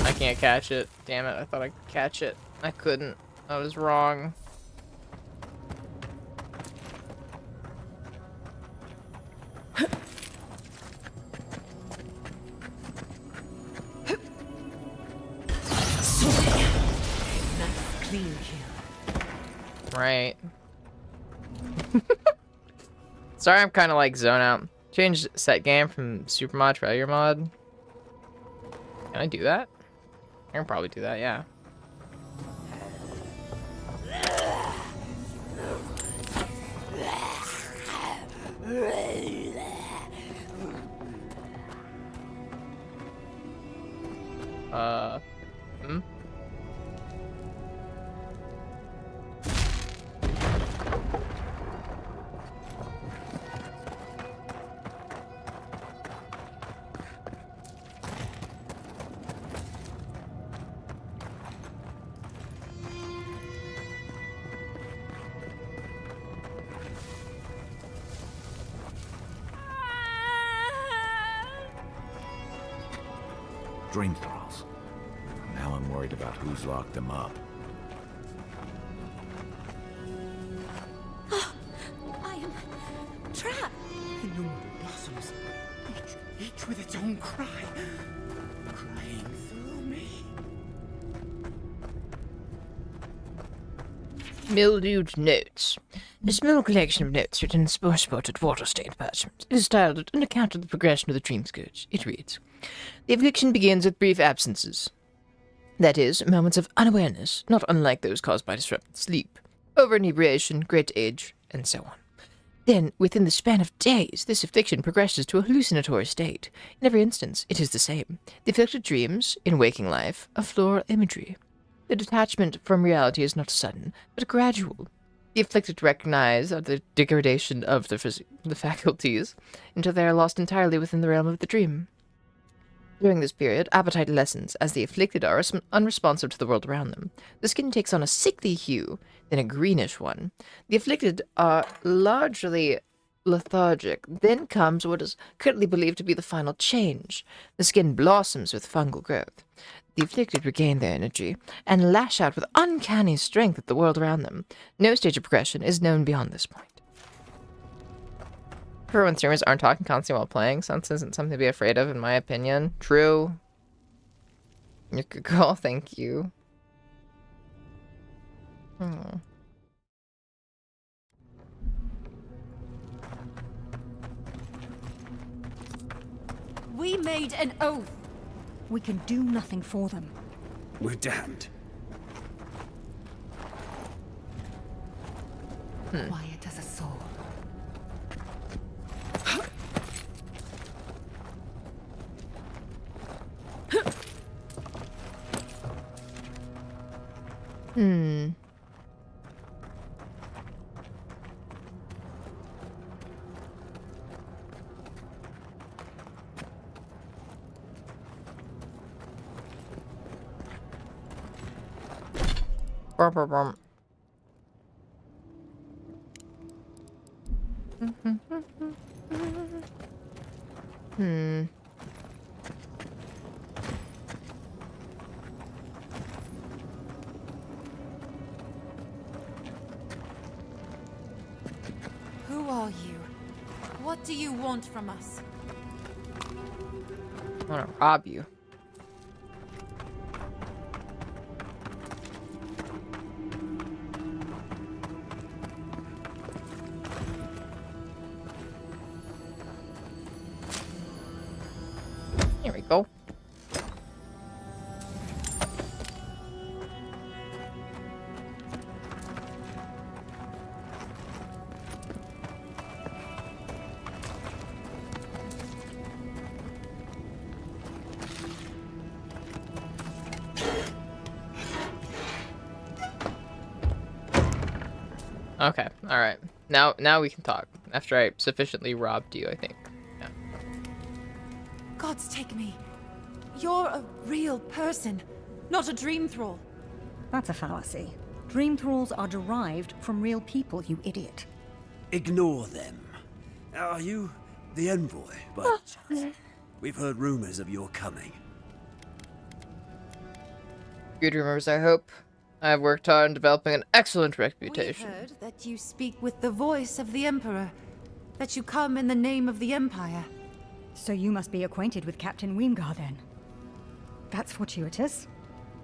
I can't catch it. Damn it, I thought I could catch it. I couldn't. I was wrong. Nice clean kill. Right. Sorry, I'm kind of like zone out. Changed set game from super mod to regular mod. Can I do that? I can probably do that, yeah. Hmm? Dream thralls. Now I'm worried about who's locked them up. I am trapped. In nombre de Dios. blossoms, each with its own cry, crying through me. Mildewed Notes. A small collection of notes written in spotted water-stained parchment. It is styled an account of the progression of the dream scourge. It reads, "The affliction begins with brief absences. That is, moments of unawareness, not unlike those caused by disrupted sleep, over-inebriation, great age, and so on. Then, within the span of days, this affliction progresses to a hallucinatory state. In every instance, it is the same. The afflicted dreams, in waking life, of floral imagery. The detachment from reality is not sudden, but gradual. The afflicted recognize the degradation of the faculties until they are lost entirely within the realm of the dream. During this period, appetite lessens as the afflicted are unresponsive to the world around them. The skin takes on a sickly hue, then a greenish one. The afflicted are largely lethargic. Then comes what is currently believed to be the final change. The skin blossoms with fungal growth. The afflicted regain their energy and lash out with uncanny strength at the world around them. No stage of progression is known beyond this point." For when streamers aren't talking constantly while playing, sense isn't something to be afraid of, in my opinion. True. You're a good girl, thank you. We made an oath. We can do nothing for them. We're damned. Quiet as a soul. Brum, brum, brum. Who are you? What do you want from us? I want to rob you. Here we go. Okay, alright. Now we can talk. After I sufficiently robbed you, I think. Yeah. Gods take me. You're a real person, not a dream thrall. That's a fallacy. Dream thralls are derived from real people, you idiot. Ignore them. Are you the envoy, by chance? We've heard rumors of your coming. Good rumors, I hope. I've worked hard on developing an excellent reputation. We heard that you speak with the voice of the Emperor, that you come in the name of the Empire. So you must be acquainted with Captain Weemgar, then. That's fortuitous.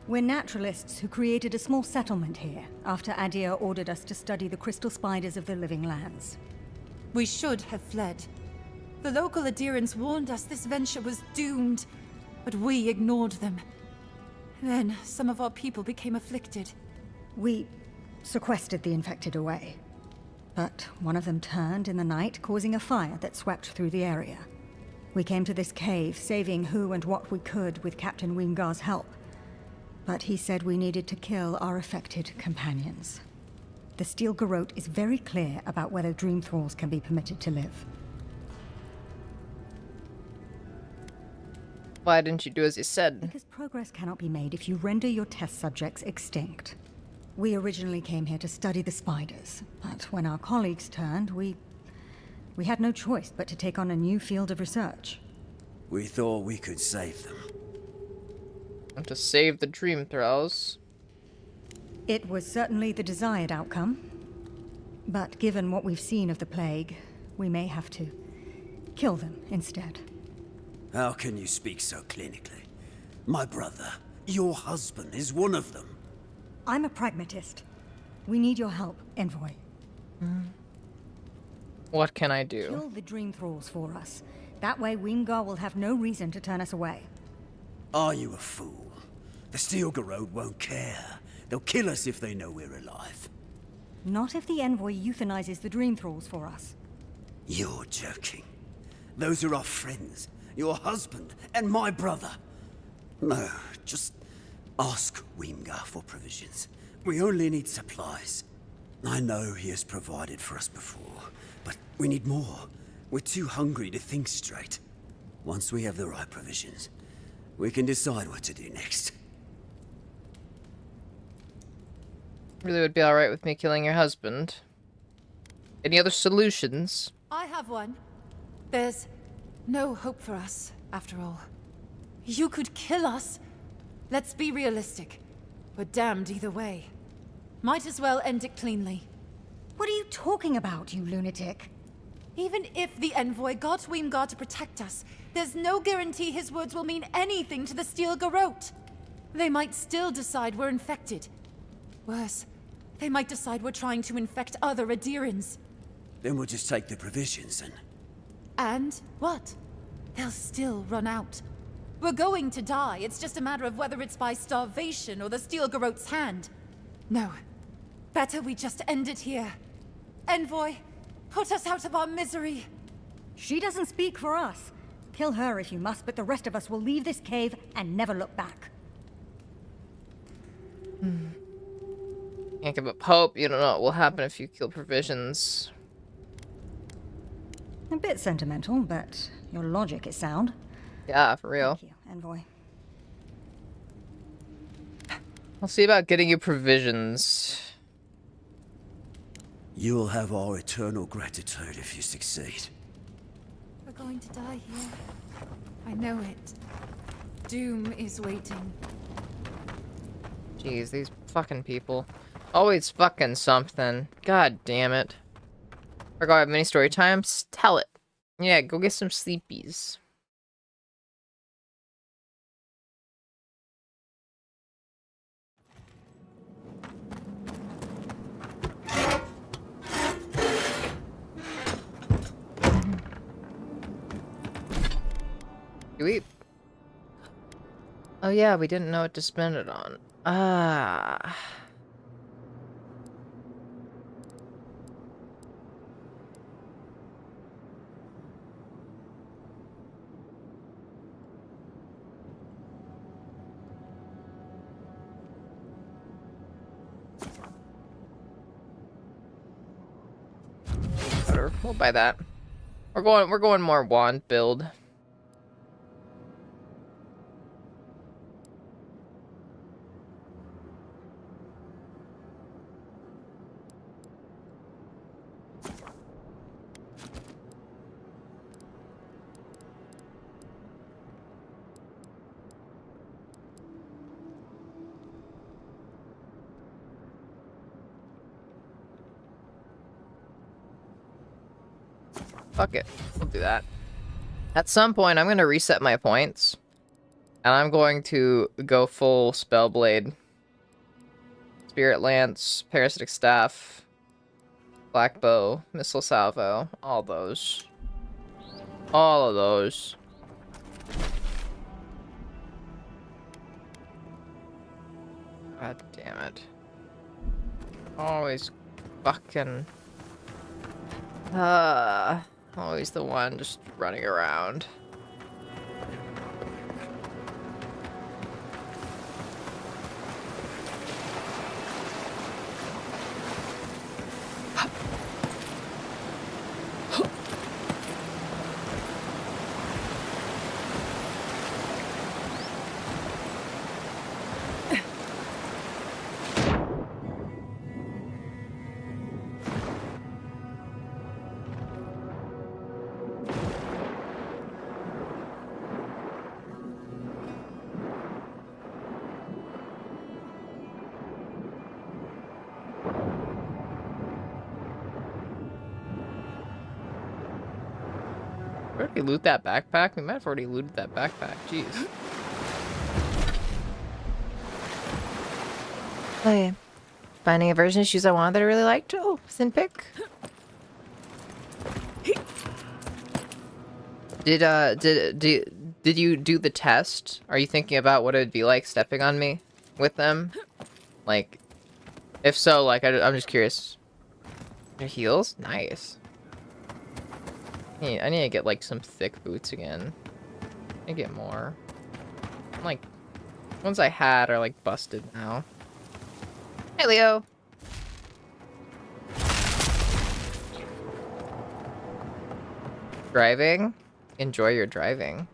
We're naturalists who created a small settlement here after Adir ordered us to study the crystal spiders of the living lands. We should have fled. The local Adirans warned us this venture was doomed, but we ignored them. Then, some of our people became afflicted. We sequestered the infected away. But one of them turned in the night, causing a fire that swept through the area. We came to this cave, saving who and what we could with Captain Weemgar's help. But he said we needed to kill our affected companions. The Steel Garrote is very clear about whether Dream Thralls can be permitted to live. Why didn't you do as you said? Because progress cannot be made if you render your test subjects extinct. We originally came here to study the spiders, but when our colleagues turned, we had no choice but to take on a new field of research. We thought we could save them. And to save the Dream Thralls. It was certainly the desired outcome. But given what we've seen of the plague, we may have to Kill them instead. How can you speak so clinically? My brother, your husband, is one of them. I'm a pragmatist. We need your help, Envoy. What can I do? Kill the Dream Thralls for us. That way Weemgar will have no reason to turn us away. Are you a fool? The Steel Garrote won't care. They'll kill us if they know we're alive. Not if the Envoy euthanizes the Dream Thralls for us. You're joking. Those are our friends, your husband, and my brother. No, just ask Weemgar for provisions. We only need supplies. I know he has provided for us before, but we need more. We're too hungry to think straight. Once we have the right provisions, we can decide what to do next. Really would be alright with me killing your husband. Any other solutions? I have one. There's no hope for us, after all. You could kill us. Let's be realistic. We're damned either way. Might as well end it cleanly. What are you talking about, you lunatic? Even if the Envoy got Weemgar to protect us, there's no guarantee his words will mean anything to the Steel Garrote. They might still decide we're infected. Worse, they might decide we're trying to infect other Adirans. Then we'll just take the provisions and... And what? They'll still run out. We're going to die. It's just a matter of whether it's by starvation or the Steel Garrote's hand. No. Better we just end it here. Envoy, put us out of our misery. She doesn't speak for us. Kill her if you must, but the rest of us will leave this cave and never look back. Can't give up hope. You don't know what will happen if you kill provisions. A bit sentimental, but your logic is sound. Yeah, for real. Thank you, Envoy. I'll see about getting you provisions. You will have our eternal gratitude if you succeed. We're going to die here. I know it. Doom is waiting. Jeez, these fucking people. Always fucking something. God damn it. Or go have many story times? Tell it. Yeah, go get some sleepies. Do we... Oh yeah, we didn't know what to spend it on. Ah. Better. We'll buy that. We're going more wand build. Fuck it. We'll do that. At some point, I'm going to reset my points. And I'm going to go full Spellblade. Spirit Lance, Parasitic Staff, Black Bow, Missile Salvo, all those. All of those. God damn it. Always fucking... always the one just running around. already loot that backpack? We might have already looted that backpack. Jeez. Okay. Finding a version of shoes I wanted that I really liked. Oh, Sinpic. Did you do the test? Are you thinking about what it would be like stepping on me with them? Like, if so, like, I'm just curious. Your heels? Nice. I need to get, like, some thick boots again. I need to get more. Like, ones I had are, like, busted now. Hey, Leo! Driving? Enjoy your driving.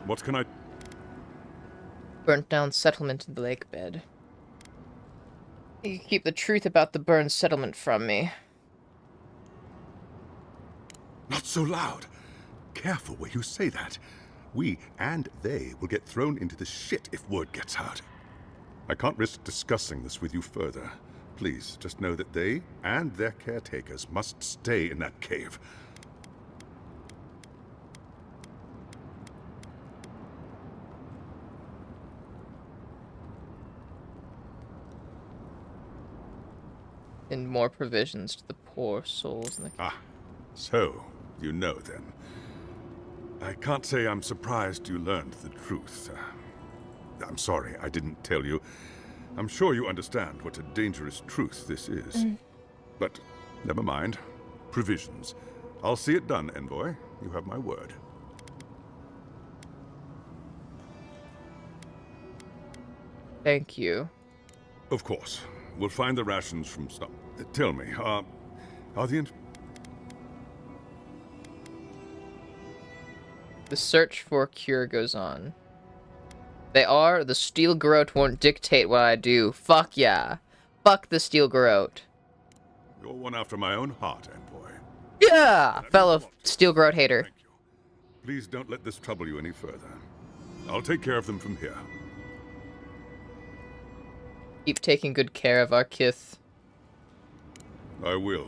What can I... Burnt down settlement in the lake bed. You can keep the truth about the burned settlement from me. Not so loud. Careful where you say that. We and they will get thrown into the shit if word gets out. I can't risk discussing this with you further. Please, just know that they and their caretakers must stay in that cave. And more provisions to the poor souls in the... Ah, so you know then. I can't say I'm surprised you learned the truth. I'm sorry I didn't tell you. I'm sure you understand what a dangerous truth this is. But never mind. Provisions. I'll see it done, Envoy. You have my word. Thank you. Of course. We'll find the rations from Tell me, are the... The search for a cure goes on. The Steel Garrote won't dictate what I do. Fuck yeah. Fuck the Steel Garrote. You're one after my own heart, Envoy. Yeah! Fellow Steel Garrote hater. Please don't let this trouble you any further. I'll take care of them from here. Keep taking good care of our kith. I will.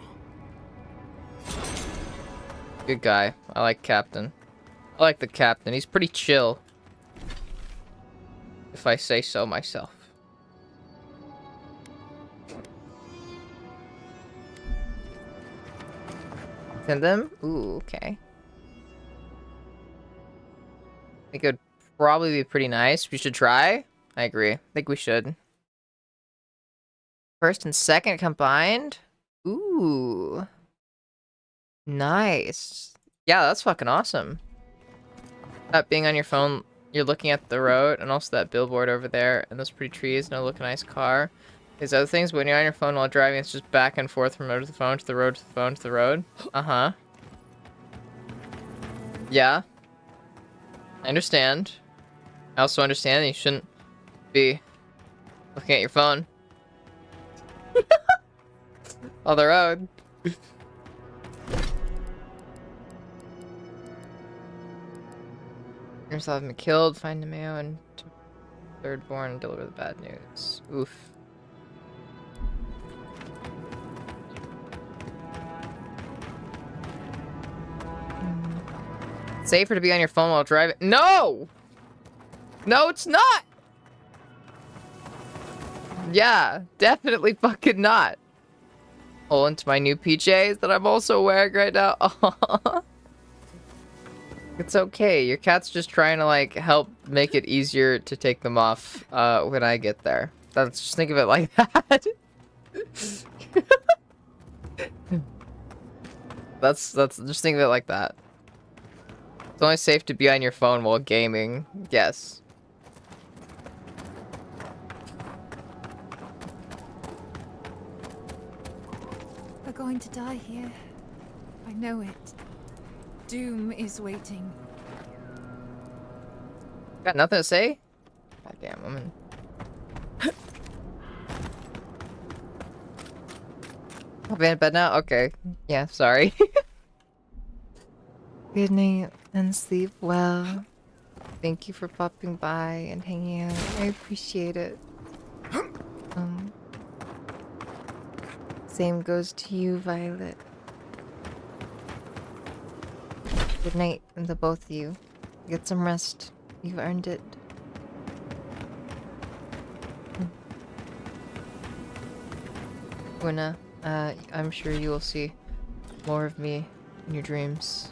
Good guy. I like Captain. I like the Captain. He's pretty chill. If I say so myself. Send them? Ooh, okay. I think it would probably be pretty nice. We should try? I agree. I think we should. First and second combined? Ooh. Nice. Yeah, that's fucking awesome. That being on your phone, you're looking at the road, and also that billboard over there, and those pretty trees, and a looking nice car. These other things, when you're on your phone while driving, it's just back and forth from road to the phone, to the road, to the phone, to the road. Uh-huh. Yeah. I understand. I also understand that you shouldn't be looking at your phone. On the road. Yourself have been killed, find Nemeo and third born and deliver the bad news. Oof. Safer to be on your phone while driving. No! No, it's not! Yeah, definitely fucking not. Oh, into my new PJs that I'm also wearing right now. It's okay. Your cat's just trying to, like, help make it easier to take them off when I get there. Let's just think of it like that. That's just think of it like that. It's only safe to be on your phone while gaming. Yes. We're going to die here. I know it. Doom is waiting. Got nothing to say? Goddamn woman. I'll be in bed now? Okay. Yeah, sorry. Good night and sleep well. Thank you for popping by and hanging out. I appreciate it. Same goes to you, Violet. Good night, the both of you. Get some rest. You've earned it. Una, I'm sure you will see more of me in your dreams.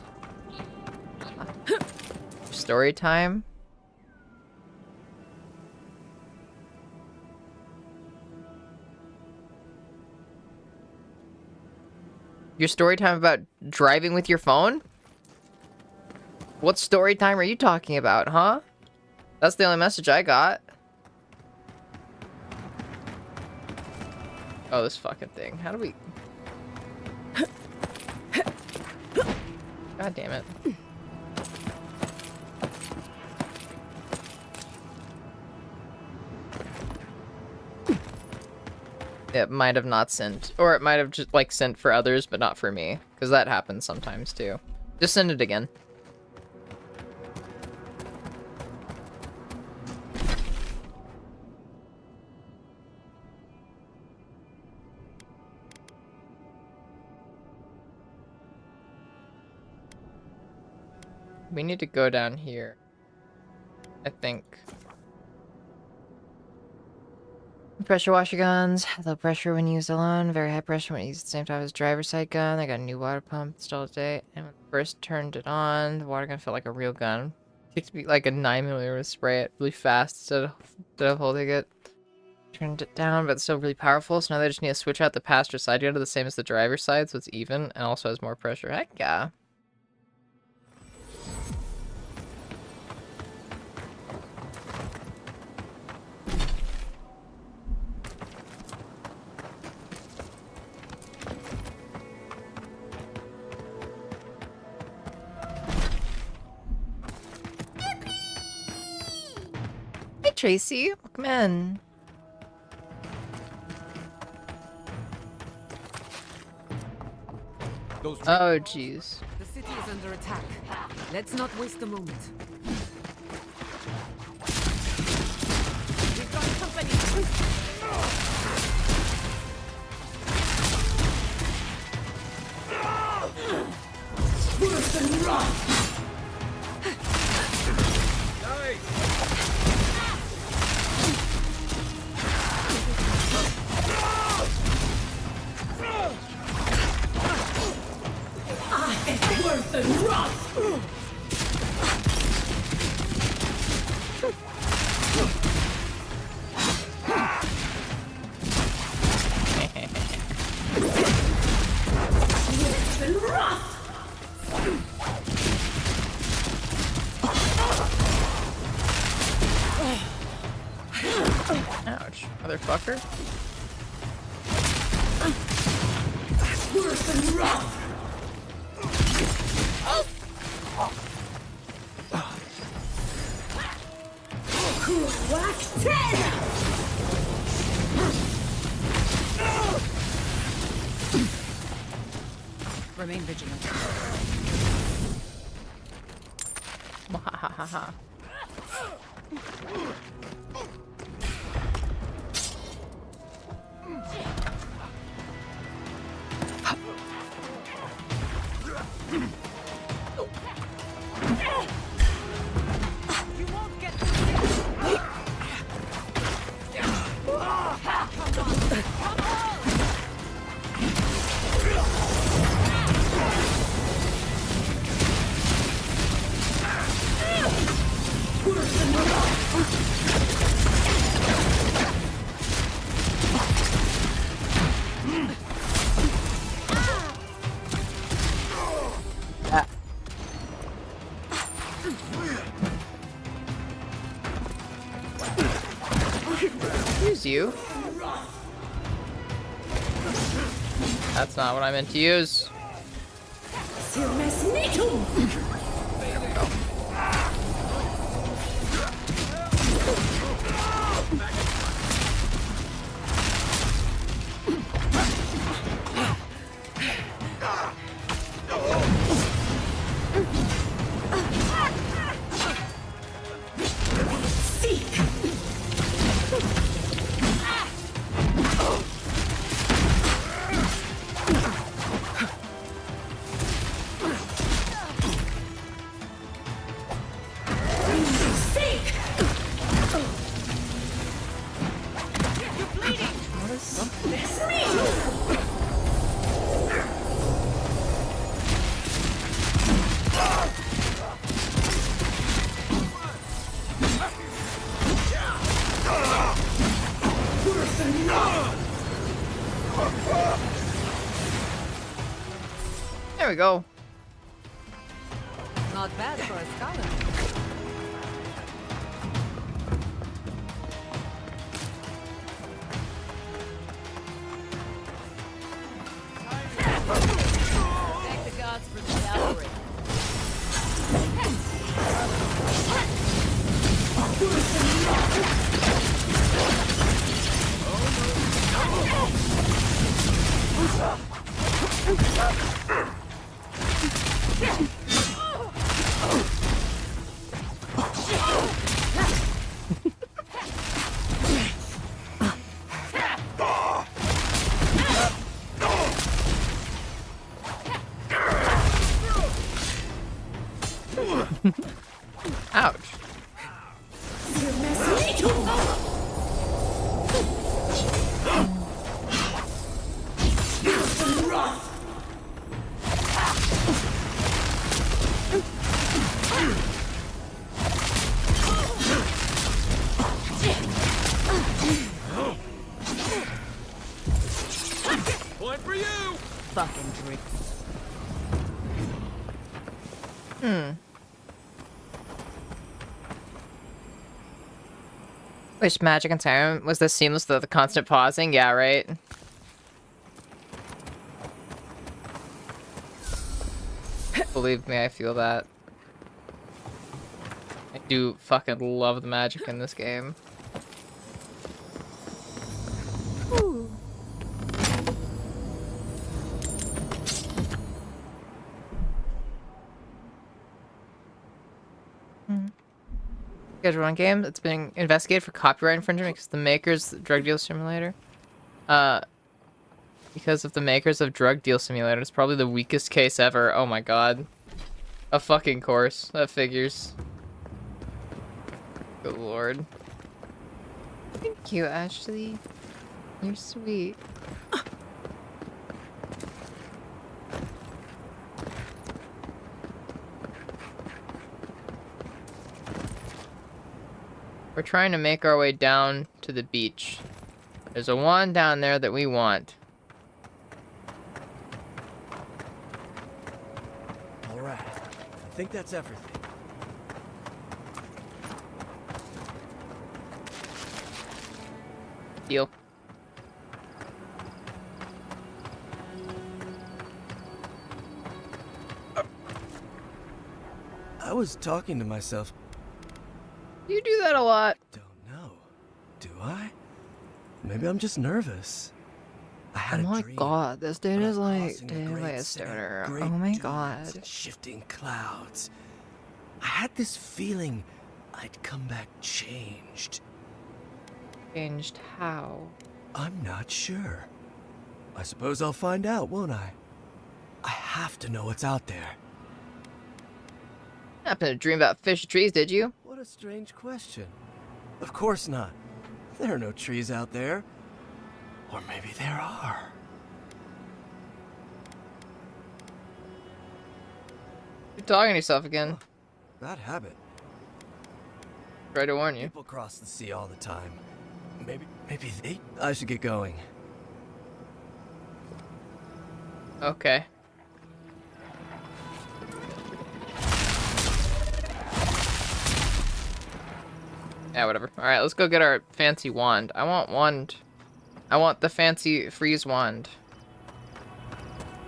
Story time? Your story time about driving with your phone? What story time are you talking about, huh? That's the only message I got. Oh, this fucking thing. How do we... God damn it. It might have not sent. Or it might have just, like, sent for others, but not for me. Because that happens sometimes, too. Just send it again. We need to go down here, I think. Pressure washer guns, low pressure when used alone, very high pressure when used at the same time as driver's side gun. I got a new water pump installed today, and when I first turned it on, the water gun felt like a real gun. It used to be like a 9mm to spray it really fast instead of holding it. Turned it down, but it's still really powerful, so now they just need to switch out the passenger side gun to the same as the driver's side, so it's even, and also has more pressure. Heck yeah. Tracy, welcome in. Oh, jeez. The city is under attack. Let's not waste a moment. We've got company. Worse than rock! Worse than rock! Ouch, motherfucker. Worse than rock! Whack 10! Remain vigilant. Mwahaha. Use you. That's not what I meant to use. There we go. Not bad for a scholar. Thank the gods for the cavalry. Ouch. Point for you! Fucking drink. Wish Magic and Skyrim was this seamless though, the constant pausing? Yeah, right? Believe me, I feel that. I do fucking love the magic in this game. Schedule Run game that's being investigated for copyright infringement because the makers of Drug Deal Simulator. Because of the makers of Drug Deal Simulator. It's probably the weakest case ever. Oh my god. A fucking course. That figures. Good lord. Thank you, Ashley. You're sweet. We're trying to make our way down to the beach. There's a wand down there that we want. Alright, I think that's everything. Deal. I was talking to myself. You do that a lot. Do I? Maybe I'm just nervous. I had Oh a my dream. god, this dude is like crossing a dated by great a sea, stoner. great Oh my dunes god. and shifting clouds. I had this feeling I'd come back changed. Changed how? I'm not sure. I suppose I'll find out, won't I? I have to know what's out there. Happened to dream about fish trees, did you? What a strange question. Of course not. There are no trees out there. Or maybe there are. You're talking to yourself again. Bad habit. Try to warn you. People cross the sea all the time. Maybe they... I should get going. Okay. Yeah, whatever. Alright, let's go get our fancy wand. I want wand. I want the fancy freeze wand.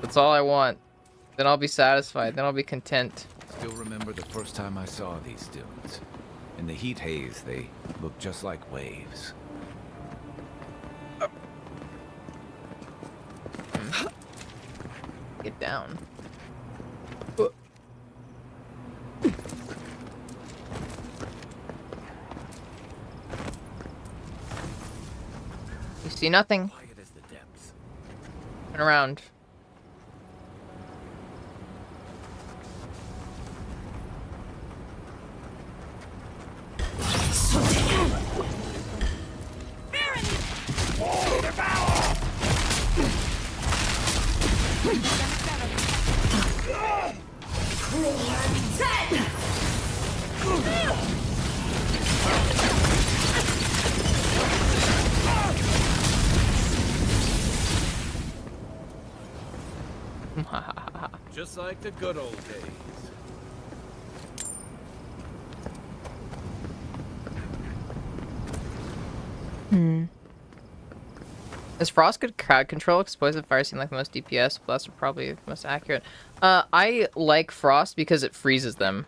That's all I want. Then I'll be satisfied. Then I'll be content. Still remember the first time I saw these dunes. In the heat haze, they looked just like waves. Get down. You see nothing. Quiet as the depths. Turn around. Just like the good old days. Is Frost good crowd control? Explosive fire seem like the most DPS. Blast are probably the most accurate. I like Frost because it freezes them.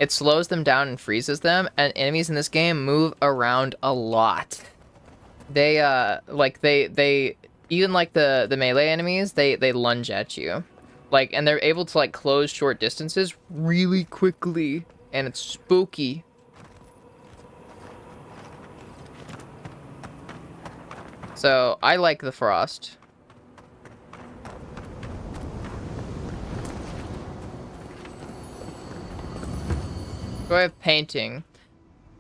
It slows them down and freezes them, and enemies in this game move around a lot. They they even like the melee enemies, they lunge at you. Like, and they're able to like close short distances really quickly, and it's spooky. So I like the Frost. Do I have painting?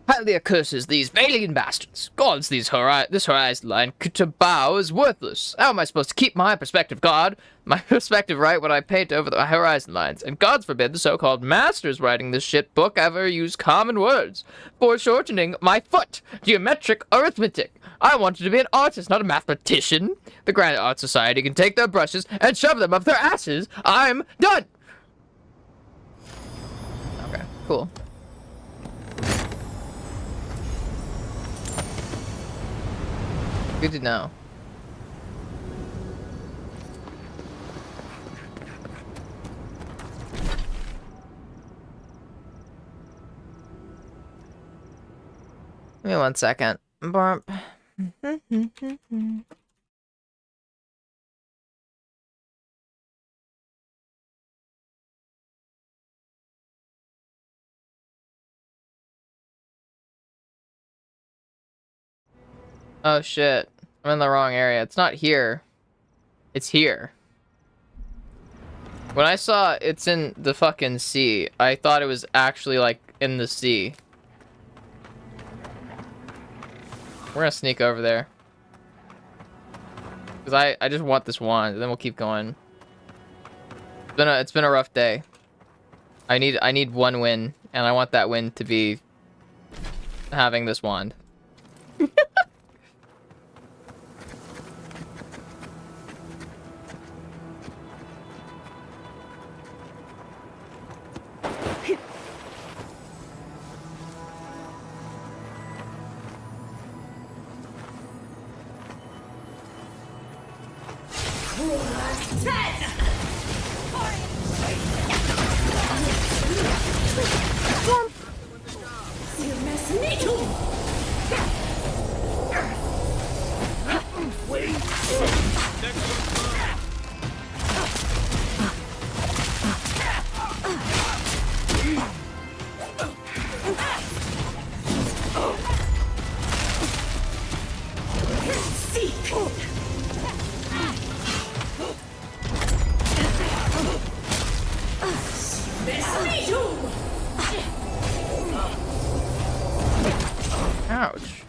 Hylia curses these Valian bastards. Gods, this horizon line to bow is worthless. How am I supposed to keep my perspective, God? My perspective right when I paint over the horizon lines. And gods forbid the so-called masters writing this shit book ever use common words. Foreshortening my foot. Geometric arithmetic. I wanted to be an artist, not a mathematician. The Grand Art Society can take their brushes and shove them up their asses. I'm done. Okay, cool. Good to know. Give me 1 second. Burp. Oh shit. I'm in the wrong area. It's not here. It's here. When I saw it's in the fucking sea, I thought it was actually like in the sea. We're gonna sneak over there. Cause I just want this wand, and then we'll keep going. It's been a rough day. I need 1 win, and I want that win to be having this wand. Ouch.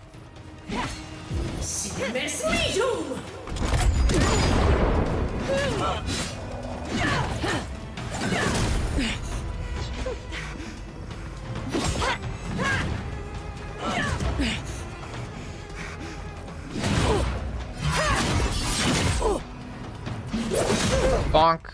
Bonk.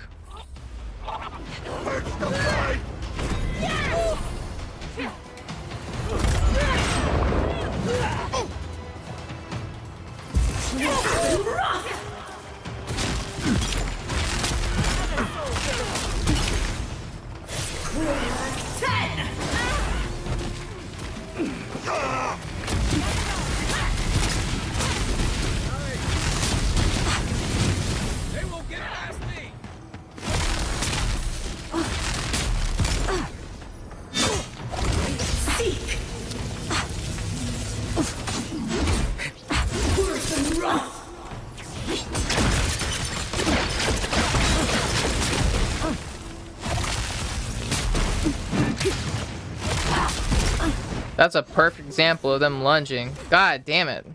That's a perfect example of them lunging. God damn it.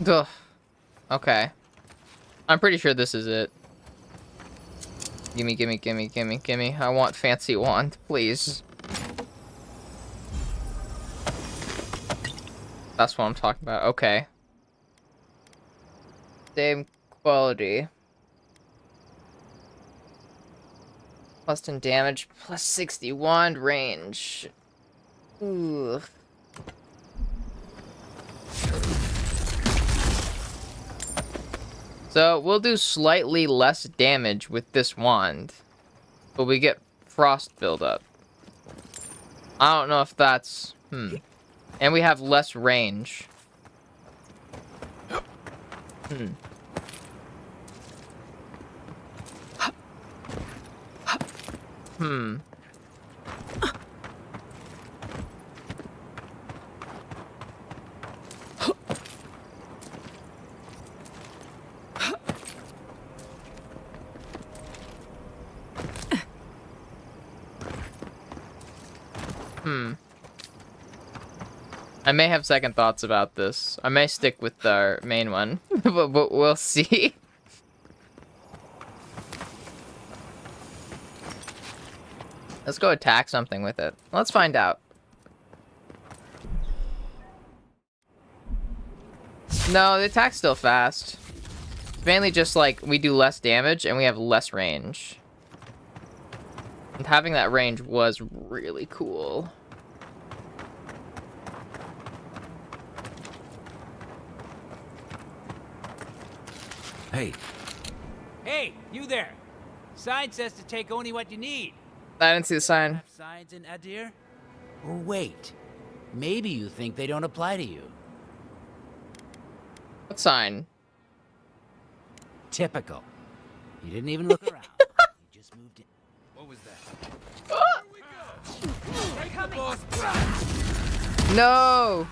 Ugh. Okay. I'm pretty sure this is it. Gimme, gimme, gimme, gimme, gimme. I want fancy wand, please. That's what I'm talking about. Okay. Same quality. Plus 10 damage, plus 60 wand range. Ooh. So we'll do slightly less damage with this wand, but we get frost buildup. I don't know if that's... And we have less range. I may have second thoughts about this. I may stick with our main one, but we'll see. Let's go attack something with it. Let's find out. No, the attack's still fast. It's mainly just like we do less damage and we have less range. And having that range was really cool. Hey. Hey, you there. Sign says to take only what you need. I didn't see the sign. Signs in Adir? Or wait, maybe you think they don't apply to you. What sign? Typical. You didn't even look around. You just moved in. What was that? No!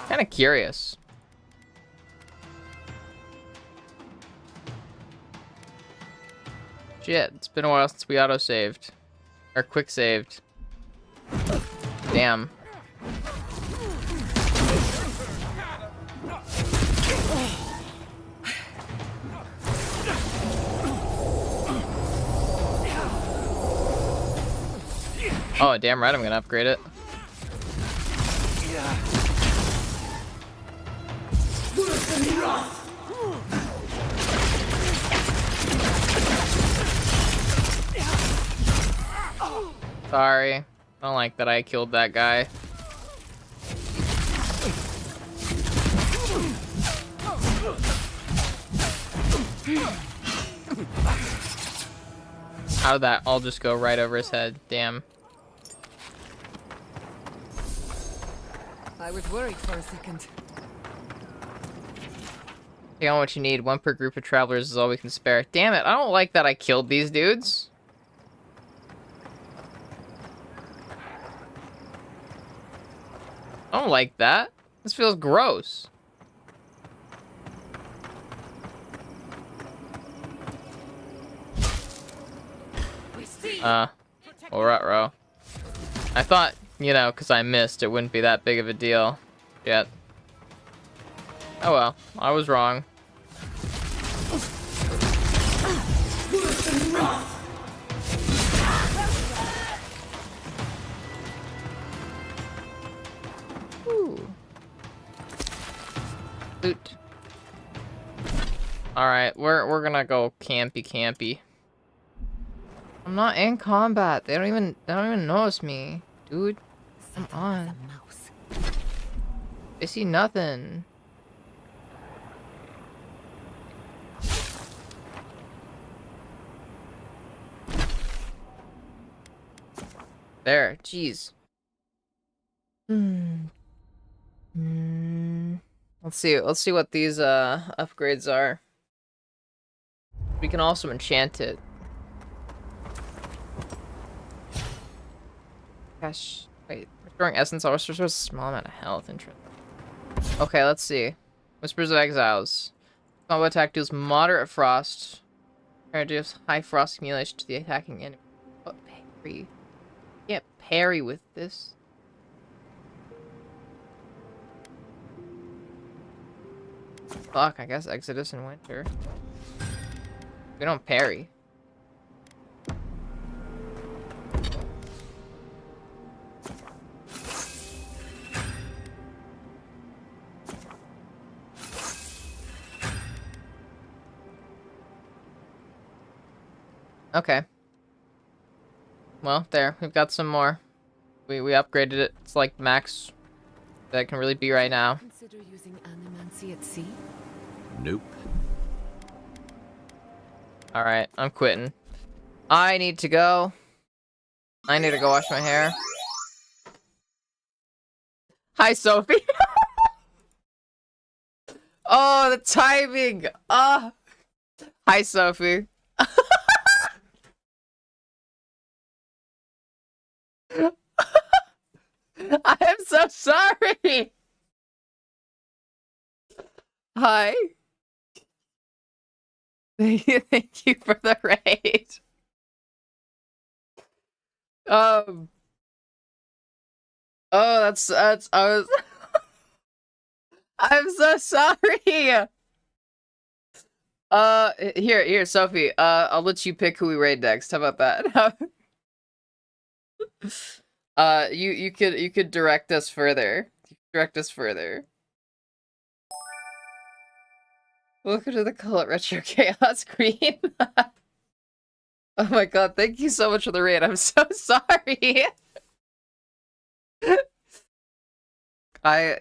Kind of curious. Shit, it's been a while since we auto-saved. Or quick-saved. Damn. Oh, damn right I'm gonna upgrade it. Sorry. I don't like that I killed that guy. How did that all just go right over his head? Damn. I was worried for a second. Take on what you need. One per group of travelers is all we can spare. Damn it, I don't like that I killed these dudes. I don't like that. This feels gross. Alright, bro. I thought, you know, because I missed, it wouldn't be that big of a deal yet. Oh well, I was wrong. Ooh. Loot. Alright, we're gonna go campy. I'm not in combat. They don't even notice me. Dude, come on. They see nothing. There, jeez. Let's see what these upgrades are. We can also enchant it. Gosh, wait. Restoring essence always restores a small amount of health. Interesting. Okay, let's see. Whispers of Exiles. Combo attack deals moderate frost. Reduce high frost accumulation to the attacking enemy. What parry? Can't parry with this. Fuck, I guess Exodus in winter. We don't parry. Okay. Well, there. We've got some more. We upgraded it. It's like max that it can really be right now. Consider using animancy at sea? Nope. Alright, I'm quitting. I need to go. I need to go wash my hair. Hi, Sophie. Oh, the timing. Hi, Sophie. I am so sorry. Hi. Thank you for the raid. Oh, that's I was. I'm so sorry. Here, Sophie. I'll let you pick who we raid next. How about that? You could direct us further. Direct us further. Welcome to the Cult Retro Chaos Queen. Oh my god, thank you so much for the raid. I'm so sorry.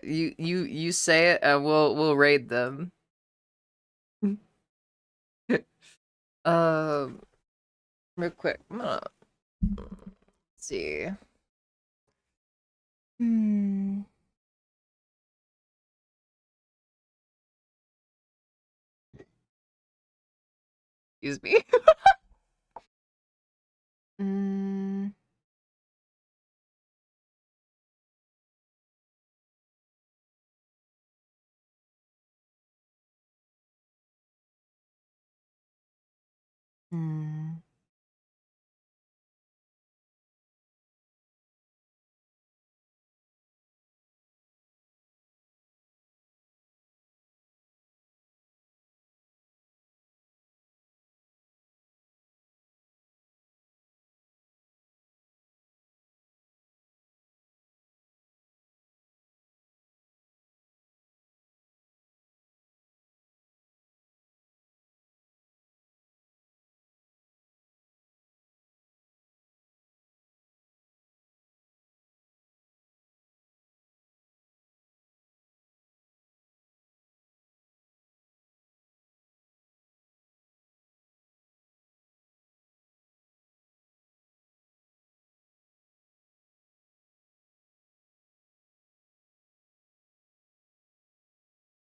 You say it and we'll raid them. Real quick. I'm gonna see. Excuse me.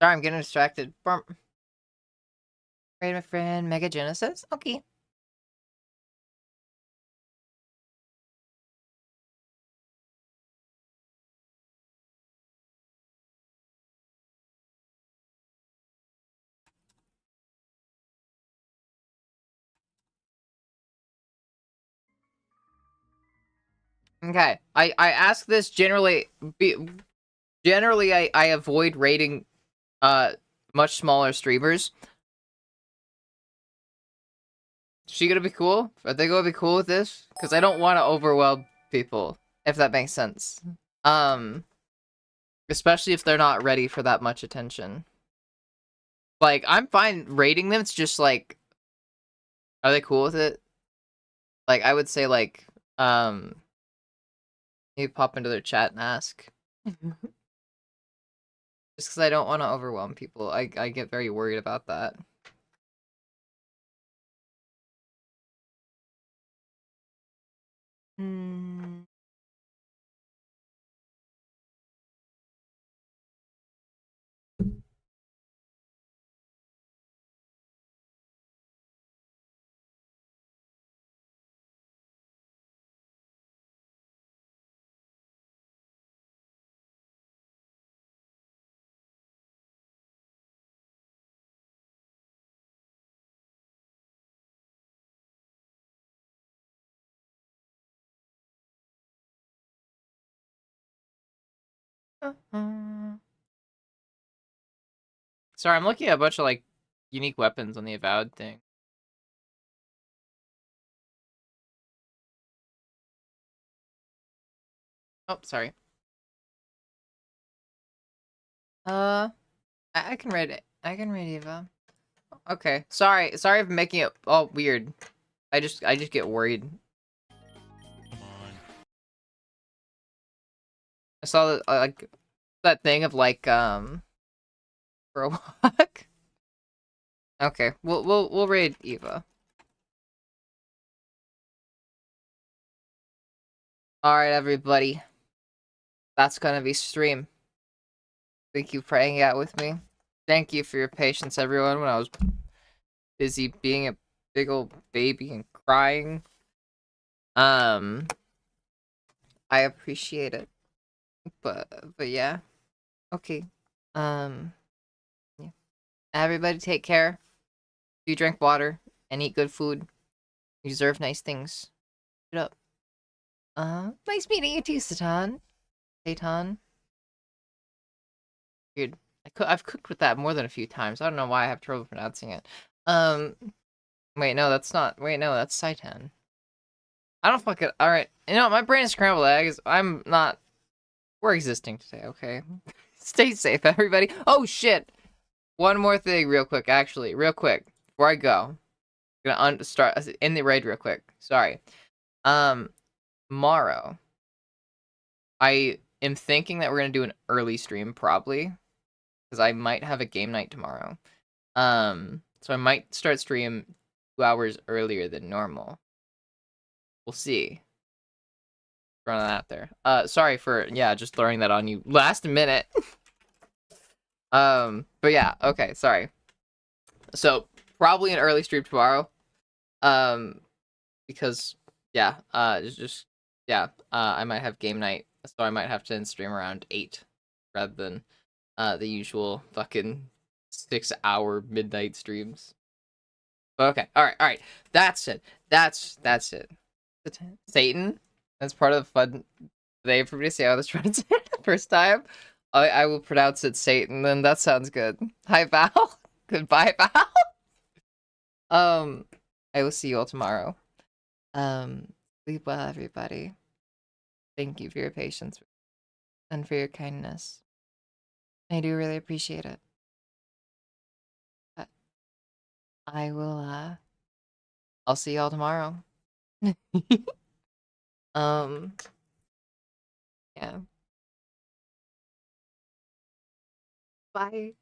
Sorry, I'm getting distracted. Raid my friend, Mega Genesis? Okay. Okay. I ask this generally generally I avoid raiding much smaller streamers. Is she gonna be cool? Are they gonna be cool with this? Because I don't want to overwhelm people, if that makes sense. Especially if they're not ready for that much attention. Like, I'm fine raiding them, it's just like, are they cool with it? Like, I would say like, maybe pop into their chat and ask. Just because I don't want to overwhelm people. I get very worried about that. Sorry, I'm looking at a bunch of like unique weapons on the Avowed thing. Oh, sorry. I can read it. I can read Eva. Okay. Sorry for making it all weird. I just get worried. Come on. I saw that like that thing of like for a walk. Okay, we'll raid Eva. All right, everybody. That's gonna be stream. Thank you for hanging out with me. Thank you for your patience, everyone, when I was busy being a big old baby and crying. I appreciate it. But yeah. Okay. Yeah. Everybody take care. You drink water and eat good food. You deserve nice things. Shut up. Nice meeting you too, Satan. Satan. Weird. I've cooked with that more than a few times. I don't know why I have trouble pronouncing it. Wait, no, that's not. Wait, no, that's Satan. I don't fucking. All right, you know my brain is scrambled eggs. I'm not. We're existing today, okay? Stay safe, everybody. Oh shit! One more thing, real quick. Actually, real quick before I go, I'm gonna start in the raid real quick. Sorry. Tomorrow, I am thinking that we're gonna do an early stream probably, because I might have a game night tomorrow. So I might start stream 2 hours earlier than normal. We'll see. Throwing that out there. Sorry for just throwing that on you last minute. But yeah, okay, sorry. So probably an early stream tomorrow. Because I might have game night, so I might have to stream around 8 rather than the usual fucking 6-hour midnight streams. Okay, all right. That's it. That's it. Satan. That's part of the fun today for me to say how I was trying to say it the first time. I will pronounce it Satan, then that sounds good. Hi, Val. Goodbye, Val. I will see you all tomorrow. Sleep well, everybody. Thank you for your patience and for your kindness. I do really appreciate it. But I will, I'll see y'all tomorrow. Yeah. Bye.